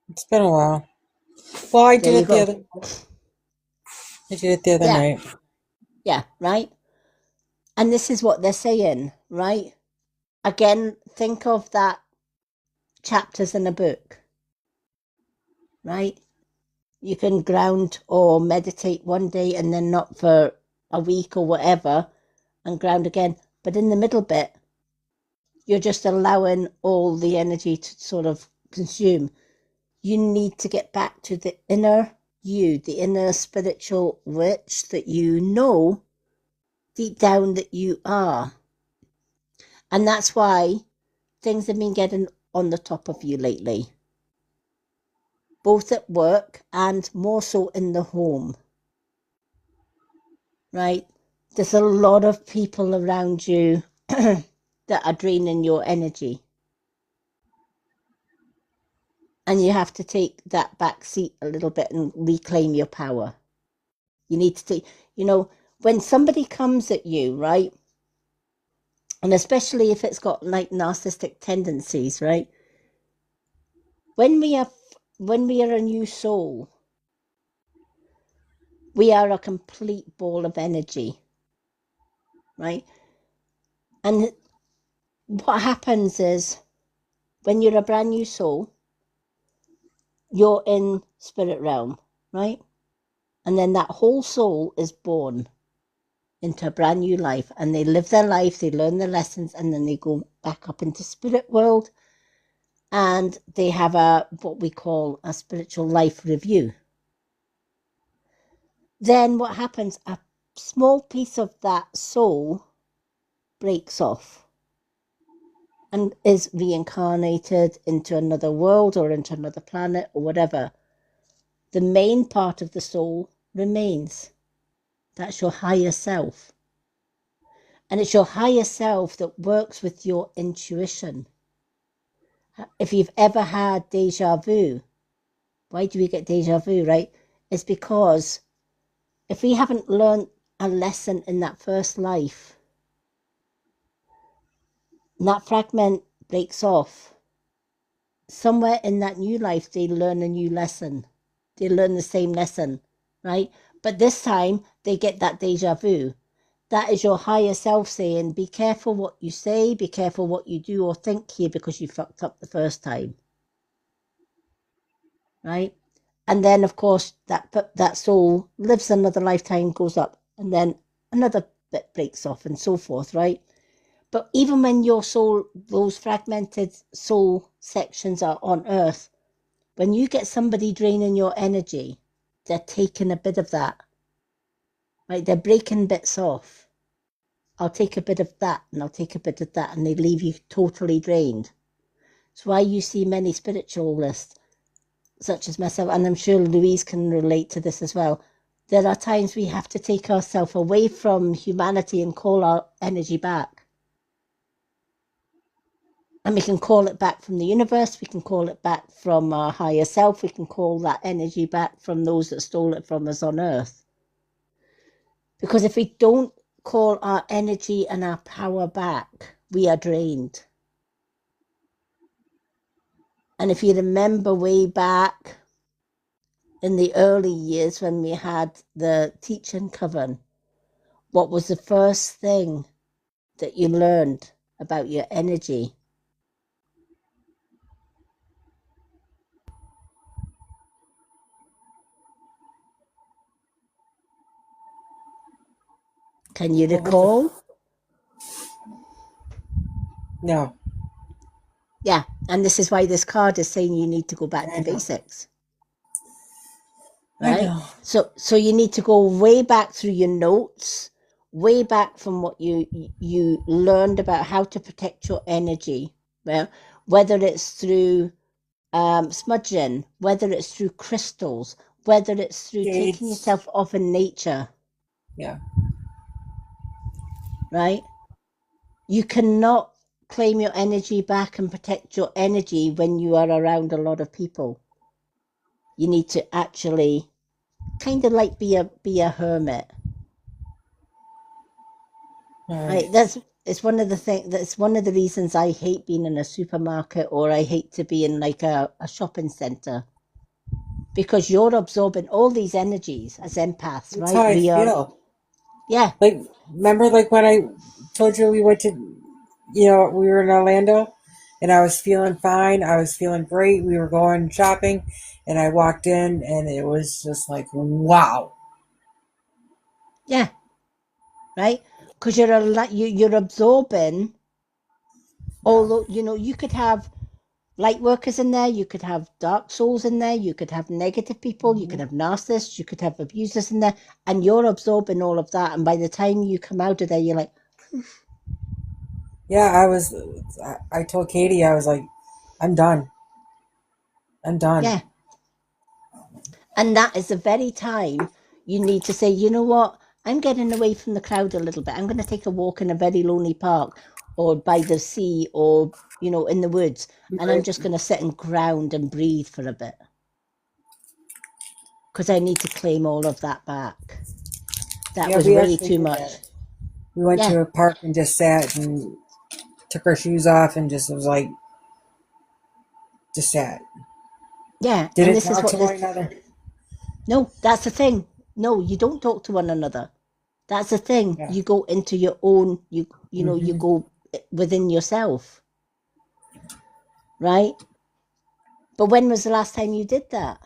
It's been a while. Well, I There did you it the go. other. I did it the other Yeah. night. Yeah, right? And this is what they're saying, right? Again, think of that chapters in a book, right? You can ground or meditate one day and then not for a week or whatever and ground again. But in the middle bit, you're just allowing all the energy to sort of consume. You need to get back to the inner you, the inner spiritual witch that you know deep down that you are. And that's why things have been getting on the top of you lately, both at work and more so in the home, right? There's a lot of people around you that are draining your energy. And you have to take that back seat a little bit and reclaim your power. You need to take, when somebody comes at you, right? And especially if it's got like narcissistic tendencies, right? When we are a new soul, we are a complete ball of energy, right? And what happens is when you're a brand new soul, you're in spirit realm, right? And then that whole soul is born into a brand new life, and they live their life, they learn their lessons, and then they go back up into spirit world, and they have what we call a spiritual life review. Then what happens? A small piece of that soul breaks off and is reincarnated into another world or into another planet or whatever. The main part of the soul remains. That's your higher self. And it's your higher self that works with your intuition. If you've ever had deja vu, why do we get deja vu, right? It's because if we haven't learned a lesson in that first life, and that fragment breaks off, somewhere in that new life, they learn a new lesson. They learn the same lesson, right? But this time, they get that deja vu. That is your higher self saying, be careful what you say, be careful what you do or think here because you fucked up the first time, right? And then, of course, that soul lives another lifetime, goes up, and then another bit breaks off and so forth, right? But even when your soul, those fragmented soul sections are on earth, when you get somebody draining your energy, they're taking a bit of that, right? They're breaking bits off. I'll take a bit of that and I'll take a bit of that, and they leave you totally drained. It's why you see many spiritualists, such as myself, and I'm sure Louise can relate to this as well. There are times we have to take ourselves away from humanity and call our energy back. And we can call it back from the universe, we can call it back from our higher self, we can call that energy back from those that stole it from us on earth. Because if we don't call our energy and our power back, we are drained. And if you remember way back in the early years when we had the teaching coven, what was the first thing that you learned about your energy? Can you recall? No. Yeah, and this is why this card is saying you need to go back to basics. Right? So you need to go way back through your notes, way back from what you learned about how to protect your energy. Well, whether it's through smudging, whether it's through crystals, whether it's through taking yourself off in nature. Yeah. Right? You cannot claim your energy back and protect your energy when you are around a lot of people. You need to actually kind of like be a hermit. All Right? right. It's one of the that's one of the reasons I hate being in a supermarket, or I hate to be in like a shopping center, because you're absorbing all these energies as empaths, That's how right? I We are, feel. yeah, Like, remember, like when I told you we went to, we were in Orlando, and I was feeling fine. I was feeling great. We were going shopping, and I walked in, and it was just like, wow. yeah, right? Because you're you're absorbing Yeah. all, you could have light workers in there, you could have dark souls in there, you could have negative people, you could Mhm. have narcissists, you could have abusers in there, and you're absorbing all of that. And by the time you come out of there, you're like, Yeah, I told Katie, I was like, I'm done. I'm done. yeah. And that is the very time you need to say, you know what? I'm getting away from the crowd a little bit. I'm going to take a walk in a very lonely park or by the sea or, in the woods. And I'm Right. just going to sit and ground and breathe for a bit because I need to claim all of that back. That Yeah, was we way actually too did much. that. We went Yeah. to a park and just sat and took our shoes off and just was like, just sat. Yeah. And Didn't this is talk what to one this, another. no, that's the thing. No, you don't talk to one another. That's the thing. Yeah. You go into your own, you Hmm. go within yourself, right? But when was the last time you did that?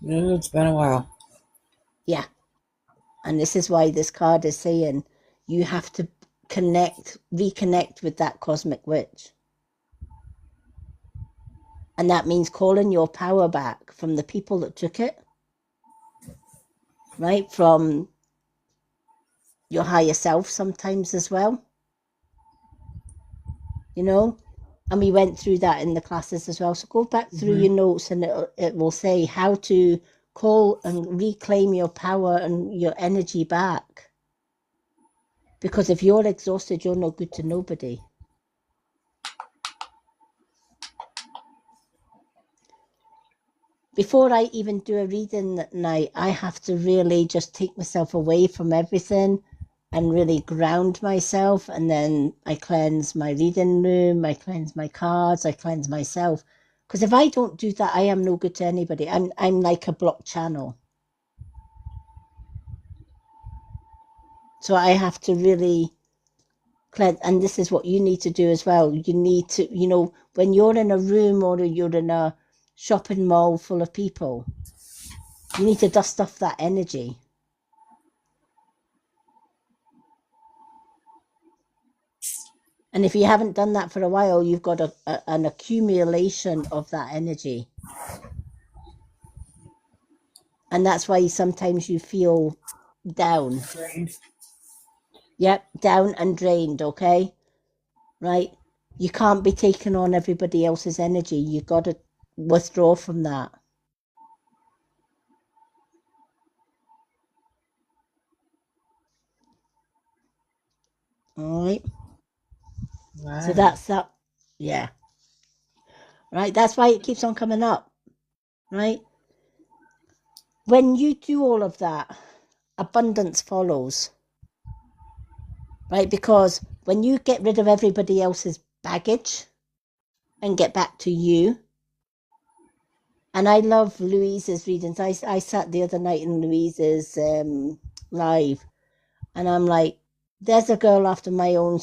It's been a while. Yeah. And this is why this card is saying you have to reconnect with that cosmic witch. And that means calling your power back from the people that took it, right? From your higher self sometimes as well, you know? And we went through that in the classes as well. So go back through Hmm. your notes and it will say how to call and reclaim your power and your energy back. Because if you're exhausted, you're no good to nobody. Before I even do a reading at night, I have to really just take myself away from everything and really ground myself. And then I cleanse my reading room, I cleanse my cards, I cleanse myself. Because if I don't do that, I am no good to anybody. I'm like a blocked channel. So I have to really cleanse. And this is what you need to do as well. You need to, when you're in a room or you're in a shopping mall full of people, you need to dust off that energy. And if you haven't done that for a while, you've got an accumulation of that energy. And that's why sometimes you feel down. Drained. Yep, down and drained, okay? Right? You can't be taking on everybody else's energy. You've got to withdraw from that. All right? So Wow. that's that. Yeah. Right? That's why it keeps on coming up. Right? When you do all of that, abundance follows. Right? Because when you get rid of everybody else's baggage and get back to you, and I love Louise's readings. I sat the other night in Louise's live, and I'm like, there's a girl after my own,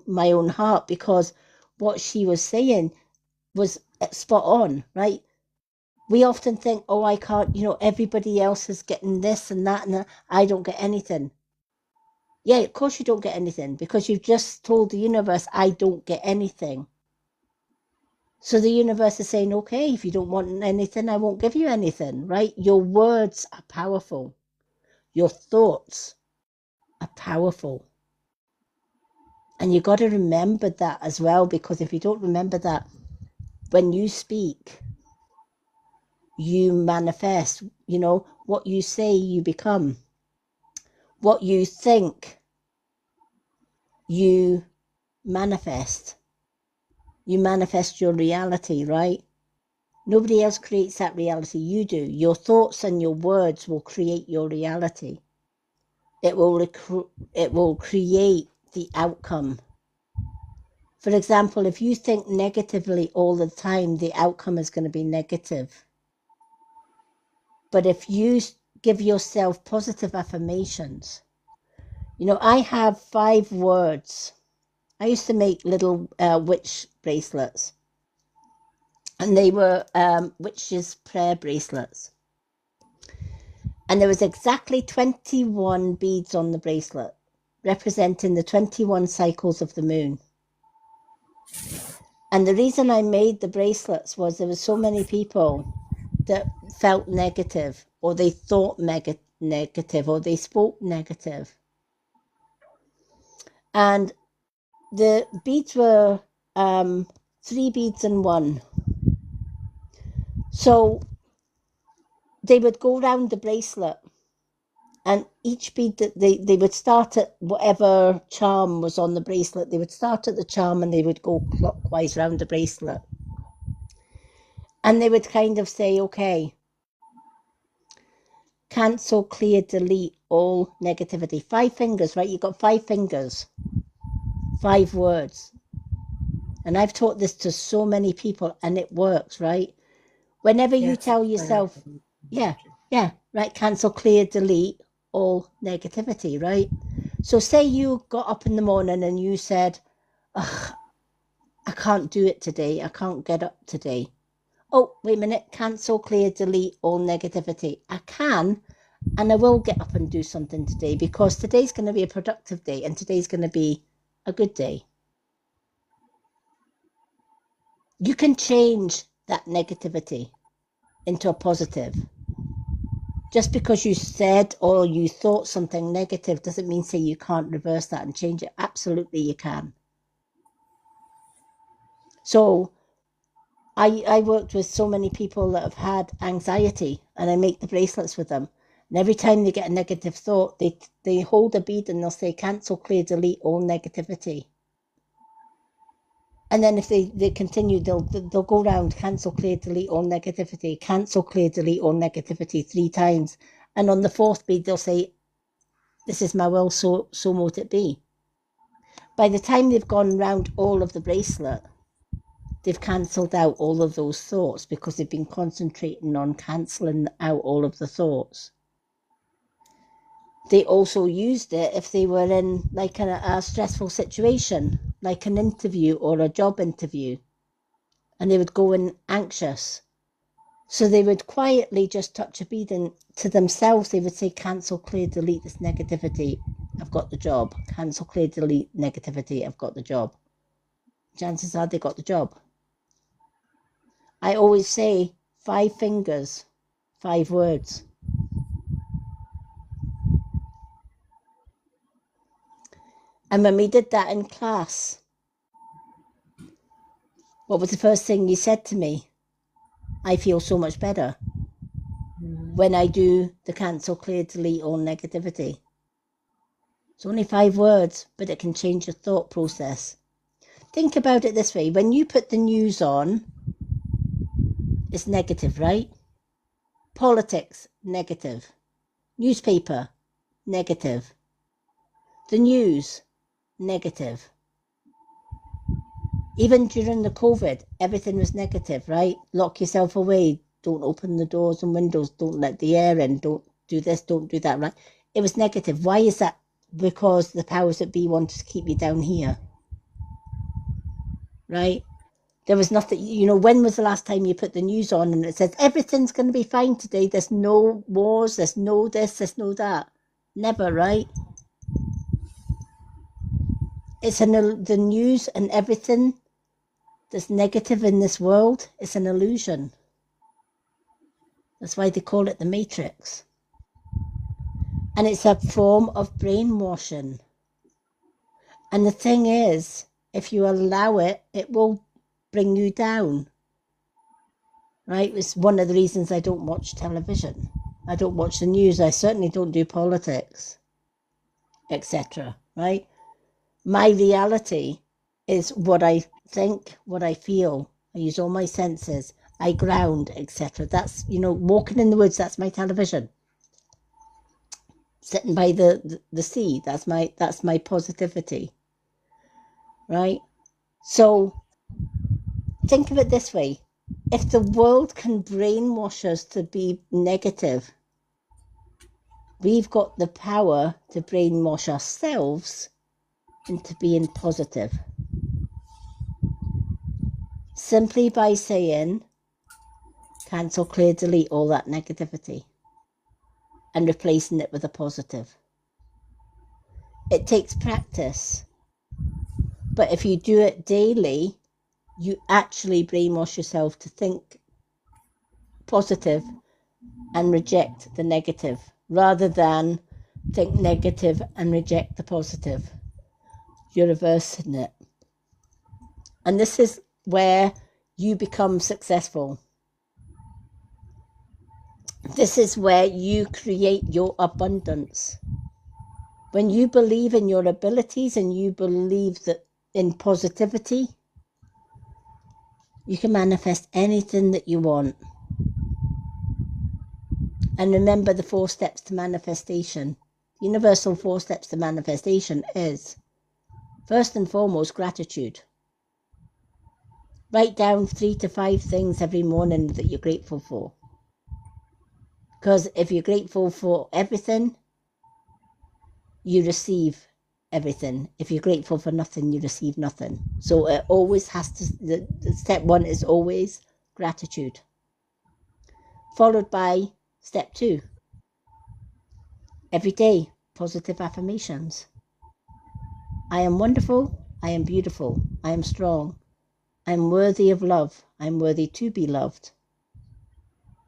my own heart, because what she was saying was spot on, right? We often think, oh, I can't, everybody else is getting this and that, and I don't get anything. Yeah, of course you don't get anything because you've just told the universe, I don't get anything. So the universe is saying, okay, if you don't want anything, I won't give you anything, right? Your words are powerful. Your thoughts are powerful. And you got to remember that as well, because if you don't remember that, when you speak, you manifest, what you say, you become. What you think, you manifest. You manifest your reality, right? Nobody else creates that reality. You do. Your thoughts and your words will create your reality. It will create the outcome. For example, if you think negatively all the time, the outcome is going to be negative. But if you give yourself positive affirmations, I have 5 words. I used to make little witch bracelets, and they were witches' prayer bracelets. And there was exactly 21 beads on the bracelet, representing the 21 cycles of the moon. And the reason I made the bracelets was there were so many people that felt negative, or they thought negative, or they spoke negative. And the beads were 3 beads in one. So they would go around the bracelet, and each bead that they would start at whatever charm was on the bracelet. They would start at the charm and they would go clockwise around the bracelet. And they would kind of say, okay, cancel, clear, delete all negativity. 5 fingers, right? You've got 5 fingers, 5 words. And I've taught this to so many people, and it works, right? Whenever you tell yourself, right, cancel, clear, delete all negativity, right? So say you got up in the morning and you said, ugh, I can't do it today. I can't get up today. Oh, wait a minute, cancel, clear, delete all negativity. I can, and I will get up and do something today, because today's going to be a productive day and today's going to be a good day. You can change that negativity into a positive. Just because you said or you thought something negative doesn't mean say you can't reverse that and change it. Absolutely you can. So I worked with so many people that have had anxiety, and I make the bracelets with them. And every time they get a negative thought, they hold a bead and they'll say, cancel, clear, delete all negativity. And then if they continue, they'll go around, cancel, clear, delete all negativity, cancel, clear, delete all negativity 3 times. And on the 4th bead, they'll say, this is my will, so mote it be. By the time they've gone round all of the bracelet, they've cancelled out all of those thoughts, because they've been concentrating on cancelling out all of the thoughts. They also used it if they were in like a stressful situation, like an interview or a job interview, and they would go in anxious. So they would quietly just touch a bead, and to themselves they would say, cancel, clear, delete this negativity, I've got the job. Cancel, clear, delete negativity, I've got the job. Chances are they got the job. I always say 5 fingers, 5 words. And when we did that in class, what was the first thing you said to me? I feel so much better when I do the cancel, clear, delete all negativity. It's only 5 words, but it can change your thought process. Think about it this way. When you put the news on, it's negative, right? Politics, negative. Newspaper, negative. The news, negative. Even during the COVID, everything was negative, right? Lock yourself away. Don't open the doors and windows. Don't let the air in. Don't do this. Don't do that, right? It was negative. Why is that? Because the powers that be wanted to keep you down here, right? There was nothing, when was the last time you put the news on and it says, everything's going to be fine today. There's no wars. There's no this. There's no that. Never, right? It's the news and everything that's negative in this world. It's an illusion. That's why they call it the Matrix. And it's a form of brainwashing. And the thing is, if you allow it, it will bring you down. Right? It's one of the reasons I don't watch television. I don't watch the news. I certainly don't do politics, etc. Right? My reality is what I think, what I feel. I use all my senses, I ground, etc. That's, walking in the woods, that's my television. Sitting by the sea, that's my positivity, right? So think of it this way. If the world can brainwash us to be negative, we've got the power to brainwash ourselves into being positive. Simply by saying, cancel, clear, delete all that negativity and replacing it with a positive. It takes practice, but if you do it daily, you actually brainwash yourself to think positive and reject the negative, rather than think negative and reject the positive. You're reversing it. And this is where you become successful. This is where you create your abundance. When you believe in your abilities and you believe that in positivity, you can manifest anything that you want. And remember the 4 steps to manifestation. Universal 4 steps to manifestation is, first and foremost, gratitude. Write down 3 to 5 things every morning that you're grateful for. Because if you're grateful for everything, you receive everything. If you're grateful for nothing, you receive nothing. So it always has to, the step 1 is always gratitude. Followed by step 2. Every day, positive affirmations. I am wonderful. I am beautiful. I am strong. I am worthy of love. I am worthy to be loved.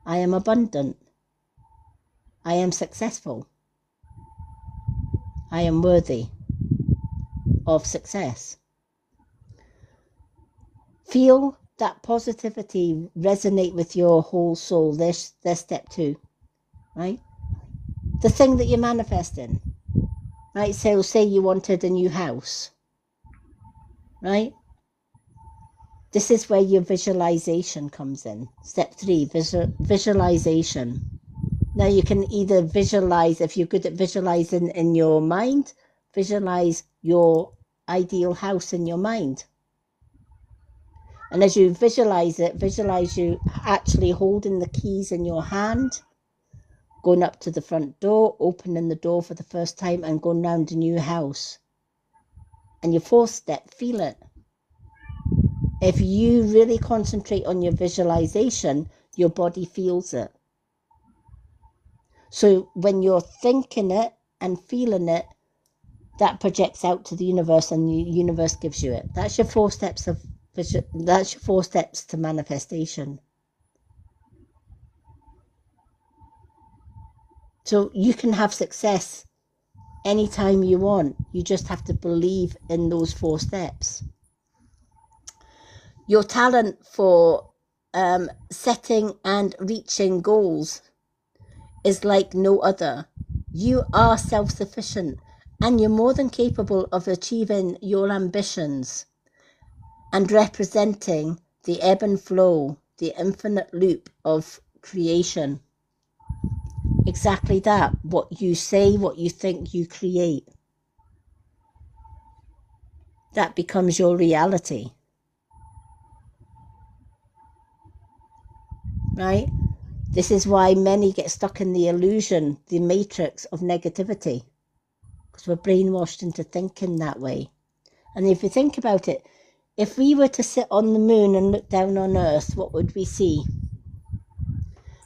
I am abundant. I am successful. I am worthy of success. Feel that positivity resonate with your whole soul. There's step 2, right? The thing that you're manifesting, right? So say you wanted a new house, right? This is where your visualization comes in. Step 3, visualization. Now you can either visualize, if you're good at visualizing in your mind, visualize your ideal house in your mind. And as you visualize it, visualize you actually holding the keys in your hand, going up to the front door, opening the door for the first time and going round a new house. And your 4th step, feel it. If you really concentrate on your visualization, your body feels it. So when you're thinking it and feeling it, that projects out to the universe and the universe gives you it. That's your 4 steps of that's your 4 steps to manifestation. So you can have success anytime you want. You just have to believe in those 4 steps. Your talent for setting and reaching goals is like no other. You are self-sufficient and you're more than capable of achieving your ambitions and representing the ebb and flow, the infinite loop of creation. Exactly that. What you say, what you think, you create. That becomes your reality. Right? This is why many get stuck in the illusion, the matrix of negativity, because we're brainwashed into thinking that way. And if you think about it, if we were to sit on the moon and look down on Earth, what would we see?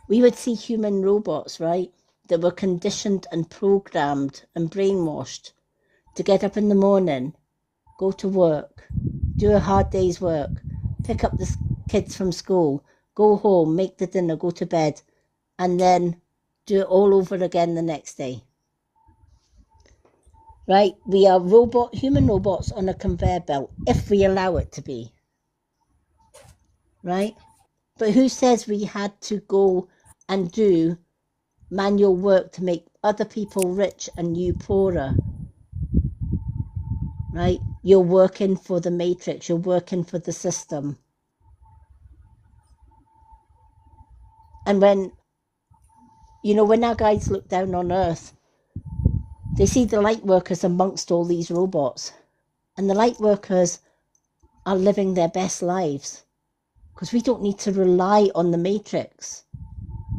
We would see human robots, right, that were conditioned and programmed and brainwashed to get up in the morning, go to work, do a hard day's work, pick up the kids from school, go home, make the dinner, go to bed, and then do it all over again the next day. Right? We are human robots on a conveyor belt, if we allow it to be. Right? But who says we had to go and do manual work to make other people rich and you poorer? Right? You're working for the matrix. You're working for the system. And when our guides look down on Earth, they see the light workers amongst all these robots. And the light workers are living their best lives because we don't need to rely on the matrix.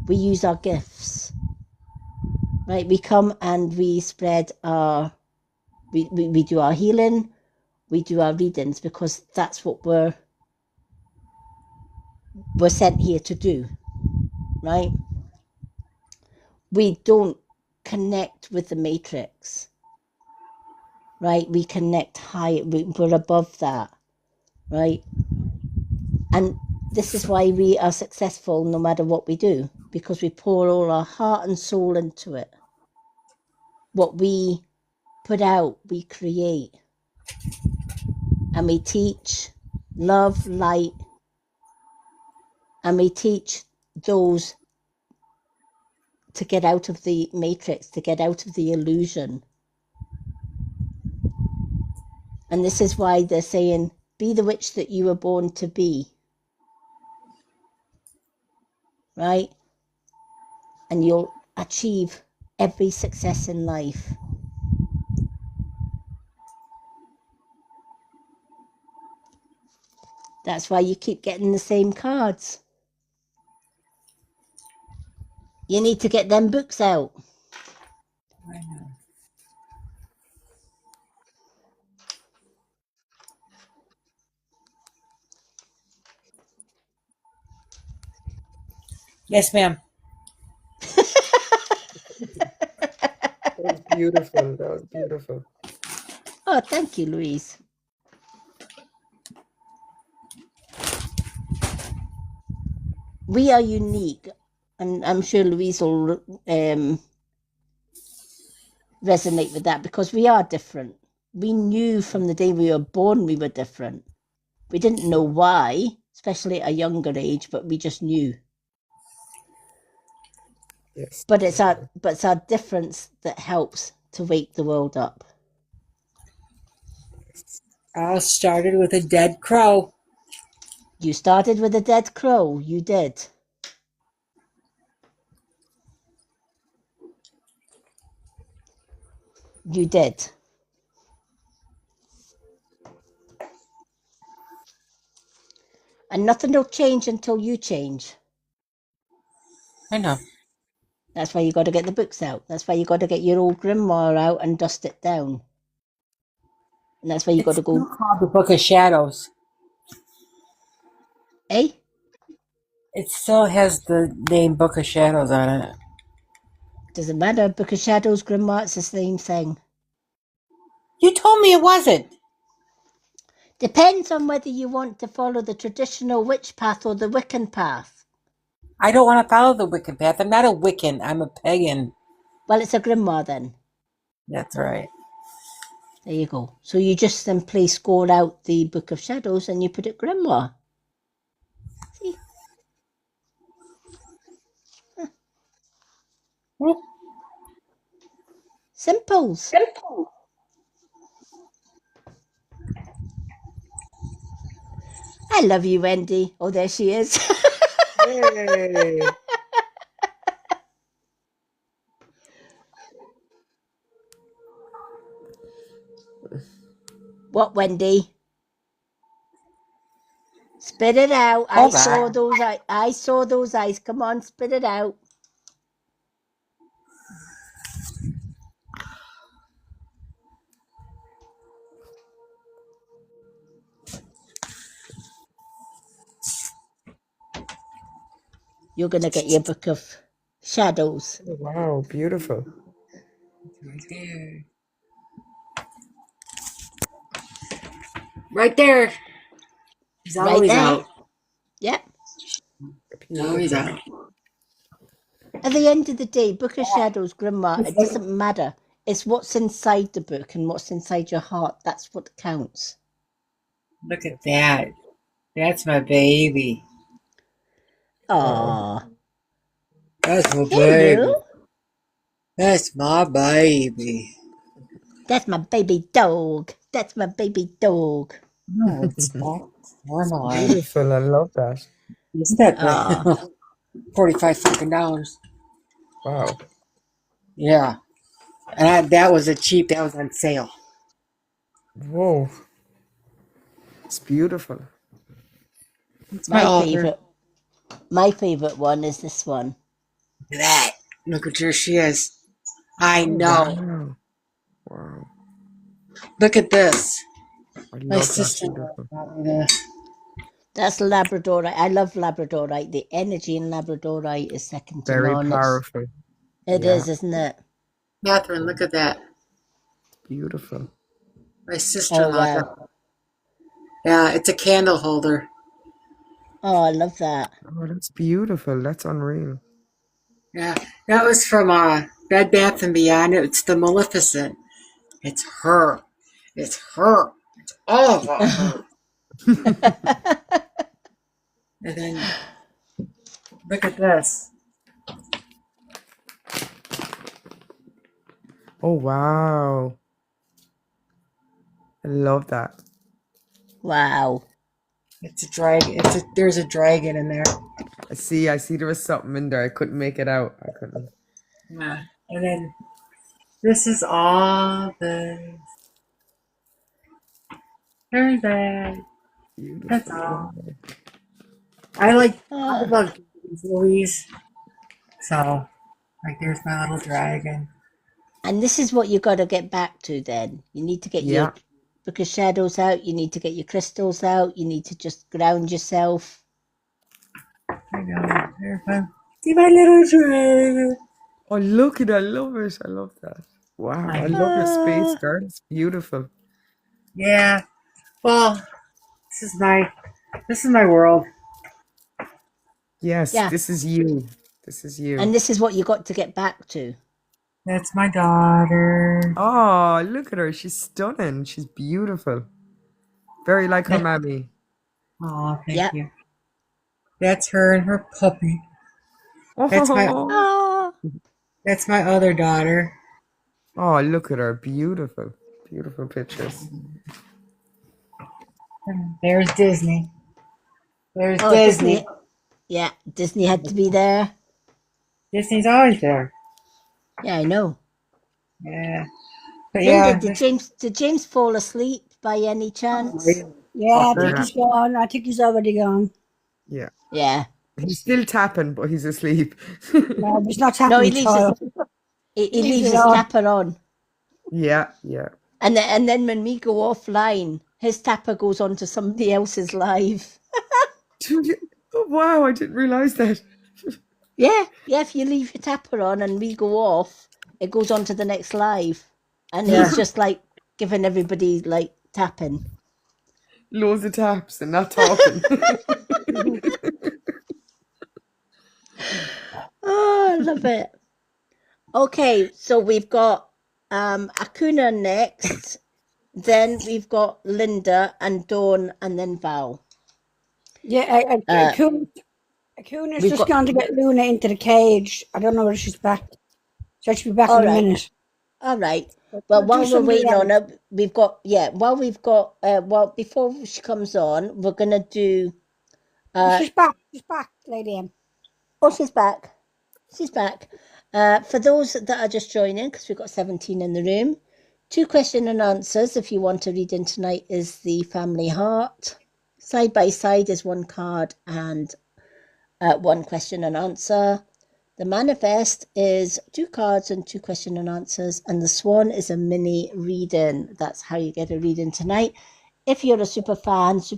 We use our gifts, right? We come and we spread we do our healing, we do our readings because that's what we're sent here to do, right? We don't connect with the matrix, right? We connect high, we're above that, right? And this is why we are successful no matter what we do, because we pour all our heart and soul into it. What we put out, we create. And we teach love, light, and we teach those to get out of the matrix, to get out of the illusion. And this is why they're saying, be the witch that you were born to be. Right? And you'll achieve every success in life. That's why you keep getting the same cards. You need to get them books out. I know. Yes, ma'am. That was beautiful. That was beautiful. Oh, thank you, Louise. We are unique, and I'm sure Louise will resonate with that because we are different. We knew from the day we were born we were different. We didn't know why, especially at a younger age, but we just knew. Yes. But it's our difference that helps to wake the world up. I started with a dead crow. You started with a dead crow. You did. You did. And nothing will change until you change. I know. That's why you got to get the books out. That's why you got to get your old grimoire out and dust it down. And that's why you got to go. It's called the Book of Shadows. Eh? It still has the name Book of Shadows on it. Doesn't matter. Book of Shadows, grimoire, it's the same thing. You told me it wasn't. Depends on whether you want to follow the traditional witch path or the Wiccan path. I don't want to follow the Wiccan path. I'm not a Wiccan. I'm a pagan. Well, it's a grimoire then. That's right. There you go. So you just simply score out the Book of Shadows and you put it grimoire. See? Huh. Simples. I love you, Wendy. Oh, there she is. Yay. What, Wendy? Spit it out. I saw those eyes. Come on, spit it out. You're going to get your Book of Shadows. Wow, beautiful. Right there. Right there. He's always out. Yep. Always out. At the end of the day, Book of Shadows, grimoire, it doesn't matter. It's what's inside the book and what's inside your heart. That's what counts. Look at that. That's my baby. Aww. That's my baby. Hello. That's my baby. That's my baby dog. That's my baby dog. No, it's not. Beautiful. I love that. Isn't that $45 fucking dollars. Wow. Yeah. And that was that was on sale. Whoa. It's beautiful. It's my My altar. favorite one is this one. Look at that. Look at her she is. I Oh, know. wow. Wow. Look at this. I My love that. sister-in-law Beautiful. got me this. That's Labradorite. I love Labradorite. The energy in Labradorite is second to Very none. powerful. It Yeah. is, isn't it? Catherine, look at that. Beautiful. My Oh sister-in-law wow. got me. Yeah, it's a candle holder. Oh, I love that. Oh, that's beautiful. That's unreal. Yeah, that was from Bed Bath and Beyond. It's the Maleficent. It's her. It's her. It's all about her. And then look at this. Oh, wow. I love that. Wow. It's a dragon. There's a dragon in there. I see there was something in there. I couldn't make it out. I couldn't. Yeah. And then this is all the very bad. That's Beautiful. all. Wow. I Oh, love these Louise. So there's my little dragon. and this is what you got to get back to then. You need to get your Yeah. book of shadows out. You need to get your crystals out. You need to just ground yourself. I know. There's see my little dragon. Oh, look at it. I love it. I love that. Wow. I I love your space, Ah, girl. It's beautiful. Yeah. Well, this is my world. Yes, yeah. this is you. This is you. And this is what you got to get back to. That's my daughter. Oh, look at her. She's stunning. She's beautiful. Very like her mammy. Oh, thank Yeah. you. That's her and her puppy. That's my Oh, Oh, that's my other daughter. oh, look at her. Beautiful. Beautiful pictures. And there's Disney. There's oh, Disney. Yeah, Disney had to be there. Disney's always there. Yeah, I know. Yeah. But Linda, yeah. did James fall asleep by any chance? Yeah, I think Yeah. he's gone. I think he's already gone. Yeah. Yeah. He's still tapping, but he's asleep. No, he's not No, happening. he leaves his he leaves his tapper on. Yeah, yeah. And then when we go offline, his tapper goes on to somebody else's live. Oh, wow, I didn't realize that. Yeah, if you leave your tapper on and we go off, it goes on to the next live. And he's just like giving everybody like tapping. Loads of taps and not talking. Oh, I love it. Okay, so we've got Akuna next, then we've got Linda and Dawn and then Val. Yeah, Akuna's we've just got- gone to get Luna into the cage. I don't know whether she's back. So she'll be back in a Alright. minute. All right. Well, while we're somebody waiting on else. her, before she comes on, we're gonna do. She's back. She's back, Lady M. Oh, she's back. She's back. For those that are just joining, because we've got 17 in the room, 2 question and answers. If you want to read in tonight, is the family heart. Side by side is 1 card and 1 question and answer. The manifest is 2 cards and 2 question and answers, and the swan is a mini reading. That's how you get a reading tonight. If you're a super fans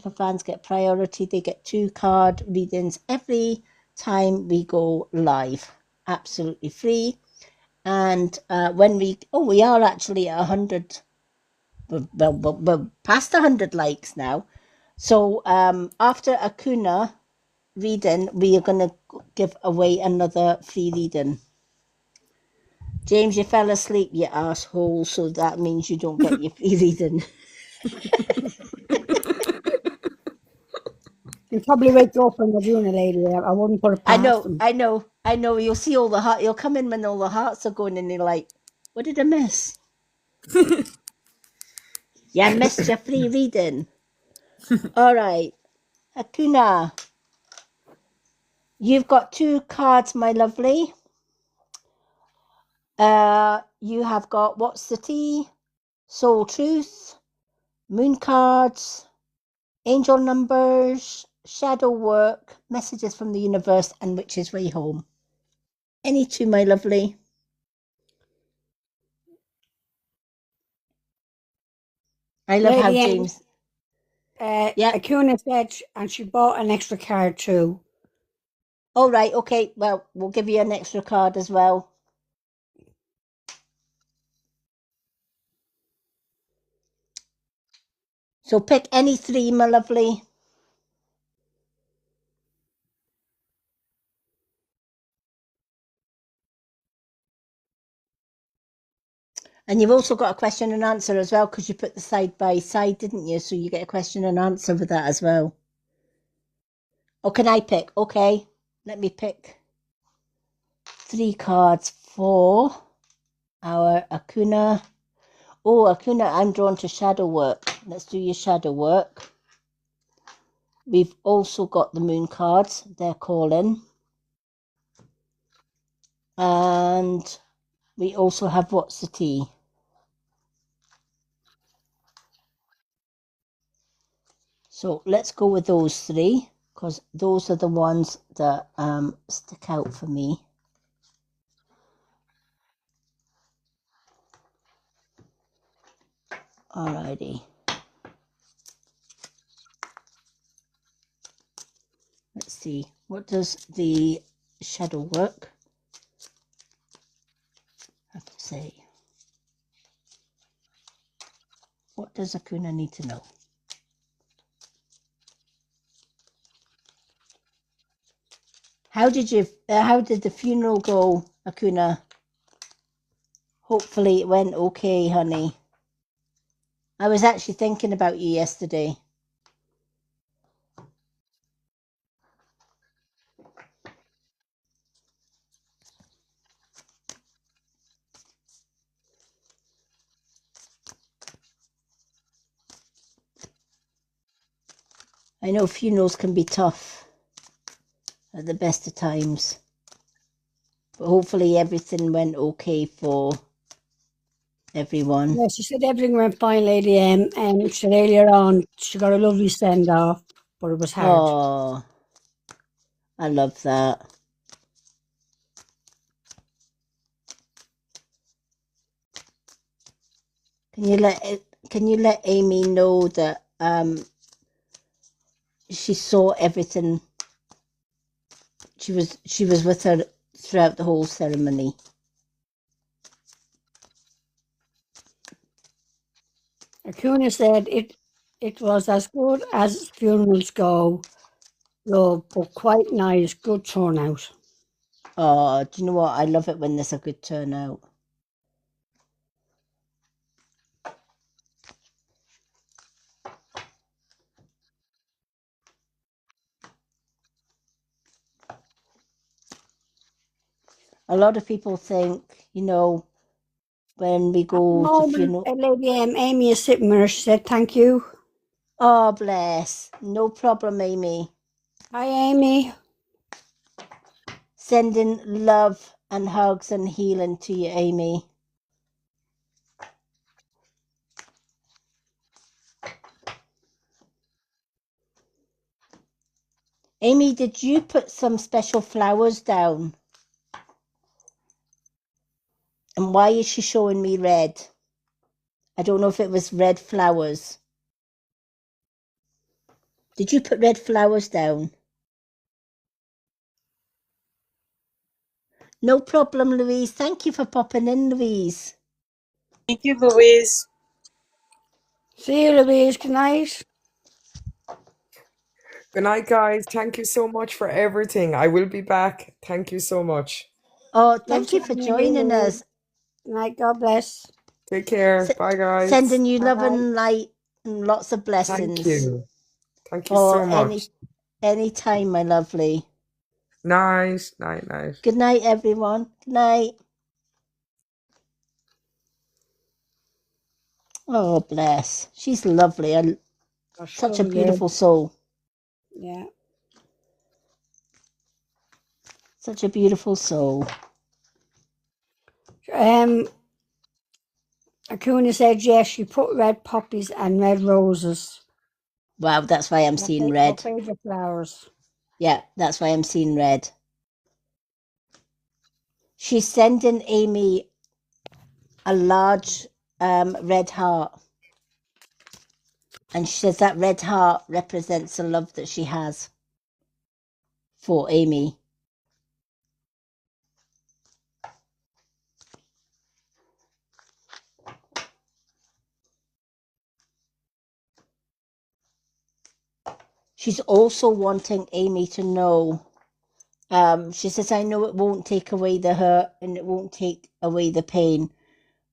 get priority. They get 2 card readings every time we go live. Absolutely free. And when we are actually at 100. We're past 100 likes now. So after Akuna reading, we are going to give away another free reading. James, you fell asleep, you asshole, so that means you don't get your free reading. You'll probably wake up when they're doing it, Lady M. I wouldn't put it past them. I know. You'll see all the heart. You'll come in when all the hearts are going, and you're like, "What did I miss?" Yeah, I missed your free reading. All right, Akuna. You've got 2 cards, my lovely. You have got What's the Tea, Soul Truth, Moon cards, Angel numbers, Shadow work, Messages from the Universe, and Witch's Way Home. Any 2, my lovely. I love how Lady M, James. Yeah. Acuna said, and she bought an extra card too. All right. Okay. Well, we'll give you an extra card as well. So pick any 3, my lovely. And you've also got a question and answer as well, because you put the side by side, didn't you? So you get a question and answer with that as well. Or can I pick? Okay. Let me pick 3 cards for our Acuna. Oh, Acuna, I'm drawn to shadow work. Let's do your shadow work. We've also got the moon cards. They're calling. And we also have What's the Tea. So let's go with those 3, because those are the ones that stick out for me. Alrighty. Let's see. What does the shadow work have to say? What does Acuna need to know? How did the funeral go, Acuna? Hopefully it went okay, honey. I was actually thinking about you yesterday. I know funerals can be tough at the best of times, but hopefully everything went okay for everyone. Yeah, she said everything went fine, Lady M. And she said earlier on she got a lovely send off, but it was hard. Oh, I love that. Can you let Amy know that she saw everything? She was with her throughout the whole ceremony. Acuna said it was as good as funerals go, but quite nice, good turnout. Oh, do you know what? I love it when there's a good turnout. A lot of people think, when we go to funeral. Lady M, Amy is sitting there. She said thank you. Oh, bless. No problem, Amy. Hi, Amy. Sending love and hugs and healing to you, Amy. Amy, did you put some special flowers down? And why is she showing me red? I don't know if it was red flowers. Did you put red flowers down? No problem, Louise. Thank you for popping in, Louise. Thank you, Louise. See you, Louise. Good night. Good night, guys. Thank you so much for everything. I will be back. Thank you so much. Oh, thank you for joining us. Good night. God bless. Take care. Bye, guys. Sending you love and light and lots of blessings. Thank you. Thank you so much. Anytime, my lovely. Night, night, night. Good night, everyone. Good night. Oh, bless. She's lovely. Such a beautiful soul. Yeah. Such a beautiful soul. Akuna said yes, she put red poppies and red roses. Wow, that's why I'm seeing red. Her favourite flowers. Yeah, that's why I'm seeing red. She's sending Amy a large red heart. And she says that red heart represents the love that she has for Amy. She's also wanting Amy to know. She says, I know it won't take away the hurt and it won't take away the pain.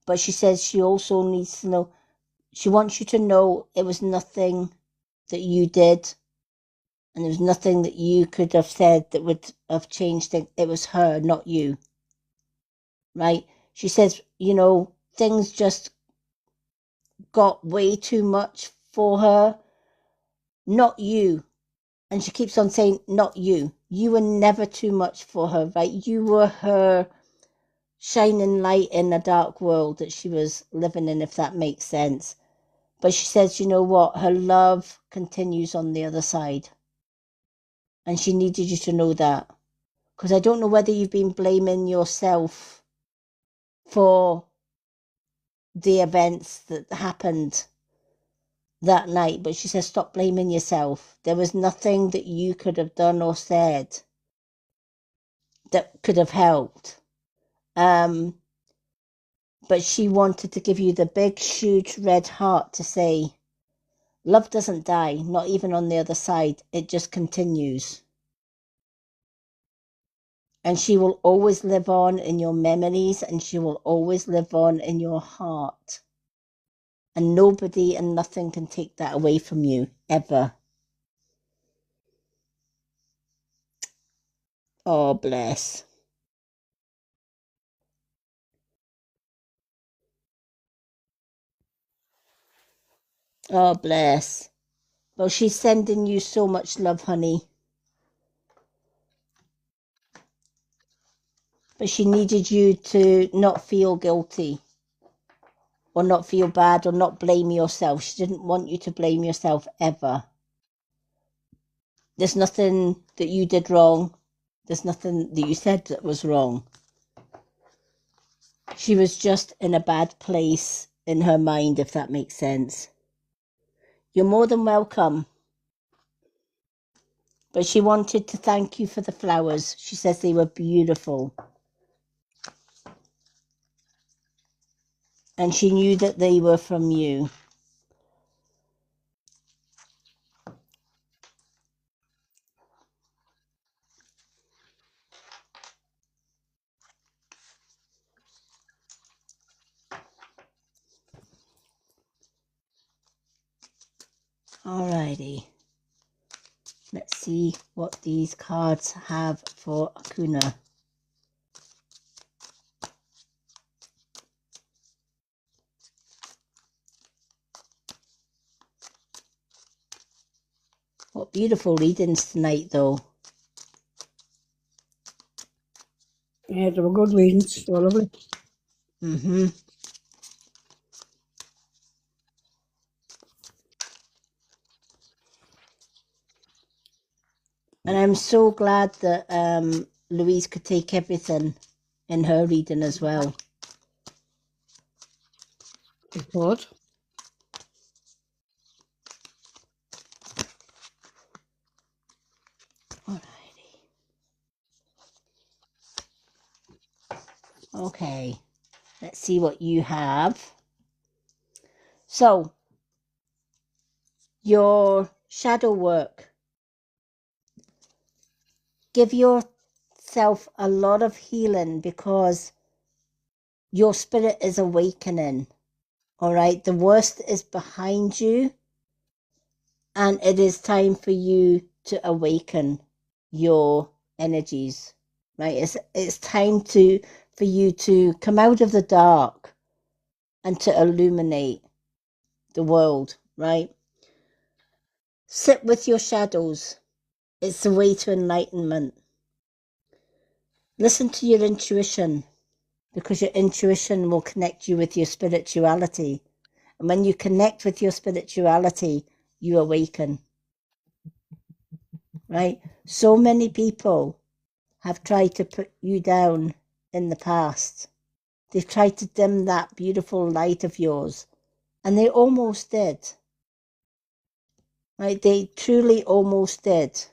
But she says she also needs to know, she wants you to know it was nothing that you did. And there was nothing that you could have said that would have changed it. It was her, not you. Right? She says, you know, things just got way too much for her. Not you. And she keeps on saying, not you. You were never too much for her, right? You were her shining light in a dark world that she was living in, if that makes sense. But she says, you know what? Her love continues on the other side. And she needed you to know that. Because I don't know whether you've been blaming yourself for the events that happened that night, but she says, stop blaming yourself. There was nothing that you could have done or said that could have helped. But she wanted to give you the big, huge red heart to say, love doesn't die, not even on the other side. It just continues. And she will always live on in your memories, and she will always live on in your heart. And nobody and nothing can take that away from you, ever. Oh, bless. Oh, bless. Well, she's sending you so much love, honey. But she needed you to not feel guilty or not feel bad or not blame yourself. She didn't want you to blame yourself ever. There's nothing that you did wrong. There's nothing that you said that was wrong. She was just in a bad place in her mind, if that makes sense. You're more than welcome. But she wanted to thank you for the flowers. She says they were beautiful. And she knew that they were from you. Alrighty. Let's see what these cards have for Akuna. What beautiful readings tonight, though. Yeah, they were good readings. They were lovely. Mm-hmm. And I'm so glad that Louise could take everything in her reading as well. Good. Alrighty. Okay. Let's see what you have. So, your shadow work. Give yourself a lot of healing because your spirit is awakening. All right. The worst is behind you. And it is time for you to awaken your energies, right? It's time for you to come out of the dark and to illuminate the world, right? Sit with your shadows. It's the way to enlightenment. Listen to your intuition, because your intuition will connect you with your spirituality. And when you connect with your spirituality, you awaken. Right? So many people have tried to put you down in the past. They've tried to dim that beautiful light of yours, and they almost did. Right? They truly almost did.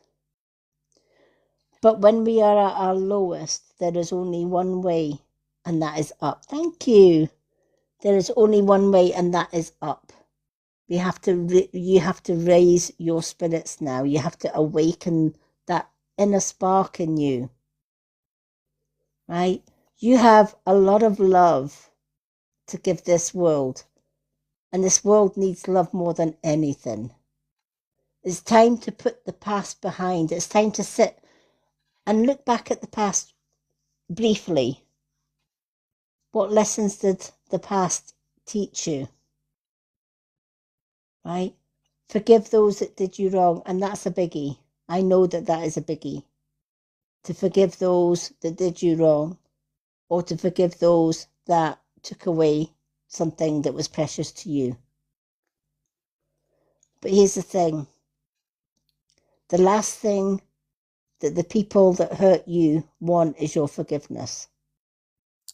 But when we are at our lowest, there is only one way, and that is up. Thank you. There is only one way, and that is up. You have to raise your spirits now. You have to awaken that inner spark in you. Right? You have a lot of love to give this world, and this world needs love more than anything. It's time to put the past behind. It's time to sit and look back at the past briefly. What lessons did the past teach you? Right? Forgive those that did you wrong, and that's a biggie. I know that is a biggie. To forgive those that did you wrong, or to forgive those that took away something that was precious to you. But here's the thing. The last thing that the people that hurt you want is your forgiveness.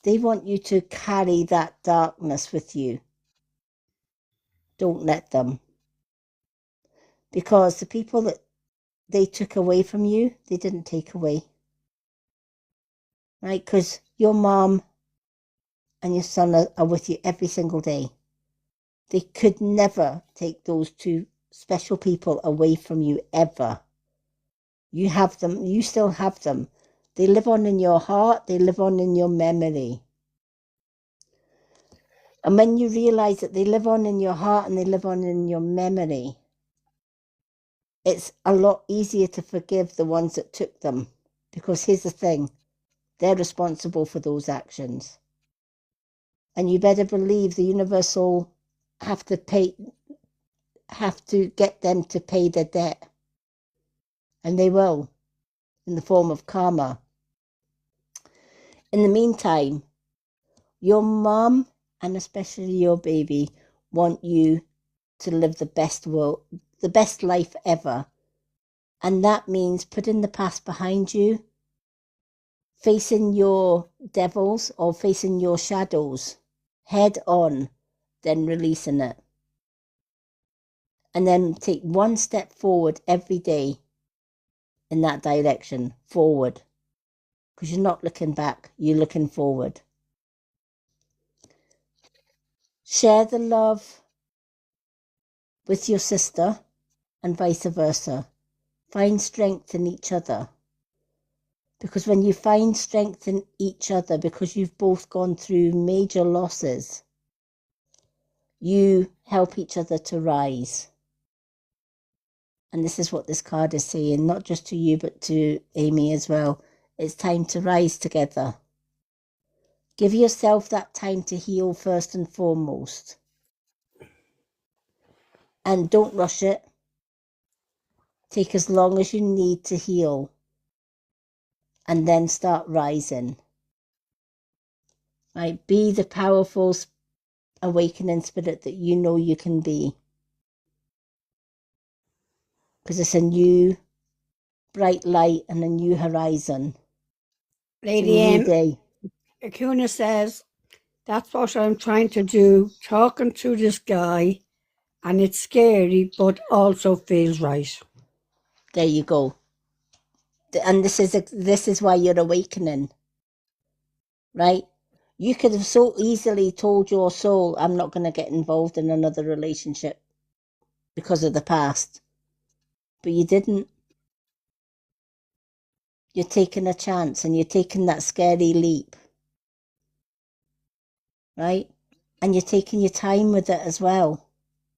They want you to carry that darkness with you. Don't let them. Because the people that they took away from you, they didn't take away. Right? Because your mom and your son are with you every single day. They could never take those two special people away from you, ever. You have them. You still have them. They live on in your heart. They live on in your memory. And when you realize that they live on in your heart and they live on in your memory, it's a lot easier to forgive the ones that took them. Because here's the thing, they're responsible for those actions. And you better believe the universe will have to get them to pay their debt. And they will, in the form of karma. In the meantime, your mom and especially your baby want you to live the best life ever. And that means putting the past behind you, facing your devils or facing your shadows head on, then releasing it. And then take one step forward every day in that direction, forward. Because you're not looking back, you're looking forward. Share the love with your sister and vice versa. Find strength in each other. Because when you find strength in each other, because you've both gone through major losses, you help each other to rise. And this is what this card is saying, not just to you, but to Amy as well. It's time to rise together. Give yourself that time to heal first and foremost. And don't rush it. Take as long as you need to heal. And then start rising. Right? Be the powerful awakening spirit that you know you can be. Because it's a new bright light and a new horizon. Lady M, Akuna says, that's what I'm trying to do, talking to this guy, and it's scary, but also feels right. There you go. And this is why you're awakening. Right? You could have so easily told your soul, I'm not going to get involved in another relationship because of the past. But you didn't. You're taking a chance and you're taking that scary leap. Right? And you're taking your time with it as well.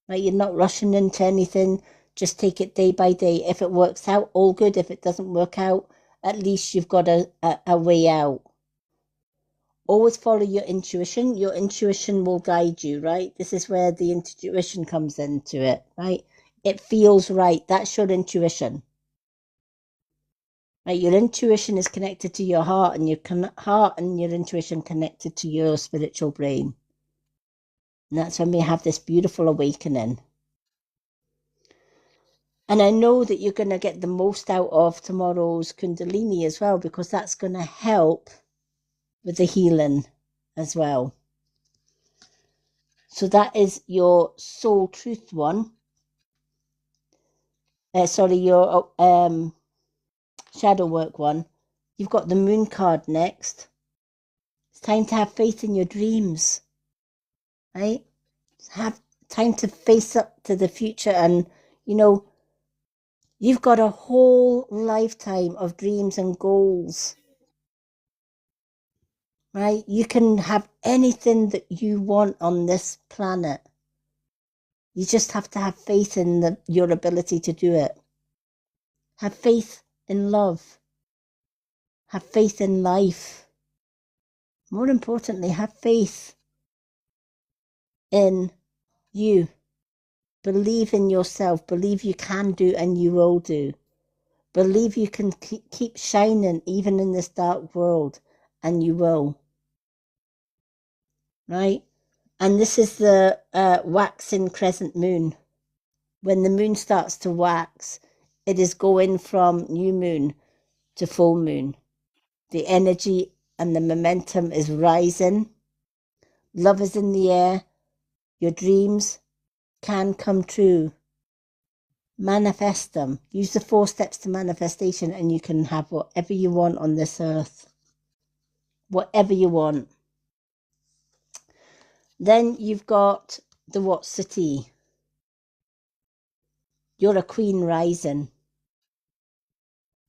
Right? You're not rushing into anything. Just take it day by day. If it works out, all good. If it doesn't work out, at least you've got a way out. Always follow your intuition. Your intuition will guide you, right? This is where the intuition comes into it, right? It feels right. That's your intuition. Right? Your intuition is connected to your heart, and your heart and your intuition connected to your spiritual brain. And that's when we have this beautiful awakening. And I know that you're going to get the most out of tomorrow's Kundalini as well, because that's going to help with the healing as well. So that is your soul truth one. Your shadow work one. You've got the moon card next. It's time to have faith in your dreams, right? Have time to face up to the future, and you've got a whole lifetime of dreams and goals, right? You can have anything that you want on this planet. You just have to have faith in your ability to do it. Have faith in love. Have faith in life. More importantly, have faith in you. Believe in yourself. Believe you can do and you will do. Believe you can keep shining even in this dark world, and you will. Right? And this is the waxing crescent moon. When the moon starts to wax, it is going from new moon to full moon. The energy and the momentum is rising. Love is in the air. Your dreams can come true. Manifest them. Use the 4 steps to manifestation, and you can have whatever you want on this earth. Whatever you want. Then you've got the Watsati. You're a queen rising.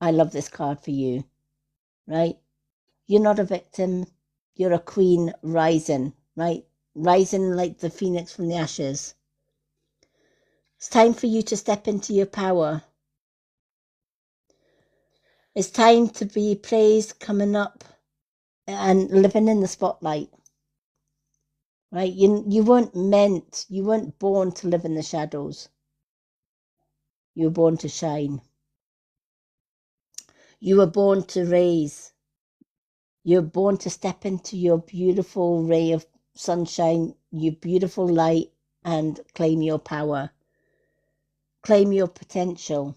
I love this card for you, right? You're not a victim. You're a queen rising, right? Rising like the phoenix from the ashes. It's time for you to step into your power. It's time to be praised, coming up and living in the spotlight, right? You weren't born to live in the shadows. You were born to shine. You were born to raise. You're born to step into your beautiful ray of sunshine, your beautiful light, and claim your power. Claim your potential.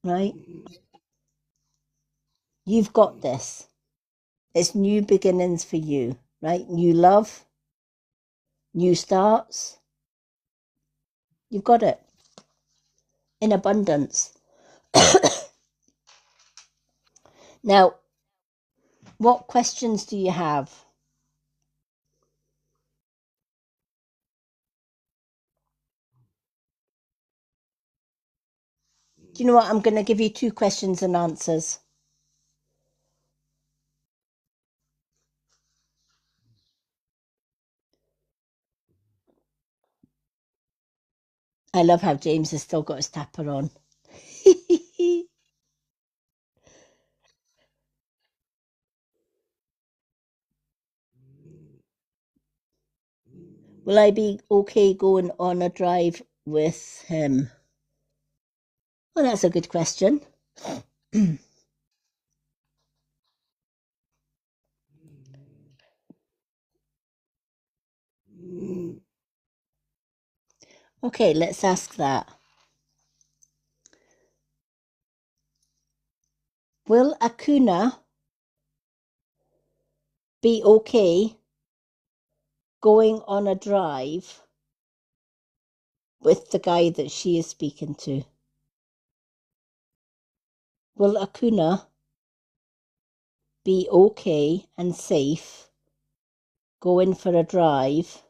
Right? You've got this. It's new beginnings for you, right? New love, new starts. You've got it. In abundance. Now, what questions do you have? Do you know what? I'm going to give you 2 questions and answers. I love how James has still got his tapper on. Will I be okay going on a drive with him? Well, that's a good question. Okay, let's ask that. Will Akuna be okay going on a drive with the guy that she is speaking to? Will Akuna be okay and safe going for a drive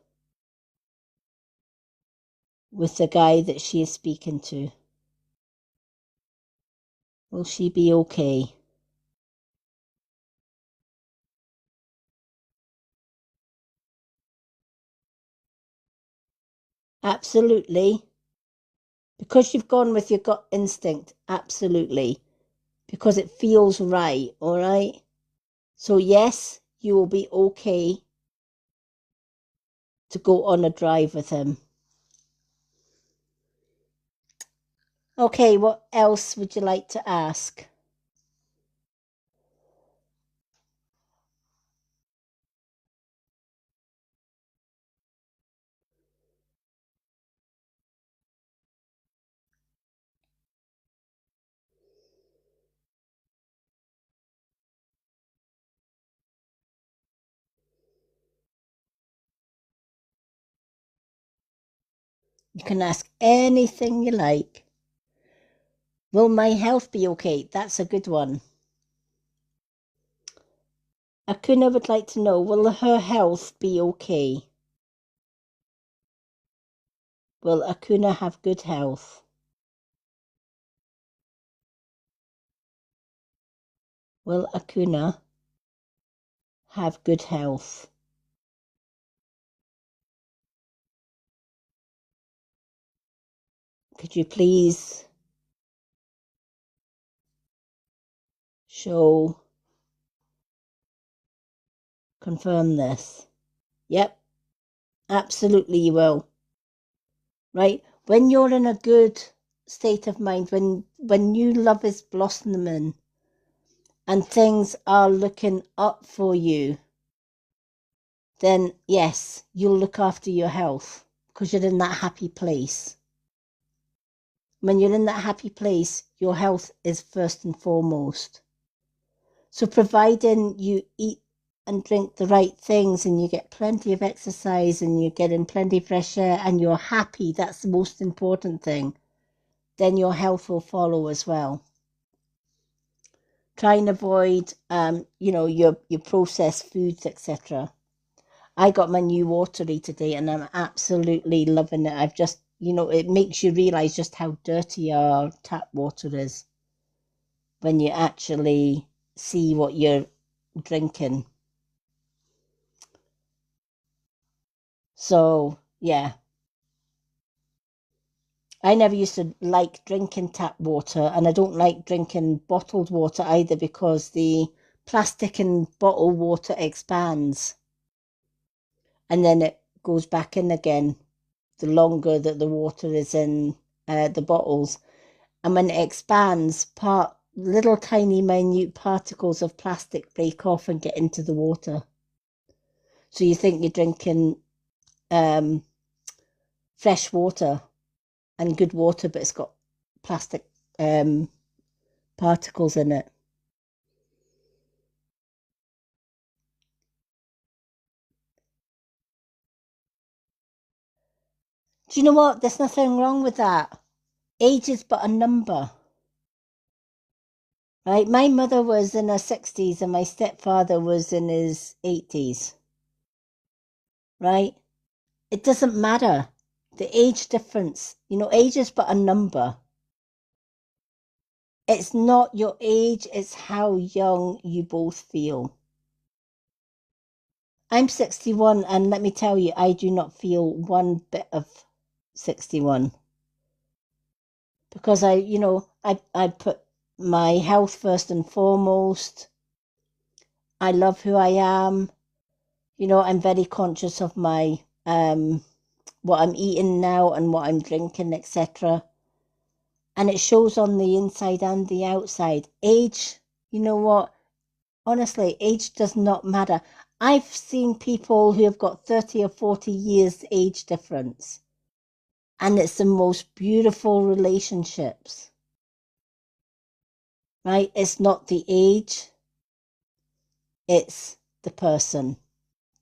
with the guy that she is speaking to? Will she be okay? Absolutely. Because you've gone with your gut instinct, absolutely. Because it feels right, all right? So yes, you will be okay to go on a drive with him. Okay, what else would you like to ask? You can ask anything you like. Will my health be okay? That's a good one. Akuna would like to know, will her health be okay? Will Akuna have good health? Will Akuna have good health? Could you please confirm this? Yep, absolutely you will. Right? When you're in a good state of mind, when new love is blossoming and things are looking up for you, then yes, you'll look after your health because you're in that happy place. When you're in that happy place, your health is first and foremost. So providing you eat and drink the right things and you get plenty of exercise and you're getting plenty of fresh air and you're happy, that's the most important thing, then your health will follow as well. Try and avoid, your processed foods, etc. I got my new watery today and I'm absolutely loving it. I've just, it makes you realize just how dirty our tap water is when you actually see what you're drinking. So, yeah. I never used to like drinking tap water, and I don't like drinking bottled water either because the plastic in bottled water expands and then it goes back in again the longer that the water is in the bottles. And when it expands, little tiny minute particles of plastic break off and get into the water. So you think you're drinking fresh water and good water, but it's got plastic particles in it. Do you know what? There's nothing wrong with that. Age is but a number. Right? My mother was in her 60s and my stepfather was in his 80s. Right? It doesn't matter. The age difference, age is but a number. It's not your age, it's how young you both feel. I'm 61 and let me tell you, I do not feel one bit of 61. Because I put my health first and foremost. I love who I am. I'm very conscious of my what I'm eating now and what I'm drinking, etc. And it shows on the inside and the outside. Age, you know what? Honestly, age does not matter. I've seen people who have got 30 or 40 years age difference. And it's the most beautiful relationships. Right? It's not the age. It's the person.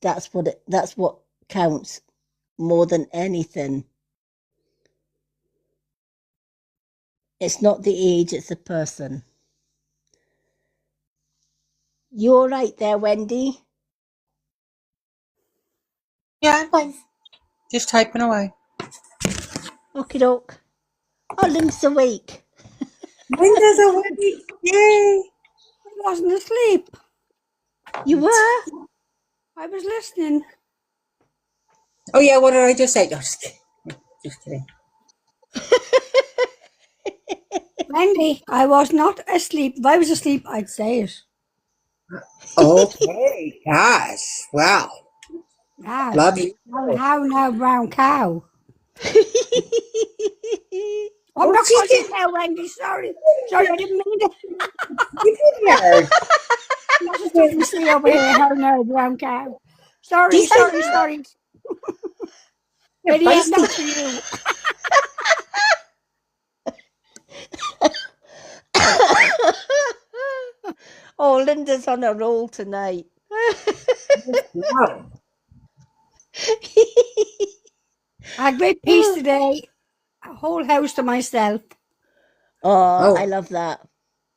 That's what counts more than anything. It's not the age, it's the person. You all right there, Wendy? Yeah, I'm fine. Just typing away. Okie doke. Oh, Lynn's awake. Linda's awake. Yay! I wasn't asleep. You were? I was listening. Oh yeah, what did I just say? No, just kidding. Just kidding. Wendy, I was not asleep. If I was asleep, I'd say it. Okay, gosh, wow. Ah, Love you. how now, brown cow? I'm Oh, not she's cussing getting now, Wendy. Sorry, I didn't mean it. hard. That's the stuff you see over here. How now, brown cow. Sorry. She's you're Lydia, feisty. not for you. Oh, Linda's on a roll tonight. Wow. I had great peace today. A whole house to myself. Oh, I Oh, love that.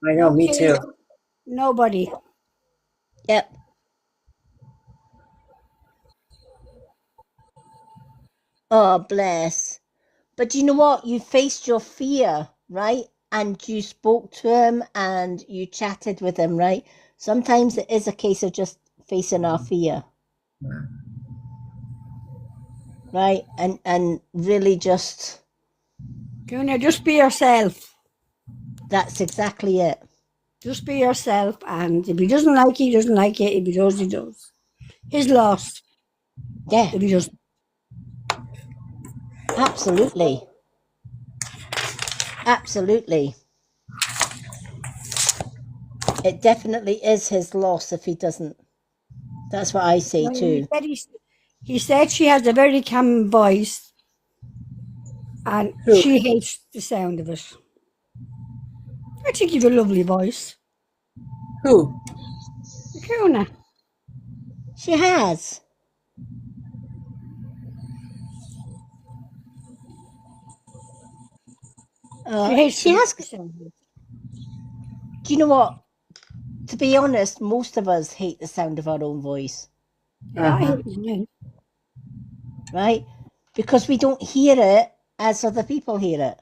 I know, No me kids, too. nobody. Yep. Oh, bless. But you know what? You faced your fear, right? And you spoke to him and you chatted with him, right? Sometimes it is a case of just facing our fear, right? And really just, Kuna, just be yourself. that's exactly it. Just be yourself. And if he doesn't like it, he doesn't like it. If he does, he does. His loss. Yeah, If he doesn't. absolutely. Absolutely. It definitely is his loss if he doesn't. That's what I say Well, too. he said she has a very calm voice and Who? she hates the sound of it. I think you've a lovely voice. Who? Kuna. She has. She hates She has. the sound of it. Do you know what? To be honest, most of us hate the sound of our own voice, Yeah, I Uh-huh. hate his name. right? Because we don't hear it as other people hear it,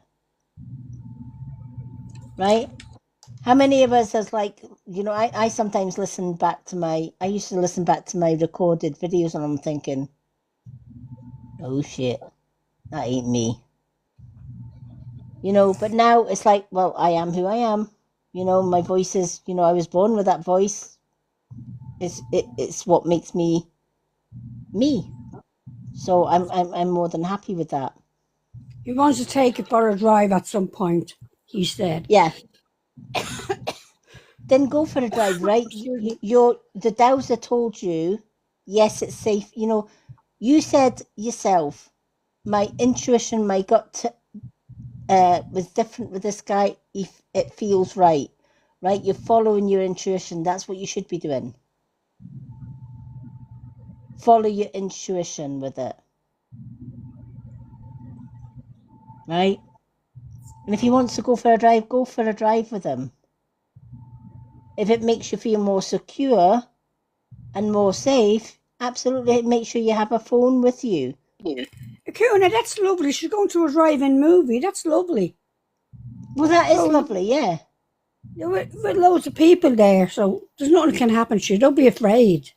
right? How many of us has like, I sometimes listen back to I used to listen back to my recorded videos and I'm thinking, oh shit, that ain't me. But now it's like, well, I am who I am. My voice is, I was born with that voice. It's what makes me me. So I'm more than happy with that. He wants to take it for a drive at some point, he said. Yeah. Then go for a drive, right? The dowser told you, yes, it's safe. You said yourself, my intuition, my gut was different with this guy. If it feels right, right? You're following your intuition. That's what you should be doing. Follow your intuition with it, right? And if he wants to go for a drive, go for a drive with him. If it makes you feel more secure and more safe, absolutely make sure you have a phone with you. Kuna, that's lovely. She's going to a drive-in movie. That's lovely. Well, that is lovely, yeah. With loads of people there, so there's nothing can happen to you. Don't be afraid.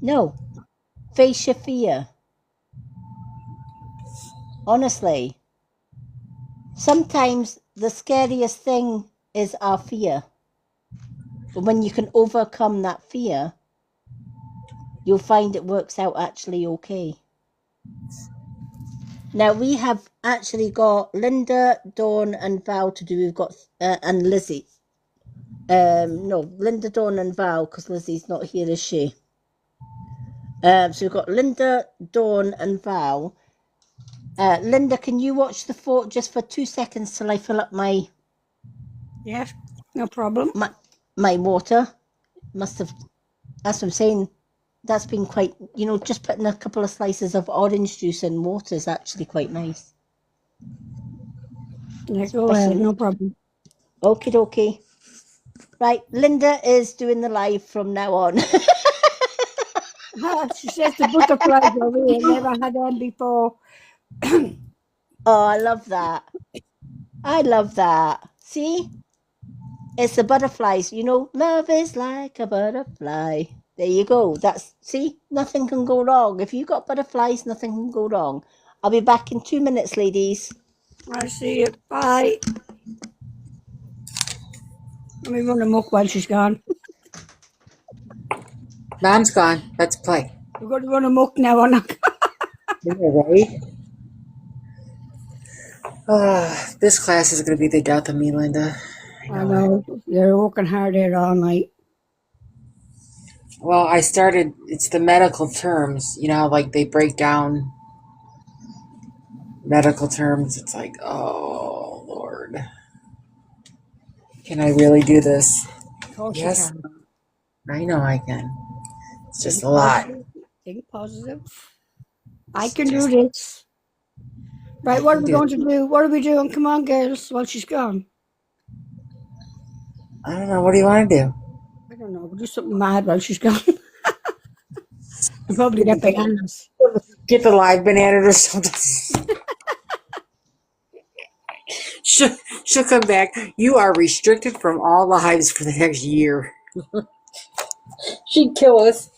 No. Face your fear. Honestly. Sometimes the scariest thing is our fear. But when you can overcome that fear, you'll find it works out actually okay. Now we have actually got Linda, Dawn and Val to do. We've got, and Lizzie. No, Linda, Dawn and Val, because Lizzie's not here, is she? So we've got Linda, Dawn and Val. Linda, can you watch the fort just for 2 seconds till I fill up my... Yes, no problem. My water? That's what I'm saying. That's been quite, just putting a couple of slices of orange juice in water is actually quite nice. Yeah, go ahead, no problem. Okie dokie. Right, Linda is doing the live from now on. She says the butterflies over here. Never had them before. Oh, I love that. I love that. See? It's the butterflies. Love is like a butterfly. There you go. See? Nothing can go wrong. If you got butterflies, nothing can go wrong. I'll be back in 2 minutes, ladies. I see it. Bye. Let me run amok while she's gone. Mom's gone. Let's play. We're going to run amok now, aren't we? Yeah, right? This class is going to be the death of me, Linda. I know. You're working hard there all night. Well, it's the medical terms, like they break down medical terms. It's like, oh, Lord. Can I really do this? Of course Yes, you can. I know I can. It's just Think a lot. positive. Think positive. I It's can do just- this. Right, I what are can we do going to do? What are we doing? Come on, girls, while she's gone. I don't know. What do you want to do? I don't know. We'll do something mad while she's gone. We'll probably get bananas. Get the live banana or something. She'll come back. You are restricted from all lives for the next year. She'd kill us.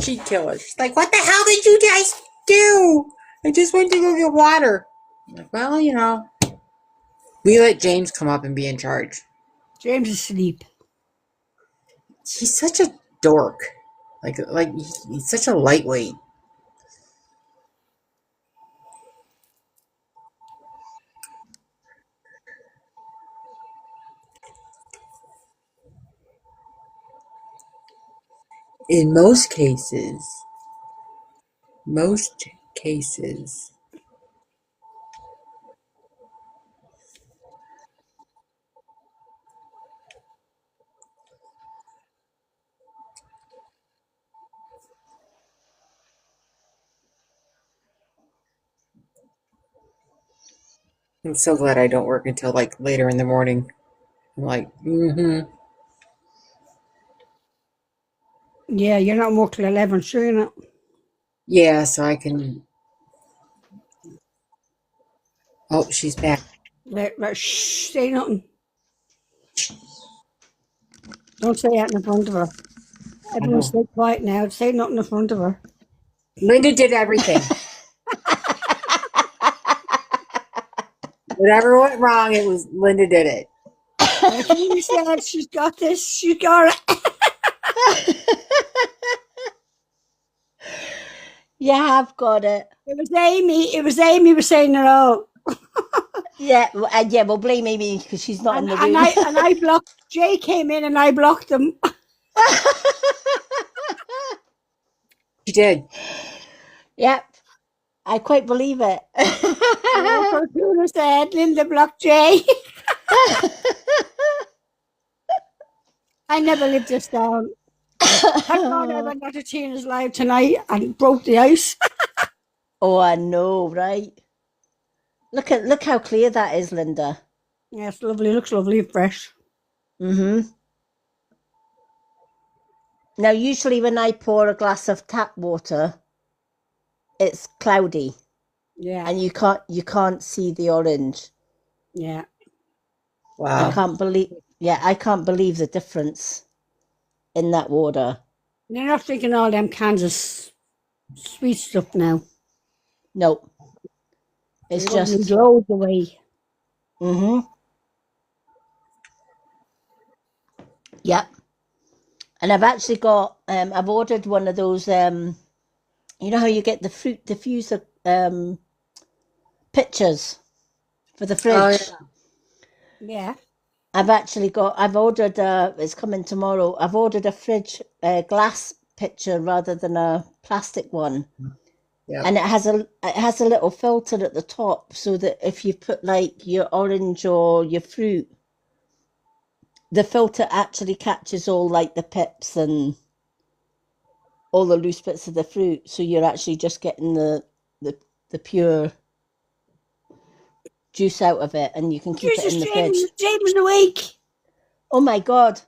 She'd kill us. She's like, what the hell did you guys do? I just went to go get water. I'm like, well, we let James come up and be in charge. James is asleep. He's such a dork. Like he's such a lightweight. In most cases. I'm so glad I don't work until like later in the morning. I'm like, Yeah, you're not working till 11, sure you're not. yeah, so I can. Oh, she's back. Shh, say nothing. Don't say that in front of her. Everyone stay quiet now. Say nothing in front of her. Linda did everything. Whatever went wrong, it was Linda did it. Like Amy said, she's got this. She's got it. You have got it. It was Amy. It was Amy was saying it all. Yeah, we'll blame Amy because she's not in the room. And I blocked. Jay came in and I blocked them. She did. Yep, I quite believe it. Fortuna said Linda blocked Jay. I never lived this down. Thank God I went out to Tina's live tonight and broke the ice. Oh, I know, right? Look how clear that is, Linda. Yes, lovely. Looks lovely and fresh. Mm-hmm. Now, usually when I pour a glass of tap water, it's cloudy. Yeah. And you can't see the orange. Yeah. Wow. I can't believe the difference in that water. You're not drinking all them cans of sweet stuff now. No. It's just loads away. Mm-hmm. Yep. And I've actually got I've ordered one of those you know how you get the fruit diffuser pitchers for the fridge. Yeah. I've ordered it's coming tomorrow. I've ordered a fridge glass pitcher rather than a plastic one. Yeah. And it has a little filter at the top so that if you put like your orange or your fruit, the filter actually catches all like the pips and all the loose bits of the fruit. So you're actually just getting the pure juice out of it, and you can keep it in the fridge. James awake. Oh my God.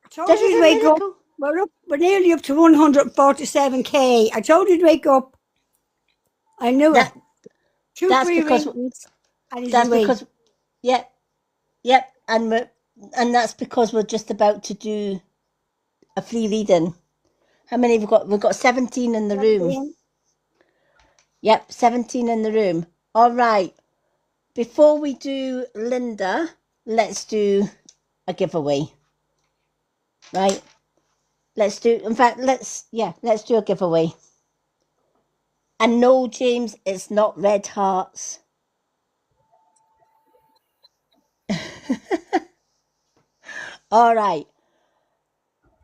I told you to wake up. We're nearly up to 147k. I told you to wake up. I knew it. That's because yep, and that's because we're just about to do a free reading. How many have we got? We've got 17 in the room. Yep, 17 in the room. All right. Before we do Linda, let's do a giveaway. Right? Let's do a giveaway. And no, James, it's not red hearts. All right.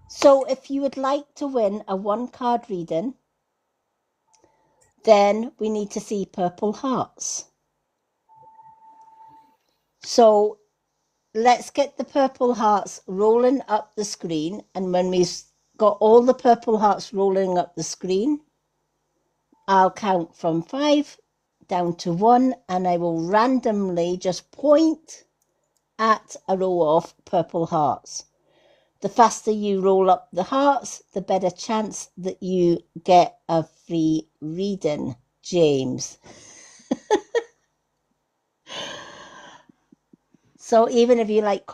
So if you would like to win a 1-card reading, then we need to see purple hearts. So let's get the purple hearts rolling up the screen. And when we've got all the purple hearts rolling up the screen, I'll count from 5 down to 1, and I will randomly just point at a row of purple hearts. The faster you roll up the hearts, the better chance that you get a free reading, James. So even if you like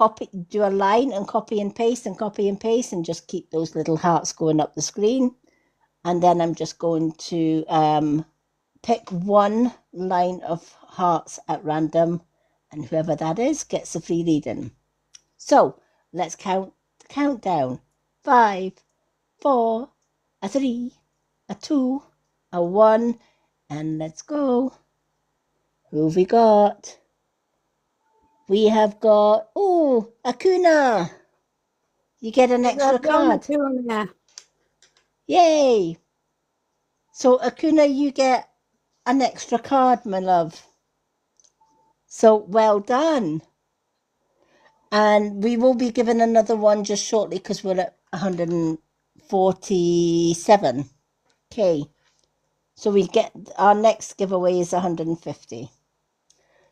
do a line and copy and paste and just keep those little hearts going up the screen. And then I'm just going to pick one line of hearts at random, and whoever that is gets a free reading. So let's count down. 5, 4, a 3, a 2, a 1, and let's go. Who have we got? We have got, Akuna. You get an extra card. Yay. So Akuna, you get an extra card, my love. So well done. And we will be given another one just shortly because we're at 147. Okay. So we get our next giveaway is 150.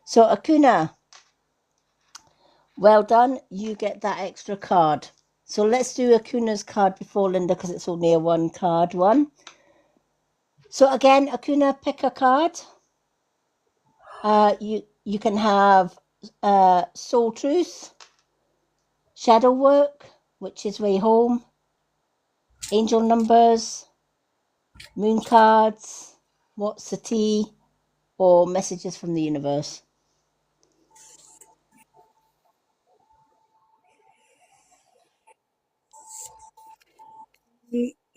So Akuna, well done. You get that extra card. So let's do Akuna's card before Linda because it's only a 1-card one. So again, Akuna, pick a card. You can have Soul Truth, Shadow Work, which is Way Home, Angel Numbers, Moon Cards, What's the Tea, or Messages from the Universe.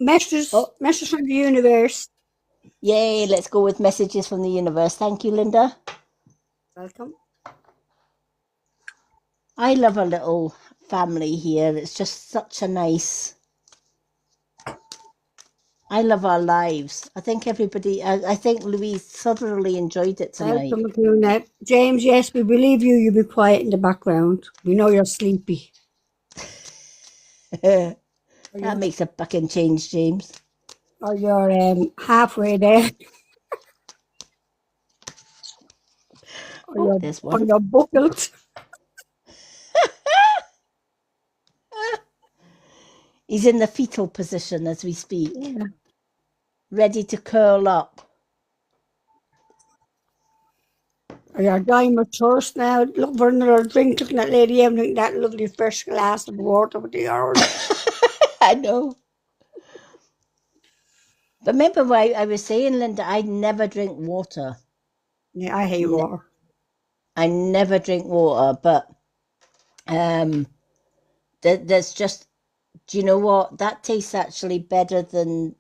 Messages from the Universe. Yay, let's go with Messages from the Universe. Thank you, Linda. Welcome. I love a little family here. It's just such a nice... I love our lives. I think everybody... I think Louise thoroughly enjoyed it tonight. Welcome, Akuna. James, yes, we believe you. You be quiet in the background. We know you're sleepy. That makes a fucking change, James. Or you're halfway there. Or There's one. you're buckled. He's in the fetal position as we speak. Yeah. Ready to curl up. Or you're dying of thirst now. Look for another drink. Looking at Lady M, drinking that lovely fresh glass of water with the orange. I know. But remember what I was saying, Linda, I never drink water. Yeah, I hate water. I never drink water, but there's just, do you know what? That tastes actually better than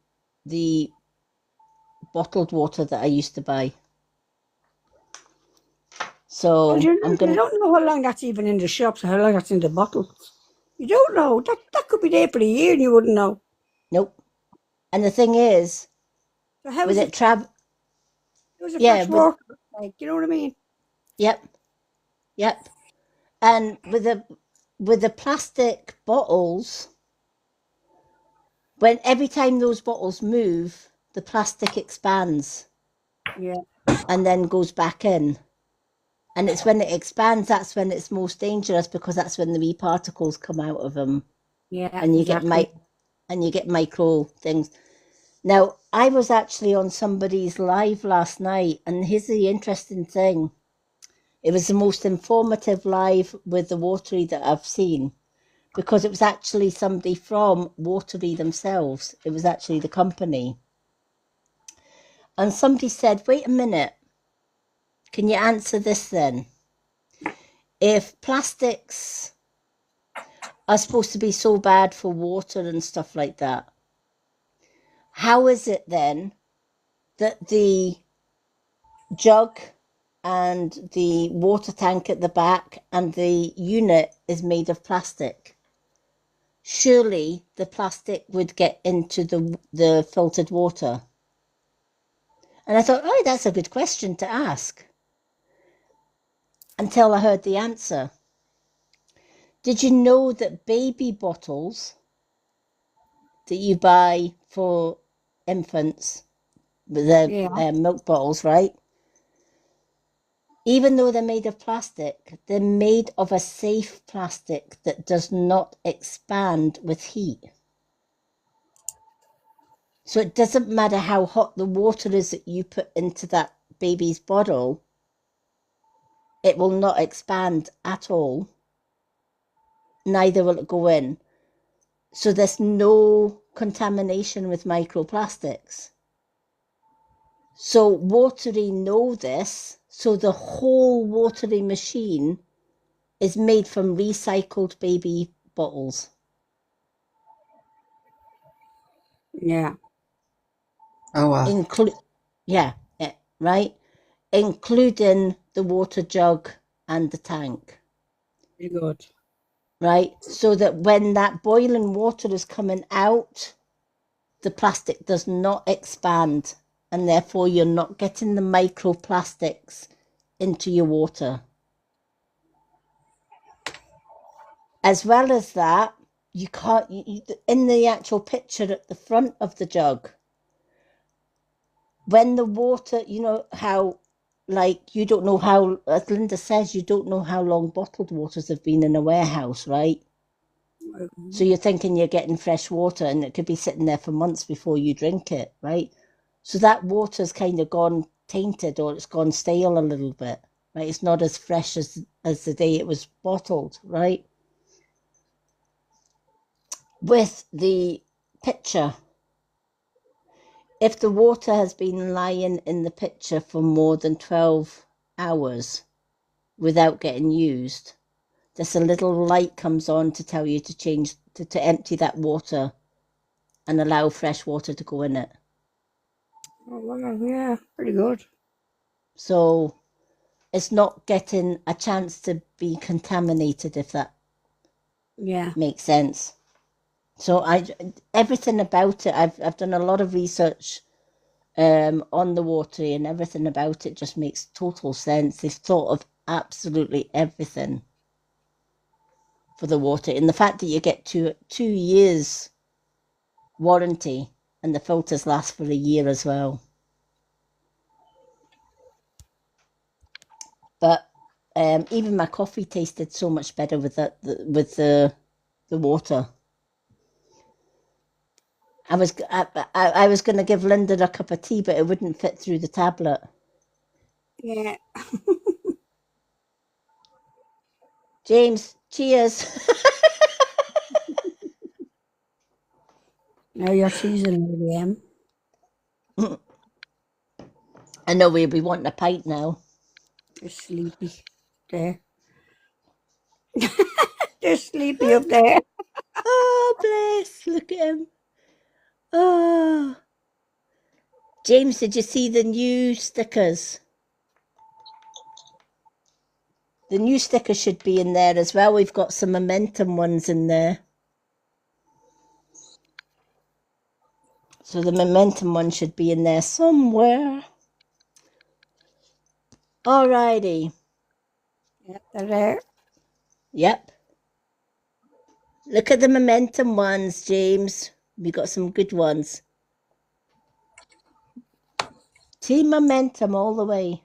the bottled water that I used to buy. So You I'm going to... don't know how long that's even in the shops, how long that's in the bottle. You don't know. That could be there for a year and you wouldn't know. Nope. And the thing is, So how with is it travel... Yeah, work, like, you know what I mean? Yep. And with the plastic bottles, every time those bottles move, the plastic expands. Yeah. And then goes back in. And it's when it expands, that's when it's most dangerous because that's when the wee particles come out of them. Yeah. And you get micro things. Now, I was actually on somebody's live last night, and here's the interesting thing. It was the most informative live with the Watery that I've seen, because it was actually somebody from Watery themselves. It was actually the company. And somebody said, wait a minute, can you answer this then? If plastics are supposed to be so bad for water and stuff like that, how is it then that the jug and the water tank at the back, and the unit is made of plastic. Surely the plastic would get into the filtered water. And I thought, oh, that's a good question to ask. Until I heard the answer. Did you know that baby bottles that you buy for infants, the milk bottles, right? Even though they're made of plastic, they're made of a safe plastic that does not expand with heat. So it doesn't matter how hot the water is that you put into that baby's bottle, it will not expand at all. Neither will it go in. So there's no contamination with microplastics. So Watery know this, so the whole Watery machine is made from recycled baby bottles. Yeah. Oh, wow. Right? Including the water jug and the tank. Very good. Right? So that when that boiling water is coming out, the plastic does not expand, and therefore you're not getting the microplastics into your water. As well as that, you can't, in the actual picture at the front of the jug, when the water, you know how, like, you don't know how, as Linda says, you don't know how long bottled waters have been in a warehouse, right? So you're thinking you're getting fresh water, and it could be sitting there for months before you drink it, right? So that water's kind of gone tainted, or it's gone stale a little bit, right? It's not as fresh as the day it was bottled, right? With the pitcher, if the water has been lying in the pitcher for more than 12 hours without getting used, there's a little light comes on to tell you to change, to empty that water and allow fresh water to go in it. Oh, wow, yeah, pretty good. So it's not getting a chance to be contaminated, if that makes sense. So everything about it, I've done a lot of research on the Watery, and everything about it just makes total sense. They've thought of absolutely everything for the water, and the fact that you get 2 years warranty, and the filters last for a year as well. But even my coffee tasted so much better with the water. I was going to give Linda a cup of tea, but it wouldn't fit through the tablet. Yeah. James, cheers. Now you're seasoning again. I know we'll be wanting a pint now. You're sleepy there. You're sleepy up there. Oh, bless. Look at him. Oh. James, did you see the new stickers? The new stickers should be in there as well. We've got some Momentum ones in there. So the Momentum one should be in there somewhere. Alrighty. Yep, they're there. Yep. Look at the Momentum ones, James. We got some good ones. Team Momentum all the way.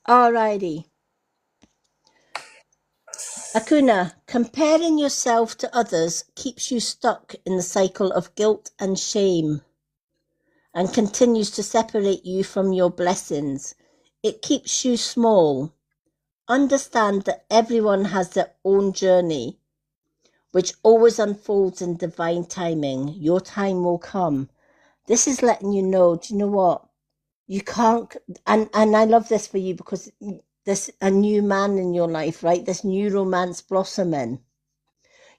Alrighty. Akuna, comparing yourself to others keeps you stuck in the cycle of guilt and shame and continues to separate you from your blessings. It keeps you small. Understand that everyone has their own journey, which always unfolds in divine timing. Your time will come. This is letting you know, do you know what? You can't, and I love this for you because there's a new man in your life, right? This new romance blossoming.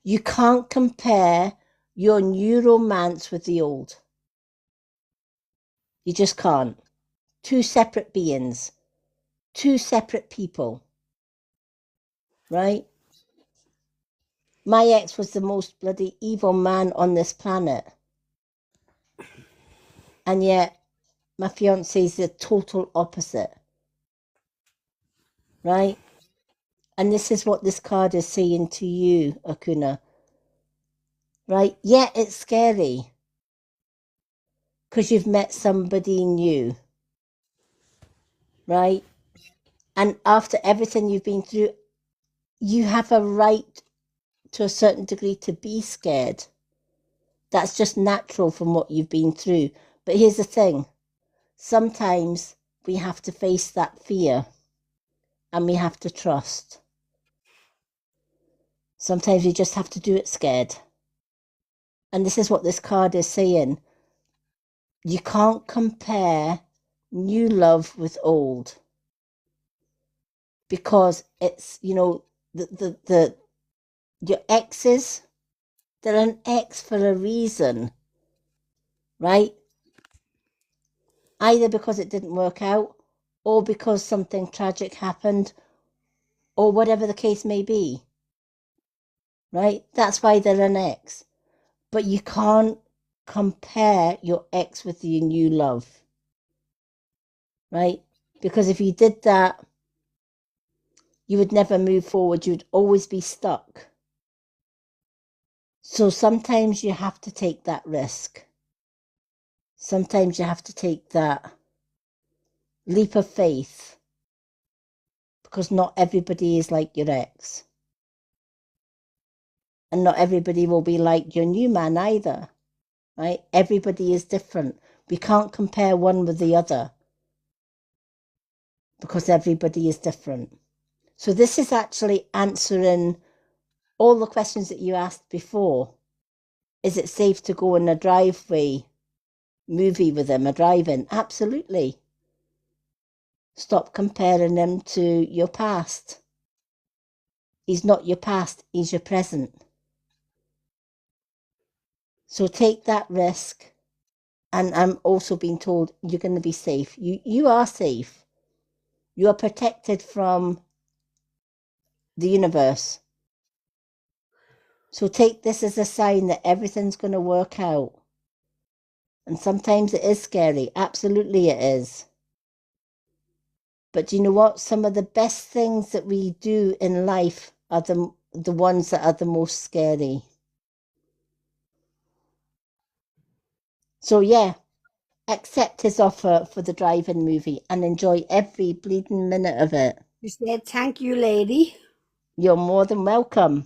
You can't compare your new romance with the old. You just can't. two separate beings, two separate people, right? My ex was the most bloody evil man on this planet. And yet, my fiance is the total opposite, right? And this is what this card is saying to you, Akuna, right? Yeah, it's scary because you've met somebody new, right? And after everything you've been through, you have a right to a certain degree to be scared. That's just natural from what you've been through. But here's the thing. Sometimes we have to face that fear and we have to trust. Sometimes we just have to do it scared. And this is what this card is saying. You can't compare new love with old. Because it's, you know, your exes, they're an ex for a reason, right? Either because it didn't work out, or because something tragic happened, or whatever the case may be, right? That's why they're an ex. But you can't compare your ex with your new love, right? Because if you did that, you would never move forward. You'd always be stuck. So sometimes you have to take that risk. Sometimes you have to take that leap of faith, because not everybody is like your ex. And not everybody will be like your new man either, right? Everybody is different. We can't compare one with the other because everybody is different. So this is actually answering all the questions that you asked before. Is it safe to go in a driveway movie with him, a drive-in? Absolutely. Stop comparing him to your past. He's not your past, he's your present. So take that risk. And I'm also being told you're going to be safe. You are safe. You are protected from the universe. So take this as a sign that everything's going to work out. And sometimes it is scary. Absolutely it is. But do you know what? Some of the best things that we do in life are the ones that are the most scary. So yeah, accept his offer for the drive-in movie and enjoy every bleeding minute of it. She said, thank you, lady. You're more than welcome.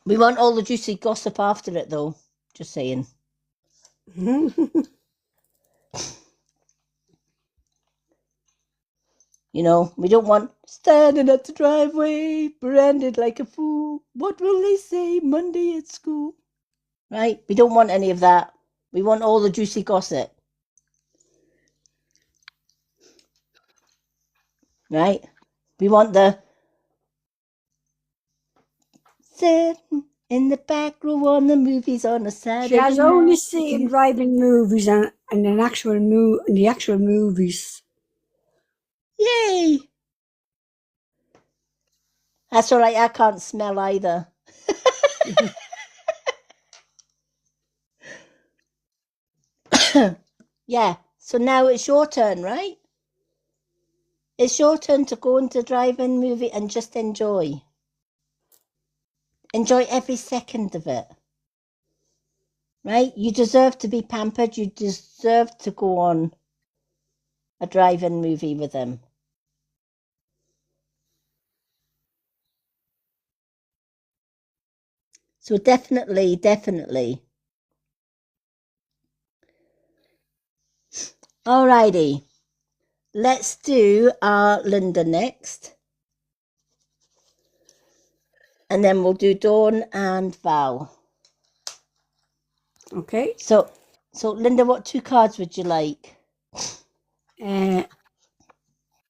We want all the juicy gossip after it, though. Just saying. You know, we don't want standing at the driveway, branded like a fool. What will they say Monday at school? Right? We don't want any of that. We want all the juicy gossip. Right? We want the sitting in the back row on the movies on a Saturday She has only night. seen driving movies and the actual movies. Yay! That's all right. I can't smell either. Yeah. So now it's your turn, right? It's your turn to go into drive-in movie and just enjoy. Enjoy every second of it. Right? You deserve to be pampered. You deserve to go on a drive-in movie with him. So definitely. Alrighty. Let's do our Linda next. And then we'll do Dawn and Val. Okay. So Linda, what 2 cards would you like?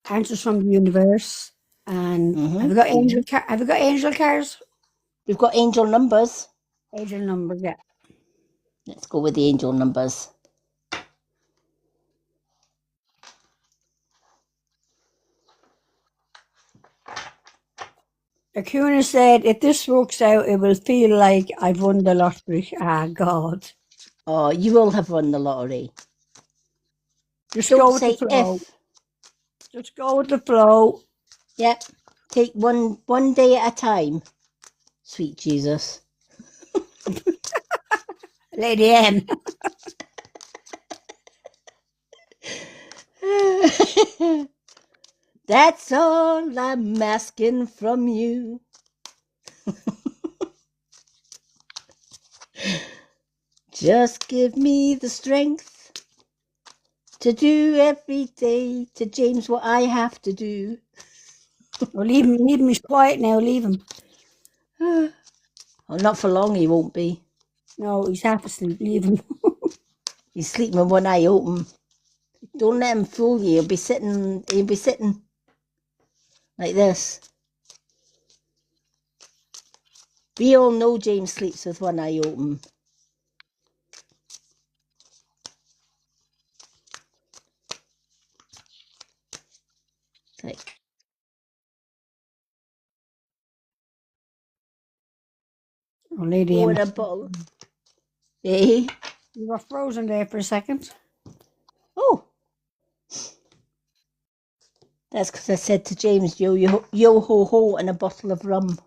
Answers from the universe. And have you got angel cards? We've got angel numbers. Angel numbers, yeah. Let's go with the angel numbers. Acuna said, if this works out, it will feel like I've won the lottery. Ah, God. Oh, you will have won the lottery. Just go Don't with the say flow. if. Just go with the flow. Yep. Take one day at a time. Sweet Jesus. Lady M. That's all I'm asking from you. Just give me the strength to do every day to James what I have to do. Well, leave him. He's quiet now. Leave him. Oh, not for long he won't be. No, he's half asleep. Leave him. He's sleeping with one eye open. Don't let him fool you. He'll be sitting like this. We all know James sleeps with one eye open. Like, Oh, Lady oh, M. and a bottle. Eh? You were frozen there for a second. Oh. That's because I said to James, yo ho ho, and a bottle of rum.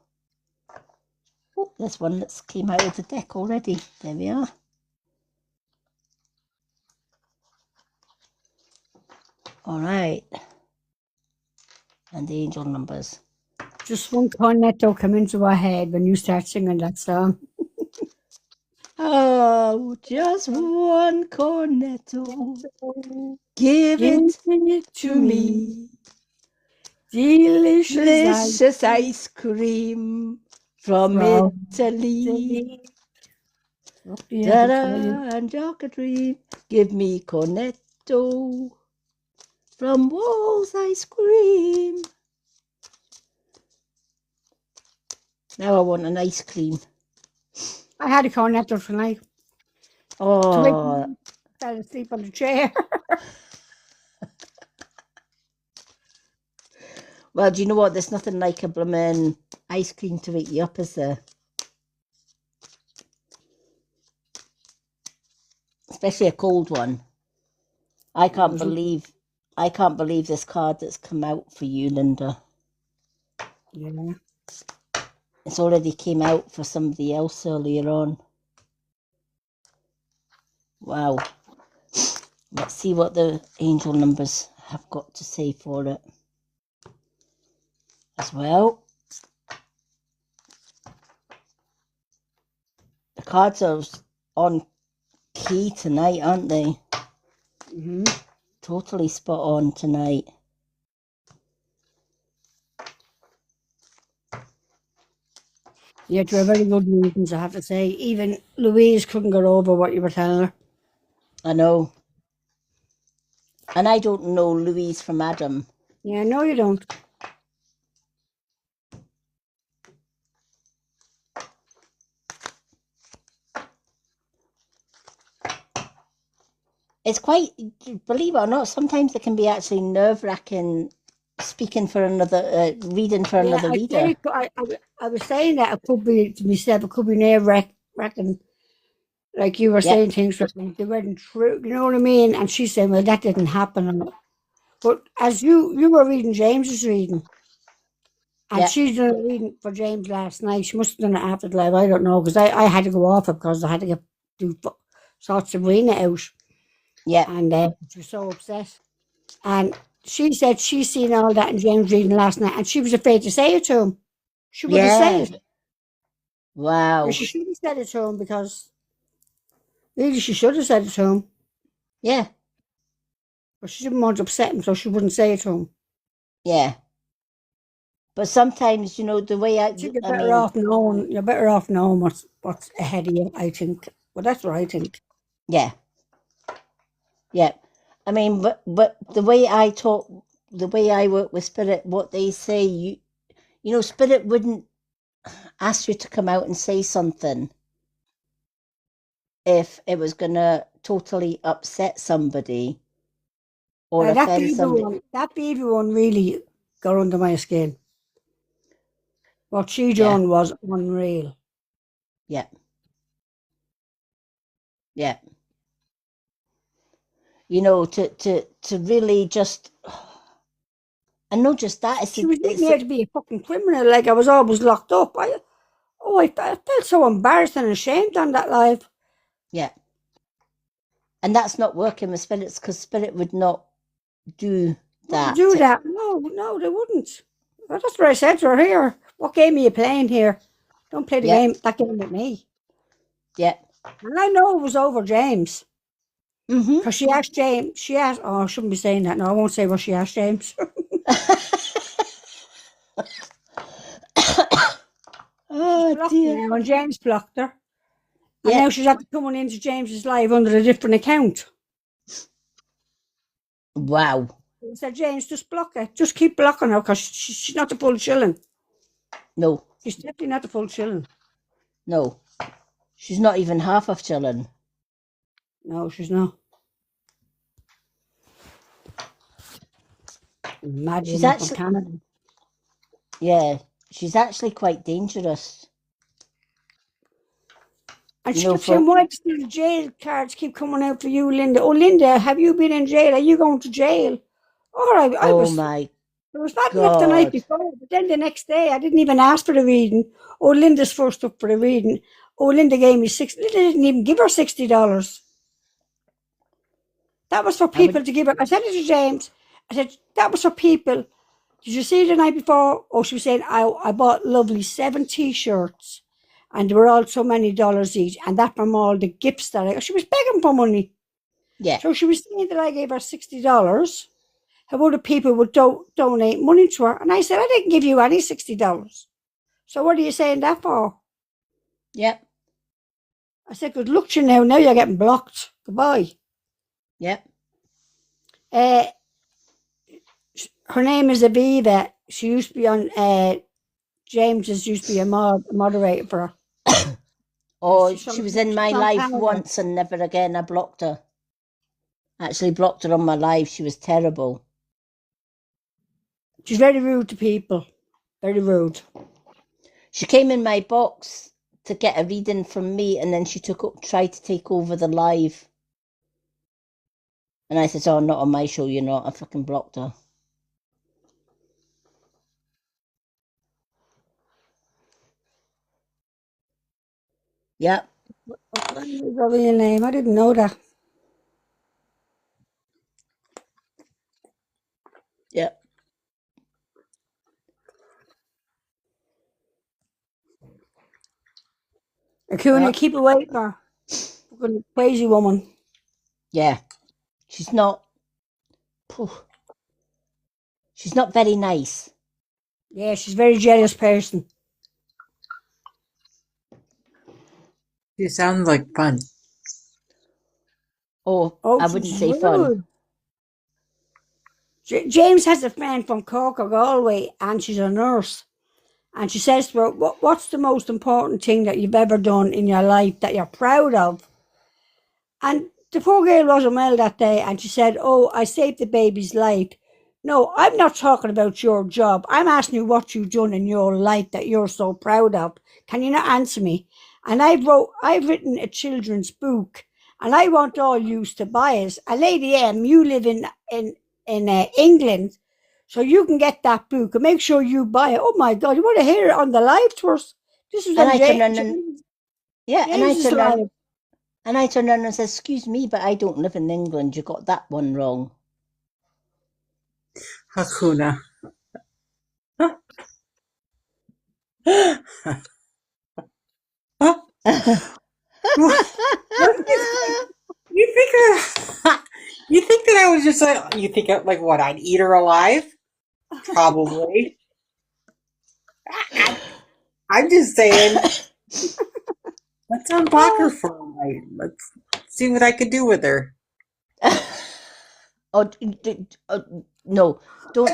Oh, there's one that's came out of the deck already. There we are. All right. And the angel numbers. Just one cornetto come into our head when you start singing that song. Oh, just one cornetto. Give it to me. Delicious ice cream from Italy. Da-da, and chocolate dream. Give me cornetto from Walls Ice Cream. Now I want an ice cream. I had a cornetto tonight. Oh, Fell asleep on the chair. well, do you know what? There's nothing like a blooming ice cream to wake you up, is there? Especially a cold one. I can't believe this card that's come out for you, Linda. Yeah. It's already came out for somebody else earlier on. Wow. Let's see what the angel numbers have got to say for it as well. The cards are on key tonight, aren't they? Mm-hmm. Totally spot on tonight. Yeah, you were very good reasons, I have to say. Even Louise couldn't get over what you were telling her. I know. And I don't know Louise from Adam. Yeah, no, you don't. It's quite, believe it or not, sometimes it can be actually nerve-wracking speaking for another, reading for another reader. I was saying that it could be, to myself, it could be nerve-wracking. Like you were saying things that they weren't true, you know what I mean? And she said, well, that didn't happen. But as you were reading James's reading, and she's done a reading for James last night. She must have done it after the live, I don't know, because I had to go off it because I had to do sorts of Rena out. Yeah. And she was so upset. And she said she's seen all that in James' reading last night, and she was afraid to say it to him. She wouldn't say it. Wow. But she should have said it to him, because really she should have said it to him. Yeah. But she didn't want to upset him, so she wouldn't say it to him. Yeah. But sometimes, you know, the way You're better off knowing what's ahead of you, I think. Well, that's what I think. Yeah. Yeah. I mean, but the way I work with Spirit, what they say, you know, Spirit wouldn't ask you to come out and say something if it was going to totally upset somebody or offend somebody. That baby one really got under my skin. What she Yeah. done was unreal. Yeah. Yeah. You know, to really just, and not just that, She was making me out to be a fucking criminal, like I was always locked up. I felt so embarrassed and ashamed on that live. yeah. And that's not working with spirits, because spirit would not do that. Do that? No, they wouldn't. Well, that's what I said to her here. What game are you playing here? Don't play that game with me. Yeah. And I know it was over James. Mm-hmm. Because she asked James, I shouldn't be saying that. No, I won't say what she asked James. Oh dear. Now, and James blocked her. And Yeah. now she's after coming into James's live under a different account. Wow. I said, James, just block her. Just keep blocking her because she's not the full shilling. No. She's definitely not the full shilling. No. She's not even half of chilling. No, she's not. Mad She's woman from actually, Canada. yeah, she's actually quite dangerous. And You she know, kept saying, why do the jail cards keep coming out for you, Linda? Oh, Linda, have you been in jail? Are you going to jail? All right, I Oh was my bad enough the night God. before, but then the next day I didn't even ask for the reading. Oh, Linda's first up for the reading. Oh, Linda gave me Linda didn't even give her $60. That was for people to give her. I said it to James. I said, that was for people. Did you see the night before? Oh, she was saying, I bought lovely 7 T-shirts and they were all so many dollars each. And that from all the gifts that she was begging for money. Yeah. So she was saying that I gave her $60. How other people would donate money to her. And I said, I didn't give you any $60. So what are you saying that for? Yep. I said, good luck to you now. Now you're getting blocked. Goodbye. Yep. Her name is Aviva. She used to be on, James's used to be a moderator for her. Oh, She's she was from- in my she's from life Canada. once and never again. I blocked her. Actually blocked her on my live. She was terrible. She's very rude to people. Very rude. She came in my box to get a reading from me, and then she tried to take over the live. And I said, oh, not on my show, you're not. I fucking blocked her. Yep. What is her real name? I didn't know that. Yep. Acuna, Yep. keep away from her. Fucking crazy woman. Yeah. She's not. She's not very nice. Yeah, she's a very jealous person. You sound like fun. Oh, I wouldn't she's say fun. rude. James has a friend from Cork or Galway, and she's a nurse. And she says to her, what's the most important thing that you've ever done in your life that you're proud of? And the poor girl wasn't well that day, and she said, oh, I saved the baby's life. No, I'm not talking about your job. I'm asking you what you've done in your life that you're so proud of. Can you not answer me? And I've written a children's book, and I want all you to buy it. And Lady M, you live in England, so you can get that book and make sure you buy it. Oh my God, you want to hear it on the live to us? This was And on I turned around James. and I turned around and said, excuse me, but I don't live in England. You got that one wrong. Hakuna. You think that I was just like, you think like what, I'd eat her alive? Probably. I'm just saying, let's unblock her for a night. Let's see what I could do with her. No, don't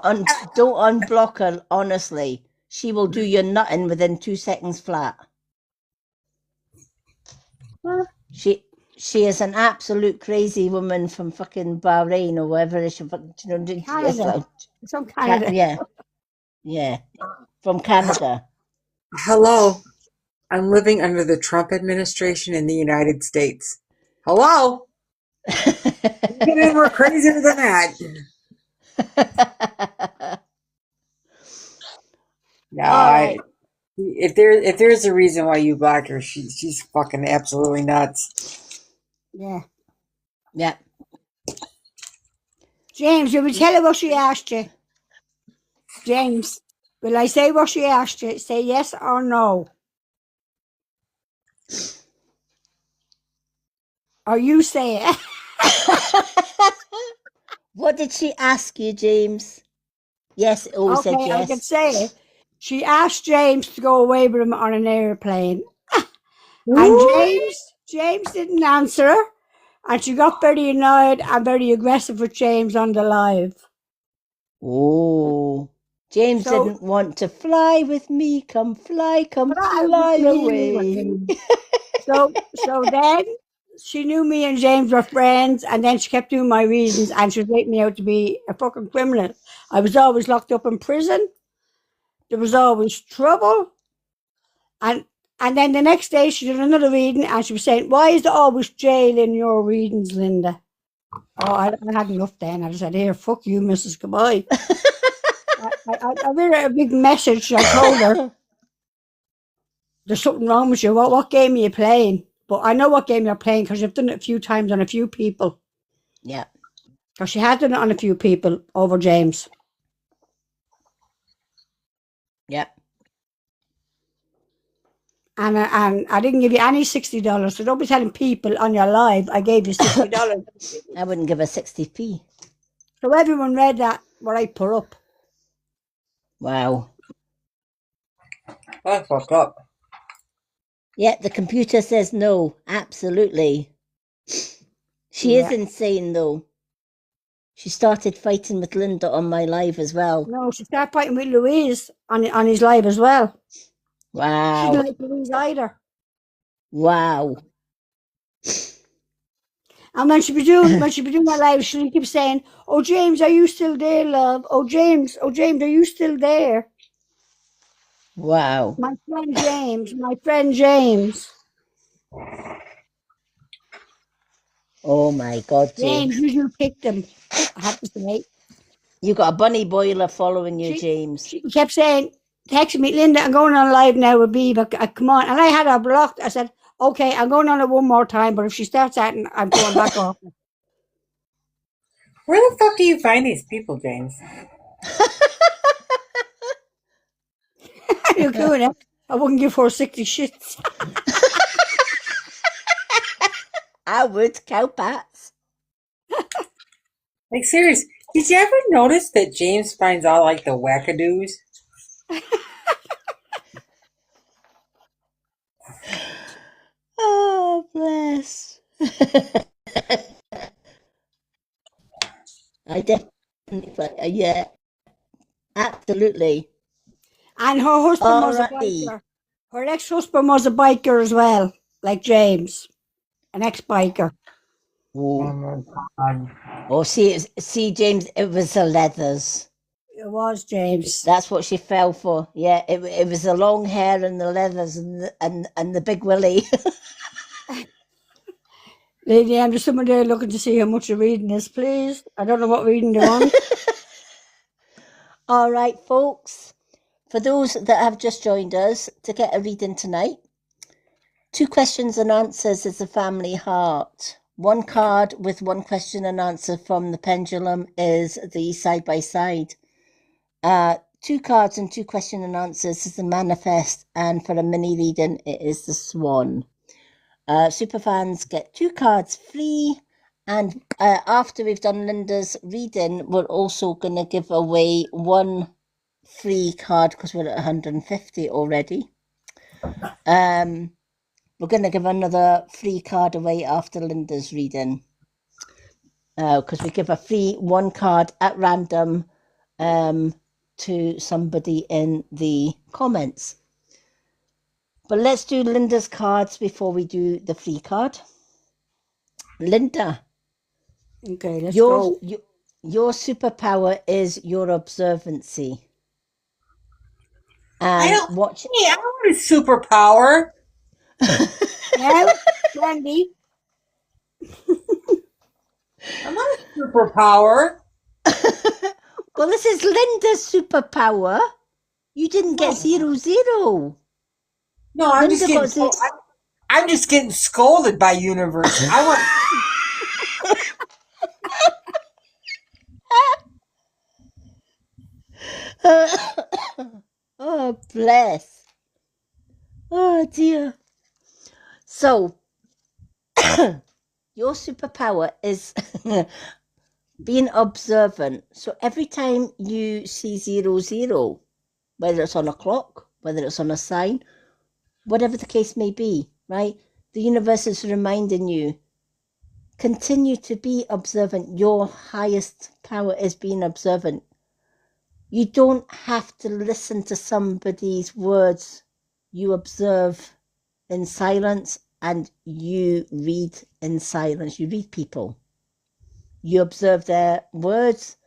unblock her. Honestly, she will do your nutting within 2 seconds flat. She is an absolute crazy woman from fucking Bahrain or wherever it is. Canada. From Canada. Yeah. Yeah, from Canada. Hello. I'm living under the Trump administration in the United States. Hello. Get any more crazier than that. No, All right. if there's a reason why you blocked her, she's fucking absolutely nuts. Yeah. Yeah. James, will we tell her what she asked you? James, will I say what she asked you? Say yes or no. Or you say it. What did she ask you, James? Yes, it always said Okay, I can yes. say it. She asked James to go away with him on an airplane. And James didn't answer her. And she got very annoyed and very aggressive with James on the live. Oh, James So- didn't want to fly with me. Come fly away. So then she knew me and James were friends, and then she kept doing my reasons, and she was making me out to be a fucking criminal. I was always locked up in prison. There was always trouble. And then the next day she did another reading, and she was saying, "Why is there always jail in your readings, Linda?" Oh, I had enough then. I just said, "Here, fuck you, Mrs. Goodbye." I read her a big message. I told her, "There's something wrong with you. What game are you playing?" But I know what game you're playing because you've done it a few times on a few people. Yeah. Because she had done it on a few people over James. Yeah. And I didn't give you any $60. So don't be telling people on your live I gave you $60. I wouldn't give her 60p. So everyone read that, what I put up. Wow. That's fucked up. Yeah, the computer says no. Absolutely. She is Yeah. insane, though. She started fighting with Linda on my live as well. No, she started fighting with Louise on his live as well. She Wow. didn't like Louise either. Wow. And when she be doing my live, she keep saying, "Oh James, are you still there, love? Oh James, are you still there?" Wow. My friend James. Oh my God, James, James. you picked him. I have to say. You got a bunny boiler following you, James. She kept saying, texting me, "Linda, I'm going on live now with Beba. Come on." And I had her blocked. I said, "Okay, I'm going on it one more time, but if she starts acting, I'm going back off." Where the fuck do you find these people, James? You're doing it. I wouldn't give her 60 shits. I would, cowpats. Like, serious. Did you ever notice that James finds all like the wackadoos? Oh, bless. I definitely, yeah, absolutely. And her husband was a Alrighty. biker. Her ex-husband was a biker as well, like James, an ex-biker. Oh Oh, my god. oh, see, James, it was the leathers. It was James. That's what she fell for. Yeah, it was the long hair and the leathers and the big willy. Lady, I'm just someone there looking to see how much you're reading is, please. I don't know what reading they want. All right, folks. For those that have just joined us to get a reading tonight, 2 questions and answers is the family heart. 1 card with 1 question and answer from the pendulum is the side by side. 2 cards and 2 question and answers is the manifest, and for a mini reading it is the swan. Superfans get 2 cards free, and after we've done Linda's reading, we're also going to give away 1 free card because we're at 150 already. We're going to give another free card away after Linda's reading because we give a free 1 card at random to somebody in the comments. But let's do Linda's cards before we do the free card. Linda, Okay, let's go. your superpower is your observancy. and watch. Hey, I want a superpower. Now, Wendy, I want a superpower. Well, this is Linda's superpower. You didn't get 0-0. No, I'm just Linda getting. got I'm just getting scolded by universe. I want. Oh, bless. Oh, dear. So, your superpower is being observant. So, every time you see 0-0, whether it's on a clock, whether it's on a sign, whatever the case may be, right? The universe is reminding you, continue to be observant. Your highest power is being observant. You don't have to listen to somebody's words. You observe in silence and you read in silence. You read people. You observe their words,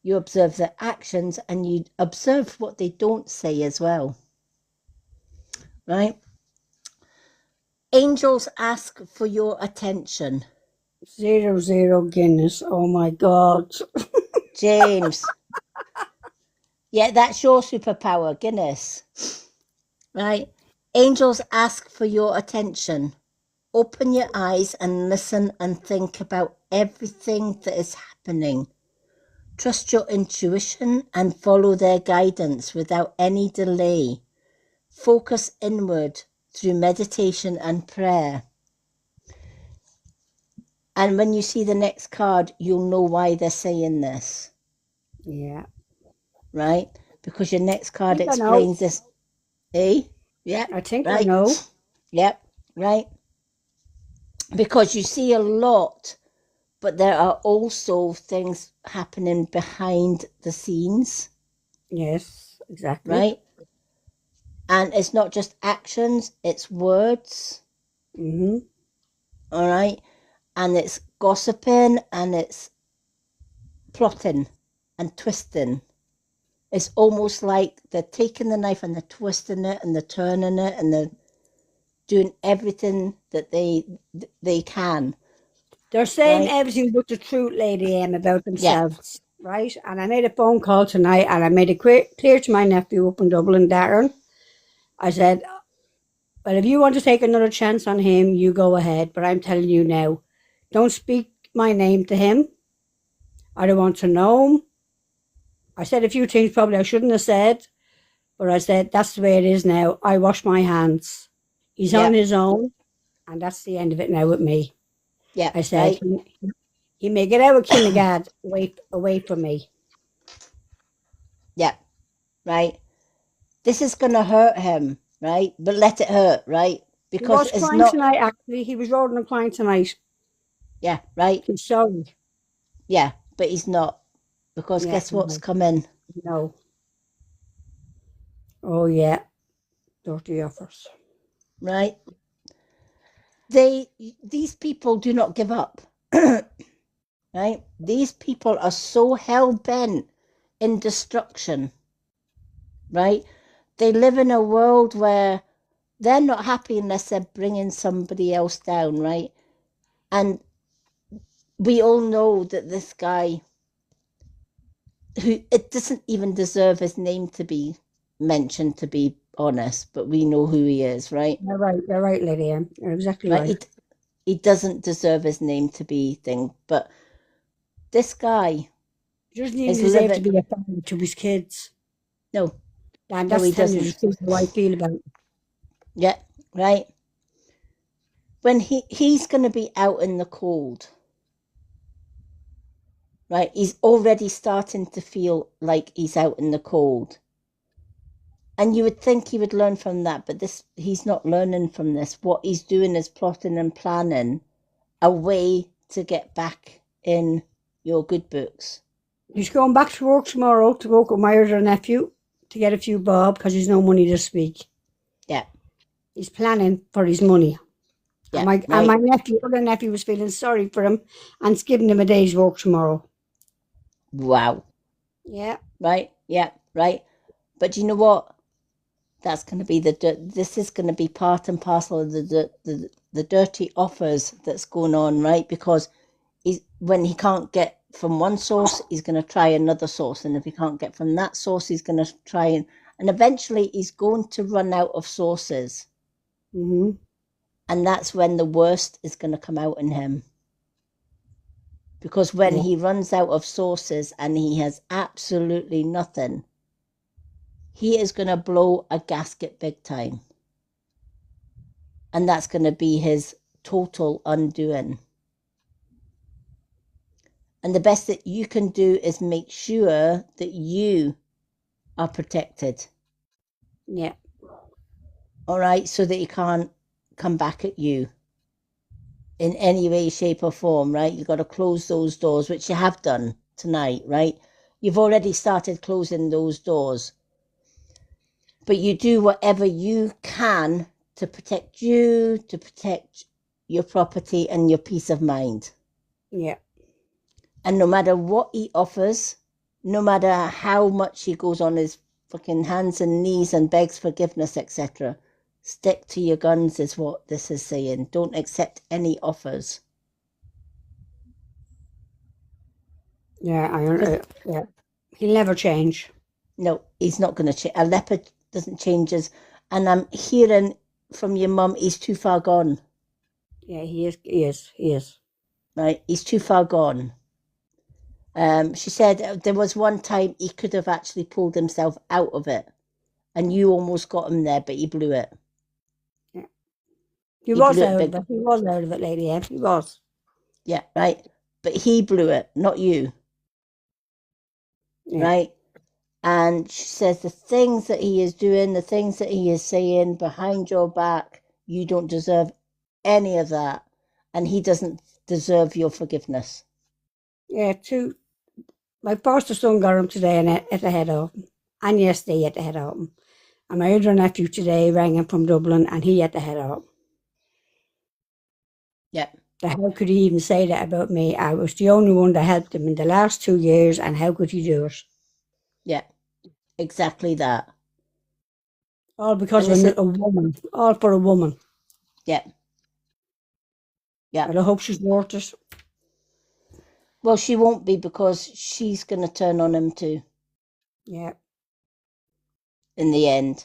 you observe their actions, and you observe what they don't say as well. Right? Angels ask for your attention. 0-0 Guinness. Oh my God. James. Yeah, that's your superpower, Guinness. Right? Angels ask for your attention. Open your eyes and listen and think about everything that is happening. Trust your intuition and follow their guidance without any delay. Focus inward through meditation and prayer. And when you see the next card, you'll know why they're saying this. Yeah. Right? Because your next card I know. explains this. Eh? Yeah. I think right. I know. Yep. Right. Because you see a lot, but there are also things happening behind the scenes. Yes, exactly. Right? And it's not just actions, it's words. Mm-hmm. All right? And it's gossiping and it's plotting and twisting. It's almost like they're taking the knife and they're twisting it and they're turning it and they're doing everything that they can. They're saying Right. everything but the truth, Lady M, about themselves, right? And I made a phone call tonight and I made it clear to my nephew up in Dublin, Darren. I said, well, if you want to take another chance on him, you go ahead. But I'm telling you now, don't speak my name to him. I don't want to know him. I said a few things probably I shouldn't have said, but I said, that's the way it is now. I wash my hands. He's on his own, and that's the end of it now with me. Yeah. I said, he may get out of Kinnegad away from me. Yeah. Right. This is going to hurt him, right? But let it hurt, right? Because he was crying tonight, actually. He was rolling and crying tonight. Yeah, right? He's sorry. Yeah, but he's not. Because guess what's coming? No. Oh, yeah. Dirty offers. Right? These people do not give up. Right? These people are so hell-bent in destruction. Right? They live in a world where they're not happy unless they're bringing somebody else down, right? And we all know that this guy, who it doesn't even deserve his name to be mentioned, to be honest, but we know who he is, right? You're right, Lady M. You're exactly right. He doesn't deserve his name to be thing, but this guy doesn't even deserve to be a father to his kids. No. And that's how I feel about it. Yeah, right. When he's going to be out in the cold, right? He's already starting to feel like he's out in the cold. And you would think he would learn from that, but he's not learning from this. What he's doing is plotting and planning a way to get back in your good books. He's going back to work tomorrow to work with my other nephew to get a few bob because there's no money this week. Yeah. He's planning for his money. Yeah, and my other nephew was feeling sorry for him and giving him a day's work tomorrow. Wow. Yeah. Right, yeah, right. But you know what? That's going to be this is going to be part and parcel of the dirty offers that's going on, right? Because when he can't get from one source, he's going to try another source, and if he can't get from that source, he's going to try and eventually he's going to run out of sources, Mm-hmm. and that's when the worst is going to come out in him. Because when he runs out of sources and he has absolutely nothing, he is going to blow a gasket big time. And that's going to be his total undoing. And the best that you can do is make sure that you are protected. Yeah. All right? So that he can't come back at you in any way, shape, or form, right? You've got to close those doors, which you have done tonight, right? You've already started closing those doors. But you do whatever you can to protect you, to protect your property and your peace of mind. Yeah. And no matter what he offers, no matter how much he goes on his fucking hands and knees and begs forgiveness, etc., stick to your guns is what this is saying. Don't accept any offers. Yeah, yeah. He'll never change. No, he's not going to change. A leopard doesn't change us. And I'm hearing from your mum, he's too far gone. Yeah, he is. Right, he's too far gone. She said there was one time he could have actually pulled himself out of it, and you almost got him there, but he blew it. Yeah. He He was blew it out big. of it. He was out of it, Lady M. He was. Yeah, right. But he blew it, not you. Yeah. Right? And she says the things that he is doing, the things that he is saying behind your back, you don't deserve any of that. And he doesn't deserve your forgiveness. Yeah, my foster son got him today at the head of him, and yesterday at the head of him. And my other nephew today rang him from Dublin, and he at the head of him. Yeah. How could he even say that about me? I was the only one that helped him in the last 2 years, and how could he do it? Yeah, exactly that. All because And of a woman. All for a woman. Yeah. Yeah. And I hope she's worth it. Well, she won't be because she's going to turn on him too. Yeah. In the end.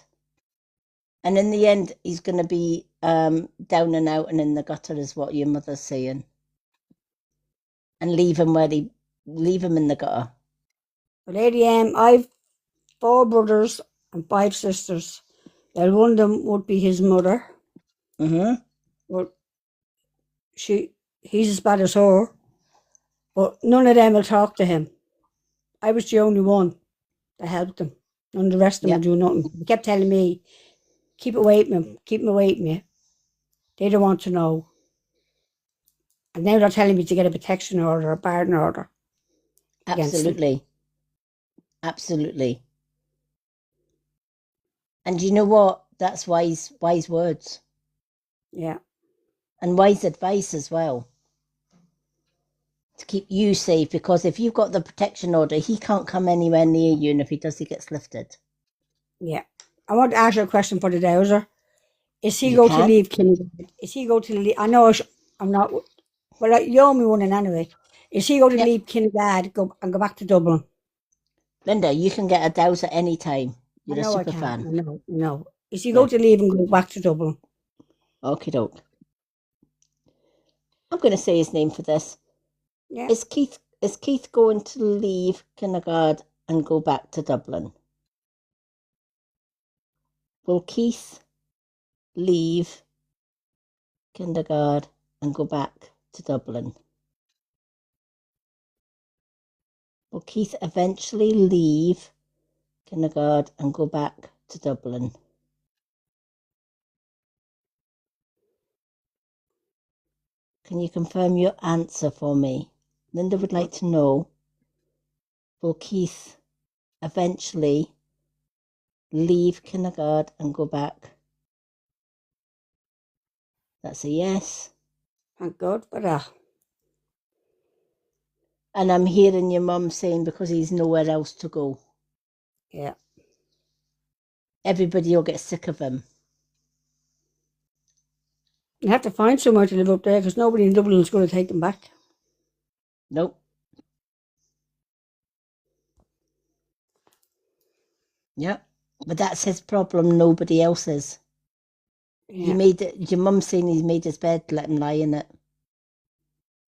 And in the end, he's going to be down and out and in the gutter is what your mother's saying. And leave him in the gutter. But Lady M, I've 4 brothers and 5 sisters. Well, one of them would be his mother. Mm-hmm. But he's as bad as her. But none of them will talk to him. I was the only one that helped him. None of the rest of them would do nothing. They kept telling me, keep away from him, keep him away from you. They don't want to know. And now they're telling me to get a protection order, a pardon order. Absolutely. Absolutely. And you know what? That's wise words. Yeah. And wise advice as well. To keep you safe, because if you've got the protection order, he can't come anywhere near you, and if he does, he gets lifted. Yeah. I want to ask you a question for the Dowser. Is he You going to can. leave Kinnegad? Is he going to leave? I know I'm not, well, you owe me one anyway. Is he going to Yep. leave Kinnegad and go back to Dublin? Linda, you can get a Dowser anytime. You're I a know super I can. fan. I know. Is he going to leave and go back to Dublin? Okie doke. I'm going to say his name for this. Yeah. Is Keith going to leave Kinnegad and go back to Dublin? Will Keith leave Kinnegad and go back to Dublin? Will Keith eventually leave Kinnegad and go back to Dublin? Can you confirm your answer for me? Linda would like to know, will Keith eventually leave Kinnegad and go back? That's a yes. Thank God for that. And I'm hearing your mum saying because he's nowhere else to go. Yeah. everybody will get sick of him. You have to find somewhere to live up there because nobody in Dublin is going to take them back. Nope. Yep. But that's his problem, nobody else's. He Yeah. made it, your mum saying he made his bed, let him lie in it.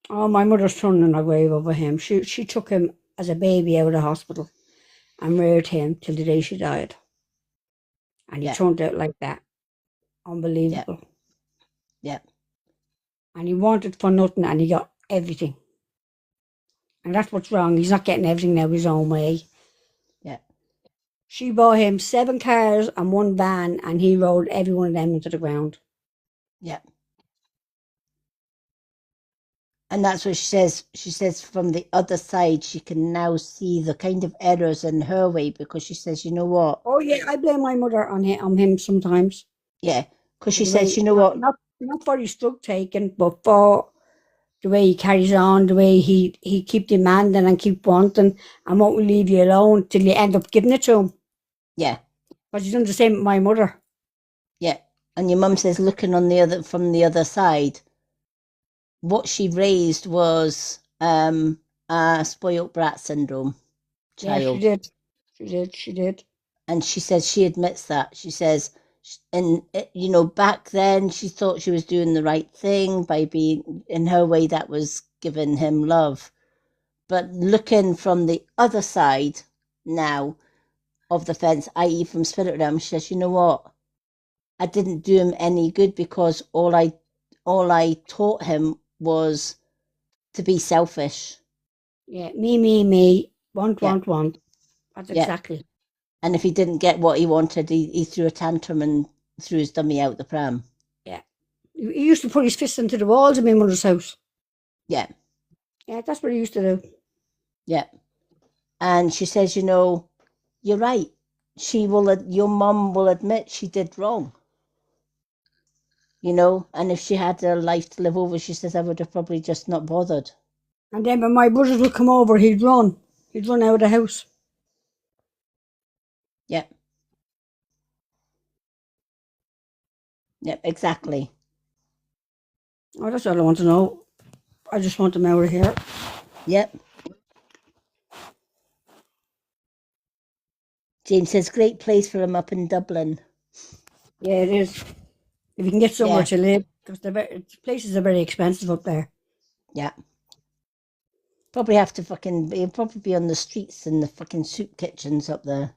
Oh, my mother's turning her grave over him. She took him as a baby out of the hospital and reared him till the day she died. And he Yeah. turned out like that. Unbelievable. Yeah. And he wanted for nothing and he got everything. And that's what's wrong. He's not getting everything now his own way. Yeah. She bought him 7 cars and 1 van and he rode every one of them into the ground. Yeah. And that's what she says. She says from the other side, she can now see the kind of errors in her way because she says, you know what? Oh yeah, I blame my mother on him sometimes. Yeah. Because she The says, way- you know what? Not for his drug taking, but for the way he carries on, the way he keep demanding and keep wanting and won't leave you alone till you end up giving it to him. Yeah. Because he's done the same with my mother. Yeah. And your mum says, looking on from the other side, what she raised was a spoilt brat syndrome child. Yeah, she did. And she says she admits that. She says, and you know, back then she thought she was doing the right thing by being, in her way, that was giving him love. But looking from the other side now of the fence, i.e. from Spirit Realm, she says, you know what? I didn't do him any good because all I taught him was to be selfish. Yeah, me, want. That's Yeah. exactly. And if he didn't get what he wanted, he threw a tantrum and threw his dummy out the pram. Yeah. He used to put his fists into the walls in my mother's house. Yeah. Yeah, that's what he used to do. Yeah. And she says, you know, you're right. Your mum will admit she did wrong. You know, and if she had a life to live over, she says, I would have probably just not bothered. And then when my brothers would come over, he'd run. He'd run out of the house. Yep. Yep, exactly. Oh, that's all I want to know. I just want him out of here. Yep. James says, great place for him up in Dublin. Yeah, it is. If you can get somewhere Yeah. to live, because the places are very expensive up there. Yeah. Probably have to he'll probably be on the streets in the fucking soup kitchens up there.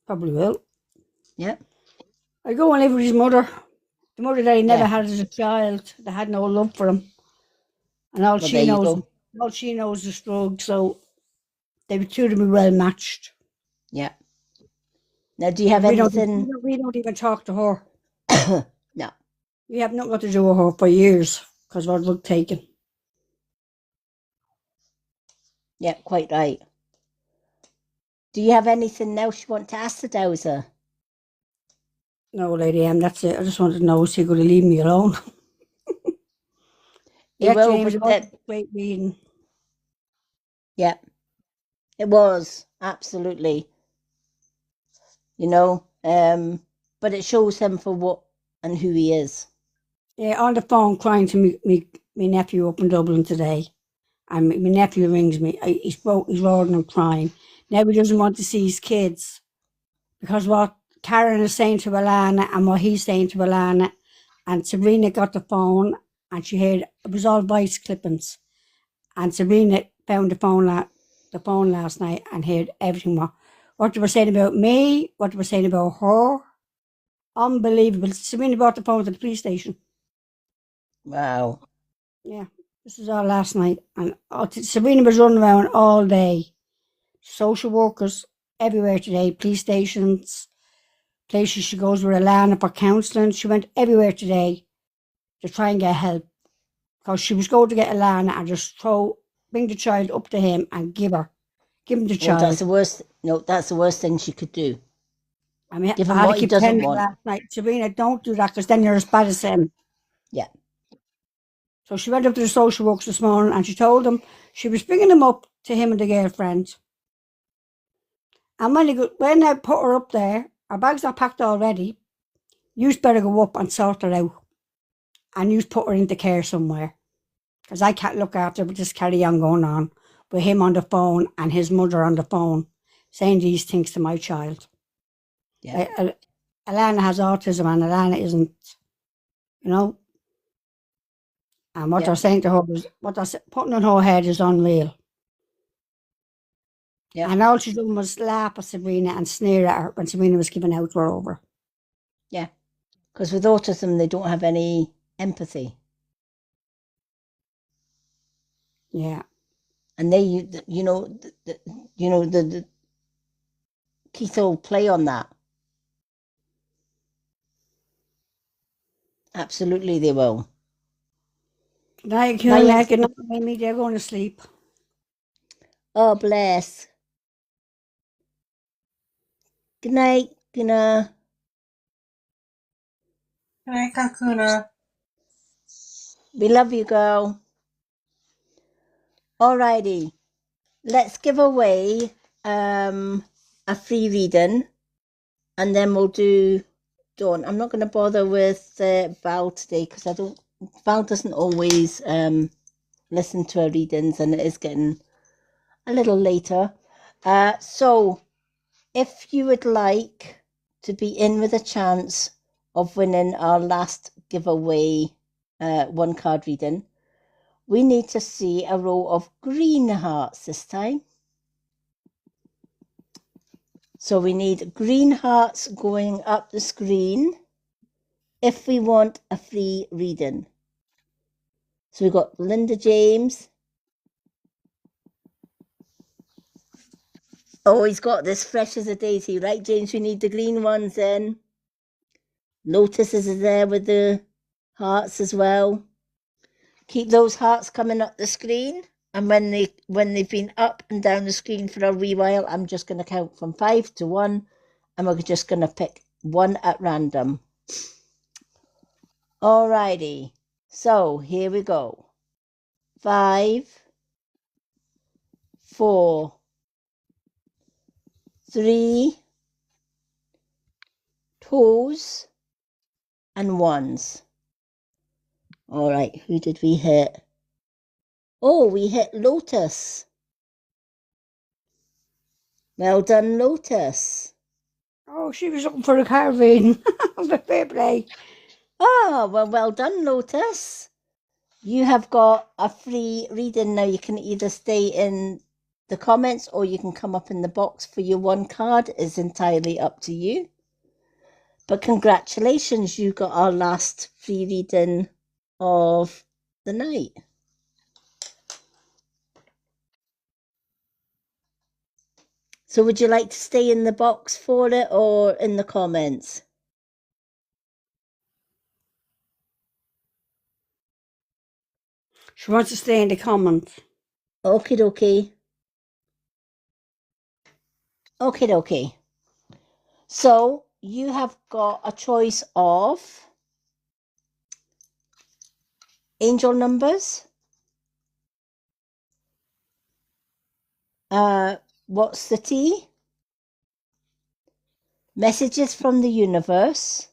Probably will. Yeah. I go and live with his mother. The mother that he never Yeah. had as a child. That had no love for him. And all Well, she there you knows, go. all she knows is drugs. So they were two to be well matched. Yeah. Now, do you have We anything? don't even talk to her. No. We have nothing to do with her for years because of our drug taking. Yeah, quite right. Do you have anything else you want to ask the Dowser? No, Lady M, that's it. I just wanted to know, is he going to leave me alone? He Yeah, will, James, but what a great reading. yeah, it was absolutely. You know, but it shows him for what and who he is. Yeah, on the phone crying to me nephew up in Dublin today. And my nephew rings me. He's roaring and crying. Now he doesn't want to see his kids because what Karen is saying to Alana and what he's saying to Alana. And Sabrina got the phone and she heard, it was all voice clippings. And Sabrina found the phone last night and heard everything. What they were saying about me, what they were saying about her. Unbelievable. Sabrina brought the phone to the police station. Wow. Yeah, this was all last night. And Sabrina was running around all day. Social workers everywhere today, police stations, places she goes with Alana for counselling. She went everywhere today to try and get help. Because she was going to get Alana and just bring the child up to him and give him the Well, child. that's the worst. No, that's the worst thing she could do. I mean, Give him I had what to he keep doesn't telling her want. last night, Sabrina, don't do that because then you're as bad as him. Yeah. So she went up to the social workers this morning and she told them she was bringing him up to him and the girlfriend. And when I put her up there, her bags are packed already. You better go up and sort her out. And you put her into care somewhere. Because I can't look after her, but just carry on going on with him on the phone and his mother on the phone saying these things to my child. Yeah. Alana has autism and Alana isn't, you know. And what Yeah. they're saying to her is, what they're putting in her head is unreal. Yeah. And all she done was laugh at Sabrina and sneer at her when Sabrina was giving out to her over. Yeah. Because with autism, they don't have any empathy. Yeah. And they, you know, the Keith will play on that. Absolutely, they will. Good night, Kuna. Good night, Amy. They're going to sleep. Oh, bless. Good night, Kuna. Good night, Kakuna. We love you, girl. Alrighty. Let's give away a free reading, and then we'll do Dawn. I'm not going to bother with Val today because Val doesn't always listen to her readings, and it is getting a little later. So if you would like to be in with a chance of winning our last giveaway one card reading, we need to see a row of green hearts this time. So we need green hearts going up the screen if we want a free reading. So we've got Linda James. Oh, he's got this fresh as a daisy, right, James? We need the green ones then. Lotus is there with the hearts as well. Keep those hearts coming up the screen. And when they've been up and down the screen for a wee while, I'm just going to count from 5 to 1. And we're just going to pick one at random. Alrighty. So here we go. 5, 4, 3, 2s, and 1s. All right, who did we hit? Oh, we hit Lotus. Well done, Lotus. Oh, she was looking for a card reading. Fair play. Ah, well done, Lotus. You have got a free reading now. You can either stay in the comments or you can come up in the box for your one card. It's entirely up to you. But congratulations, you got our last free reading of the night. So would you like to stay in the box for it or in the comments? She wants to stay in the comments. Okie dokie. Okie dokie. So you have got a choice of angel numbers. What's the T? Messages from the universe.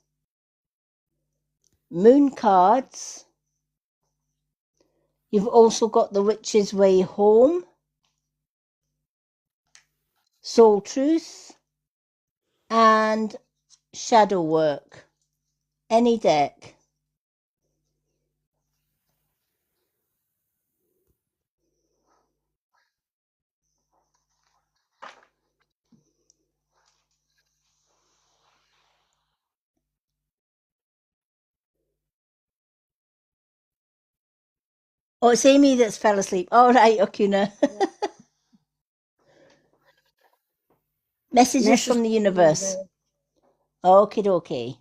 Moon cards. You've also got the Witch's Way Home. Soul Truth. And Shadow Work. Any deck. Oh, it's Amy that's fell asleep. All right, Akuna. Messages from the universe. Okie dokie.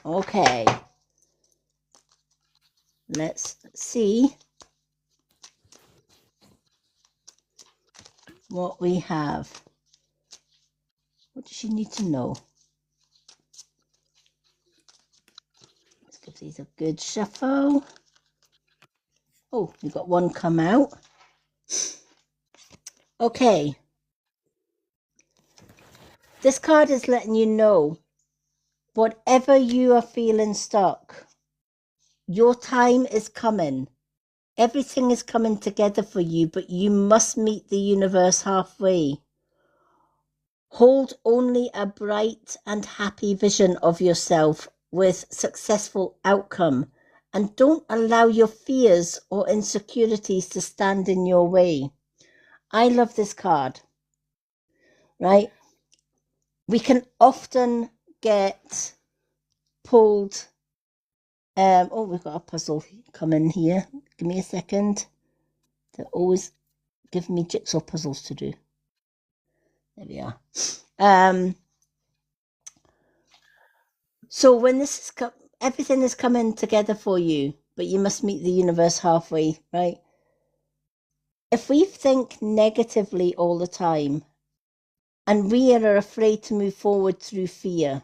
Okay. Let's see what we have. What does she need to know? Let's give these a good shuffle. Oh, we've got one come out. Okay. This card is letting you know, whatever you are feeling stuck, your time is coming. Everything is coming together for you, but you must meet the universe halfway. Hold only a bright and happy vision of yourself with successful outcome, and don't allow your fears or insecurities to stand in your way. I love this card, right? We can often get pulled. Oh, we've got a puzzle coming here. Give me a second. They're always giving me jigsaw puzzles to do. There we are. So when this is everything is coming together for you, but you must meet the universe halfway, right? If we think negatively all the time, and we are afraid to move forward through fear,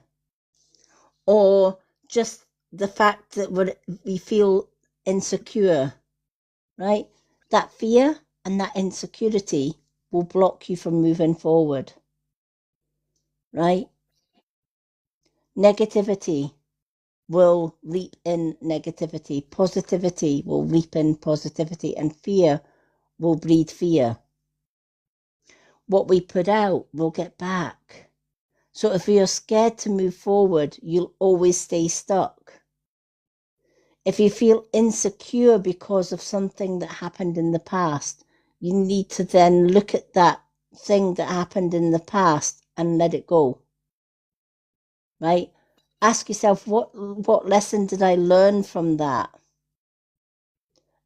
or just the fact that we feel insecure, right? That fear and that insecurity will block you from moving forward, right? Negativity will reap in negativity. Positivity will reap in positivity, and fear will breed fear. What we put out will get back. So if you're scared to move forward, you'll always stay stuck. If you feel insecure because of something that happened in the past, you need to then look at that thing that happened in the past and let it go. Right? Ask yourself, what lesson did I learn from that?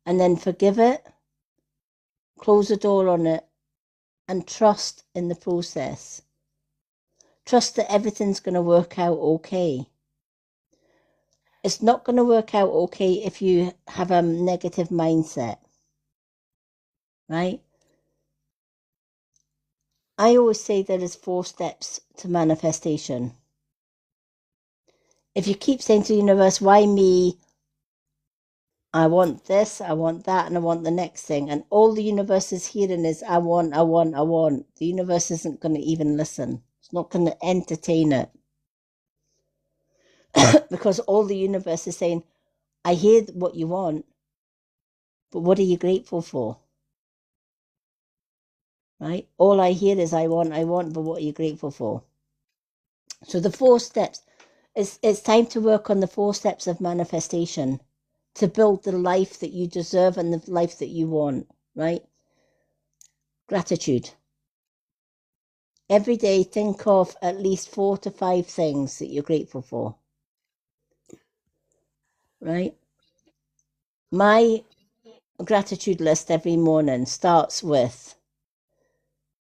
And then forgive it, close the door on it, and trust in the process. Trust that everything's going to work out okay. It's not going to work out okay if you have a negative mindset, right? I always say there is 4 steps to manifestation. If you keep saying to the universe, why me? I want this, I want that, and I want the next thing. And all the universe is hearing is, I want. The universe isn't going to even listen. It's not going to entertain it. Because all the universe is saying, I hear what you want, but what are you grateful for? Right? All I hear is I want, but what are you grateful for? So the 4 steps, it's time to work on the 4 steps of manifestation to build the life that you deserve and the life that you want, right? Gratitude. Every day, think of at least 4 to 5 things that you're grateful for, right? My gratitude list every morning starts with,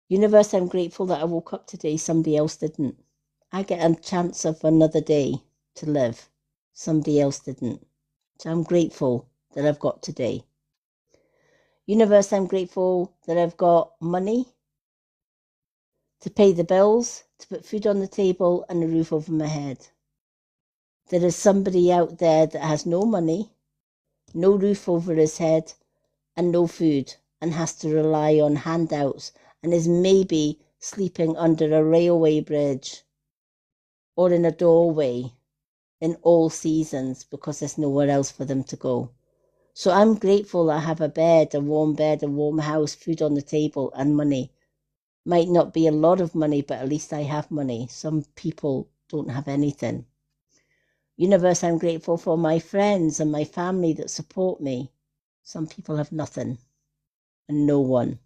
universe, I'm grateful that I woke up today, somebody else didn't. I get a chance of another day to live. Somebody else didn't. So I'm grateful that I've got today. Universe, I'm grateful that I've got money to pay the bills, to put food on the table and a roof over my head. There is somebody out there that has no money, no roof over his head, and no food, and has to rely on handouts, and is maybe sleeping under a railway bridge or in a doorway in all seasons because there's nowhere else for them to go. So I'm grateful I have a bed, a warm house, food on the table, and money. Might not be a lot of money, but at least I have money. Some people don't have anything. Universe, I'm grateful for my friends and my family that support me. Some people have nothing and no one.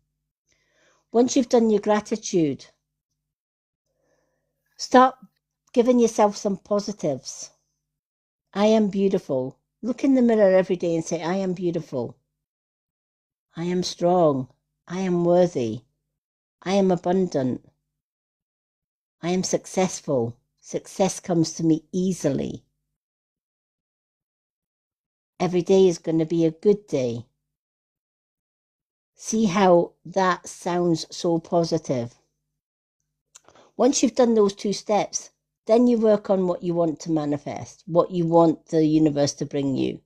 Once you've done your gratitude, start giving yourself some positives. I am beautiful. Look in the mirror every day and say, I am beautiful. I am strong. I am worthy. I am abundant. I am successful. Success comes to me easily. Every day is going to be a good day. See how that sounds so positive. Once you've done those 2 steps, then you work on what you want to manifest, what you want the universe to bring you.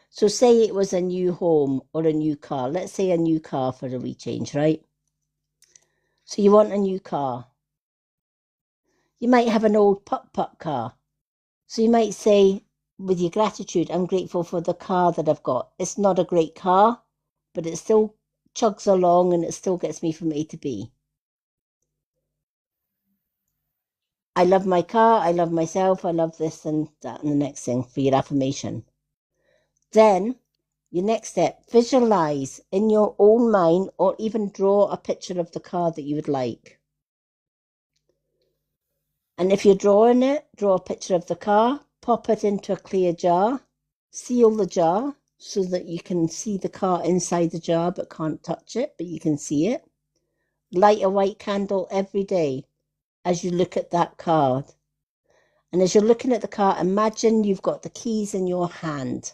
So say it was a new home or a new car. Let's say a new car for a wee change, right? So you want a new car. You might have an old putt-putt car. So you might say, with your gratitude, I'm grateful for the car that I've got. It's not a great car, but it still chugs along and it still gets me from A to B. I love my car, I love myself, I love this and that and the next thing for your affirmation. Then, your next step, visualize in your own mind or even draw a picture of the car that you would like. And if you're drawing it, draw a picture of the car, pop it into a clear jar, seal the jar so that you can see the car inside the jar but can't touch it, but you can see it. Light a white candle every day as you look at that card. And as you're looking at the car, imagine you've got the keys in your hand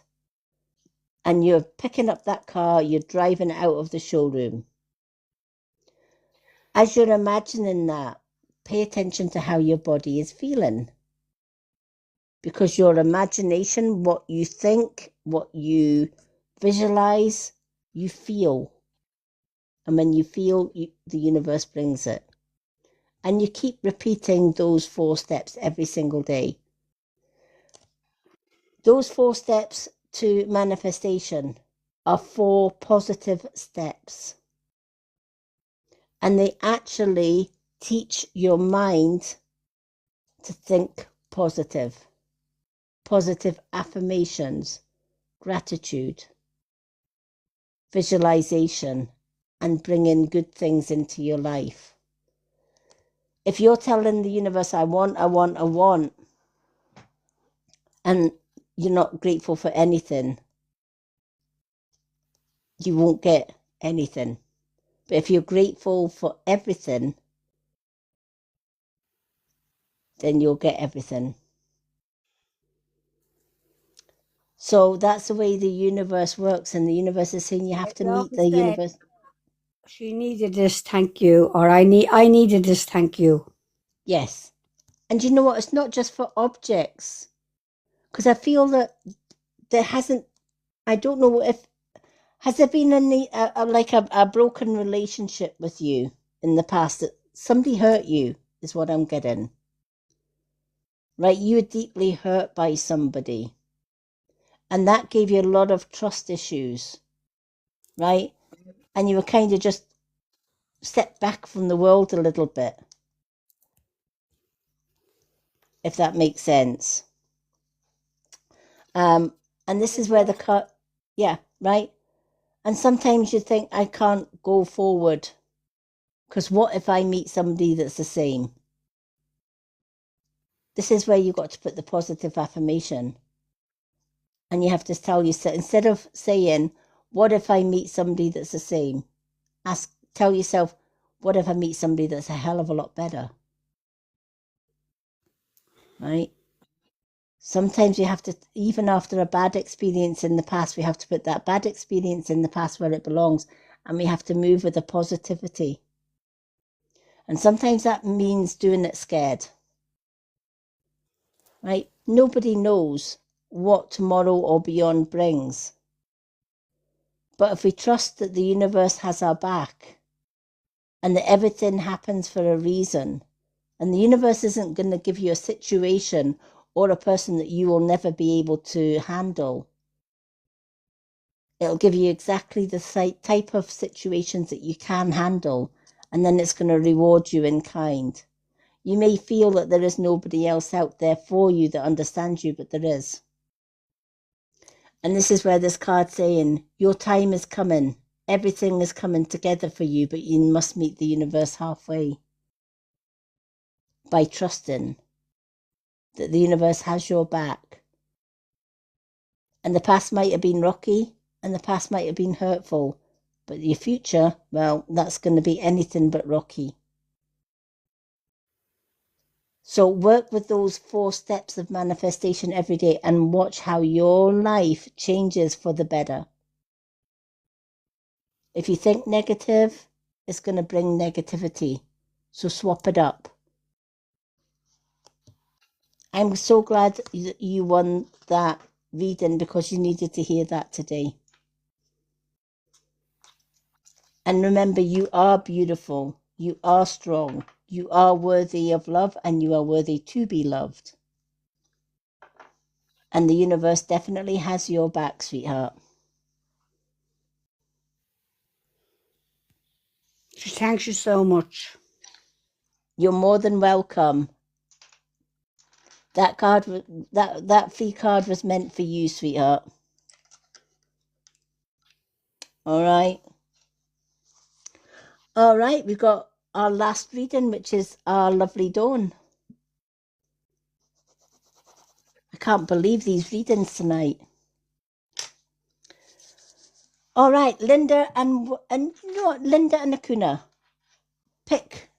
and you're picking up that car, you're driving it out of the showroom. As you're imagining that, pay attention to how your body is feeling. Because your imagination, what you think, what you visualize, you feel. And when you feel, the universe brings it. And you keep repeating those 4 steps every single day. Those 4 steps to manifestation are 4 positive steps. And they actually teach your mind to think positive. Positive affirmations, gratitude, visualization, and bringing good things into your life. If you're telling the universe, I want, and you're not grateful for anything, you won't get anything. But if you're grateful for everything, then you'll get everything. So that's the way the universe works, and the universe is saying you have to meet the universe. She needed this, thank you, or I needed this, thank you. Yes. And you know what? It's not just for objects. Because I feel that there hasn't, I don't know if, has there been a broken relationship with you in the past that somebody hurt you, is what I'm getting. Right? You were deeply hurt by somebody. And that gave you a lot of trust issues. Right? And you were kind of just stepped back from the world a little bit. If that makes sense. And this is where yeah, right? And sometimes you think, I can't go forward. Because what if I meet somebody that's the same? This is where you've got to put the positive affirmation. And you have to tell yourself, instead of saying, what if I meet somebody that's the same? Tell yourself, what if I meet somebody that's a hell of a lot better? Right? Sometimes we have to, even after a bad experience in the past, we have to put that bad experience in the past where it belongs. And we have to move with a positivity. And sometimes that means doing it scared. Right? Nobody knows what tomorrow or beyond brings. But if we trust that the universe has our back and that everything happens for a reason, and the universe isn't going to give you a situation or a person that you will never be able to handle. It'll give you exactly the type of situations that you can handle, and then it's going to reward you in kind. You may feel that there is nobody else out there for you that understands you, but there is. And this is where this card's saying, your time is coming. Everything is coming together for you, but you must meet the universe halfway. By trusting that the universe has your back. And the past might have been rocky, and the past might have been hurtful, but your future, well, that's going to be anything but rocky. So work with those 4 steps of manifestation every day and watch how your life changes for the better. If you think negative, it's going to bring negativity. So swap it up. I'm so glad that you won that reading because you needed to hear that today. And remember, you are beautiful. You are strong. You are worthy of love, and you are worthy to be loved. And the universe definitely has your back, sweetheart. Thanks you so much. You're more than welcome. That card, that fee card was meant for you, sweetheart. All right. All right, we've got our last reading, which is our lovely Dawn. I can't believe these readings tonight. All right, Linda and you know what, Linda and Akuna, pick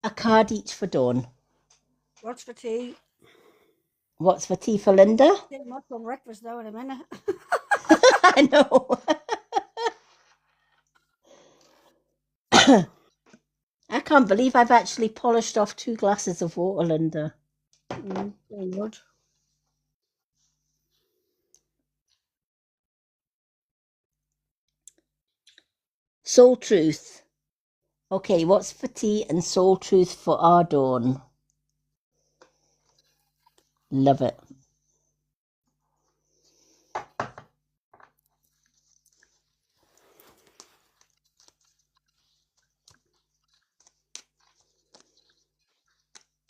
a card each for Dawn. What's for tea? What's for tea for Linda? What's for breakfast now in a minute? I know. I can't believe I've actually polished off 2 glasses of water, Linda. Very good. Soul Truth. Okay, what's for tea and Soul Truth for our Dawn? Love it.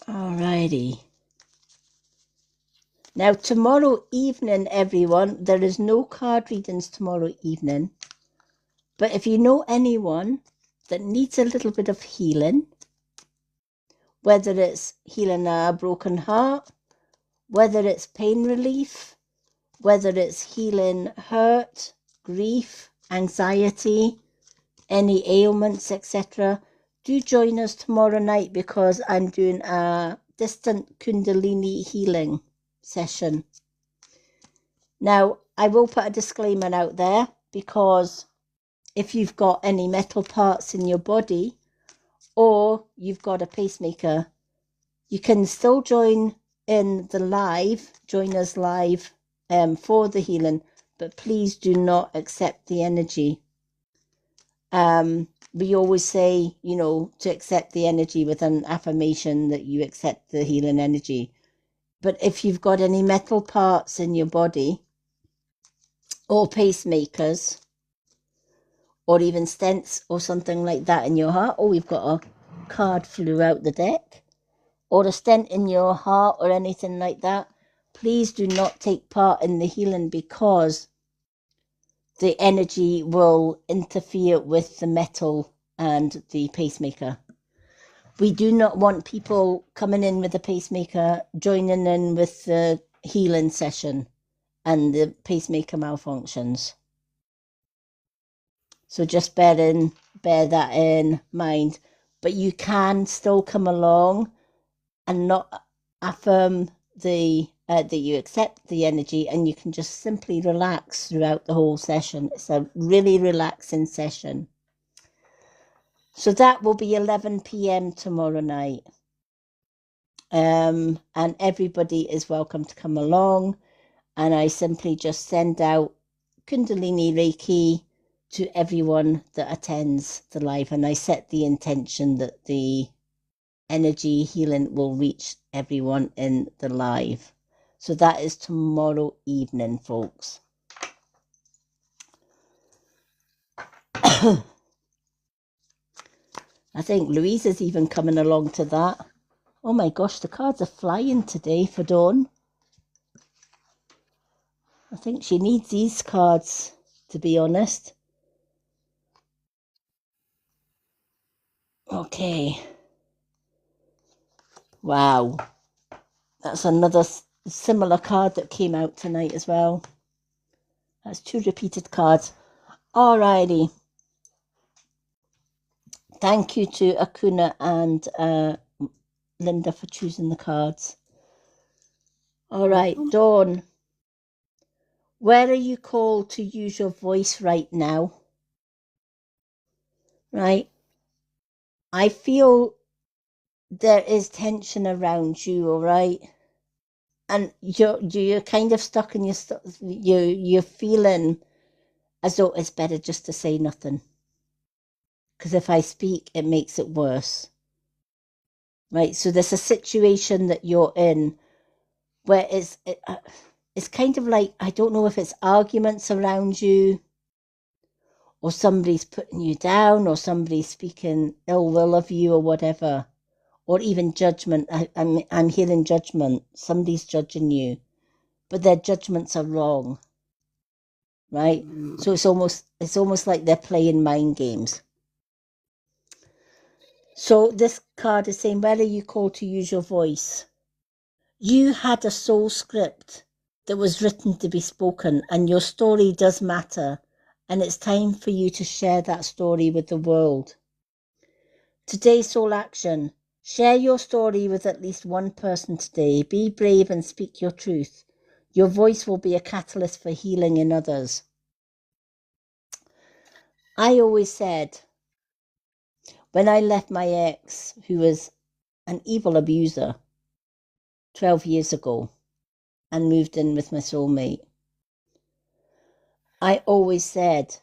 Alrighty. Now, tomorrow evening, everyone, there is no card readings tomorrow evening. But if you know anyone that needs a little bit of healing, whether it's healing a broken heart, whether it's pain relief, whether it's healing hurt, grief, anxiety, any ailments, etc., do join us tomorrow night because I'm doing a distant Kundalini healing session. Now, I will put a disclaimer out there because if you've got any metal parts in your body or you've got a pacemaker, you can still join in the live, join us live for the healing, but please do not accept the energy. We always say, you know, to accept the energy with an affirmation that you accept the healing energy. But if you've got any metal parts in your body or pacemakers or even stents or something like that in your heart, or we've got a card flew out the deck, or a stent in your heart or anything like that, please do not take part in the healing because the energy will interfere with the metal and the pacemaker. We do not want people coming in with a pacemaker, joining in with the healing session and the pacemaker malfunctions. So just bear that in mind. But you can still come along and not affirm that you accept the energy, and you can just simply relax throughout the whole session. It's a really relaxing session. So that will be 11 p.m. tomorrow night. And everybody is welcome to come along. And I simply just send out Kundalini Reiki to everyone that attends the live. And I set the intention that the energy healing will reach everyone in the live. So that is tomorrow evening, folks. I think Louise is even coming along to that. Oh my gosh, the cards are flying today for Dawn. I think she needs these cards, to be honest. Okay. Wow. That's another similar card that came out tonight as well. That's 2 repeated cards. Alrighty. Thank you to Akuna and Linda for choosing the cards. All right, Dawn. Where are you called to use your voice right now? Right. I feel there is tension around you, all right? And you're kind of stuck in you're feeling as though it's better just to say nothing. because if I speak, it makes it worse. Right? So there's a situation that you're in where it's kind of like, I don't know if it's arguments around you, or somebody's putting you down, or somebody's speaking ill will of you, or whatever, or even judgment. I'm hearing judgment. Somebody's judging you, but their judgments are wrong, right? So it's almost like they're playing mind games. So this card is saying, where are you called to use your voice? You had a soul script that was written to be spoken, and your story does matter, and it's time for you to share that story with the world. Today's soul action: share your story with at least one person today. Be brave and speak your truth. Your voice will be a catalyst for healing in others. I always said, when I left my ex, who was an evil abuser, 12 years ago, and moved in with my soulmate, I always said,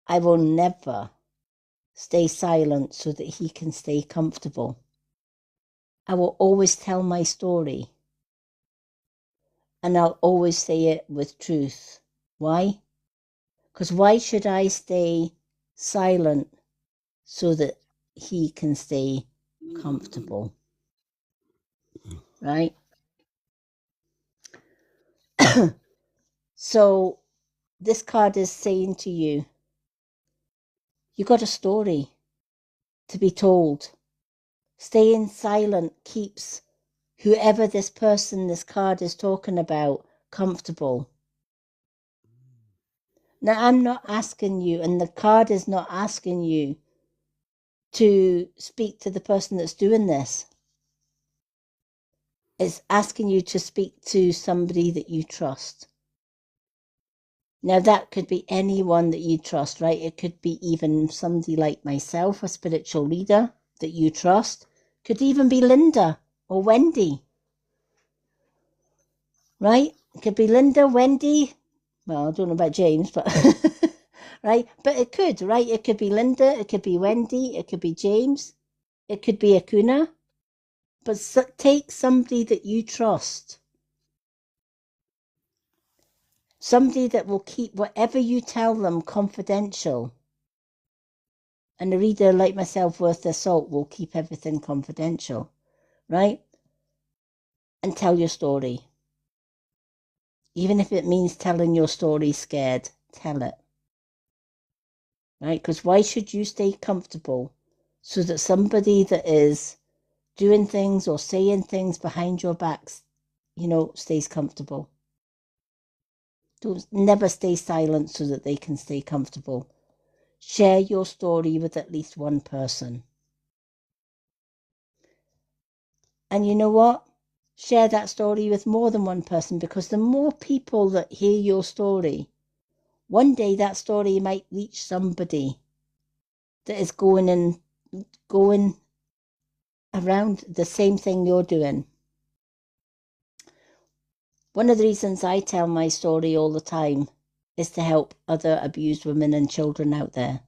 I will never stay silent so that he can stay comfortable. I will always tell my story, and I'll always say it with truth. Why? Because why should I stay silent so that he can stay comfortable? Right? So this card is saying to you, you got a story to be told. Staying silent keeps whoever this person this card is talking about comfortable. Now, I'm not asking you, and the card is not asking you to speak to the person that's doing this. It's asking you to speak to somebody that you trust. Now, that could be anyone that you trust, right? It could be even somebody like myself, a spiritual leader that you trust. Could even be Linda or Wendy, right? It could be Linda, Wendy. Well, I don't know about James, but right? But it could, right? It could be Linda, it could be Wendy, it could be James, it could be Akuna. But take somebody that you trust. Somebody that will keep whatever you tell them confidential. And a reader like myself worth their salt will keep everything confidential, right? And tell your story. Even if it means telling your story scared, tell it. Right? Because why should you stay comfortable so that somebody that is doing things or saying things behind your backs, stays comfortable? Don't never stay silent so that they can stay comfortable. Share your story with at least one person. And you know what? Share that story with more than one person, because the more people that hear your story, one day that story might reach somebody that is going around the same thing you're doing. One of the reasons I tell my story all the time is to help other abused women and children out there,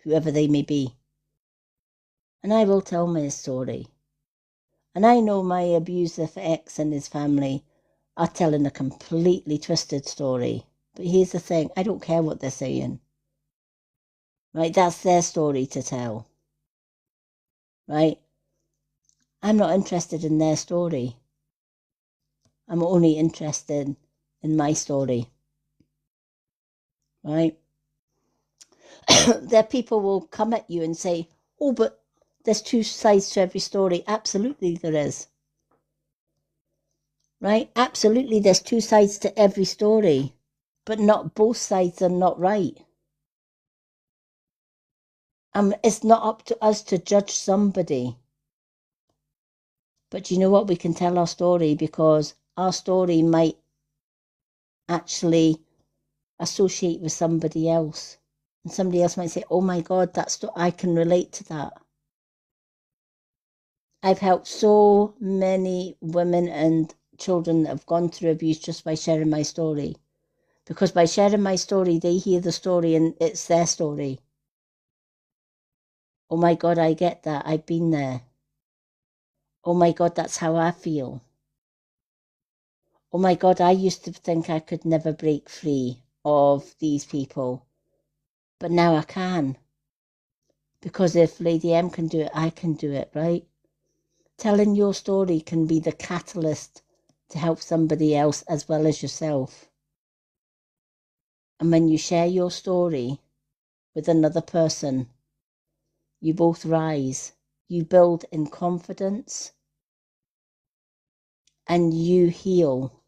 whoever they may be. And I will tell my story. And I know my abusive ex and his family are telling a completely twisted story. But here's the thing, I don't care what they're saying. Right? That's their story to tell. Right? I'm not interested in their story. I'm only interested in my story. Right? There people will come at you and say, oh, but there's two sides to every story. Absolutely there is. Right? Absolutely there's two sides to every story. But not both sides are not right. It's not up to us to judge somebody. But you know what? We can tell our story, because our story might actually associate with somebody else. And somebody else might say, oh my God, I can relate to that. I've helped so many women and children that have gone through abuse just by sharing my story. Because by sharing my story, they hear the story and it's their story. Oh my God, I get that. I've been there. Oh my God, that's how I feel. Oh my God, I used to think I could never break free of these people. But now I can. Because if Lady M can do it, I can do it, right? Telling your story can be the catalyst to help somebody else as well as yourself. And when you share your story with another person, you both rise. You build in confidence and you heal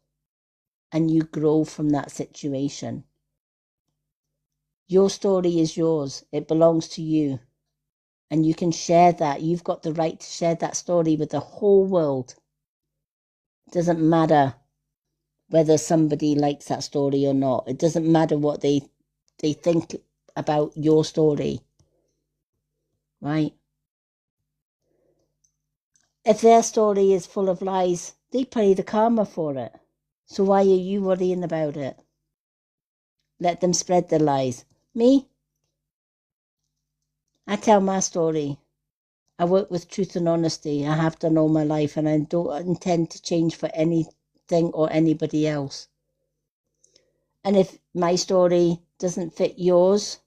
and you grow from that situation. Your story is yours. It belongs to you. And you can share that. You've got the right to share that story with the whole world. It doesn't matter whether somebody likes that story or not. It doesn't matter what they think about your story. Right? If their story is full of lies, they pay the karma for it. So why are you worrying about it? Let them spread their lies. Me? I tell my story. I work with truth and honesty. I have done all my life, and I don't intend to change for anything or anybody else. And if my story doesn't fit yours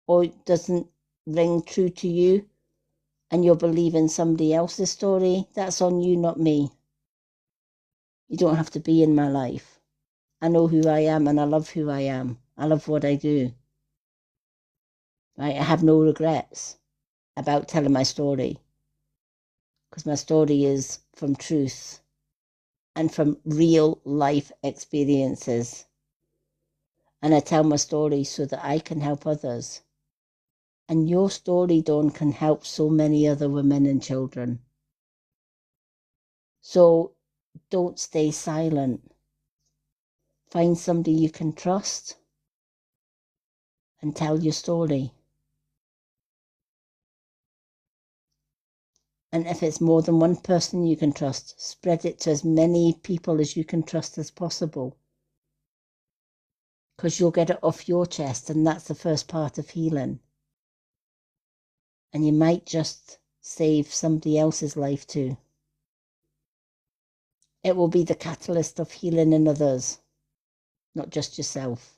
or doesn't ring true to you, and you're believing somebody else's story, that's on you, not me. You don't have to be in my life. I know who I am and I love who I am. I love what I do. Right? I have no regrets about telling my story because my story is from truth and from real life experiences. And I tell my story so that I can help others. And your story, Dawn, can help so many other women and children. So don't stay silent. Find somebody you can trust and tell your story. And if it's more than one person you can trust, spread it to as many people as you can trust as possible. Because you'll get it off your chest, and that's the first part of healing. And you might just save somebody else's life too. It will be the catalyst of healing in others, not just yourself.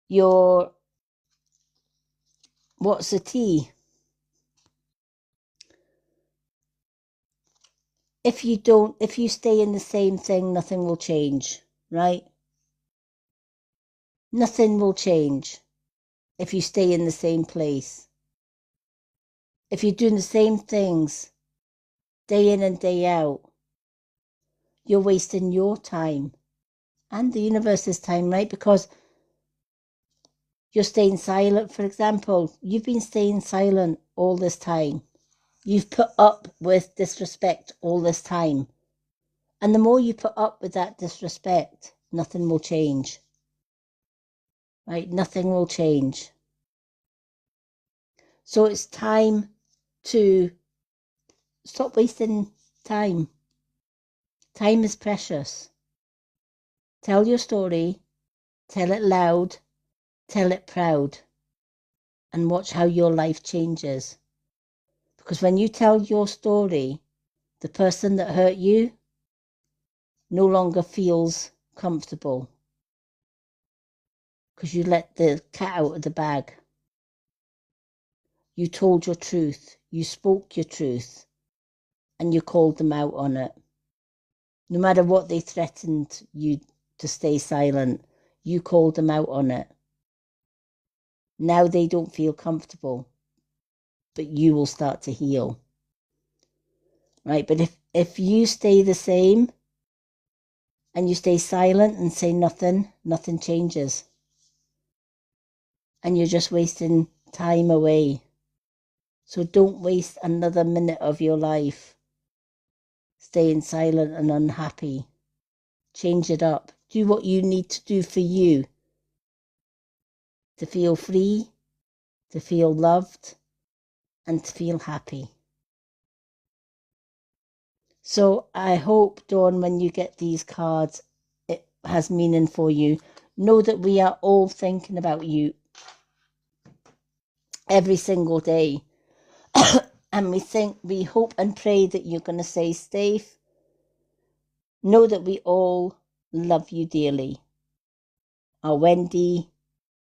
What's the tea? If you stay in the same thing, nothing will change, right? Nothing will change if you stay in the same place. If you're doing the same things day in and day out, you're wasting your time and the universe's time, right? Because you're staying silent. For example, you've been staying silent all this time. You've put up with disrespect all this time. And the more you put up with that disrespect, nothing will change. Right? Nothing will change. So it's time to stop wasting time. Time is precious. Tell your story, tell it loud, tell it proud, and watch how your life changes. Because when you tell your story, the person that hurt you no longer feels comfortable. Because you let the cat out of the bag. You told your truth, you spoke your truth, and you called them out on it. No matter what they threatened you to stay silent, you called them out on it. Now they don't feel comfortable, but you will start to heal. Right? But if you stay the same and you stay silent and say nothing, nothing changes. And you're just wasting time away. So don't waste another minute of your life staying silent and unhappy. Change it up. Do what you need to do for you to feel free, to feel loved, and to feel happy. So I hope, Dawn, when you get these cards, it has meaning for you. Know that we are all thinking about you every single day. And we hope and pray that you're going to stay safe. Know that we all love you dearly. Our Wendy,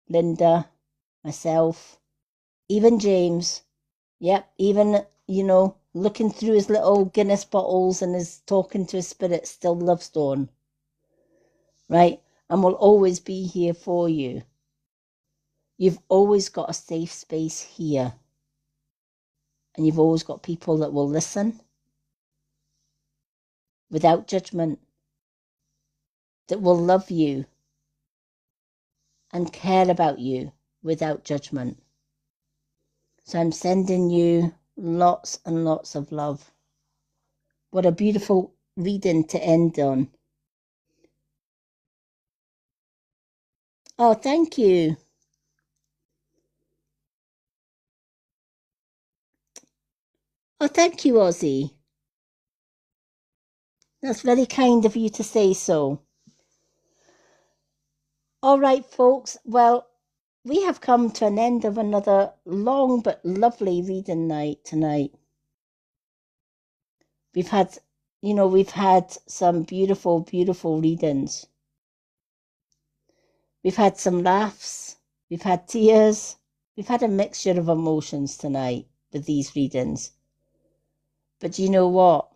Linda, myself, even James. Yep, even, looking through his little Guinness bottles and is talking to his spirit, still loves Dawn. Right? And we'll always be here for you. You've always got a safe space here. And you've always got people that will listen without judgment, that will love you and care about you without judgment. So I'm sending you lots and lots of love. What a beautiful reading to end on. Oh, thank you. Oh, thank you, Ozzy. That's very kind of you to say so. All right, folks. Well, we have come to an end of another long but lovely reading night tonight. We've had some beautiful, beautiful readings. We've had some laughs. We've had tears. We've had a mixture of emotions tonight with these readings. But you know what?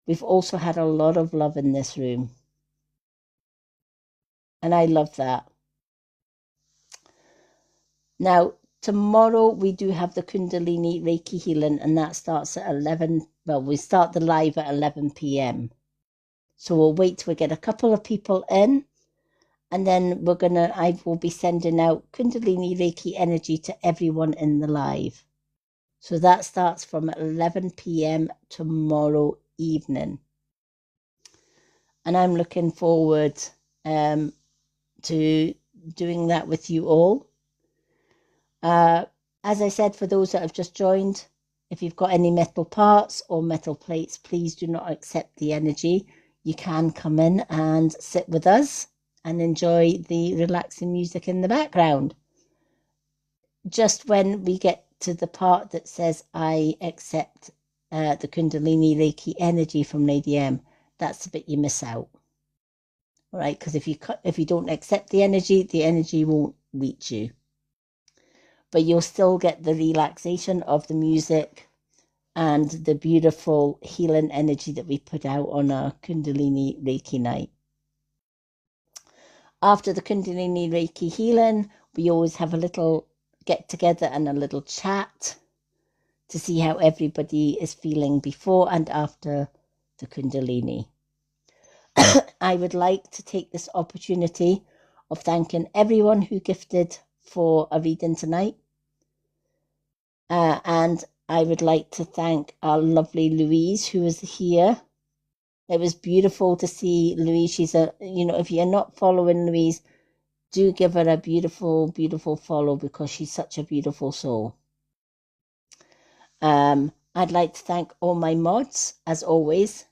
We've also had a lot of love in this room. And I love that. Now, tomorrow we do have the Kundalini Reiki healing, and that starts at 11. Well, we start the live at 11 p.m. So we'll wait till we get a couple of people in, and then I will be sending out Kundalini Reiki energy to everyone in the live. So that starts from 11 p.m. tomorrow evening. And I'm looking forward to doing that with you all. As I said, for those that have just joined, if you've got any metal parts or metal plates, please do not accept the energy. You can come in and sit with us and enjoy the relaxing music in the background. Just when we get to the part that says, I accept the Kundalini Reiki energy from Lady M, that's the bit you miss out. All right, because if you don't accept the energy won't reach you. But you'll still get the relaxation of the music and the beautiful healing energy that we put out on our Kundalini Reiki night. After the Kundalini Reiki healing, we always have a little get together and a little chat to see how everybody is feeling before and after the Kundalini. I would like to take this opportunity of thanking everyone who gifted for a reading tonight. And I would like to thank our lovely Louise, who is here. It was beautiful to see Louise. She's if you're not following Louise, do give her a beautiful, beautiful follow, because she's such a beautiful soul. I'd like to thank all my mods, as always.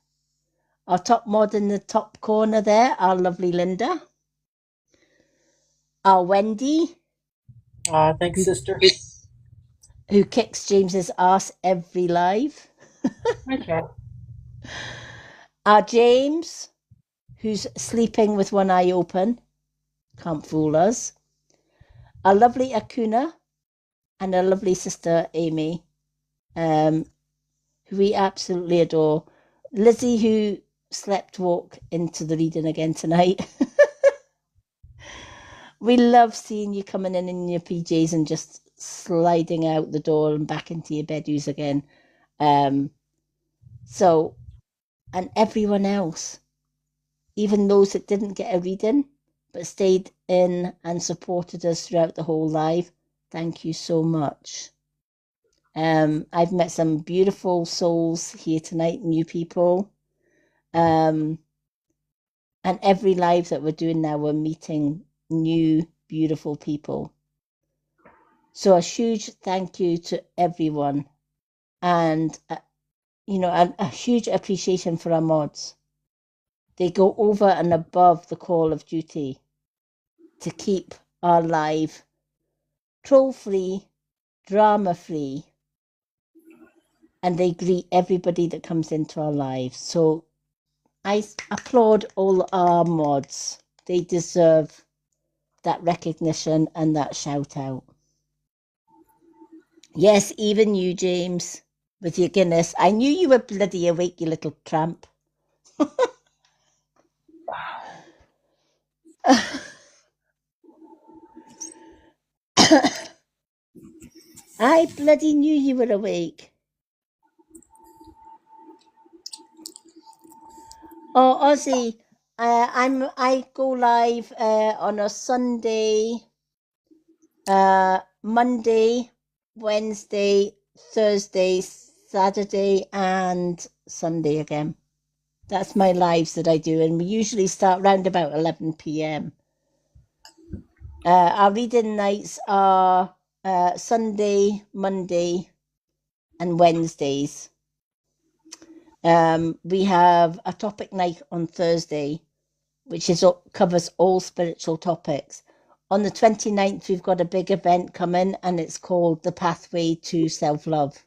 Our top mod in the top corner there, our lovely Linda. Our Wendy. Thanks, sister. Who kicks James's ass every live. Okay. Our James, who's sleeping with one eye open. Can't fool us. Our lovely Akuna and our lovely sister Amy, who we absolutely adore. Lizzie, who slept walk into the reading again tonight. We love seeing you coming in your PJs and just sliding out the door and back into your bedroos again. And everyone else, even those that didn't get a reading but stayed in and supported us throughout the whole live, thank you so much. I've met some beautiful souls here tonight, new people. And every live that we're doing now, we're meeting new, beautiful people. So a huge thank you to everyone, and a huge appreciation for our mods. They go over and above the call of duty to keep our live troll-free, drama-free, and they greet everybody that comes into our lives. So I applaud all our mods. They deserve that recognition and that shout out. Yes, even you, James, with your Guinness. I knew you were bloody awake, you little tramp. I bloody knew you were awake. Oh, Ozzy, I go live on a Sunday, Monday, Wednesday, Thursday, Saturday, and Sunday again. That's my lives that I do, and we usually start round about 11 p.m. Our reading nights are Sunday, Monday, and Wednesdays. We have a topic night on Thursday, which covers all spiritual topics. On the 29th, we've got a big event coming, and it's called The Pathway to Self-Love.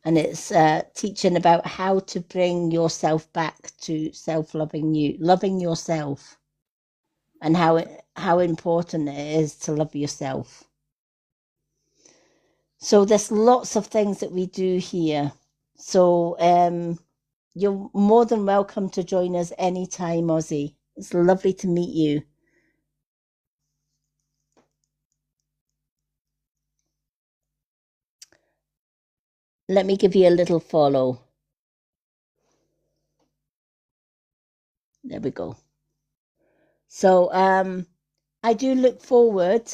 And it's teaching about how to bring yourself back to self-loving you, loving yourself, and how important it is to love yourself. So there's lots of things that we do here. So you're more than welcome to join us anytime, Ozzy. It's lovely to meet you. Let me give you a little follow. There we go. So I do look forward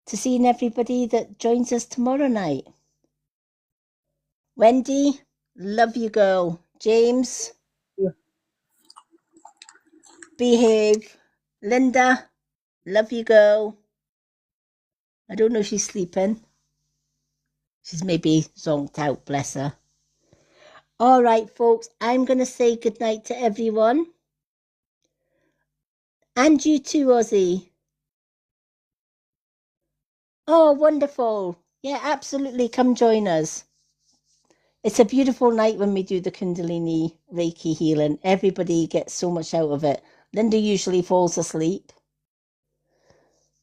to seeing everybody that joins us tomorrow night. Wendy, love you, girl. James, behave. Linda, love you, girl. I don't know if she's sleeping. She's maybe zonked out, bless her. All right, folks, I'm going to say goodnight to everyone. And you too, Ozzy. Oh, wonderful. Yeah, absolutely. Come join us. It's a beautiful night when we do the Kundalini Reiki healing. Everybody gets so much out of it. Linda usually falls asleep.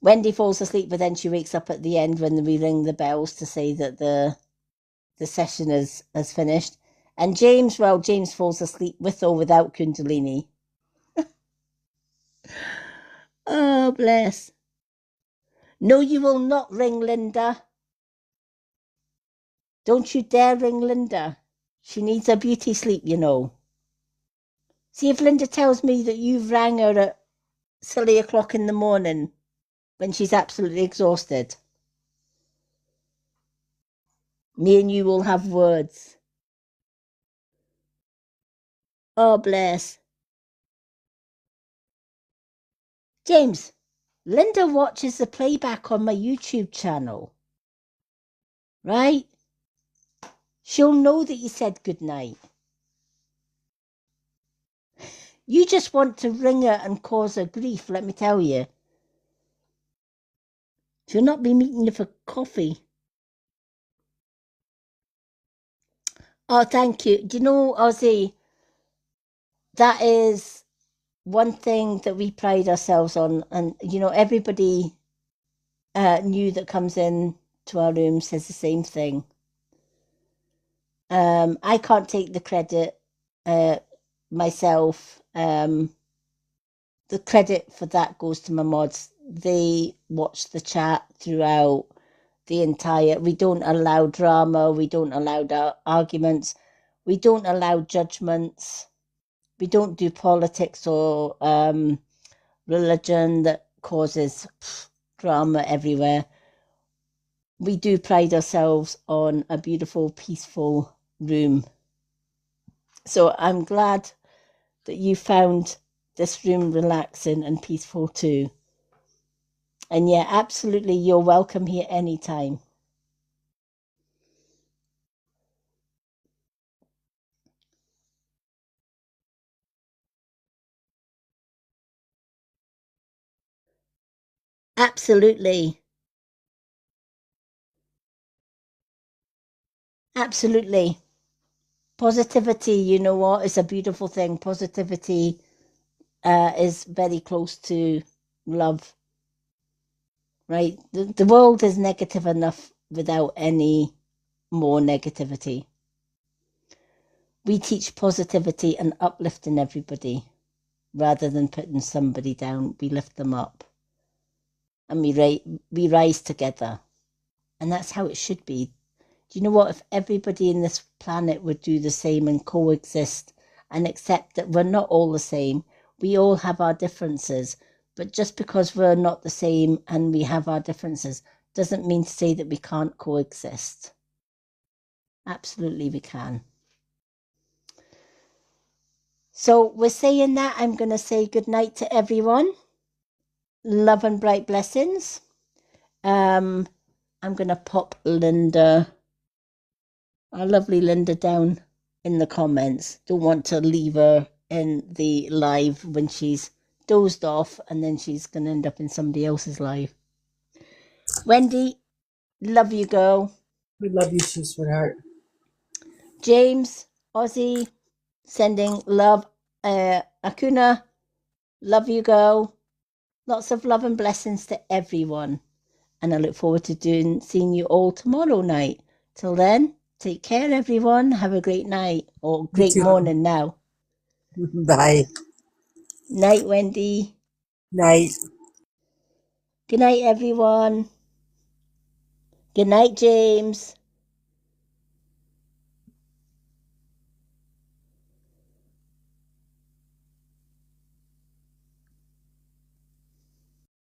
Wendy falls asleep, but then she wakes up at the end when we ring the bells to say that the session has finished. And James, well, James falls asleep with or without Kundalini. Oh, bless. No, you will not ring Linda. Don't you dare ring Linda. She needs a beauty sleep, you know. See, if Linda tells me that you've rang her at silly o'clock in the morning when she's absolutely exhausted, me and you will have words. Oh, bless. James, Linda watches the playback on my YouTube channel, right? She'll know that you said goodnight. You just want to ring her and cause her grief, let me tell you. She'll not be meeting you for coffee. Oh, thank you. Do you know, Ozzy, that is one thing that we pride ourselves on. And, you know, everybody new that comes in to our room says the same thing. I can't take the credit myself. The credit for that goes to my mods. They watch the chat throughout the entire. We don't allow drama. We don't allow arguments. We don't allow judgments. We don't do politics or religion that causes drama everywhere. We do pride ourselves on a beautiful, peaceful room. So I'm glad that you found this room relaxing and peaceful too. And yeah, absolutely, you're welcome here anytime. Absolutely. Absolutely. Positivity, you know what, is a beautiful thing. Positivity is very close to love, right? The world is negative enough without any more negativity. We teach positivity and uplifting everybody rather than putting somebody down. We lift them up and we rise together. And that's how it should be. Do you know what? If everybody in this planet would do the same and coexist and accept that we're not all the same, we all have our differences. But just because we're not the same and we have our differences doesn't mean to say that we can't coexist. Absolutely, we can. So we're saying that. I'm going to say good night to everyone. Love and bright blessings. I'm going to pop Linda, our lovely Linda, down in the comments. Don't want to leave her in the live when she's dozed off and then she's going to end up in somebody else's live. Wendy, love you, girl. We love you too, sweetheart. James, Ozzy, sending love. Akuna, love you, girl. Lots of love and blessings to everyone. And I look forward to seeing you all tomorrow night. Till then, take care, everyone. Have a great night or great morning now. Bye. Night, Wendy. Night. Good night, everyone. Good night, James.